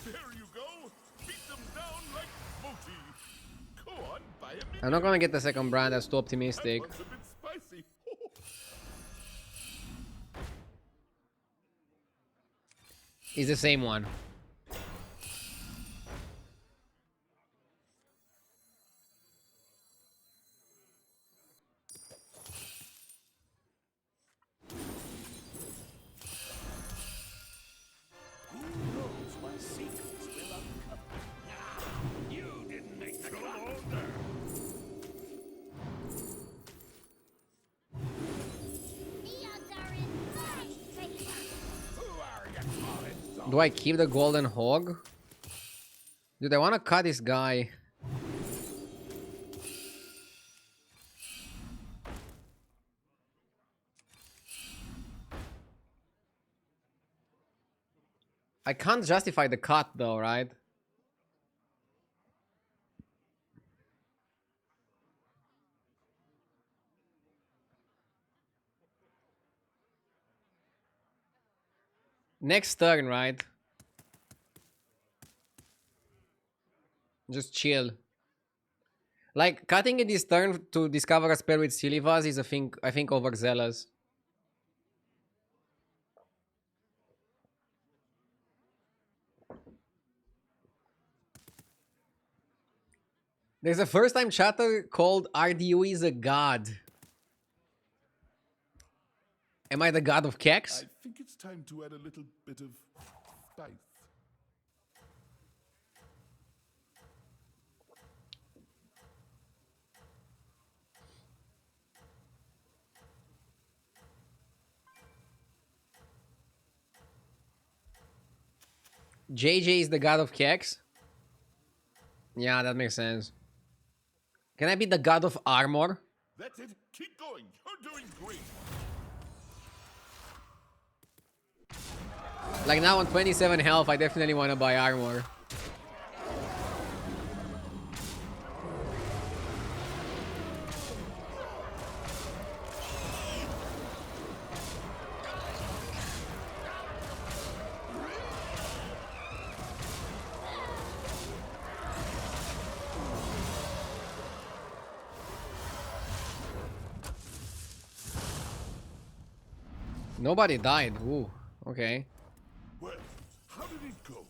There you go. Beat them down like Moti. Go on, buy a minion. I'm not gonna get the second brand, that's too That optimistic. one's a bit spicy. It's the same one. Who knows what secrets will uncover? Nah, you didn't make the cut. The odds are in my favor. Who are you calling? Do I keep the golden hog? Dude, I wanna cut this guy. I can't justify the cut though, right? Next turn, right? Just chill. Like, cutting in this turn to discover a spell with Silivas is I think overzealous. There's a first time chatter called RDU is a god. Am I the god of I Kex? think it's time to add a little bit of spice. JJ is the god of Kex? Yeah, that makes sense. Can I be the god of armor? That's it. Keep going. You're doing great. Like now on 27 health, I definitely want to buy armor. Nobody died. Ooh, okay. Well, how did it go?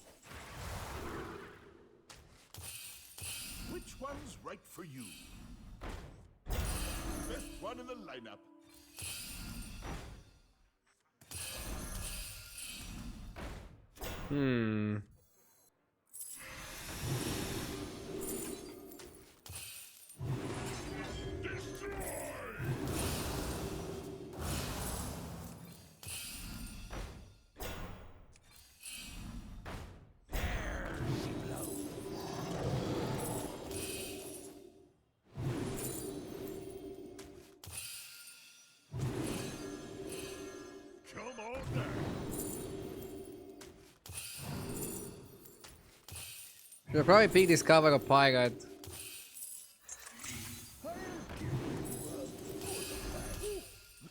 Which one's right for you? Best one in the lineup. Hmm. Come on now. Should probably pick Discover a Pirate.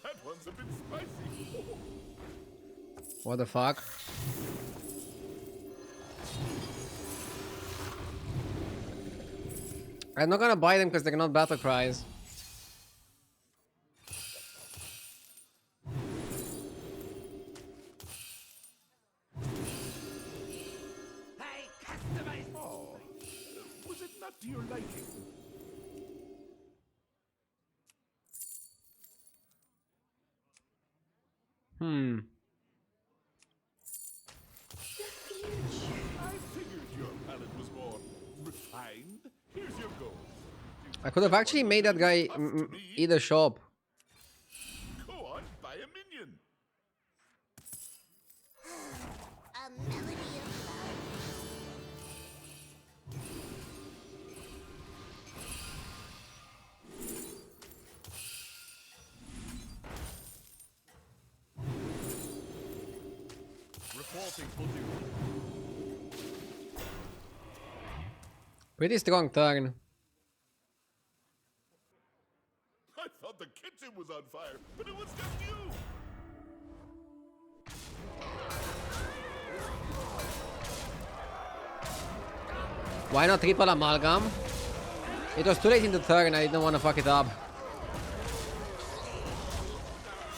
That one's a bit spicy. What the fuck? I'm not gonna buy them because they're not battle cries. Hey, customize. Oh, was it not to your liking? Hmm. I figured your palate was more refined. Here's your gold. I could have actually made that guy eat a shop. Go on, buy a minion. A Reporting for duty. Pretty strong turn. I thought the kitchen was on fire, but it was just you. Why not triple amalgam? It was too late in the turn, I didn't want to fuck it up.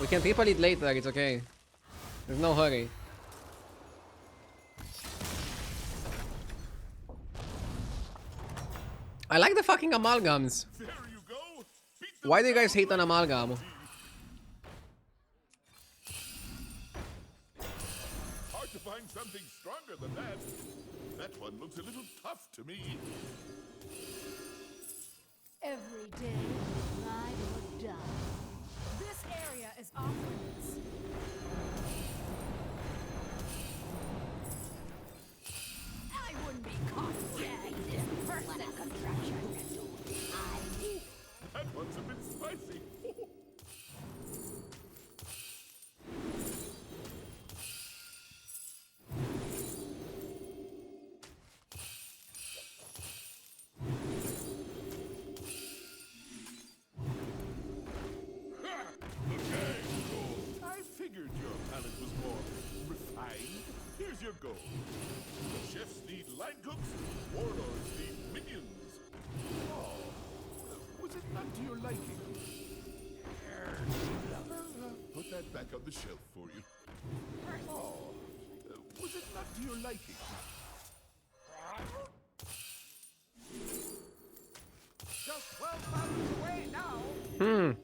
We can triple it later, it's okay. There's no hurry. I like the fucking amalgams. There you go. Beat them Why do you guys down hate on like amalgam? hard to find something stronger than that. That one looks a little tough to me. Every day, ride or die. This area is off limits. I wouldn't be caught dead. This person contraption. That one's a bit spicy. I figured your palate was more refined. Here's your goal. The chefs need line cooks, warlords need minions. Oh, was it not to your liking? Put that back on the shelf for you. Oh, was it not to your liking? Just 12 miles away now.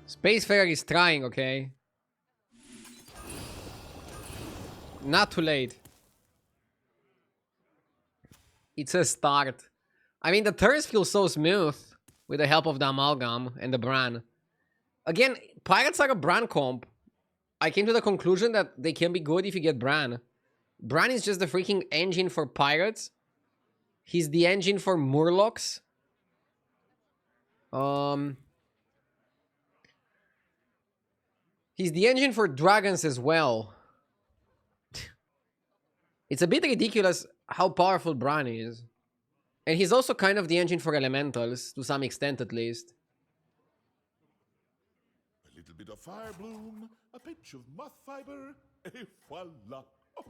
Space Fair is trying, okay? Not too late. It's a start. I mean, the turns feel so smooth with the help of the amalgam and the Bran. Again, pirates are a Bran comp. I came to the conclusion that they can be good if you get Bran. Bran is just the freaking engine for pirates. He's the engine for Murlocs. He's the engine for dragons as well. It's a bit ridiculous how powerful Bran is. And he's also kind of the engine for elementals, to some extent at least. A little bit of fire bloom, a pinch of moth fiber, et voila. Oh.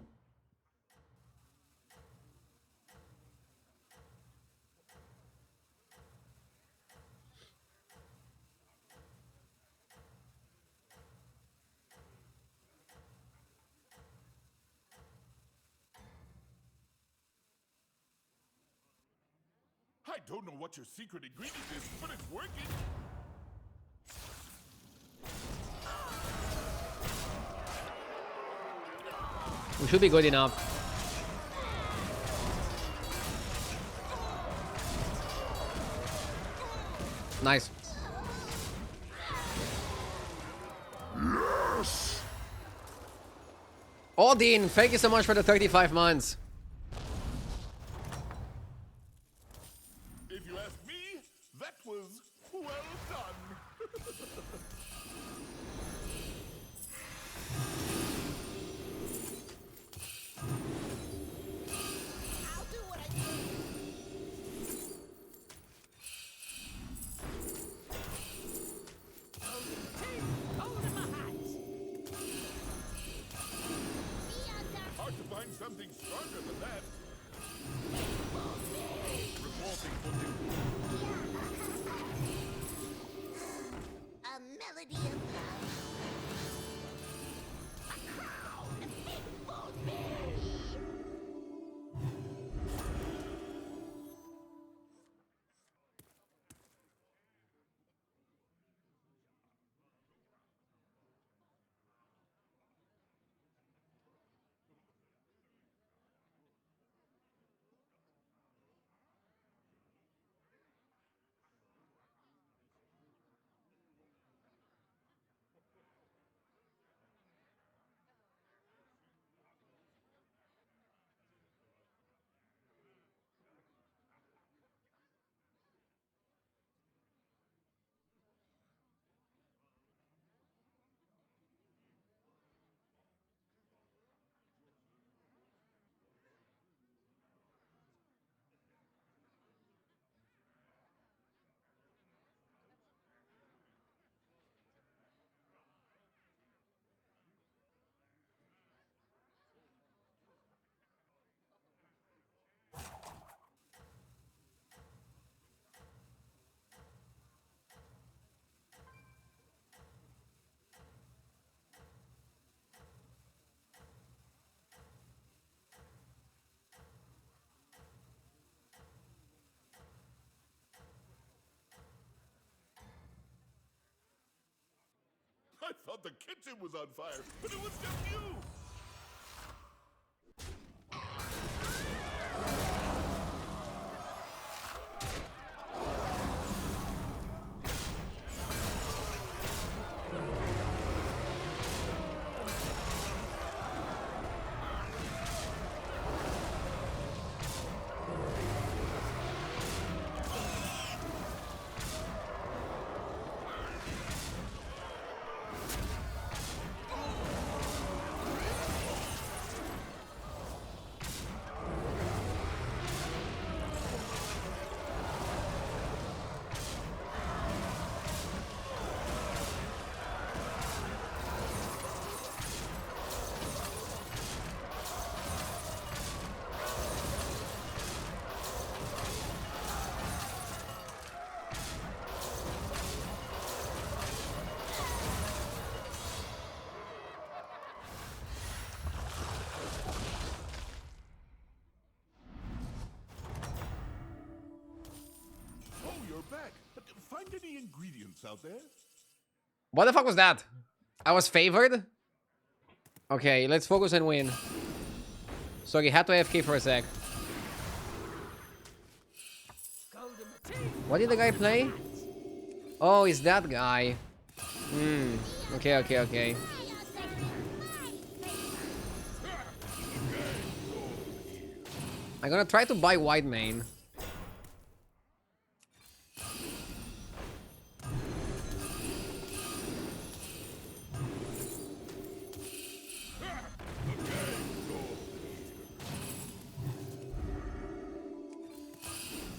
I don't know what your secret ingredient is, but it's working. We should be good enough. Nice. Yes! Odin, thank you so much for the 35 months. If you ask me, that was well done. I'll do what I do. Hold in my hat. The odds are Hard to find something stronger than that. Reporting for duty. a melody of love. A crown for me. thought the kitchen was on fire, but it was just you. Oh, you're back. Find any ingredients out there? What the fuck was that? I was favored? Okay, let's focus and win. Sorry, had to AFK for a sec. What did the guy play? Oh, it's that guy. Okay, okay, okay. I'm gonna try to buy white main.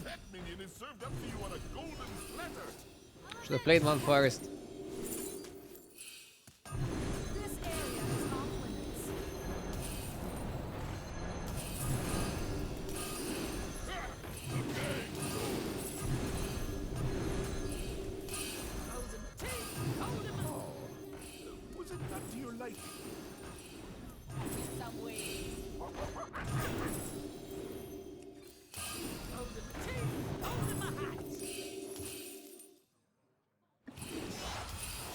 That minion is served up to you on a golden platter. Should have played one first. This area is off limits. Was it not to your liking? In some ways.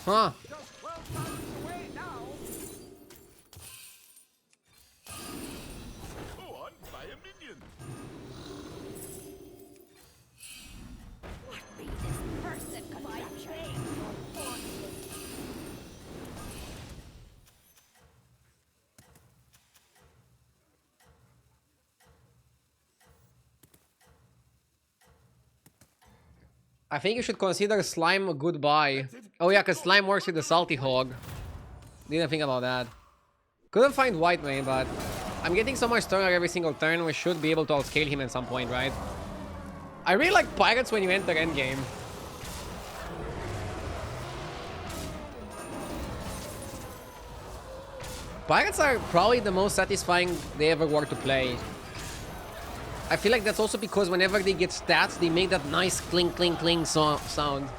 Huh. Just 12 miles away now. Go on, buy a minion. Be this person contraption. I think you should consider slime a good buy. Oh yeah, because slime works with the salty hog. Didn't think about that. Couldn't find white main, but I'm getting so much stronger every single turn, we should be able to outscale him at some point, right? I really like pirates when you enter endgame. Pirates are probably the most satisfying they ever were to play. I feel like that's also because whenever they get stats, they make that nice clink, clink, clink sound.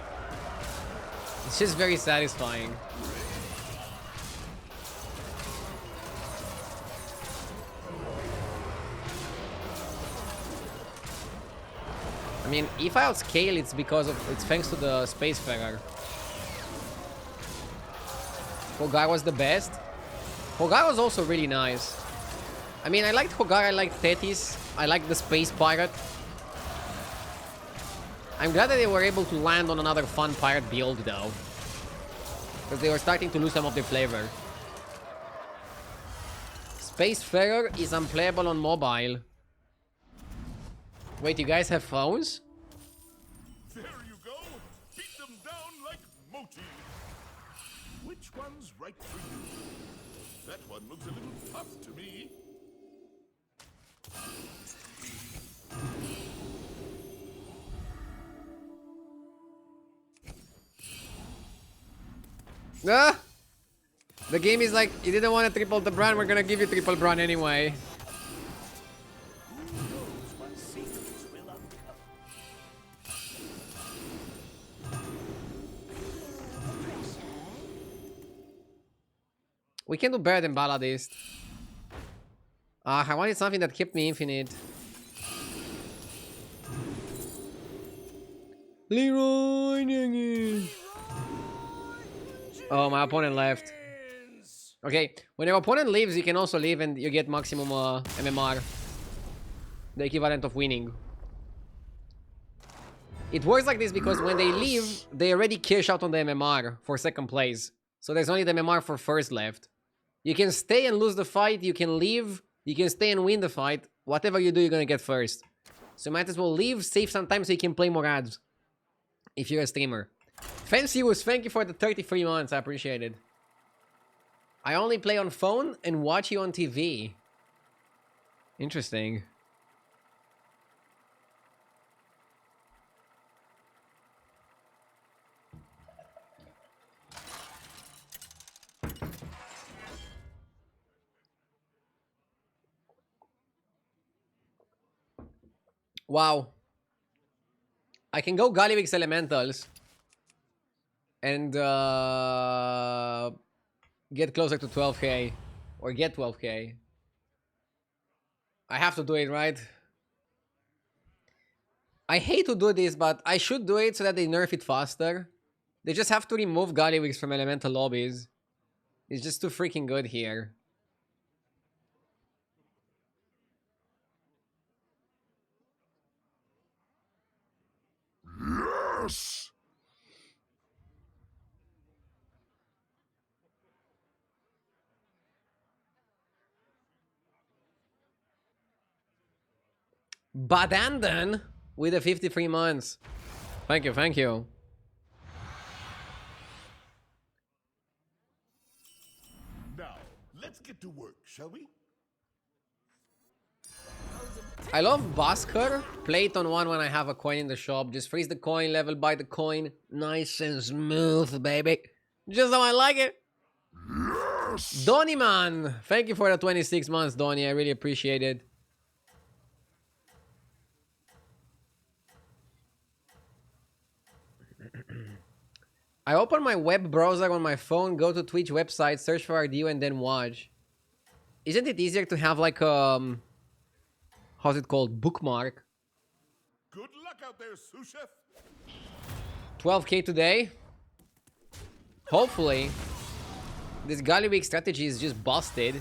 It's just very satisfying. I mean, if I outscale, it's because of it's thanks to the Spacefarer. Hogar was the best. Hogar was also really nice. I mean, I liked Hogar, I liked Thetis, I liked the Space Pirate. I'm glad that they were able to land on another fun pirate build, though. Because they were starting to lose some of their flavor. Spacefarer is unplayable on mobile. Wait, you guys have phones? There you go. Beat them down like Moti. Which one's right for you? That one looks a little tough to me. Ah! The game is like, you didn't want to triple the brand, we're gonna give you triple brand anyway. Who knows what secrets will uncover? We can do better than Balladist. I wanted something that kept me infinite. Leroy Jenkins. Oh, my opponent left. Okay, when your opponent leaves, you can also leave and you get maximum MMR. The equivalent of winning. It works like this because when they leave, they already cash out on the MMR for second place. So there's only the MMR for first left. You can stay and lose the fight, you can leave, you can stay and win the fight. Whatever you do, you're gonna get first. So you might as well leave, save some time so you can play more ads. If you're a streamer. Fancius, thank you for the 33 months, I appreciate it. I only play on phone and watch you on TV. Interesting. Wow. I can go Gallywix Elementals and get closer to 12k or get 12k. I have to do it, right? I hate to do this, but I should do it so that they nerf it faster. They just have to remove Gallywix from elemental lobbies. It's just too freaking good here. Yes! Badandan with the 53 months. Thank you, thank you. Now, let's get to work, shall we? I love Basker. Play it on one when I have a coin in the shop. Just freeze the coin, level by the coin. Nice and smooth, baby. Just how I like it. Yes! Donny man, thank you for the 26 months, Donny. I really appreciate it. I open my web browser on my phone, go to Twitch website, search for RDU, and then watch. Isn't it easier to have like how's it called? Bookmark. Good luck out there, sous chef. 12k today. Hopefully. This Gallywix strategy is just busted.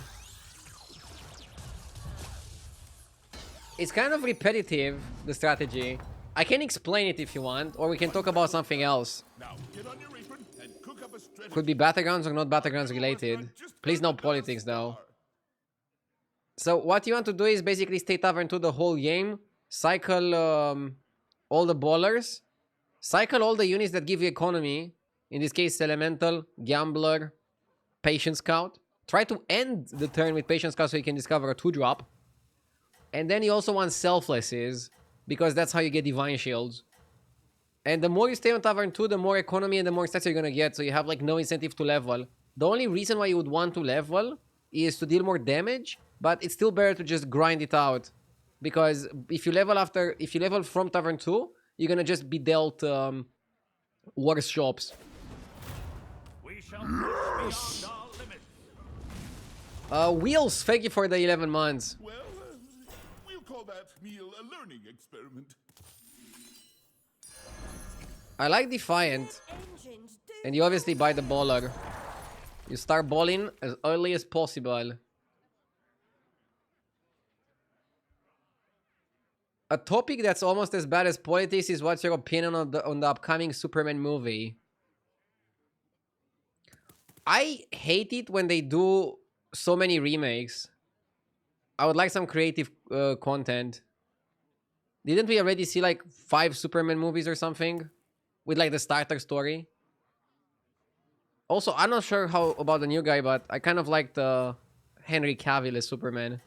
It's kind of repetitive, the strategy. I can explain it if you want, or we can talk about something else. Now, get on your apron and cook up a strategy. Could be Battlegrounds or not Battlegrounds related. Please no politics though. So what you want to do is basically stay Tavern 2 the whole game. Cycle all the ballers. Cycle all the units that give you economy. In this case, Elemental, Gambler, Patient Scout. Try to end the turn with Patient Scout so you can discover a 2-drop. And then you also want Selflesses, because that's how you get Divine Shields. And the more you stay on Tavern 2, the more economy and the more stats you're gonna get. So you have like no incentive to level. The only reason why you would want to level is to deal more damage, but it's still better to just grind it out. Because if you level from Tavern 2, you're gonna just be dealt worse shops. We shall push beyond our limits. Wheels, thank you for the 11 months. Well, we'll call that meal a learning experiment. I like Defiant. And you obviously buy the baller. You start balling as early as possible. A topic that's almost as bad as politics is what's your opinion on the upcoming Superman movie? I hate it when they do so many remakes. I would like some creative content. Didn't we already see like 5 Superman movies or something? With like the starter story? Also, I'm not sure how about the new guy, but I kind of like the Henry Cavill as Superman.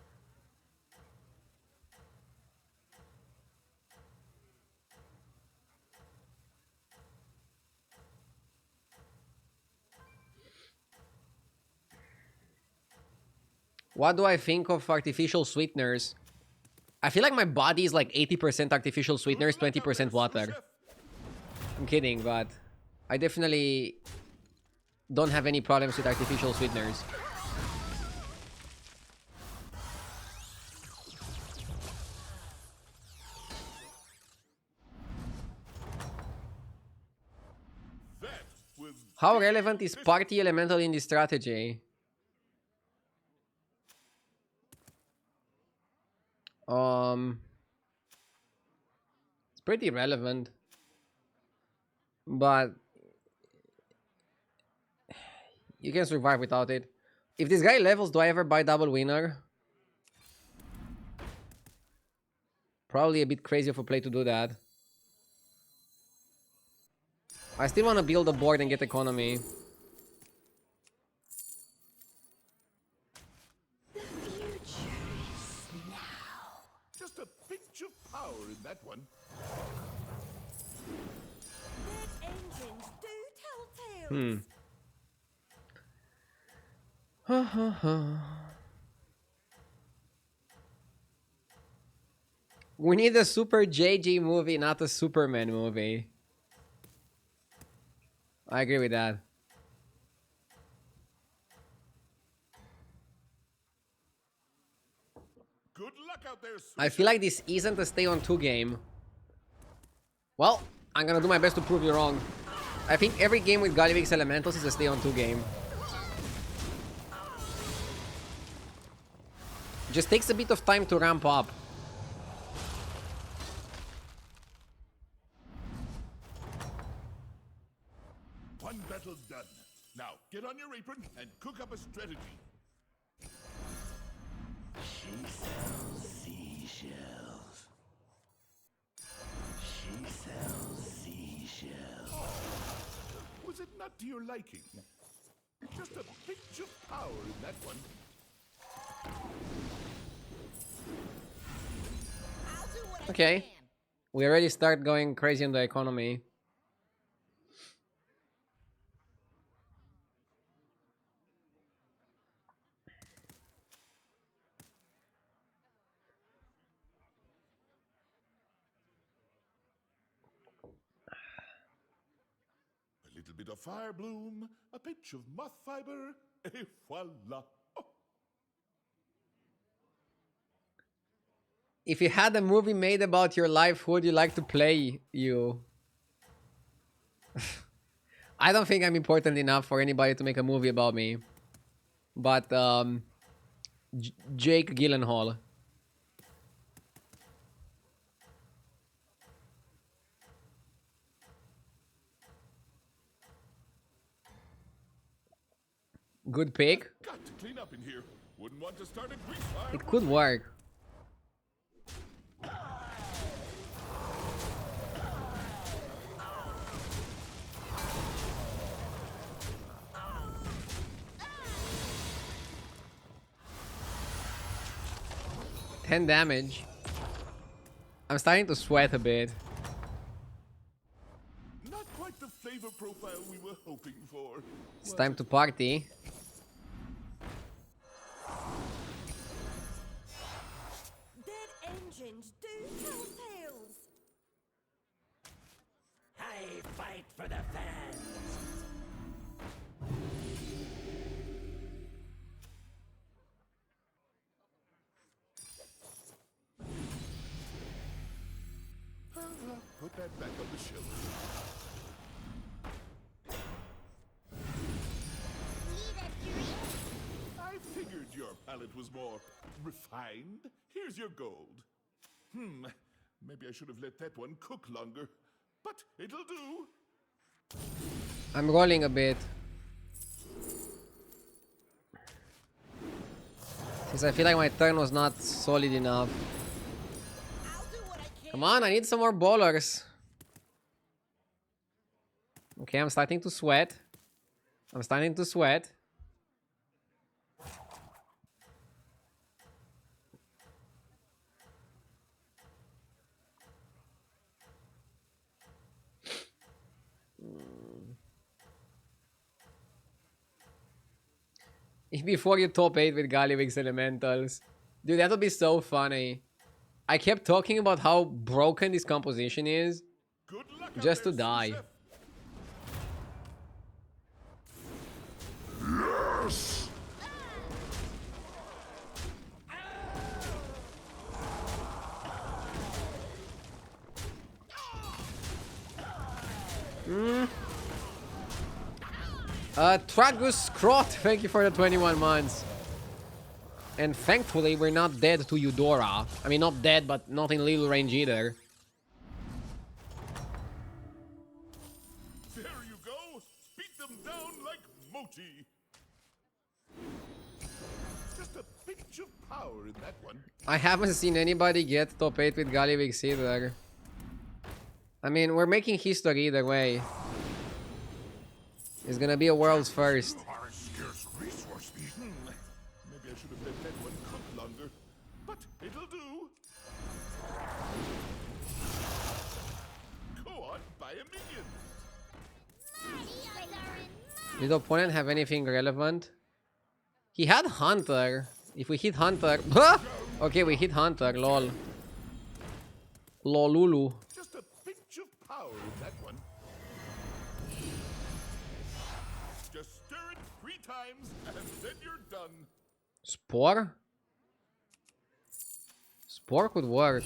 What do I think of artificial sweeteners? I feel like my body is like 80% artificial sweeteners, 20% water. I'm kidding, but I definitely don't have any problems with artificial sweeteners. That was How relevant is party elemental in this strategy? It's pretty relevant, but you can survive without it. If this guy levels, do I ever buy double winner? Probably a bit crazy of a play to do that. I still want to build a board and get economy. The future is now. Just a pinch of power in that one. Dead engines do tell tales. We need a Super JG movie, not a Superman movie. I agree with that. Good luck out there, I feel like this isn't a stay on 2 game. Well, I'm gonna do my best to prove you wrong. I think every game with Galivix Elementals is a stay on 2 game. Just takes a bit of time to ramp up. One battle done. Now, get on your apron and cook up a strategy. She sells seashells. She sells seashells. Was it not to your liking? Just a pinch of power in that one. I'll do what I Okay. can. We already start going crazy on the economy. A little bit of fire bloom, a pinch of moth fiber, et voila. Oh, If you had a movie made about your life, who would you like to play you? I don't think I'm important enough for anybody to make a movie about me. But, Jake Gyllenhaal. Good pick. got to clean up in here. Wouldn't want to start a grease fire. It could work. $10 damage. I'm starting to sweat a bit. Not quite the flavor profile we were hoping for. It's time to party. Dead engines do tell tales. I fight for the fans. Put that back on the shelf. Need a drink? I figured your palate was more refined. Here's your gold. Maybe I should have let that one cook longer. But it'll do. I'm rolling a bit. Since I feel like my turn was not solid enough. I'll do what I can. Come on, I need some more bowlers. Okay, I'm starting to sweat. I'm starting to sweat. Before you top 8 with Galivix Elementals. Dude, that would be so funny. I kept talking about how broken this composition is. Good luck out Just to there, die. sous-chef. Tragus Krot, thank you for the 21 months. And thankfully, we're not dead to Eudora. I mean, not dead, but not in little range either. There you go. Beat them down like Moti. Just a pinch of power in that one. I haven't seen anybody get top 8 with Galivix either. I mean, we're making history either way. It's gonna be a world's first. Are a scarce resource these. Maybe I should have let that one cook longer. But it'll do. Go on, buy a minion. Did the opponent have anything relevant? He had Hunter. If we hit Hunter... Okay, we hit Hunter, lol. Lolulu. Just a pinch of power in that one. Just stir it 3 times and then you're done. Spore? Spore could work.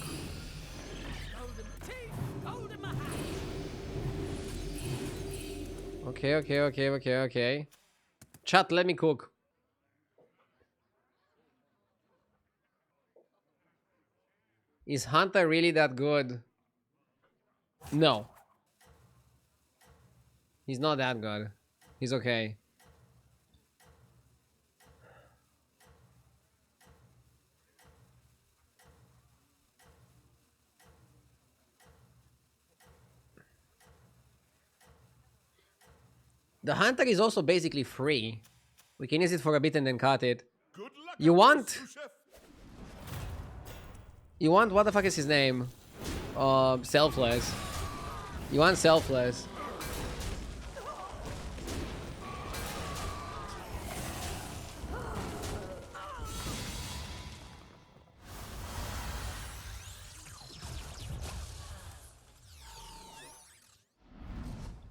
Okay. Chat, let me cook. Is Hunter really that good? No. He's not that good. He's okay. The Hunter is also basically free. We can use it for a bit and then cut it. Good luck. You out want? there, sous chef. You want, what the fuck is his name? Selfless. You want Selfless.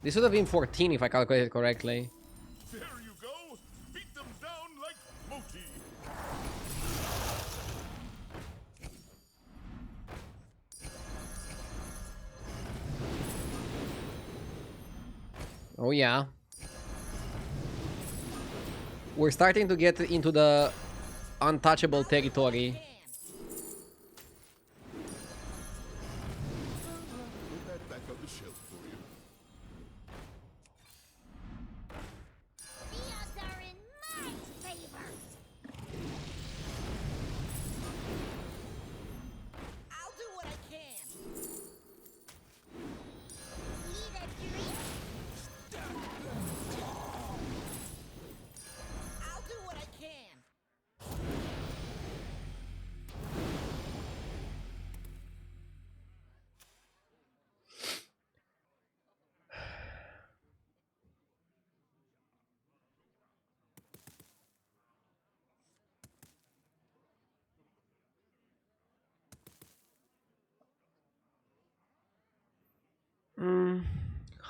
This would have been 14 if I calculated correctly. There you go. Beat them down like Moti. Oh yeah. We're starting to get into the untouchable territory. Put that back on the shelf for you. The odds are in my favor. I'll do what I can. Need a drink? I'll do what I can.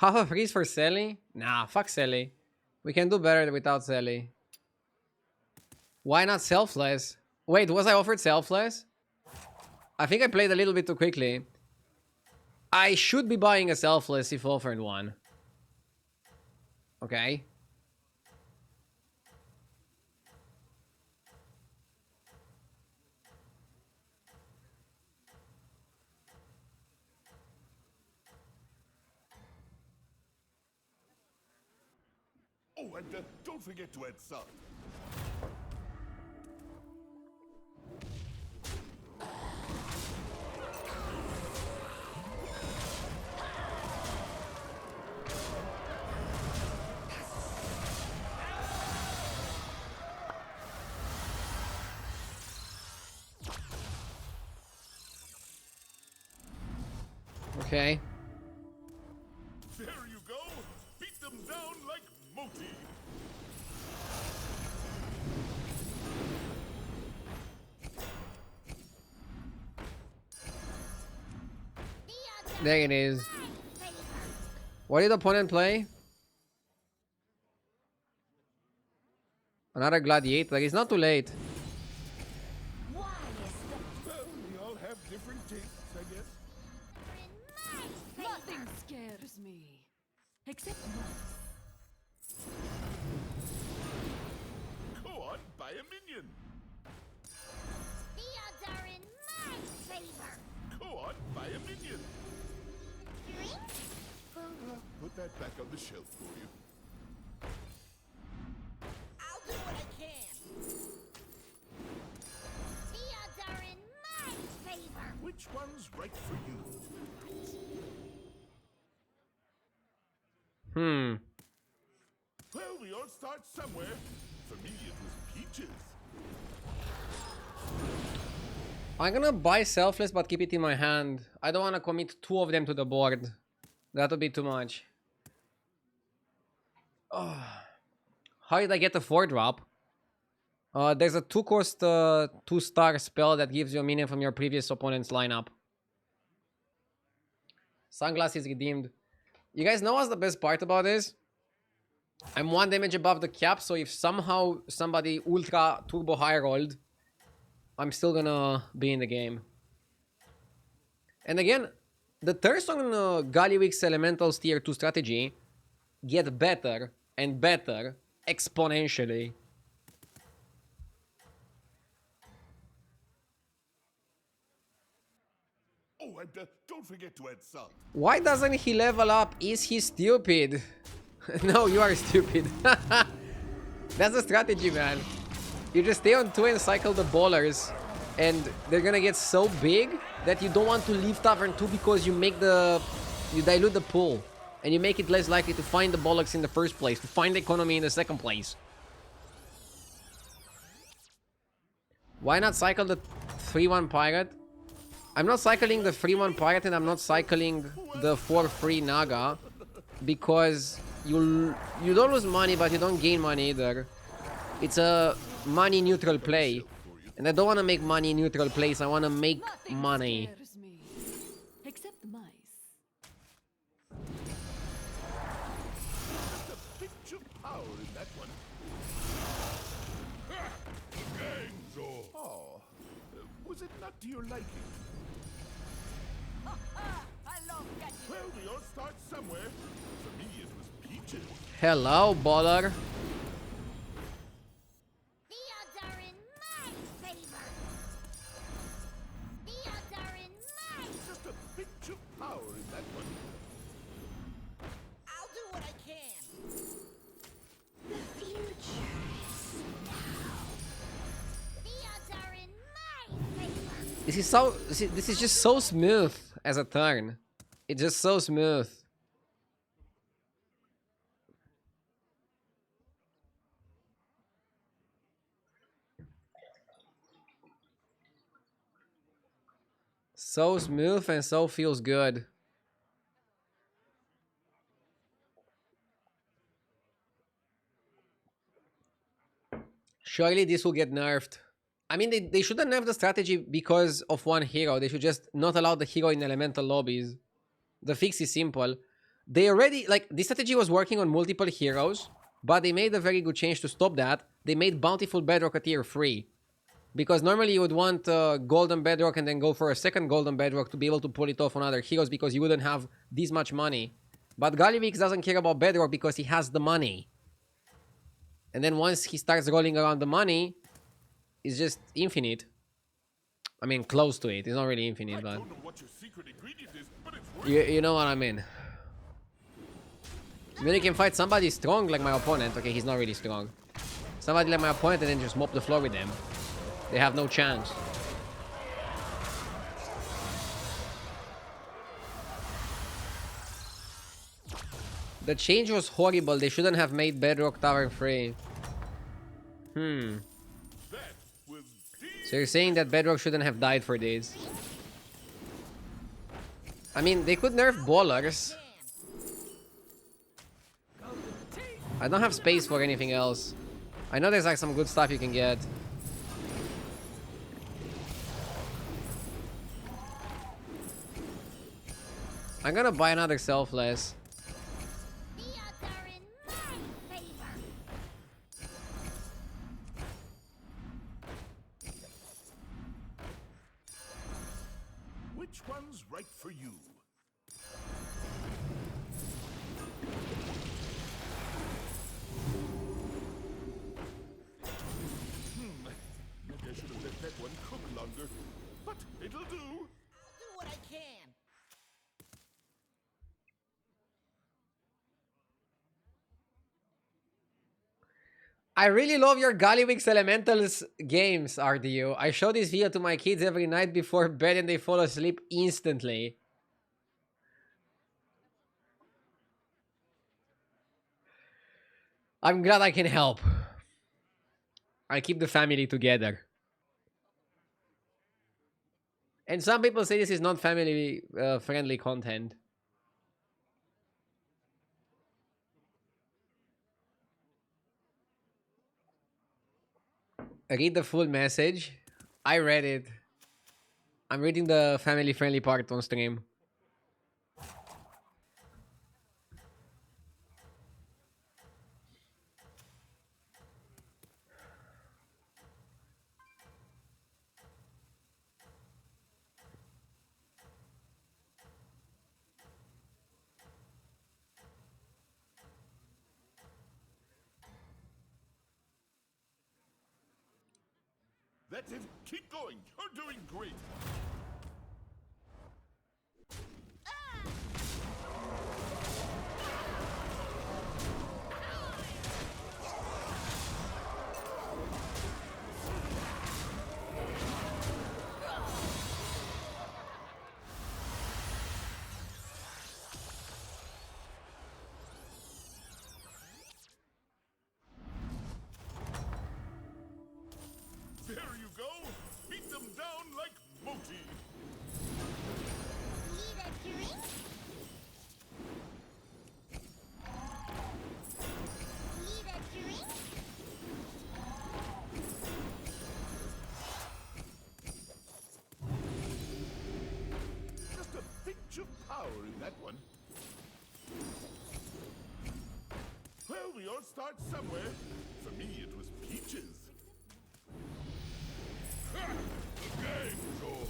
Half a freeze for Selly? Nah, fuck Selly. We can do better without Selly. Why not Selfless? Wait, was I offered Selfless? I think I played a little bit too quickly. I should be buying a Selfless if offered one. Okay. Oh, and don't forget to add salt. Okay. There you go. Beat them down like Moti. The odds are There it is. in my favor. What did the opponent play? Another Gladiator. It's not too late. Well, we all have different tastes, I guess. In my favor. Nothing scares me. Except mice. buy a minion. The odds are in my favor. Go on, buy a minion. Drink? Put that back on the shelf for you. I'll do what I can. The odds are in my favor. Which one's right for you? Well, we all start somewhere. For me, it was peaches. I'm gonna buy Selfless but keep it in my hand. I don't want to commit 2 of them to the board. That would be too much. Oh. How did I get a 4-drop? There's a 2-cost 2-star spell that gives you a minion from your previous opponent's lineup. Sunglasses redeemed. You guys know what's the best part about this? I'm 1 damage above the cap, so if somehow somebody ultra turbo high rolled, I'm still gonna be in the game. And again, the turns on Galliwix's Elementals tier 2 strategy get better and better exponentially. Oh, and don't forget to add salt. Why doesn't he level up? Is he stupid? No, you are stupid. That's the strategy, man. You just stay on 2 and cycle the ballers, and they're gonna get so big that you don't want to leave Tavern 2 because you dilute the pool, and you make it less likely to find the bollocks in the first place, to find the economy in the second place. Why not cycle the 3-1 pirate? I'm not cycling the 3-1 pirate, and I'm not cycling the 4-3 Naga because you don't lose money, but you don't gain money either. It's a money neutral play, and I don't want to make money neutral plays. I want to make money. Scares me. Except mice. There's a pinch of power in that one. Gangzo. Oh, was it not to your liking? I love catching. Well, we all start somewhere. For me, it was peaches. Hello, baller. The odds are in my favor. The odds are in my Just a pinch of power in that one. I'll do what I can. The future is now. The odds are in my favor. This is just so smooth as a turn. It's just so smooth. So smooth and so feels good. Surely this will get nerfed. I mean, they shouldn't nerf the strategy because of 1 hero. They should just not allow the hero in elemental lobbies. The fix is simple. They already, like, this strategy was working on multiple heroes, but they made a very good change to stop that. They made Bountiful Bedrock a tier 3. Because normally you would want Golden Bedrock and then go for a second Golden Bedrock to be able to pull it off on other heroes because you wouldn't have this much money. But Galliwix doesn't care about Bedrock because he has the money. And then once he starts rolling around the money, it's just infinite. I mean, close to it. It's not really infinite, I but don't know what your secret ingredient is, but it's working. you know what I mean. I mean, you can fight somebody strong like my opponent. Okay, he's not really strong. Somebody like my opponent and then just mop the floor with them. They have no chance. The change was horrible. They shouldn't have made Bedrock Tavern free. That was So you're saying that Bedrock shouldn't have died for this? I mean, they could nerf ballers. I don't have space for anything else. I know there's like some good stuff you can get. I'm gonna buy another Selfless. The odds are in my favor. Which one's right for you? that one cook longer, but it'll do. I'll do what I can. I really love your Gallywix Elementals games, RDU. I show this video to my kids every night before bed and they fall asleep instantly. I'm glad I can help. I keep the family together. And some people say this is not family friendly content. Read the full message. I read it. I'm reading the family friendly part on stream. That's it. Keep going. You're doing great. There you go. Beat them down like Moti. Need a drink? Need a drink? Just a pinch of power in that one. Well, we all start somewhere. For me, it was peaches. Ha! The game's over.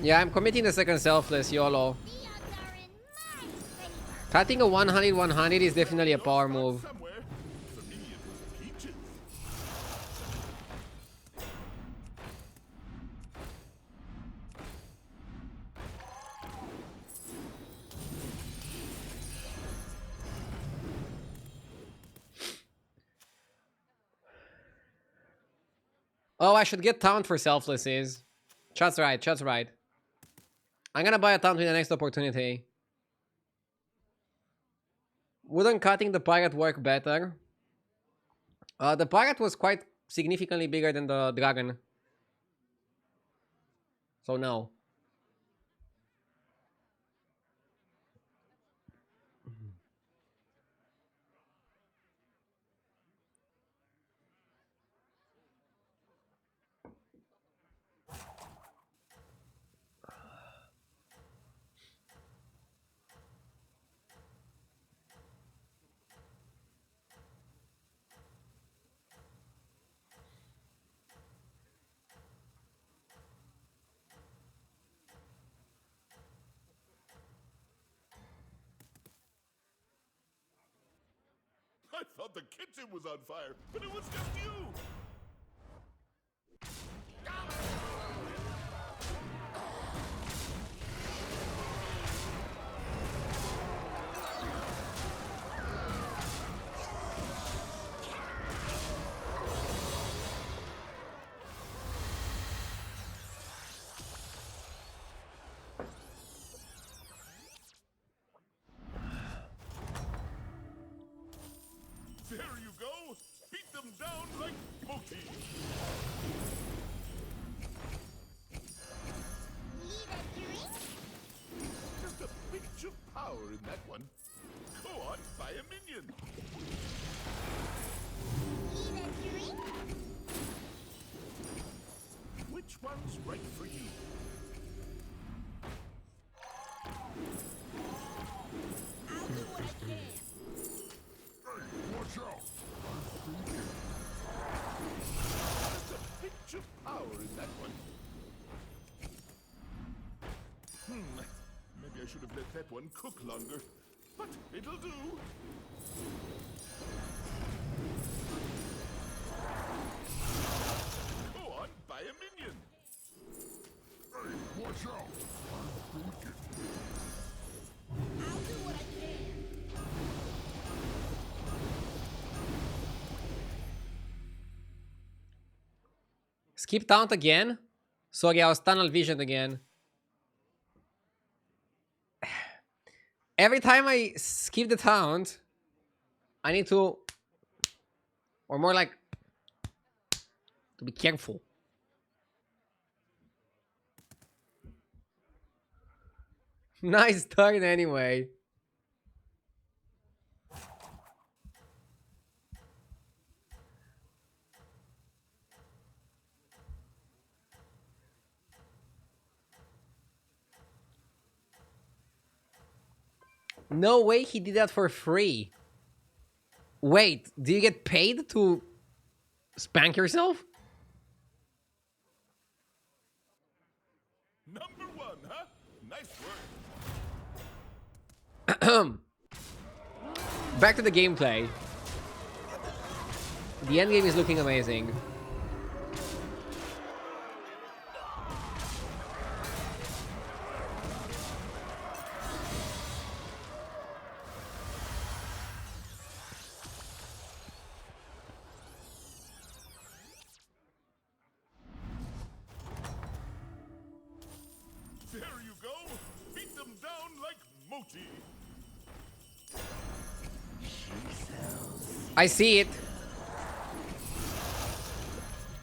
Yeah, I'm committing the second selfless YOLO. The odds are in my favor. Cutting a 100-100 is definitely a power move. Somewhere. For me, it was peaches. Oh, I should get taunt for selflesses. Chat's right, chat's right. I'm gonna buy a taunt with the next opportunity. Wouldn't cutting the pirate work better? The pirate was quite significantly bigger than the dragon. So no. I thought the kitchen was on fire, but it was just you. There you go. Beat them down like Moti. Need a drink? Just a pinch of power in that one. Go on, buy a minion. Need a drink? Which one's right for you? I'll do what I can. Watch out! Just a pinch of power in that one. Maybe I should have let that one cook longer. But it'll do. Skip taunt again? Sorry, I was tunnel visioned again. Every time I skip the taunt, I need to... Or more like... To be careful. Nice turn anyway. No way he did that for free. Wait, do you get paid to spank yourself? Number one, huh? Nice work. Back to the gameplay. The endgame is looking amazing. There you go. Beat them down like mochi. I see it.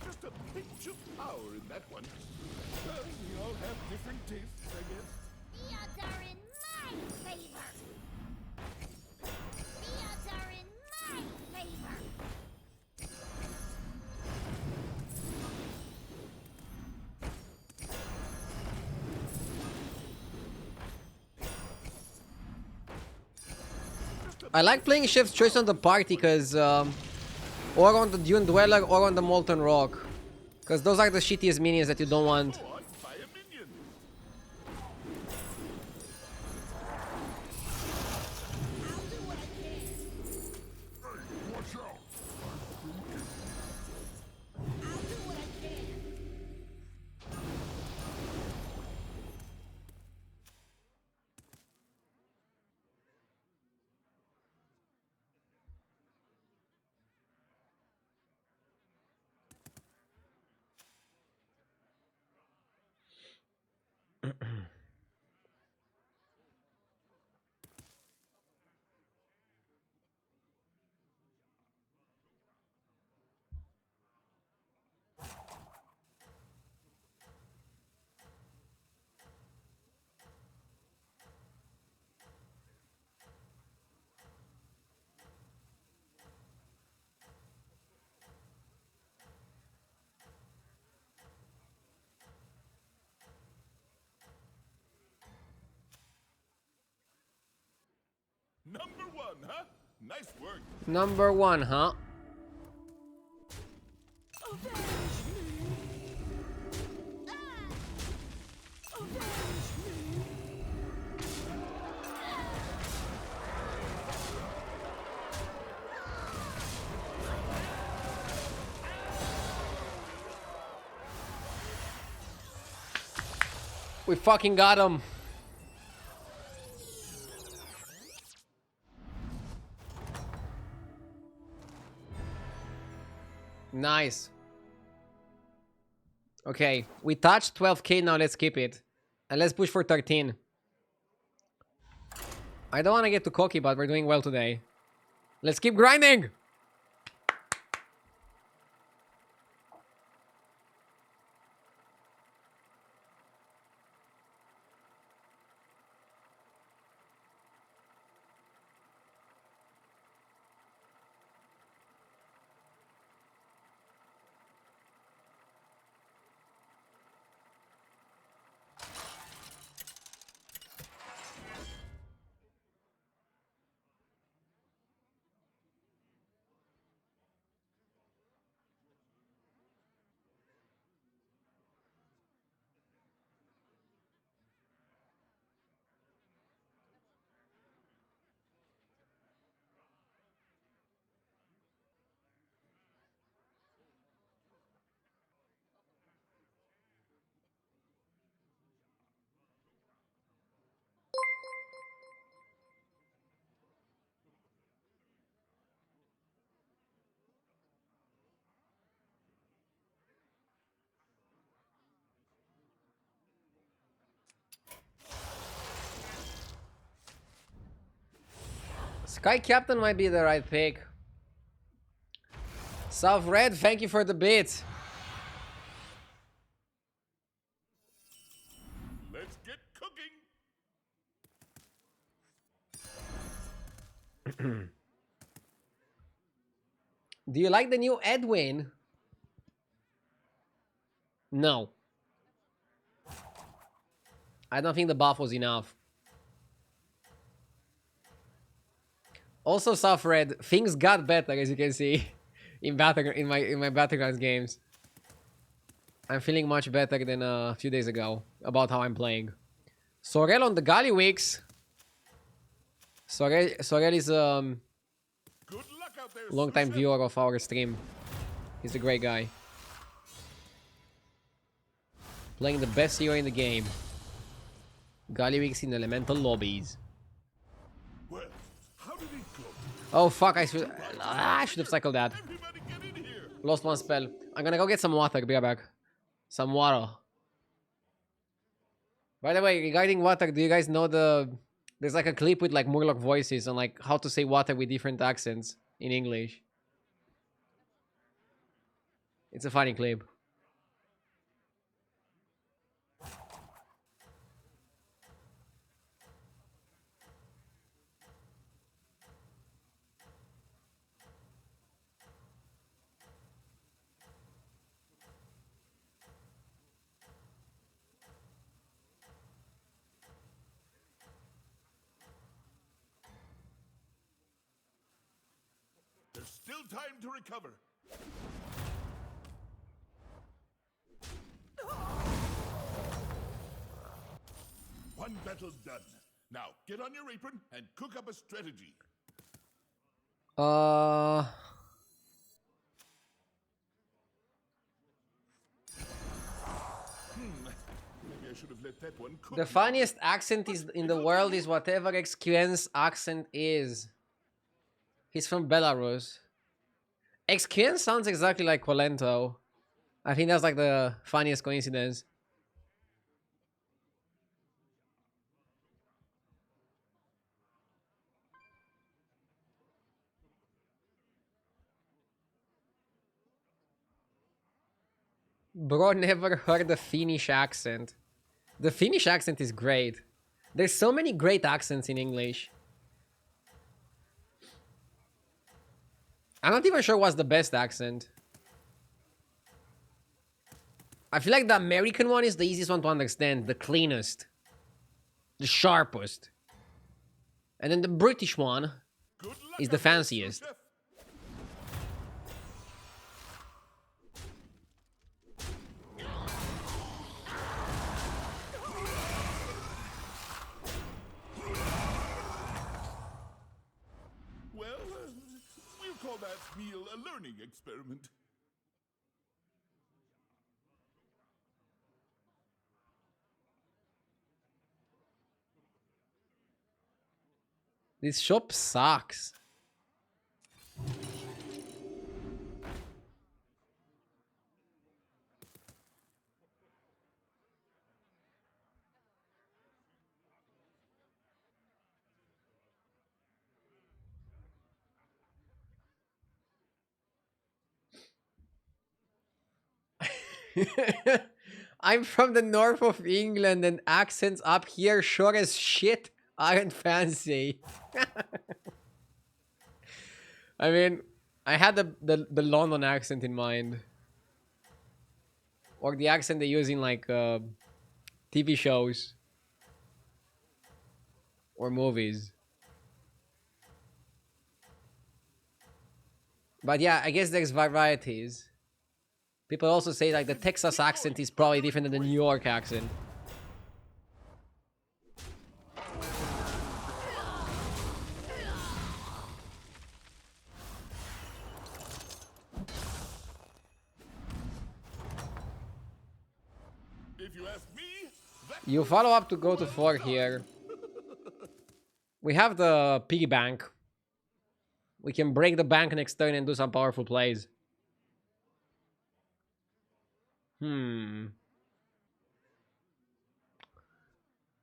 Just a pinch of power in that one. We all have different tastes, I guess. The odds are in my favor. The odds are in my favor. I like playing Chef's Choice on the party because, or on the Dune Dweller or on the Molten Rock. Because those are the shittiest minions that you don't want. Go on, buy a minion. Watch out! Number one, huh? Nice work. Number one, huh? We fucking got him. Nice. Okay, we touched 12k, now let's keep it. And let's push for 13. I don't want to get too cocky, but we're doing well today. Let's keep grinding! Sky Captain might be the right pick. South Red, thank you for the bit. Let's get cooking. Do you like the new Edwin? No. I don't think the buff was enough. Also, South Red, things got better as you can see in my Battlegrounds games. I'm feeling much better than a few days ago about how I'm playing. Sorel on the Gallywix. Sorel is Good luck out there, long-time Susha. viewer of our stream. He's a great guy. Playing the best hero in the game. Gallywix in elemental lobbies. Well, how did it go? Oh fuck, I should have cycled that. Everybody get in here. Lost one spell. I'm gonna go get some water, be right back. Some water. By the way, regarding water, do you guys know there's like a clip with like Murloc voices on like how to say water with different accents in English. It's a funny clip. There's still time to recover. One battle done. Now, get on your apron and cook up a strategy. Maybe I should have let that one cook. The funniest accent is in the world is whatever XQN's accent is. He's from Belarus. XQN sounds exactly like Colento. I think that's like the funniest coincidence. Bro never heard the Finnish accent. The Finnish accent is great. There's so many great accents in English. I'm not even sure what's the best accent. I feel like the American one is the easiest one to understand, the cleanest, the sharpest. And then the British one Good luck is the out there, fanciest. Susha. Well, we'll call that meal a learning experiment. This shop sucks. I'm from the north of England and accents up here sure as shit aren't fancy. I mean, I had the London accent in mind. Or the accent they use in like TV shows. Or movies. But yeah, I guess there's varieties. People also say like the Texas accent is probably different than the New York accent. If you ask me, that You follow up to go to 4 here. We have the piggy bank. We can break the bank next turn and do some powerful plays.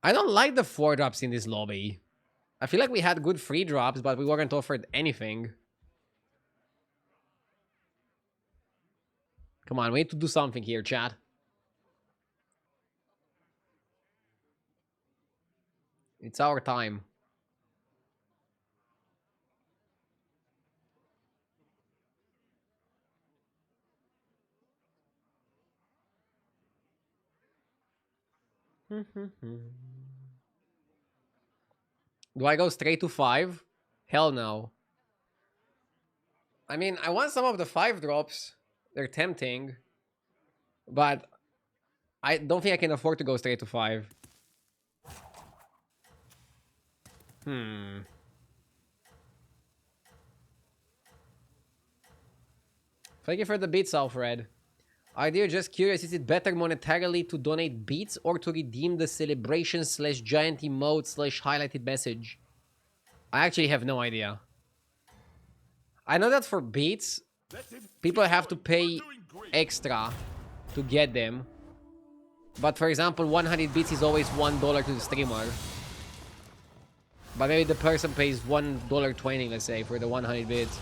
I don't like the 4 drops in this lobby. I feel like we had good free drops, but we weren't offered anything. Come on, we need to do something here, chat. It's our time. Do I go straight to 5? Hell no. I mean, I want some of the 5 drops. They're tempting. But I don't think I can afford to go straight to 5. Thank you for the beats, Alfred. Idea, just curious, is it better monetarily to donate beats or to redeem the celebration slash giant emote slash highlighted message? I actually have no idea. I know that for beats, people have to pay extra to get them. But for example, 100 beats is always $1 to the streamer. But maybe the person pays $1.20, let's say, for the 100 bits.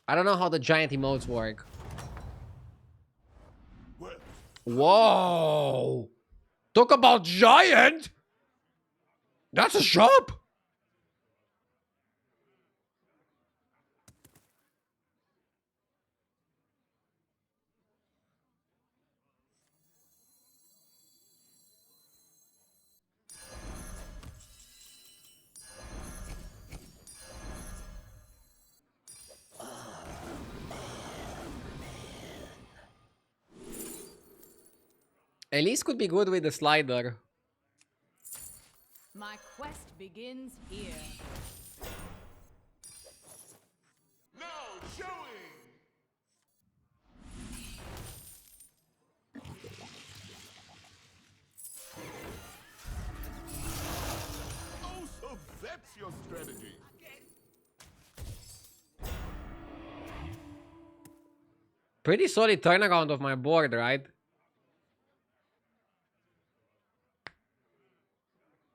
I don't know how the giant emotes work. Whoa! Talk about giant! That's a shop! Elise could be good with the slider. My quest begins here. Now showing. Oh, so that's your strategy. Pretty solid turnaround of my board, right?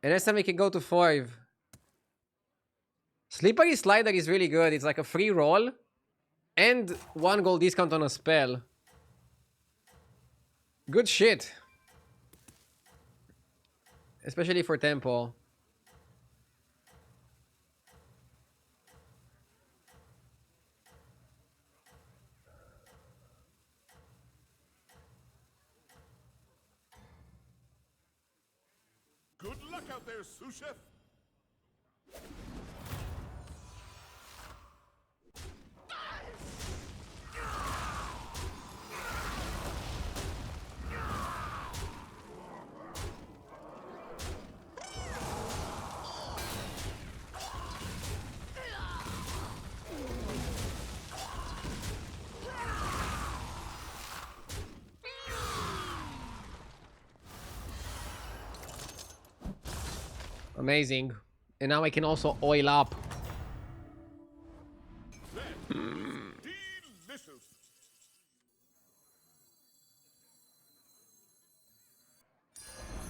And next time we can go to 5. Slippery Slider is really good. It's like a free roll and 1 gold discount on a spell. Good shit. Especially for tempo. Good luck out there, sous chef. Amazing. And now I can also oil up. Delicious.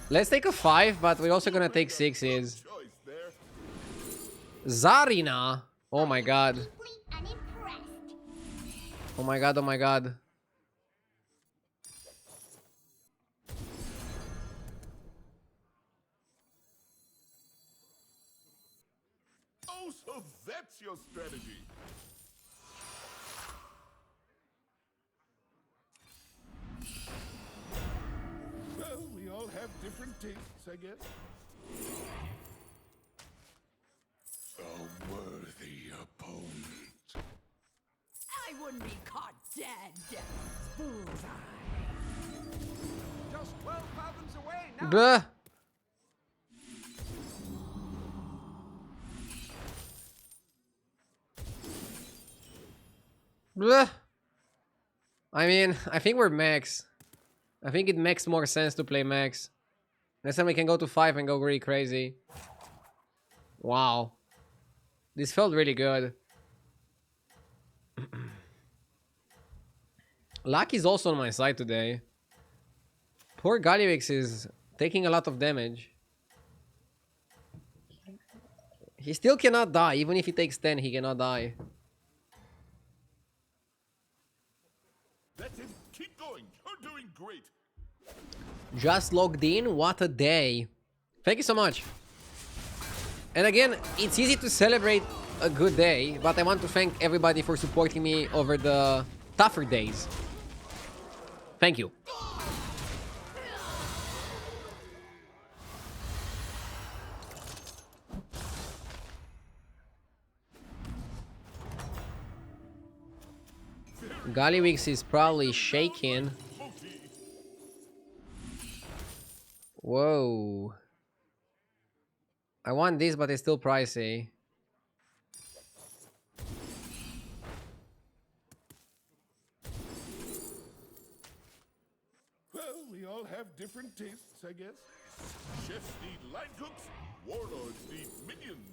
Let's take a 5, but we're also gonna take 6s. Choice there. Zarina! Oh my god. Complete and impressed. Oh my god, oh my god. Oh, so that's your strategy. Well, we all have different tastes, I guess. A worthy opponent. I wouldn't be caught dead. Bullseye. Just 12 fathoms away now. Bleh. Bleh. I mean, I think we're max. I think it makes more sense to play max. Next time we can go to 5 and go really crazy. Wow. This felt really good. Luck is also on my side today. Poor Galliwix is taking a lot of damage. He still cannot die. Even if he takes 10, he cannot die. That's it. Keep going. You're doing great. Just logged in? What a day. Thank you so much. And again, it's easy to celebrate a good day, but I want to thank everybody for supporting me over the tougher days. Thank you. Gallywix is probably shaking. Whoa. I want this, but it's still pricey. Well, we all have different tastes, I guess. Chefs need line cooks, warlords need minions.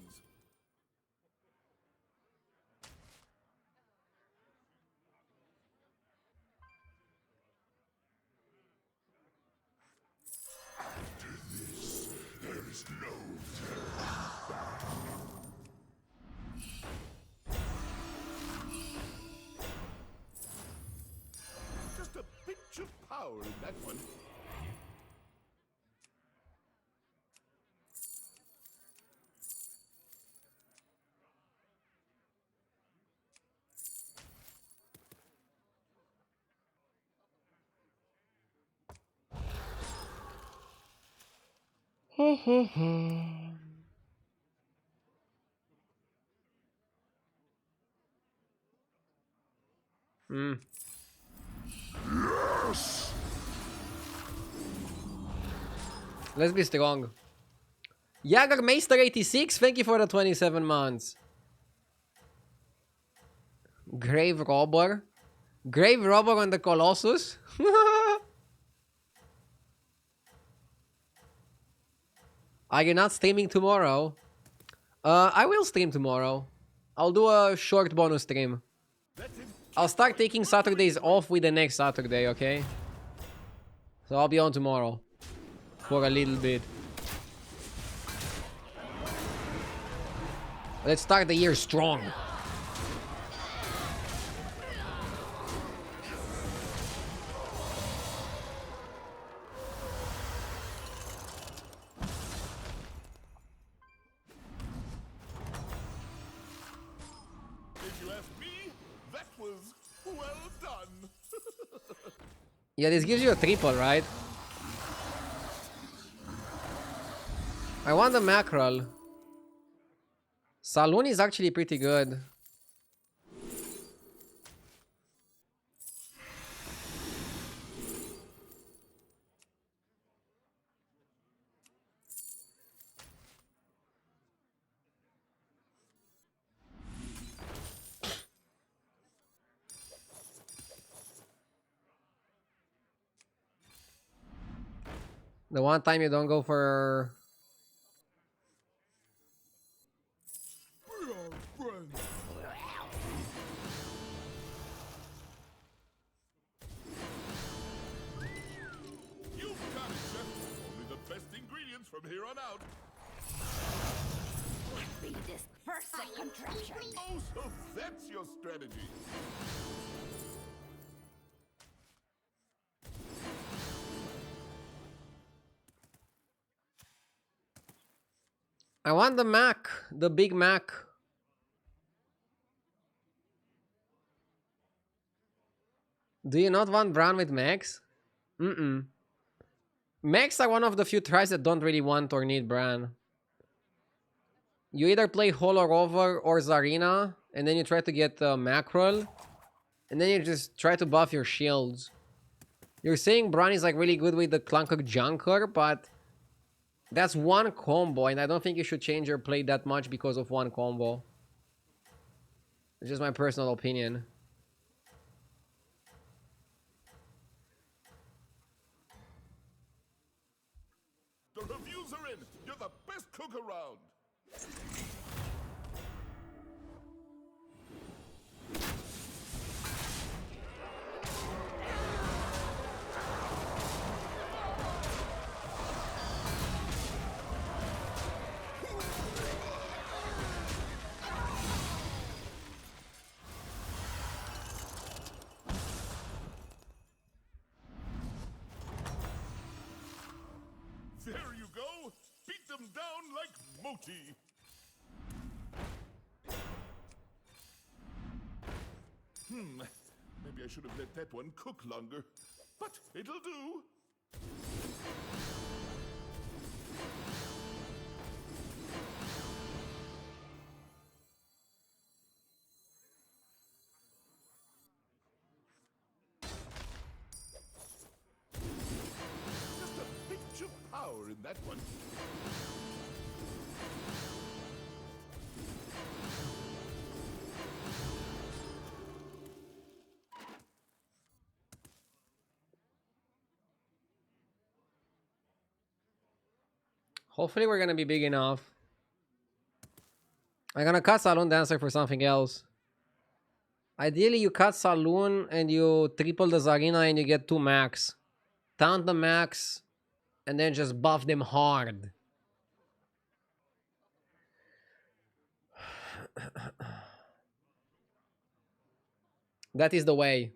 Just a pinch of power in that one. Hmm. Let's be strong. Jagermeister 86, thank you for the 27 months. Grave Robber. Grave Robber on the Colossus. Are you not streaming tomorrow? I will stream tomorrow. I'll do a short bonus stream. I'll start taking Saturdays off with the next Saturday, okay? So I'll be on tomorrow. For a little bit. Let's start the year strong. If you ask me, that was well done. Yeah, this gives you a triple, right? I want the mackerel. Saloon is actually pretty good. The one time you don't go for... We are friends. You've got it, Chef. Only the best ingredients from here on out. Be dispersing contraption. Oh, so that's your strategy. I want the Mac. The Big Mac. Do you not want Brown with Max? Max are one of the few tries that don't really want or need Bran. You either play Holo Rover or Zarina, and then you try to get Mackerel, and then you just try to buff your shields. You're saying Bran is like really good with the Clunker Junker, but that's one combo, and I don't think you should change your play that much because of one combo. It's just my personal opinion. The reviews are in. You're the best cook around. smoky. Maybe I should have let that one cook longer. But it'll do. Just a pinch of power in that one. Hopefully we're gonna be big enough. I'm gonna cut Saloon Dancer for something else. Ideally, you cut Saloon and you triple the Zarina and you get 2 max. Taunt the max and then just buff them hard. That is the way.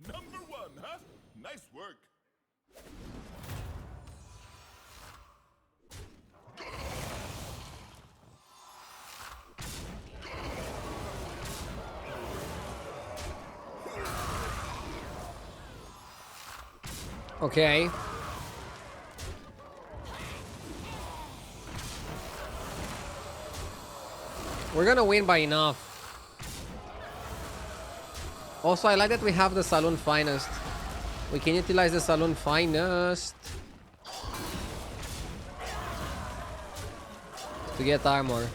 Number 1, huh? Nice work. Okay. We're gonna win by enough. Also, I like that we have the Saloon Finest. We can utilize the Saloon Finest to get armor.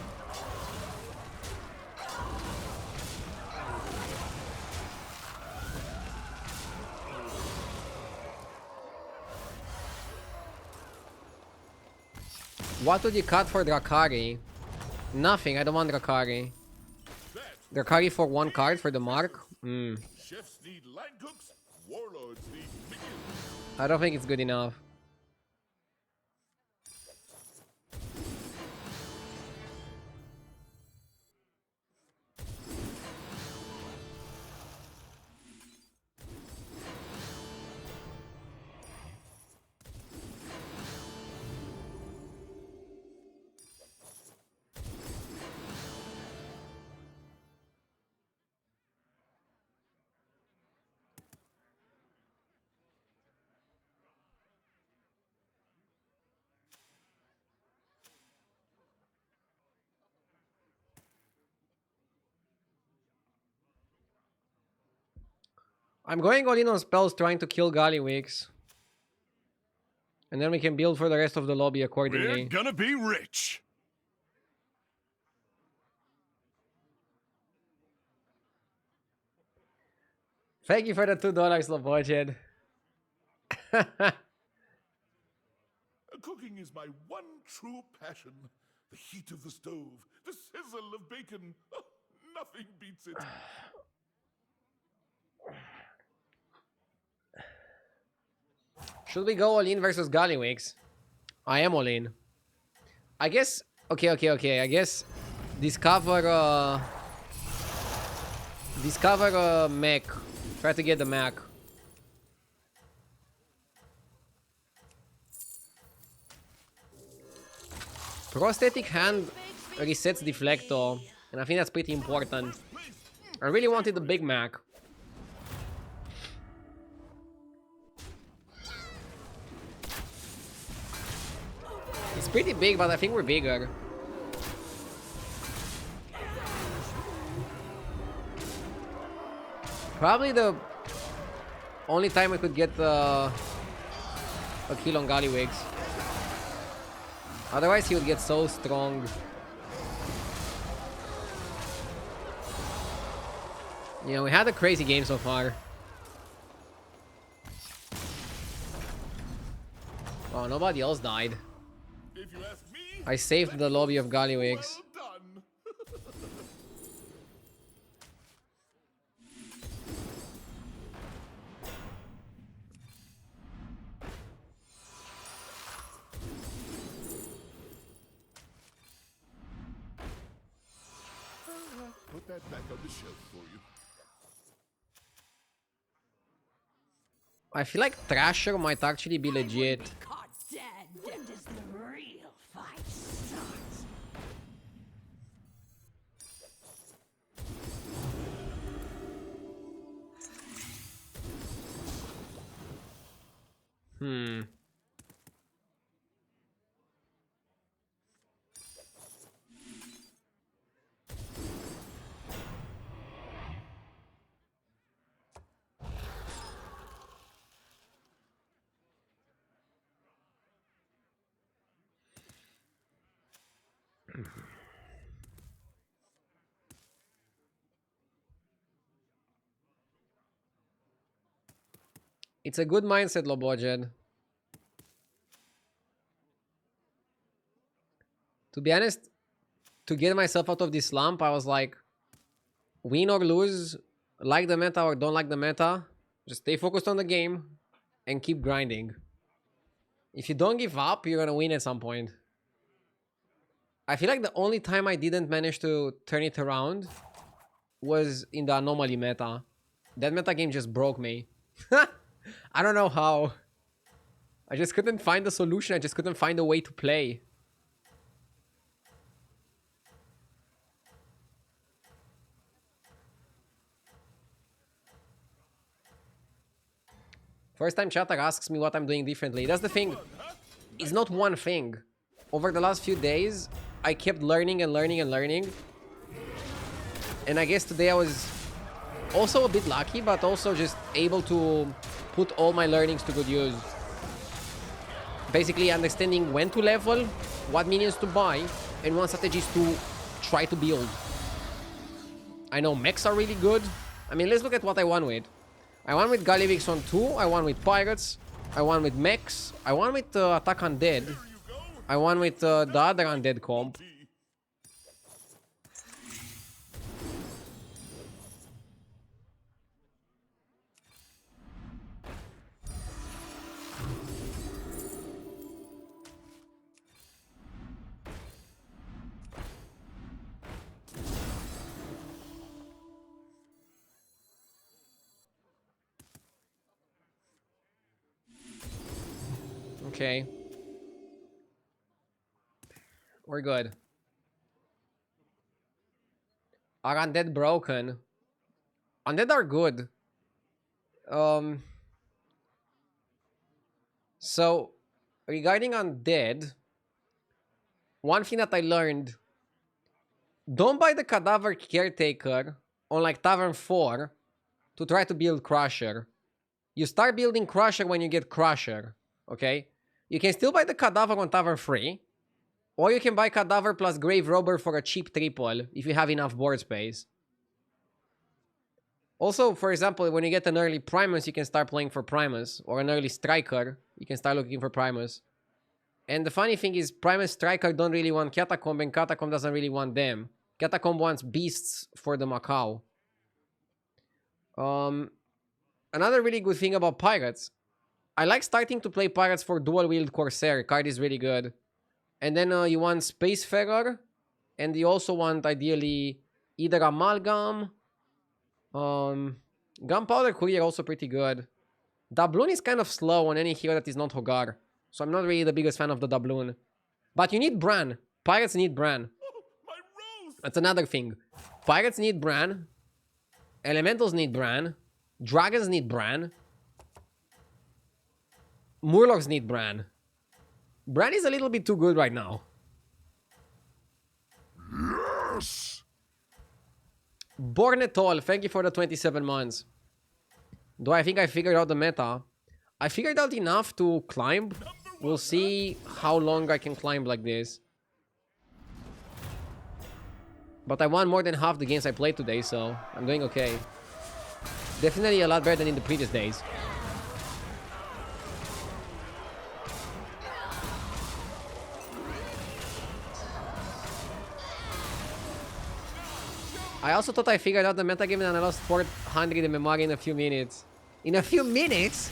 What would you cut for Drakari? Nothing, I don't want Drakari. Drakari for 1 card for the mark? Chefs need line cooks, warlords need minions. I don't think it's good enough. I'm going all in on spells trying to kill Gallywix. And then we can build for the rest of the lobby accordingly. We're gonna be rich. Thank you for the $2, Slobodjed. Cooking is my one true passion. The heat of the stove, the sizzle of bacon. Oh, nothing beats it. Should we go all in versus Gallywix? I am all in. I guess... Okay. I guess... Discover mech. Try to get the mech. Prosthetic hand resets Deflector. And I think that's pretty important. I really wanted the big mech. It's pretty big, but I think we're bigger. Probably the only time we could get a kill on Galliwigs. Otherwise, he would get so strong. You know, we had a crazy game so far. Oh, nobody else died. If you ask me, I saved the lobby of Galliwigs. well done. Put that back on the shelf for you. I feel like Thrasher might actually be legit. Caught dead, and as the real fight starts. Hmm. It's a good mindset, Lobojed. To be honest, to get myself out of this slump, I was like, win or lose, like the meta or don't like the meta, just stay focused on the game and keep grinding. If you don't give up, you're gonna win at some point. I feel like the only time I didn't manage to turn it around was in the anomaly meta. That meta game just broke me. I don't know how. I just couldn't find the solution. I just couldn't find a way to play. First time chatter asks me what I'm doing differently. That's the thing. It's not one thing. Over the last few days, I kept learning and learning and learning. And I guess today I was also a bit lucky, but also just able to put all my learnings to good use. Basically understanding when to level, what minions to buy, and what strategies to try to build. I know mechs are really good. I mean, let's look at what I won with. I won with Galliwigs on 2, I won with Pirates, I won with mechs, I won with Attack Undead, I won with the other Undead comp. Okay. We're good. Are Undead broken? Undead are good. So, regarding Undead, one thing that I learned, don't buy the Cadaver Caretaker on like Tavern 4 to try to build Crusher. You start building Crusher when you get Crusher, okay? You can still buy the Cadaver on Tavern 3, or you can buy Cadaver plus Grave Robber for a cheap triple if you have enough board space. Also, for example, when you get an early Primus, you can start playing for Primus, or an early Striker, you can start looking for Primus. And the funny thing is, Primus Striker don't really want Catacomb, and Catacomb doesn't really want them. Catacomb wants Beasts for the Macau. Another really good thing about Pirates, I like starting to play Pirates for Dual Wield Corsair. Card is really good. And then you want Spacefarer, and you also want, ideally, either Amalgam. Gunpowder Courier also pretty good. Doubloon is kind of slow on any hero that is not Hogar, so I'm not really the biggest fan of the Doubloon. But you need Bran. Pirates need Bran. My rose! That's another thing. Pirates need Bran. Elementals need Bran. Dragons need Bran. Murlocs need Bran. Brandy's a little bit too good right now. Yes! Bornetol, thank you for the 27 months. Do I think I figured out the meta? I figured out enough to climb. We'll see how long I can climb like this. But I won more than half the games I played today, so I'm doing okay. Definitely a lot better than in the previous days. I also thought I figured out the metagame and I lost 400 in memory in a few minutes. In a few minutes?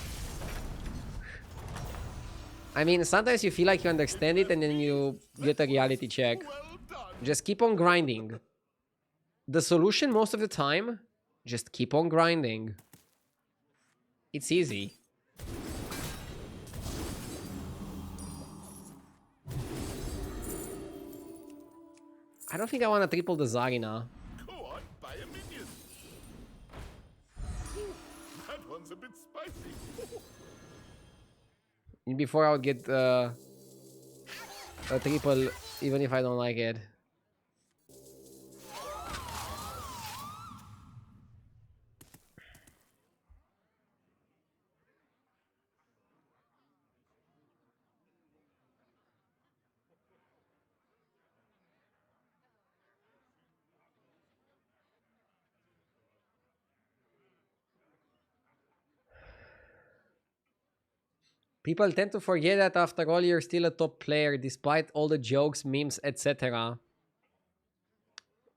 I mean, sometimes you feel like you understand it and then you get a reality check. Well done! Just keep on grinding. The solution most of the time, just keep on grinding. It's easy. I don't think I want to triple the Zarina. Go on, buy a minion! Ooh, that one's a bit spicy. Before I would get a triple, even if I don't like it. People tend to forget that after all, you're still a top player, despite all the jokes, memes, etc.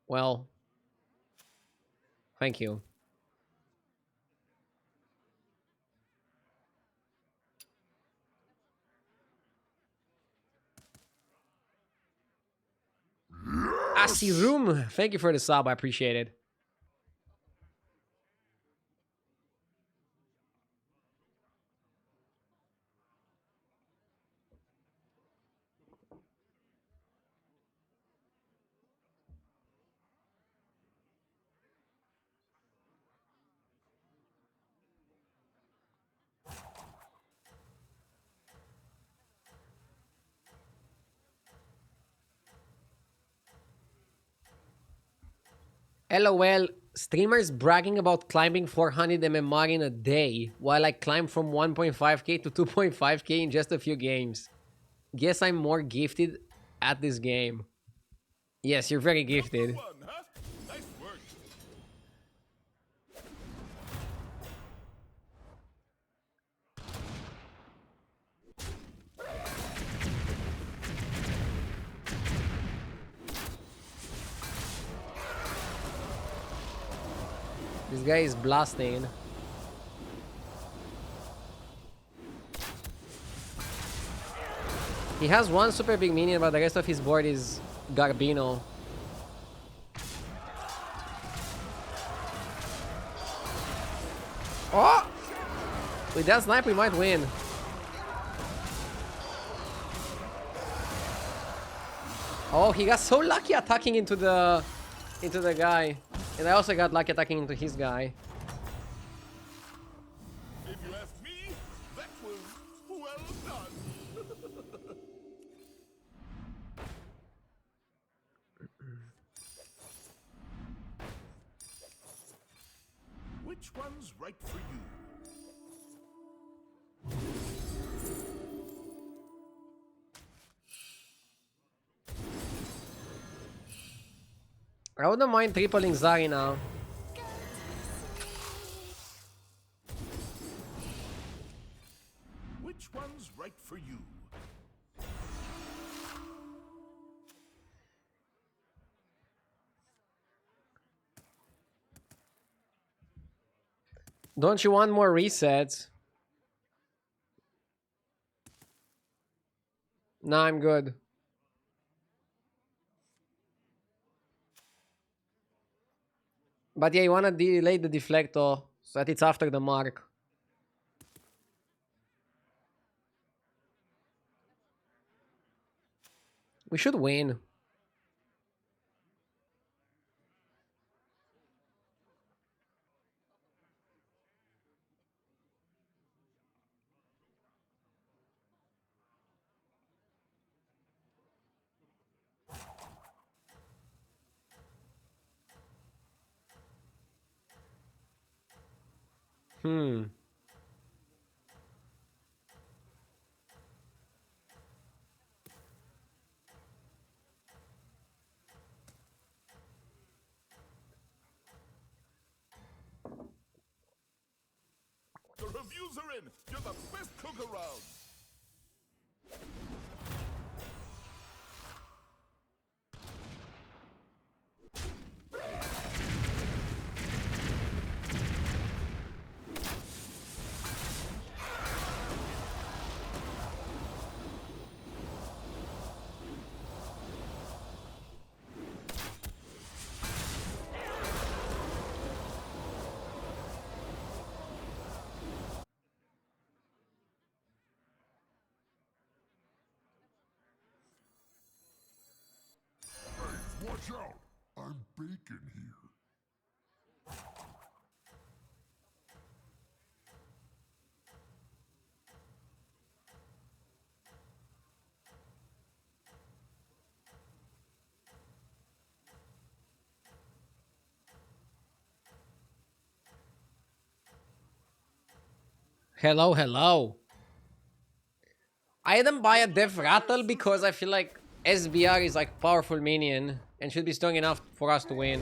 Well, thank you. Asirum, thank you for the sub, I appreciate it. LOL, streamers bragging about climbing 400 MMR in a day, while I climb from 1.5k to 2.5k in just a few games. Guess I'm more gifted at this game. Yes, you're very gifted. One, huh? Nice work. This guy is blasting. He has one super big minion, but the rest of his board is Garbino. Oh! With that snipe, we might win. Oh, he got so lucky attacking into the guy. And I also got lucky attacking into his guy. If you ask me, that was well done. Which one's right for you? I wouldn't mind tripling Zari now. Which one's right for you? Don't you want more resets? Nah, I'm good. But yeah, you wanna delay the deflector so that it's after the mark. We should win. Hmm. The reviews are in. You're the best cook around. Watch out! I'm bacon here. Hello, hello. I didn't buy a Death Rattle because I feel like SBR is like powerful minion and should be strong enough for us to win.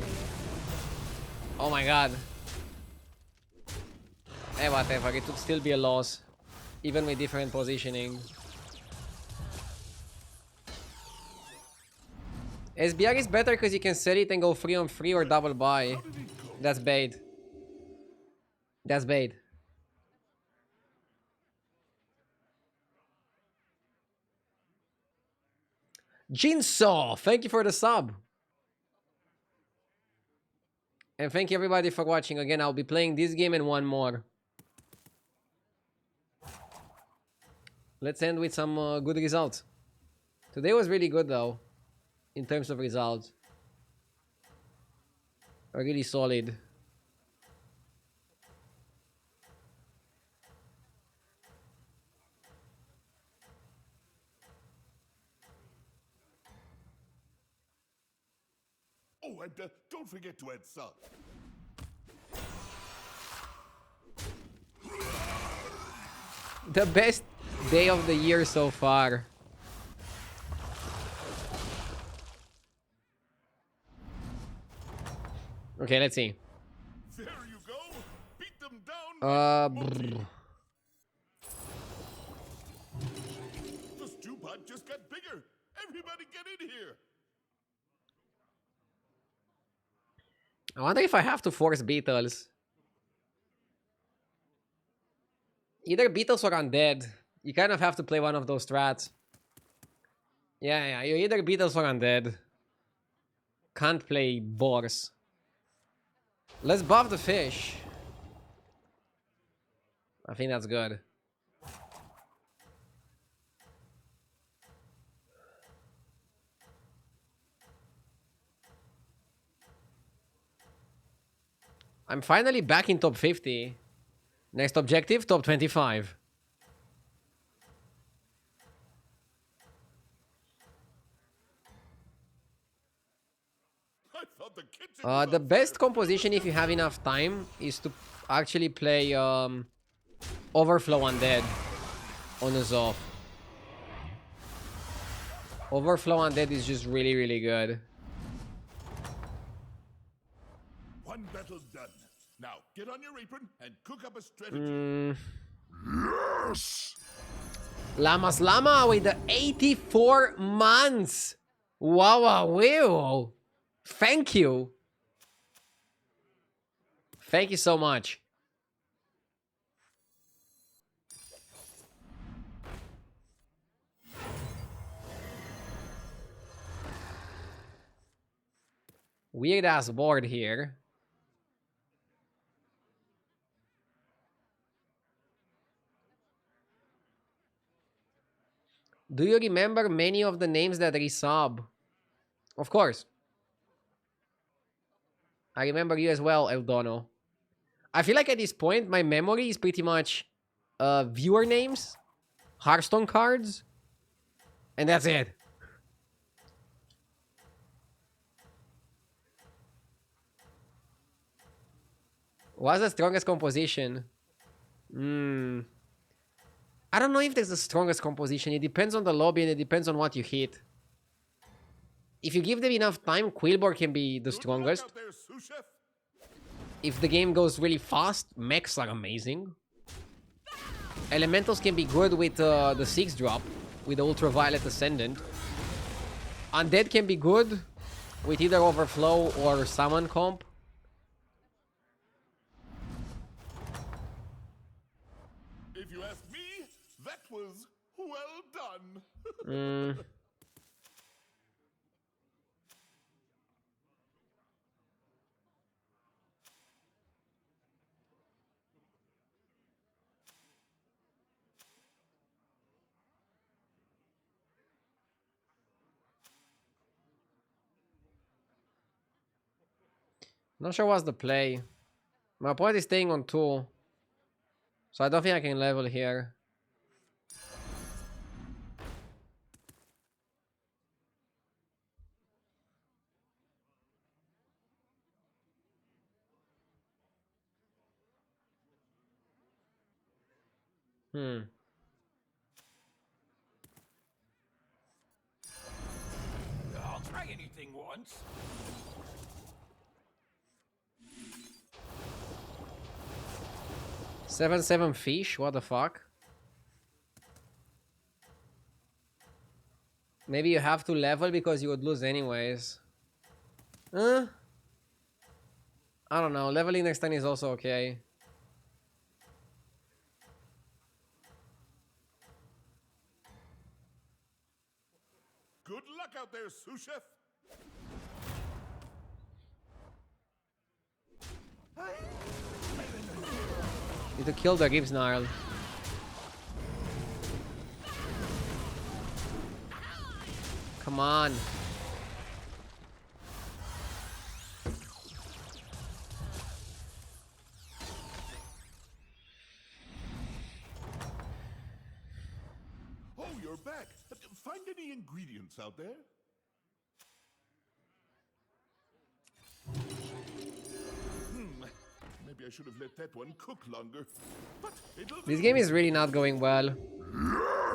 Oh my god. Eh, whatever. It would still be a loss. Even with different positioning. SBR is better because you can sell it and go 3-on-3 or double buy. That's bait. That's bait. Jinsaw, thank you for the sub. And thank you everybody for watching. Again, I'll be playing this game and one more. Let's end with some good results. Today was really good though, in terms of results. Really solid. Oh, and don't forget to add salt. The best day of the year so far. Okay, let's see. There you go. Beat them down. Brr. The stew pot just got bigger. Everybody get in here. I wonder if I have to force Beatles. Either Beatles or Undead. You kind of have to play one of those strats. Yeah, you're either Beatles or Undead. Can't play boars. Let's buff the fish. I think that's good. I'm finally back in top 50. Next objective, top 25. I thought the kitchen was The on best fire. composition, if you have enough time, is to actually play Overflow Undead on a Zoff. Overflow Undead is just really, really good. One battle done. Now get on your apron and cook up a strategy. Yes! Lamas Lama with the 84 months. Wow. Thank you. Thank you so much. Weird ass board here. Do you remember many of the names that resub? Of course. I remember you as well, Eldono. I feel like at this point, my memory is pretty much viewer names, Hearthstone cards, and that's it. What's the strongest composition? Hmm. I don't know if there's the strongest composition. It depends on the lobby and it depends on what you hit. If you give them enough time, Quillbor can be the Good luck strongest. out there, sous chef. If the game goes really fast, mechs are amazing. Elementals can be good with the 6-drop, with the Ultraviolet Ascendant. Undead can be good with either Overflow or Summon comp. If you ask me, that was well done. Not sure what's the play. My opponent is staying on 2. So I don't think I can level here. I'll try anything once. Seven fish? What the fuck? Maybe you have to level because you would lose anyways. I don't know. Leveling next time is also okay. Good luck out there, sous chef. Need to kill the Gibbs Gnarl. Come on. Oh, you're back. Find any ingredients out there? Maybe I should have let that one cook longer. But it'll This do. game is really not going well.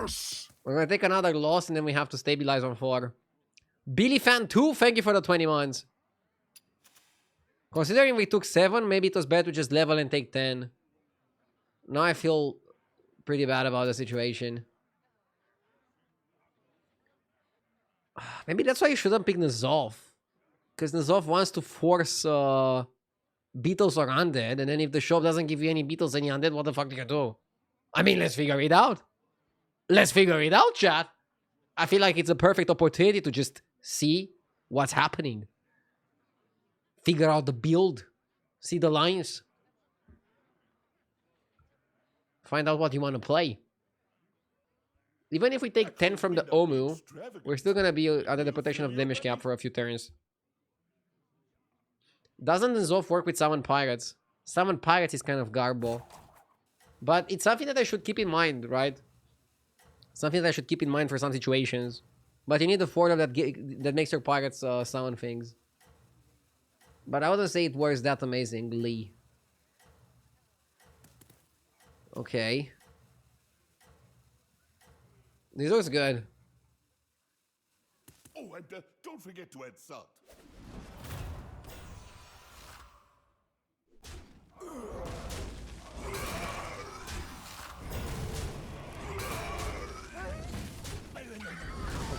Yes! We're gonna take another loss and then we have to stabilize on 4. Billy Fan 2, thank you for the 20 months. Considering we took 7, maybe it was better to just level and take 10. Now I feel pretty bad about the situation. Maybe that's why you shouldn't pick Nazov. Because Nazov wants to force beetles or undead, and then if the shop doesn't give you any beetles, any undead, what the fuck do you do? I mean, let's figure it out. Let's figure it out, chat. I feel like it's a perfect opportunity to just see what's happening. Figure out the build. See the lines. Find out what you want to play. Even if we take 10 from the Omu, we're still going to be under the protection of damage cap for a few turns. Doesn't Zof work with Summon Pirates? Summon Pirates is kind of garbo. But it's something that I should keep in mind, right? Something that I should keep in mind for some situations. But you need the foil that makes your pirates summon things. But I wouldn't say it works that amazingly. Okay. This looks good. Oh, and don't forget to add salt.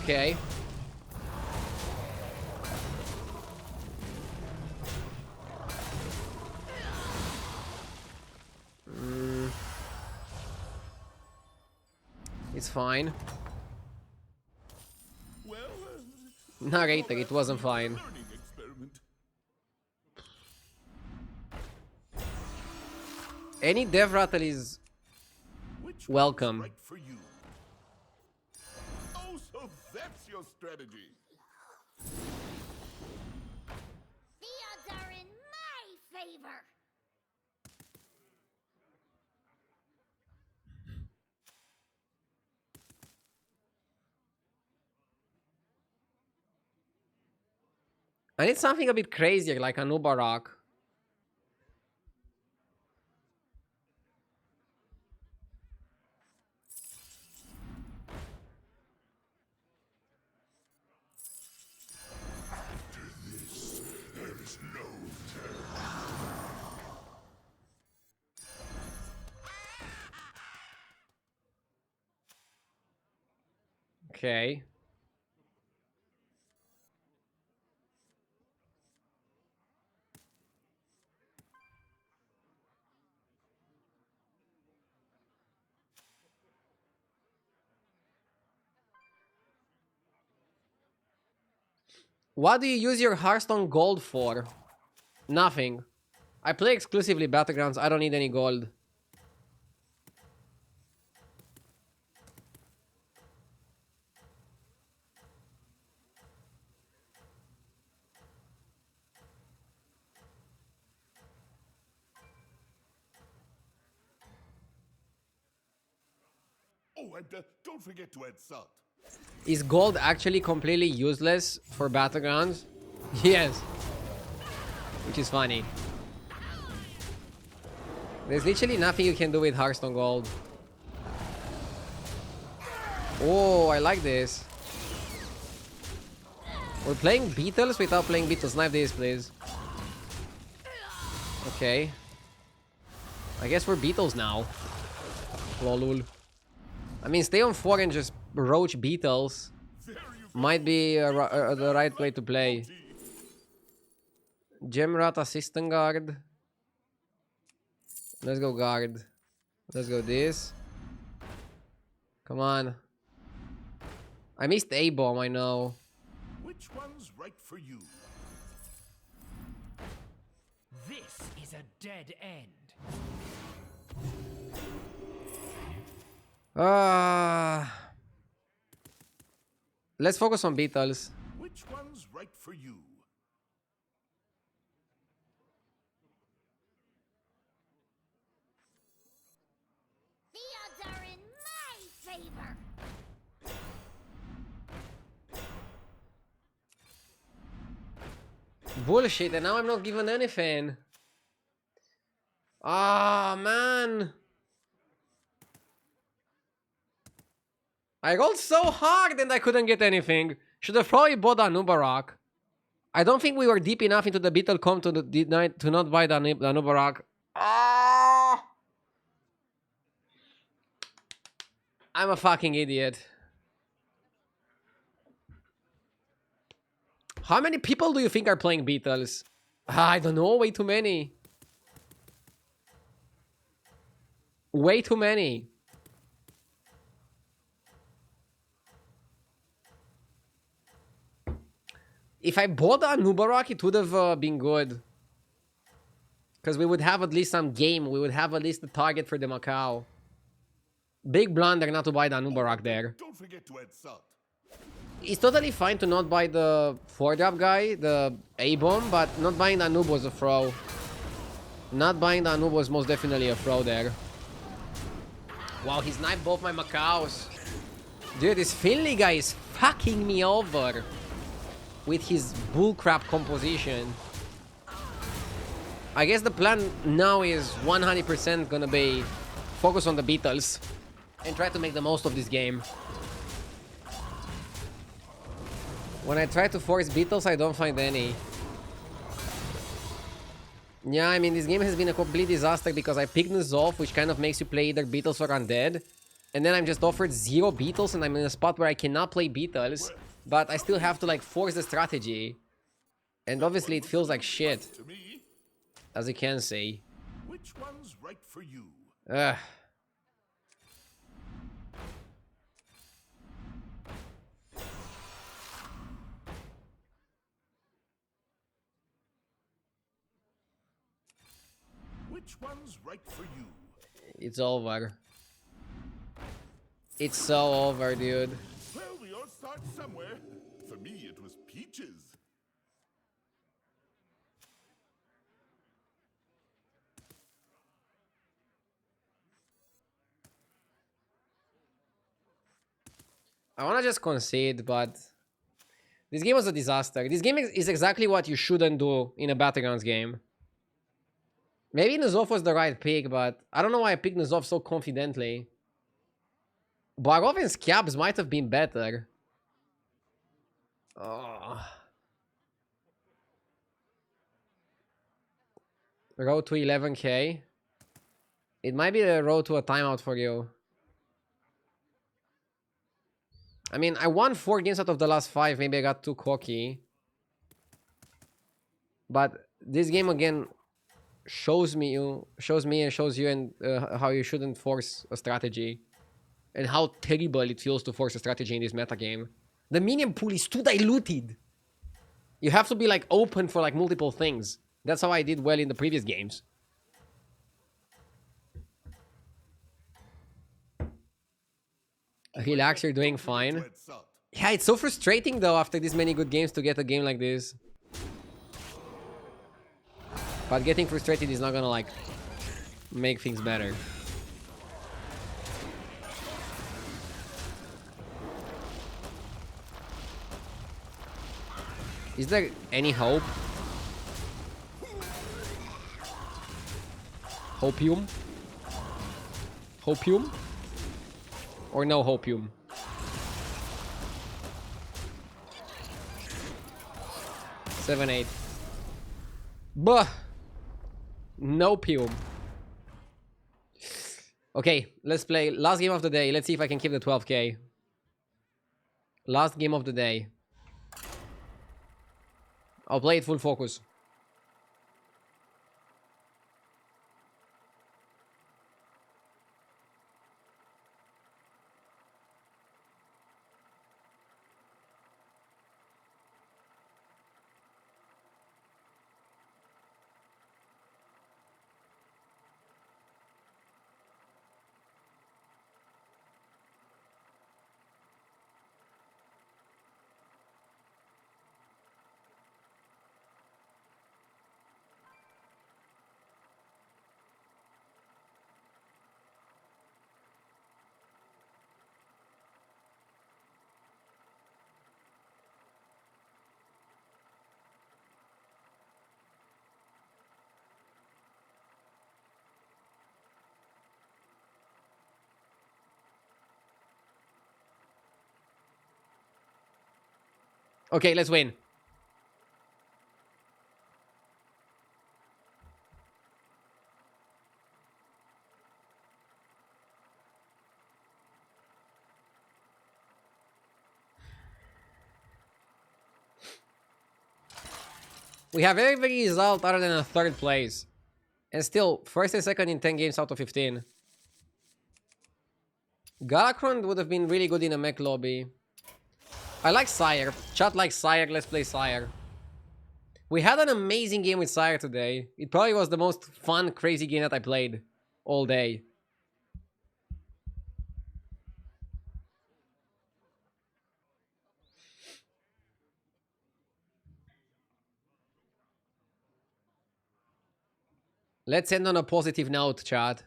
Okay. It's fine. Well, Narrator, it wasn't fine. learning experiment. Any dev rattle is Which welcome. one's right for you? Oh, so that's your strategy. The odds are in my favor. I need something a bit crazier, like a Nubarak. Okay. What do you use your Hearthstone gold for? Nothing. I play exclusively Battlegrounds. I don't need any gold. Oh, and don't forget to add salt. Is gold actually completely useless for Battlegrounds? Yes. Which is funny. There's literally nothing you can do with Hearthstone gold. Oh, I like this. We're playing Beatles without playing Beatles. Knife this, please. Okay. I guess we're Beatles now. Lolul. I mean, stay on 4 and just roach Beatles might be the right way to play. Gemrat assistant guard. Let's go guard. Let's go this. Come on. I missed A-bomb, I know. Which one's right for you? This is a dead end. Let's focus on Beatles. Which one's right for you? The odds are in my favor. Bullshit, and now I'm not given anything. Ah, man. I rolled so hard and I couldn't get anything. Should have probably bought a Nubarak. I don't think we were deep enough into the Beetle comp to not buy the Nubarak. Ah! I'm a fucking idiot. How many people do you think are playing Beatles? I don't know, way too many. Way too many. If I bought a Nubarak, it would have been good. Because we would have at least some game. We would have at least a target for the Macau. Big blunder not to buy the Nubarak there. Don't forget to add salt. It's totally fine to not buy the 4-drop guy, the A-bomb, but not buying the Anub was a throw. Not buying the Anub was most definitely a throw there. Wow, he's knifed both my Macaos. Dude, this Finley guy is fucking me over with his bullcrap composition. I guess the plan now is 100% gonna be focus on the Beatles and try to make the most of this game. When I try to force Beatles, I don't find any. Yeah, I mean, this game has been a complete disaster because I picked Nuzov, which kind of makes you play either Beatles or Undead. And then I'm just offered 0 Beatles and I'm in a spot where I cannot play Beatles. But I still have to, like, force the strategy. And obviously it feels like shit. To me, As you can see. which one's right for you? Ugh. Which one's right for you? It's over. It's so over, dude. Well, we all start somewhere. For me, it was peaches. I want to just concede, but this game was a disaster. This game is exactly what you shouldn't do in a Battlegrounds game. Maybe Nuzov was the right pick, but I don't know why I picked Nuzov so confidently. Barov and Scabs might have been better. Oh. Road to 11k. It might be the road to a timeout for you. I mean, I won 4 games out of the last 5. Maybe I got too cocky. But this game again shows me and shows you and how you shouldn't force a strategy. And how terrible it feels to force a strategy in this meta game. The minion pool is too diluted. You have to be like open for like multiple things. That's how I did well in the previous games. Relax, you're doing fine. Yeah, it's so frustrating though after this many good games to get a game like this. But getting frustrated is not gonna like make things better. Is there any hope? Hopium? Hopium? Or no hopium? Seven, 8. Buh! No pium. Okay, let's play last game of the day. Let's see if I can keep the 12k. Last game of the day. I'll play it full focus. Okay, let's win. We have every result other than a 3rd place. And still, 1st and 2nd in 10 games out of 15. Galakron would have been really good in a mech lobby. I like Sire. Chat likes Sire, let's play Sire. We had an amazing game with Sire today. It probably was the most fun, crazy game that I played all day. Let's end on a positive note, chat.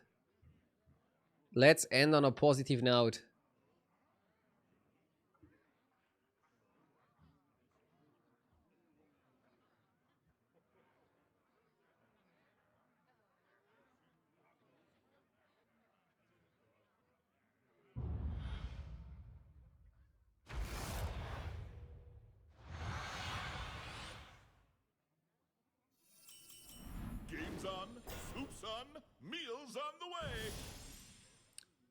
Let's end on a positive note. Games on, soups on, meals on the way.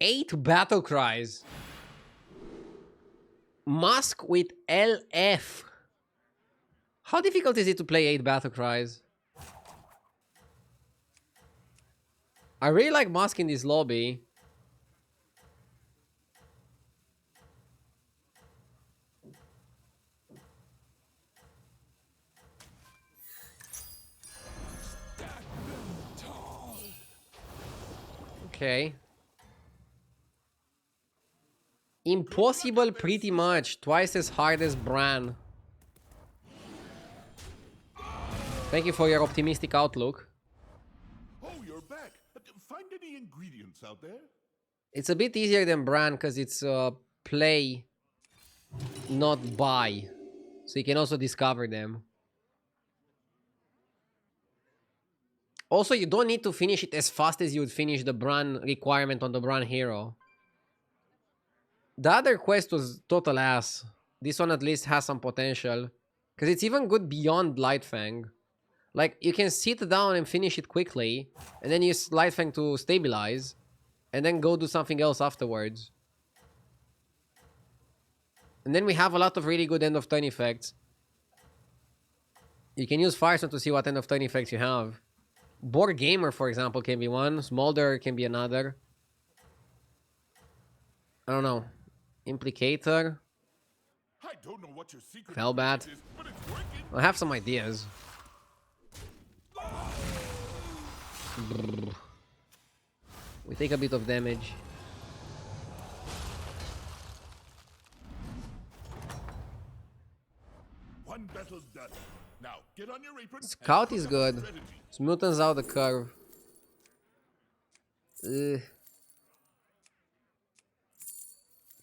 8 battle cries. Mask with LF. How difficult is it to play 8 battle cries? I really like Mask in this lobby. Okay. Impossible pretty much. Twice as hard as Bran. Thank you for your optimistic outlook. Oh, you're back. Find any ingredients out there? It's a bit easier than Bran because it's play, not buy. So you can also discover them. Also, you don't need to finish it as fast as you would finish the Bran requirement on the Bran hero. The other quest was total ass. This one at least has some potential. Because it's even good beyond Lightfang. Like, you can sit down and finish it quickly. And then use Lightfang to stabilize. And then go do something else afterwards. And then we have a lot of really good end of turn effects. You can use Firestone to see what end of turn effects you have. Board Gamer, for example, can be one. Smolder can be another. I don't know. Implicator. I don't know what your secret Hellbat. is, but it's working. I have some ideas. Brrr. We take a bit of damage. One battle done. Now get on your apron. Scout is good. Smoothens out the curve.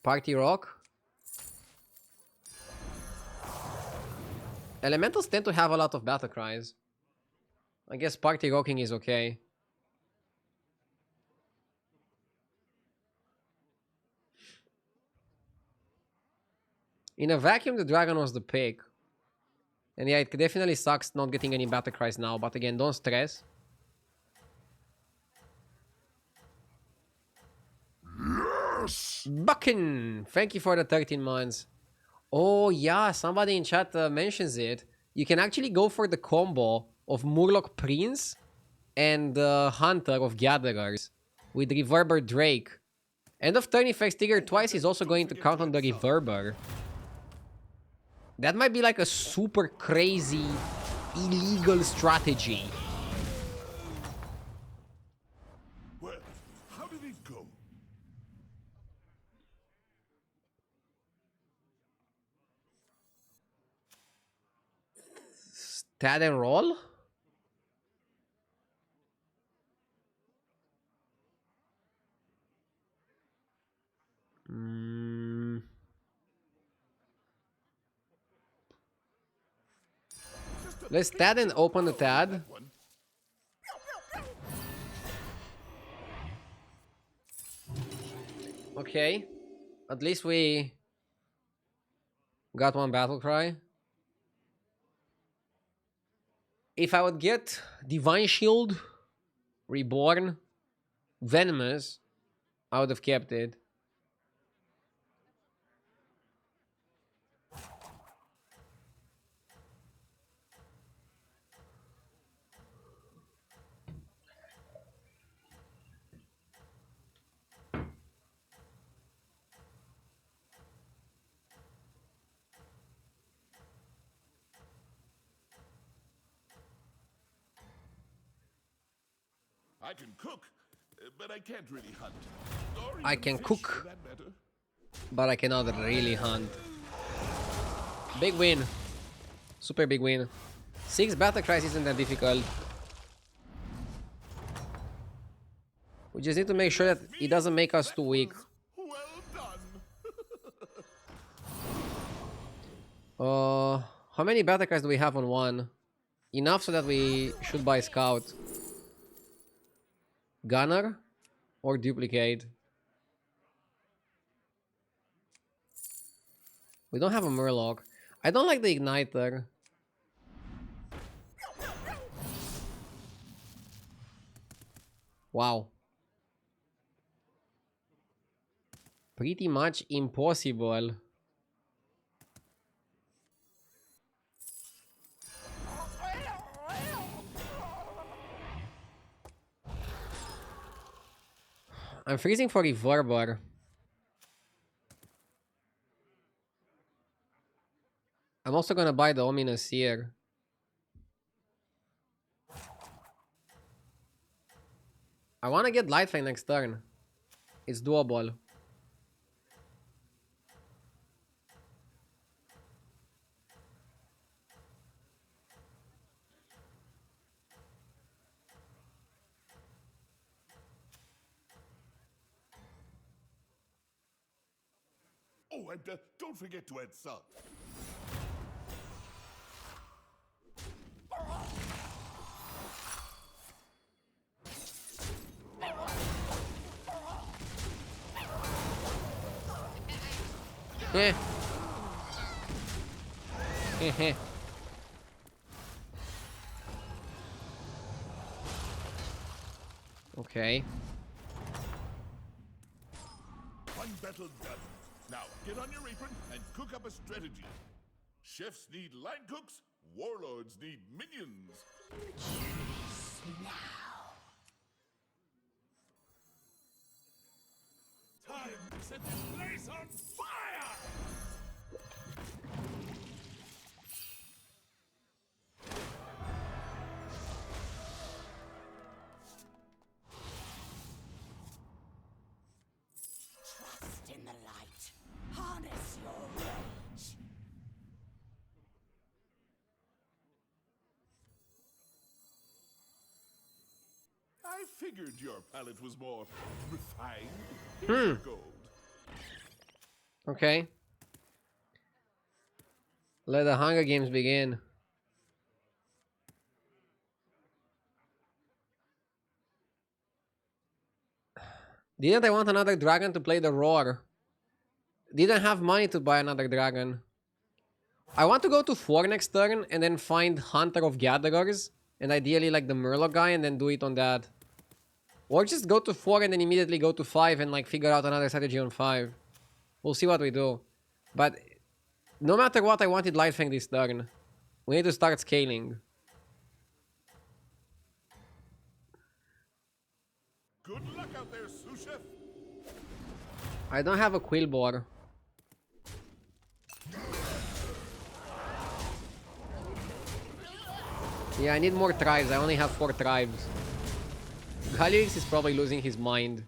Party Rock. Elementals tend to have a lot of battle cries. I guess Party Rocking is okay. In a vacuum, the dragon was the pick. And yeah, it definitely sucks not getting any battle cries now, but again, don't stress. Yes! Buckin! Thank you for the 13 months. Oh yeah, somebody in chat mentions it. You can actually go for the combo of Murloc Prince and Hunter of Gatherers with Reverber Drake. End of turn effects triggered twice is also going to count on the Reverber. That might be like a super crazy, illegal strategy. Well, how did it go? Stat and roll? Let's stat and open the tab. Okay. At least we got one battle cry. If I would get Divine Shield, Reborn, Venomous, I would have kept it. I can cook, but I can't really hunt. Or I even can fish, cook. for that matter. But I cannot really hunt. Big win. Super big win. 6 battle cries isn't that difficult. We just need to make sure that it doesn't make us too weak. Well done. How many battle cries do we have on one? Enough so that we should buy Scout. Gunner or Duplicate? We don't have a Murloc. I don't like the Igniter. Wow. Pretty much impossible. I'm freezing for Reverber. I'm also gonna buy the Ominous Seer. I wanna get Lightfang next turn. It's doable. Oh, and don't forget to add salt. Eh. Heh. Okay. One battle done. Now, get on your apron and cook up a strategy. Chefs need line cooks, warlords need minions. Time to set this place on fire! Trust in the light. Harness your rage. I figured your palate was more refined. Here's your gold. Okay. Let the Hunger Games begin. Didn't I want another dragon to play the roar? Didn't have money to buy another dragon. I want to go to 4 next turn and then find Hunter of Gatherers. And ideally like the Murloc guy and then do it on that. Or just go to 4 and then immediately go to 5 and like figure out another strategy on 5. We'll see what we do. But no matter what, I wanted Lightfang this turn. We need to start scaling. Good luck out there, sous chef. I don't have a Quillbore. Yeah, I need more tribes. I only have 4 tribes. Galix is probably losing his mind.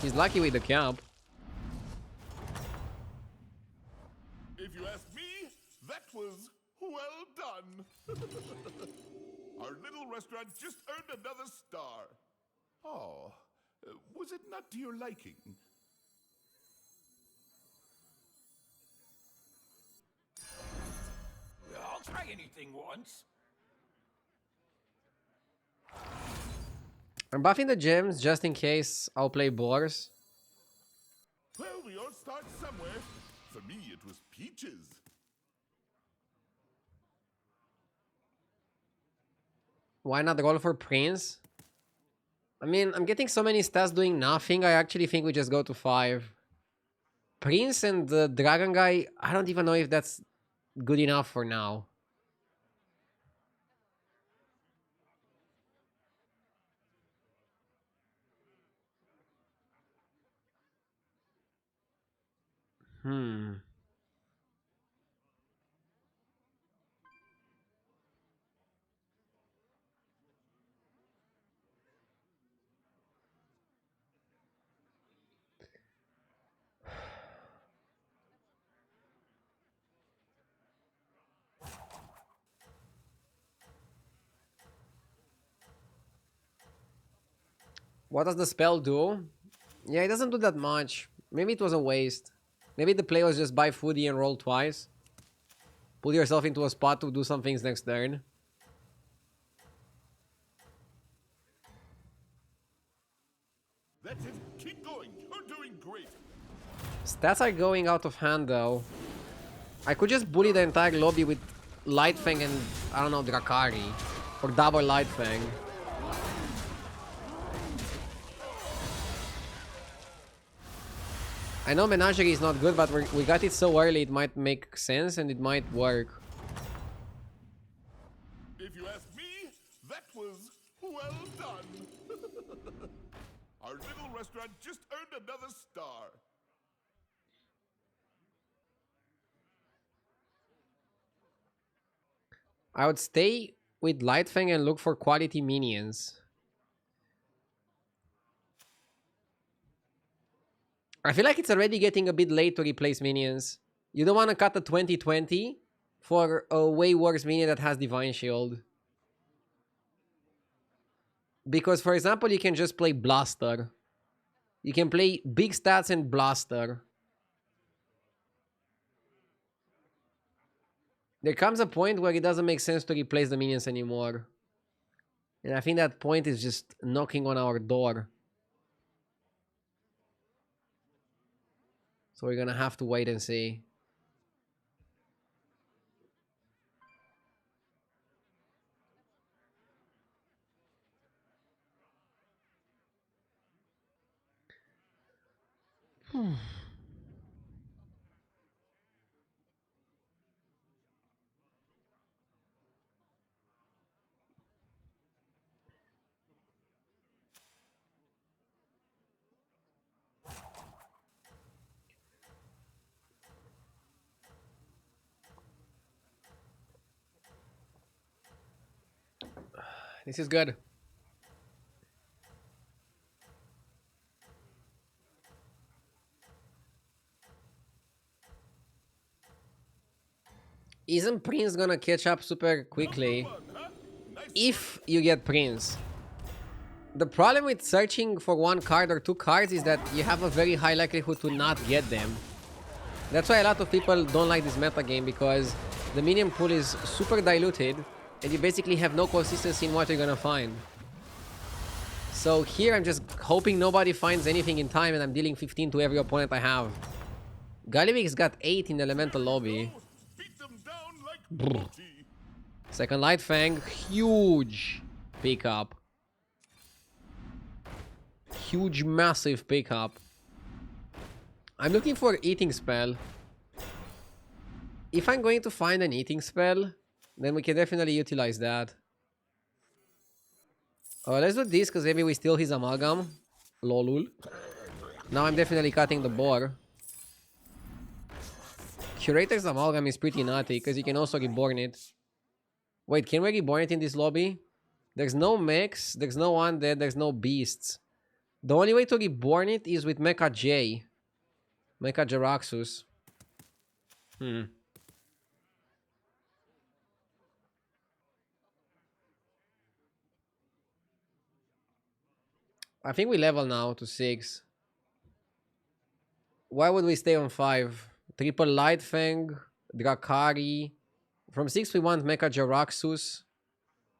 He's lucky with the cap. If you ask me, that was well done. Our little restaurant just earned another star. Oh, was it not to your liking? I'll try anything once. I'm buffing the gems just in case I'll play boars. Well, we all start somewhere. For me, it was peaches. Why not roll for Prince? I mean, I'm getting so many stats doing nothing. I actually think we just go to 5. Prince and the dragon guy, I don't even know if that's good enough for now. What does the spell do? Yeah, it doesn't do that much. Maybe it was a waste. Maybe the play was just buy foodie and roll twice. Put yourself into a spot to do some things next turn. That's it. Keep going. You're doing great. Stats are going out of hand though. I could just bully the entire lobby with Lightfang and, I don't know, Drakari. Or double Lightfang. I know Menagerie is not good, but we got it so early it might make sense and it might work. If you ask me, that was well done. Our little restaurant just earned another star. I would stay with Lightfang and look for quality minions. I feel like it's already getting a bit late to replace minions. You don't want to cut the 2020 for a way worse minion that has Divine Shield. Because, for example, you can just play Blaster. You can play big stats and Blaster. There comes a point where it doesn't make sense to replace the minions anymore. And I think that point is just knocking on our door. So we're gonna have to wait and see. This is good. Isn't Prince gonna catch up super quickly if you get Prince? The problem with searching for one card or two cards is that you have a very high likelihood to not get them. That's why a lot of people don't like this meta game, because the minion pool is super diluted and you basically have no consistency in what you're gonna find. So here I'm just hoping nobody finds anything in time and I'm dealing 15 to every opponent I have. Galivix got 8 in the elemental lobby. Beat them down like putty. Second Light Fang, huge pickup. Huge, massive pickup. I'm looking for eating spell. If I'm going to find an eating spell, then we can definitely utilize that. Let's do this, because maybe we steal his amalgam. Lolul. Now I'm definitely cutting the boar. Curator's amalgam is pretty nutty, because you can also reborn it. Wait, can we reborn it in this lobby? There's no mechs, there's no undead, there's no beasts. The only way to reborn it is with Mecha J. Mecha Jaraxxus. I think we level now to 6. Why would we stay on 5? Triple Light Fang, Drakari. From 6 we want Mecha Jaraxxus.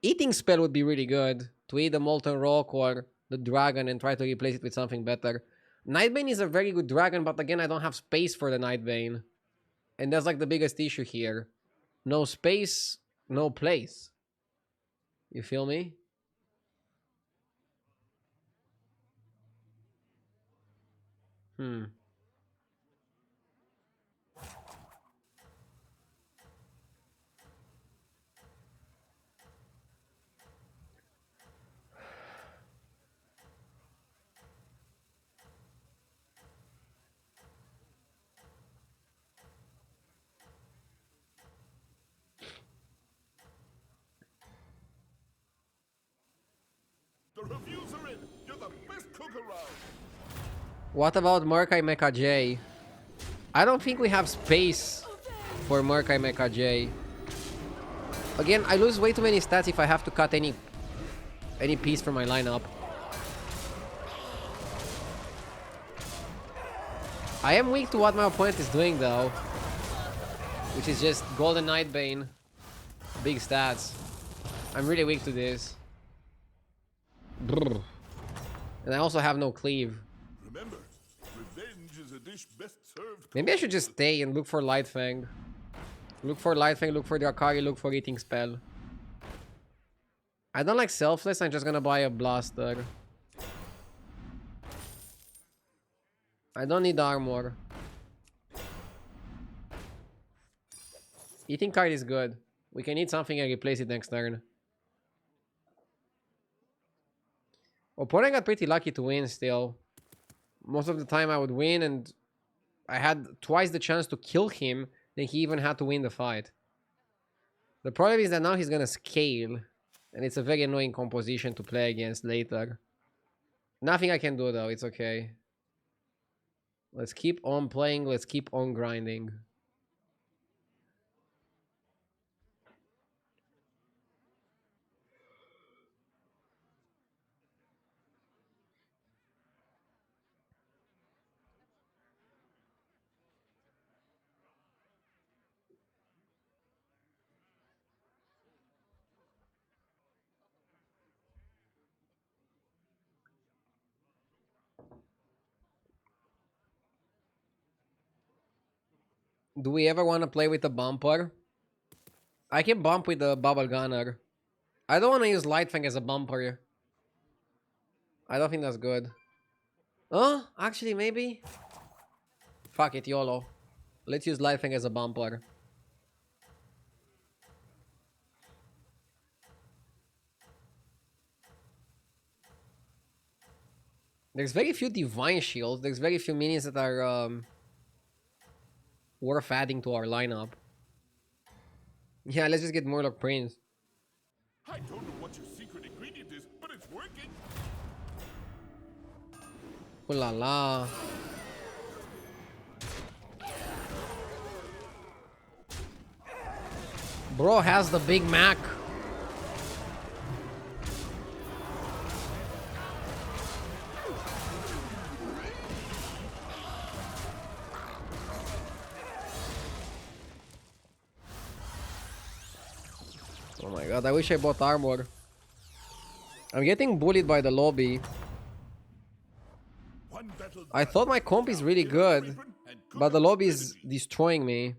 Eating spell would be really good. To eat the Molten Rock or the Dragon and try to replace it with something better. Nightbane is a very good dragon, but again I don't have space for the Nightbane. And that's like the biggest issue here. No space, no place. You feel me? The reviews are in. You're the best cook around. What about Murkai Mecha J? I don't think we have space for Murkai Mecha J. Again, I lose way too many stats if I have to cut any piece from my lineup. I am weak to what my opponent is doing though, which is just Golden Nightbane, big stats. I'm really weak to this. Brr. And I also have no cleave. Remember, revenge is a dish best served. Maybe I should just stay and look for Light Fang. Look for Light Fang, look for Drakari, look for Eating Spell. I don't like Selfless, I'm just gonna buy a Blaster. I don't need armor. Eating card is good. We can eat something and replace it next turn. Opponent got pretty lucky to win still. Most of the time I would win, and I had twice the chance to kill him, then he even had to win the fight. The problem is that now he's gonna scale, and it's a very annoying composition to play against later. Nothing I can do though, it's okay. Let's keep on playing, let's keep on grinding. Do we ever want to play with a bumper? I can bump with the Bubble Gunner. I don't want to use Lightfang as a bumper. I don't think that's good. Oh, actually, maybe. Fuck it, YOLO. Let's use Lightfang as a bumper. There's very few Divine Shields. There's very few minions that are worth adding to our lineup. Yeah, let's just get Murloc Prince. I don't know what your secret ingredient is, but it's working. Ooh la la. Bro has the Big Mac. Oh my god, I wish I bought armor. I'm getting bullied by the lobby. I thought my comp is really good, but the lobby is destroying me.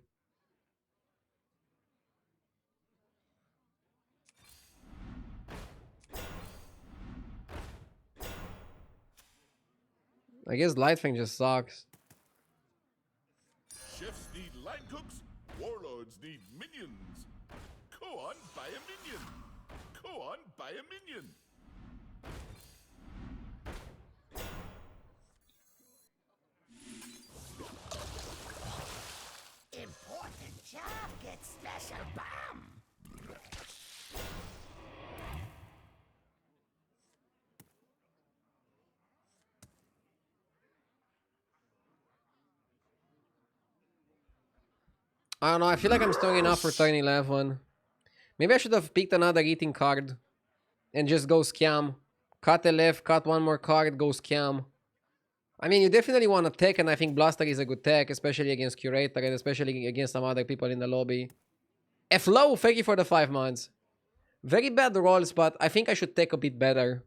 I guess Lightfang just sucks. Chefs need line cooks, warlords need minions. Go on, buy a minion. Go on, buy a minion. Important job gets special bomb. I don't know, I feel like I'm strong enough for turn 11. Maybe I should have picked another eating card and just go scam. Cut a left, cut one more card, go scam. I mean, you definitely want to tech, and I think Blaster is a good tech, especially against Curator and especially against some other people in the lobby. F-Low, thank you for the 5 months. Very bad rolls, but I think I should take a bit better.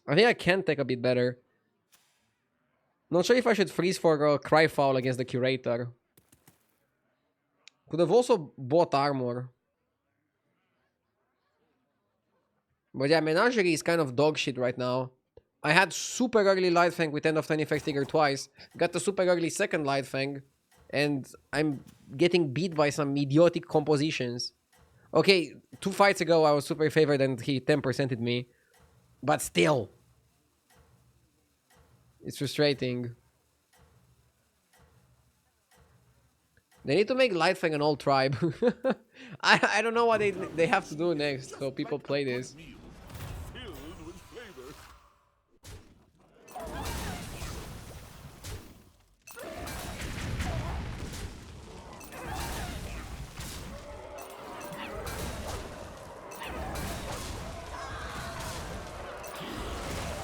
I think I can take a bit better. Not sure if I should freeze for a Cry Foul against the Curator. Could have also bought armor. But yeah, Menagerie is kind of dog shit right now. I had super early Lightfang with end of turn effect trigger twice. Got the super early second Lightfang. And I'm getting beat by some idiotic compositions. Okay, 2 fights ago I was super favored and he 10%ed me. But still. It's frustrating. They need to make Lightfang an old tribe. I don't know what they have to do next so people play this. Filled with flavor.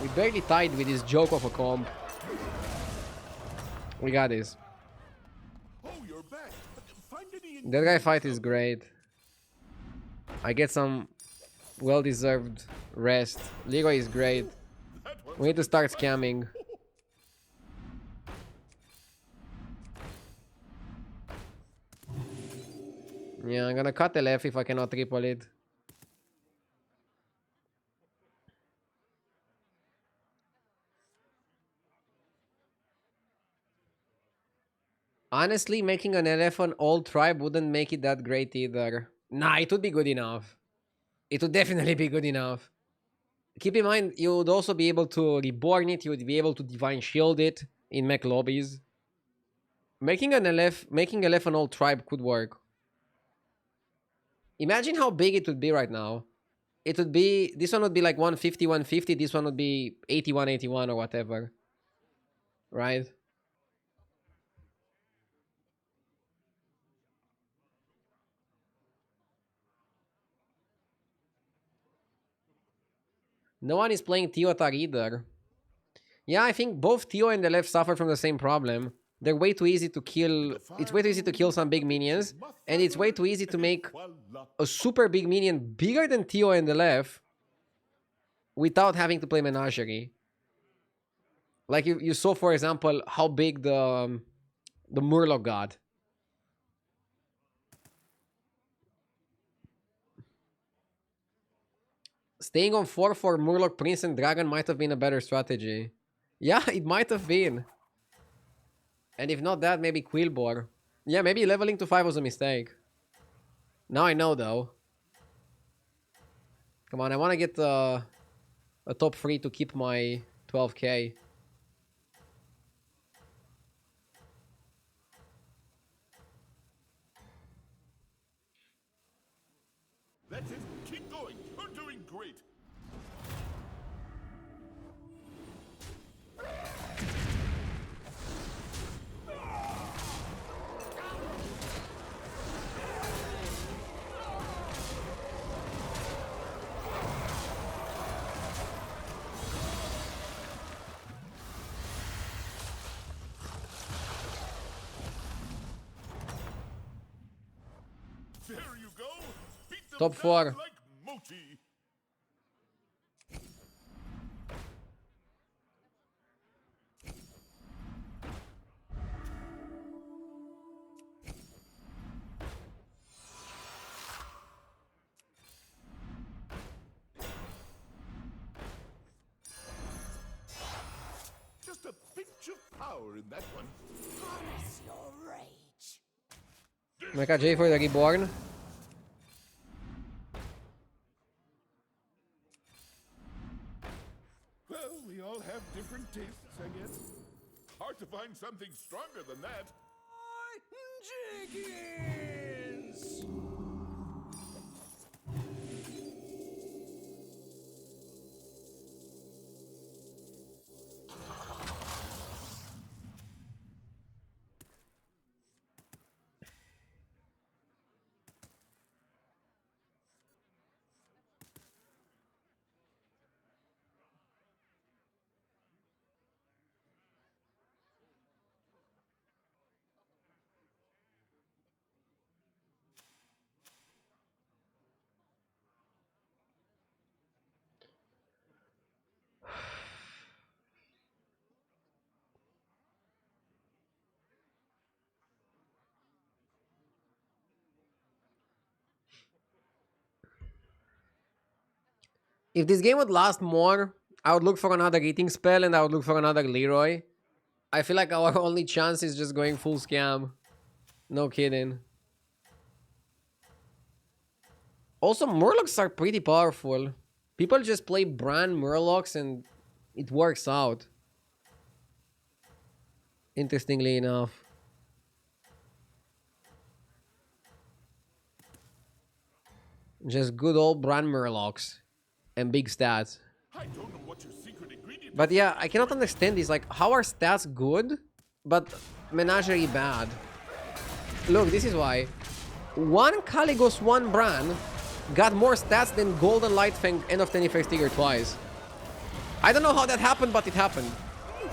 We barely tied with this joke of a comp. We got this. Oh, you're back. Find any That guy fight is great. I get some well-deserved rest. Leroy is great. We need to start scamming. Yeah, I'm gonna cut the left if I cannot triple it. Honestly, making an elephant old tribe wouldn't make it that great either. Nah, it would be good enough. It would definitely be good enough. Keep in mind, you would also be able to reborn it. You would be able to divine shield it in mech lobbies. Making an elephant old tribe could work. Imagine how big it would be right now. It would be, this one would be like 150, 150. This one would be 81, 81 or whatever. Right? No one is playing Teotar either. Yeah, I think both Teo and the left suffer from the same problem. They're way too easy to kill. It's way too easy to kill some big minions. And it's way too easy to make a super big minion bigger than Teo and the left without having to play Menagerie. Like you saw, for example, how big the Murloc got. Staying on 4 for Murloc, Prince, and Dragon might have been a better strategy. Yeah, it might have been. And if not that, maybe Quillbor. Yeah, maybe leveling to 5 was a mistake. Now I know, though. Come on, I want to get a top 3 to keep my 12k. That's it. Keep going. You're doing great. There you go. Beat them Top down 4. like Moti. Just a pinch of power in that one. Harness your rage. Mecha J for the Reborn. Well, we all have different tastes, I guess. Hard to find something stronger than that. Jenkins! If this game would last more, I would look for another eating spell and I would look for another Leroy. I feel like our only chance is just going full scam. No kidding. Also, Murlocs are pretty powerful. People just play Bran Murlocs and it works out. Interestingly enough. Just good old Bran Murlocs. And big stats. I don't know what your secret ingredient But is. yeah, I cannot understand this. Like, how are stats good, but Menagerie bad? Look, this is why. One Caligos, one Bran got more stats than Golden Lightfang End of 21st Tiger twice. I don't know how that happened, but it happened.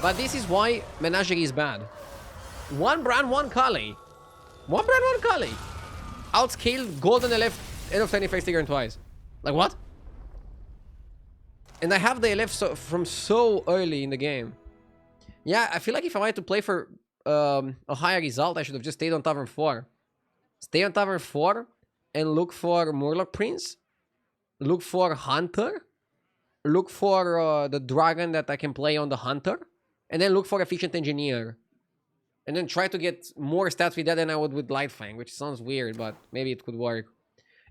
But this is why Menagerie is bad. One Bran, one Kali. One Bran, one Kali. Outscaled Golden LF End of 21st Tiger twice. Like, what? And I have the LF from so early in the game. Yeah, I feel like if I wanted to play for a higher result, I should have just stayed on Tavern 4. Stay on Tavern 4 and look for Murloc Prince. Look for Hunter. Look for the Dragon that I can play on the Hunter. And then look for Efficient Engineer. And then try to get more stats with that than I would with Lightfang, which sounds weird, but maybe it could work.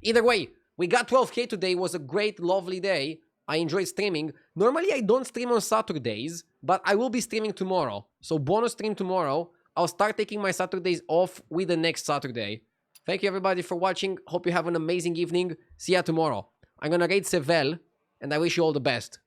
Either way, we got 12k today. It was a great, lovely day. I enjoyed streaming. Normally, I don't stream on Saturdays, but I will be streaming tomorrow. So bonus stream tomorrow. I'll start taking my Saturdays off with the next Saturday. Thank you, everybody, for watching. Hope you have an amazing evening. See ya tomorrow. I'm gonna raid Sevel, and I wish you all the best.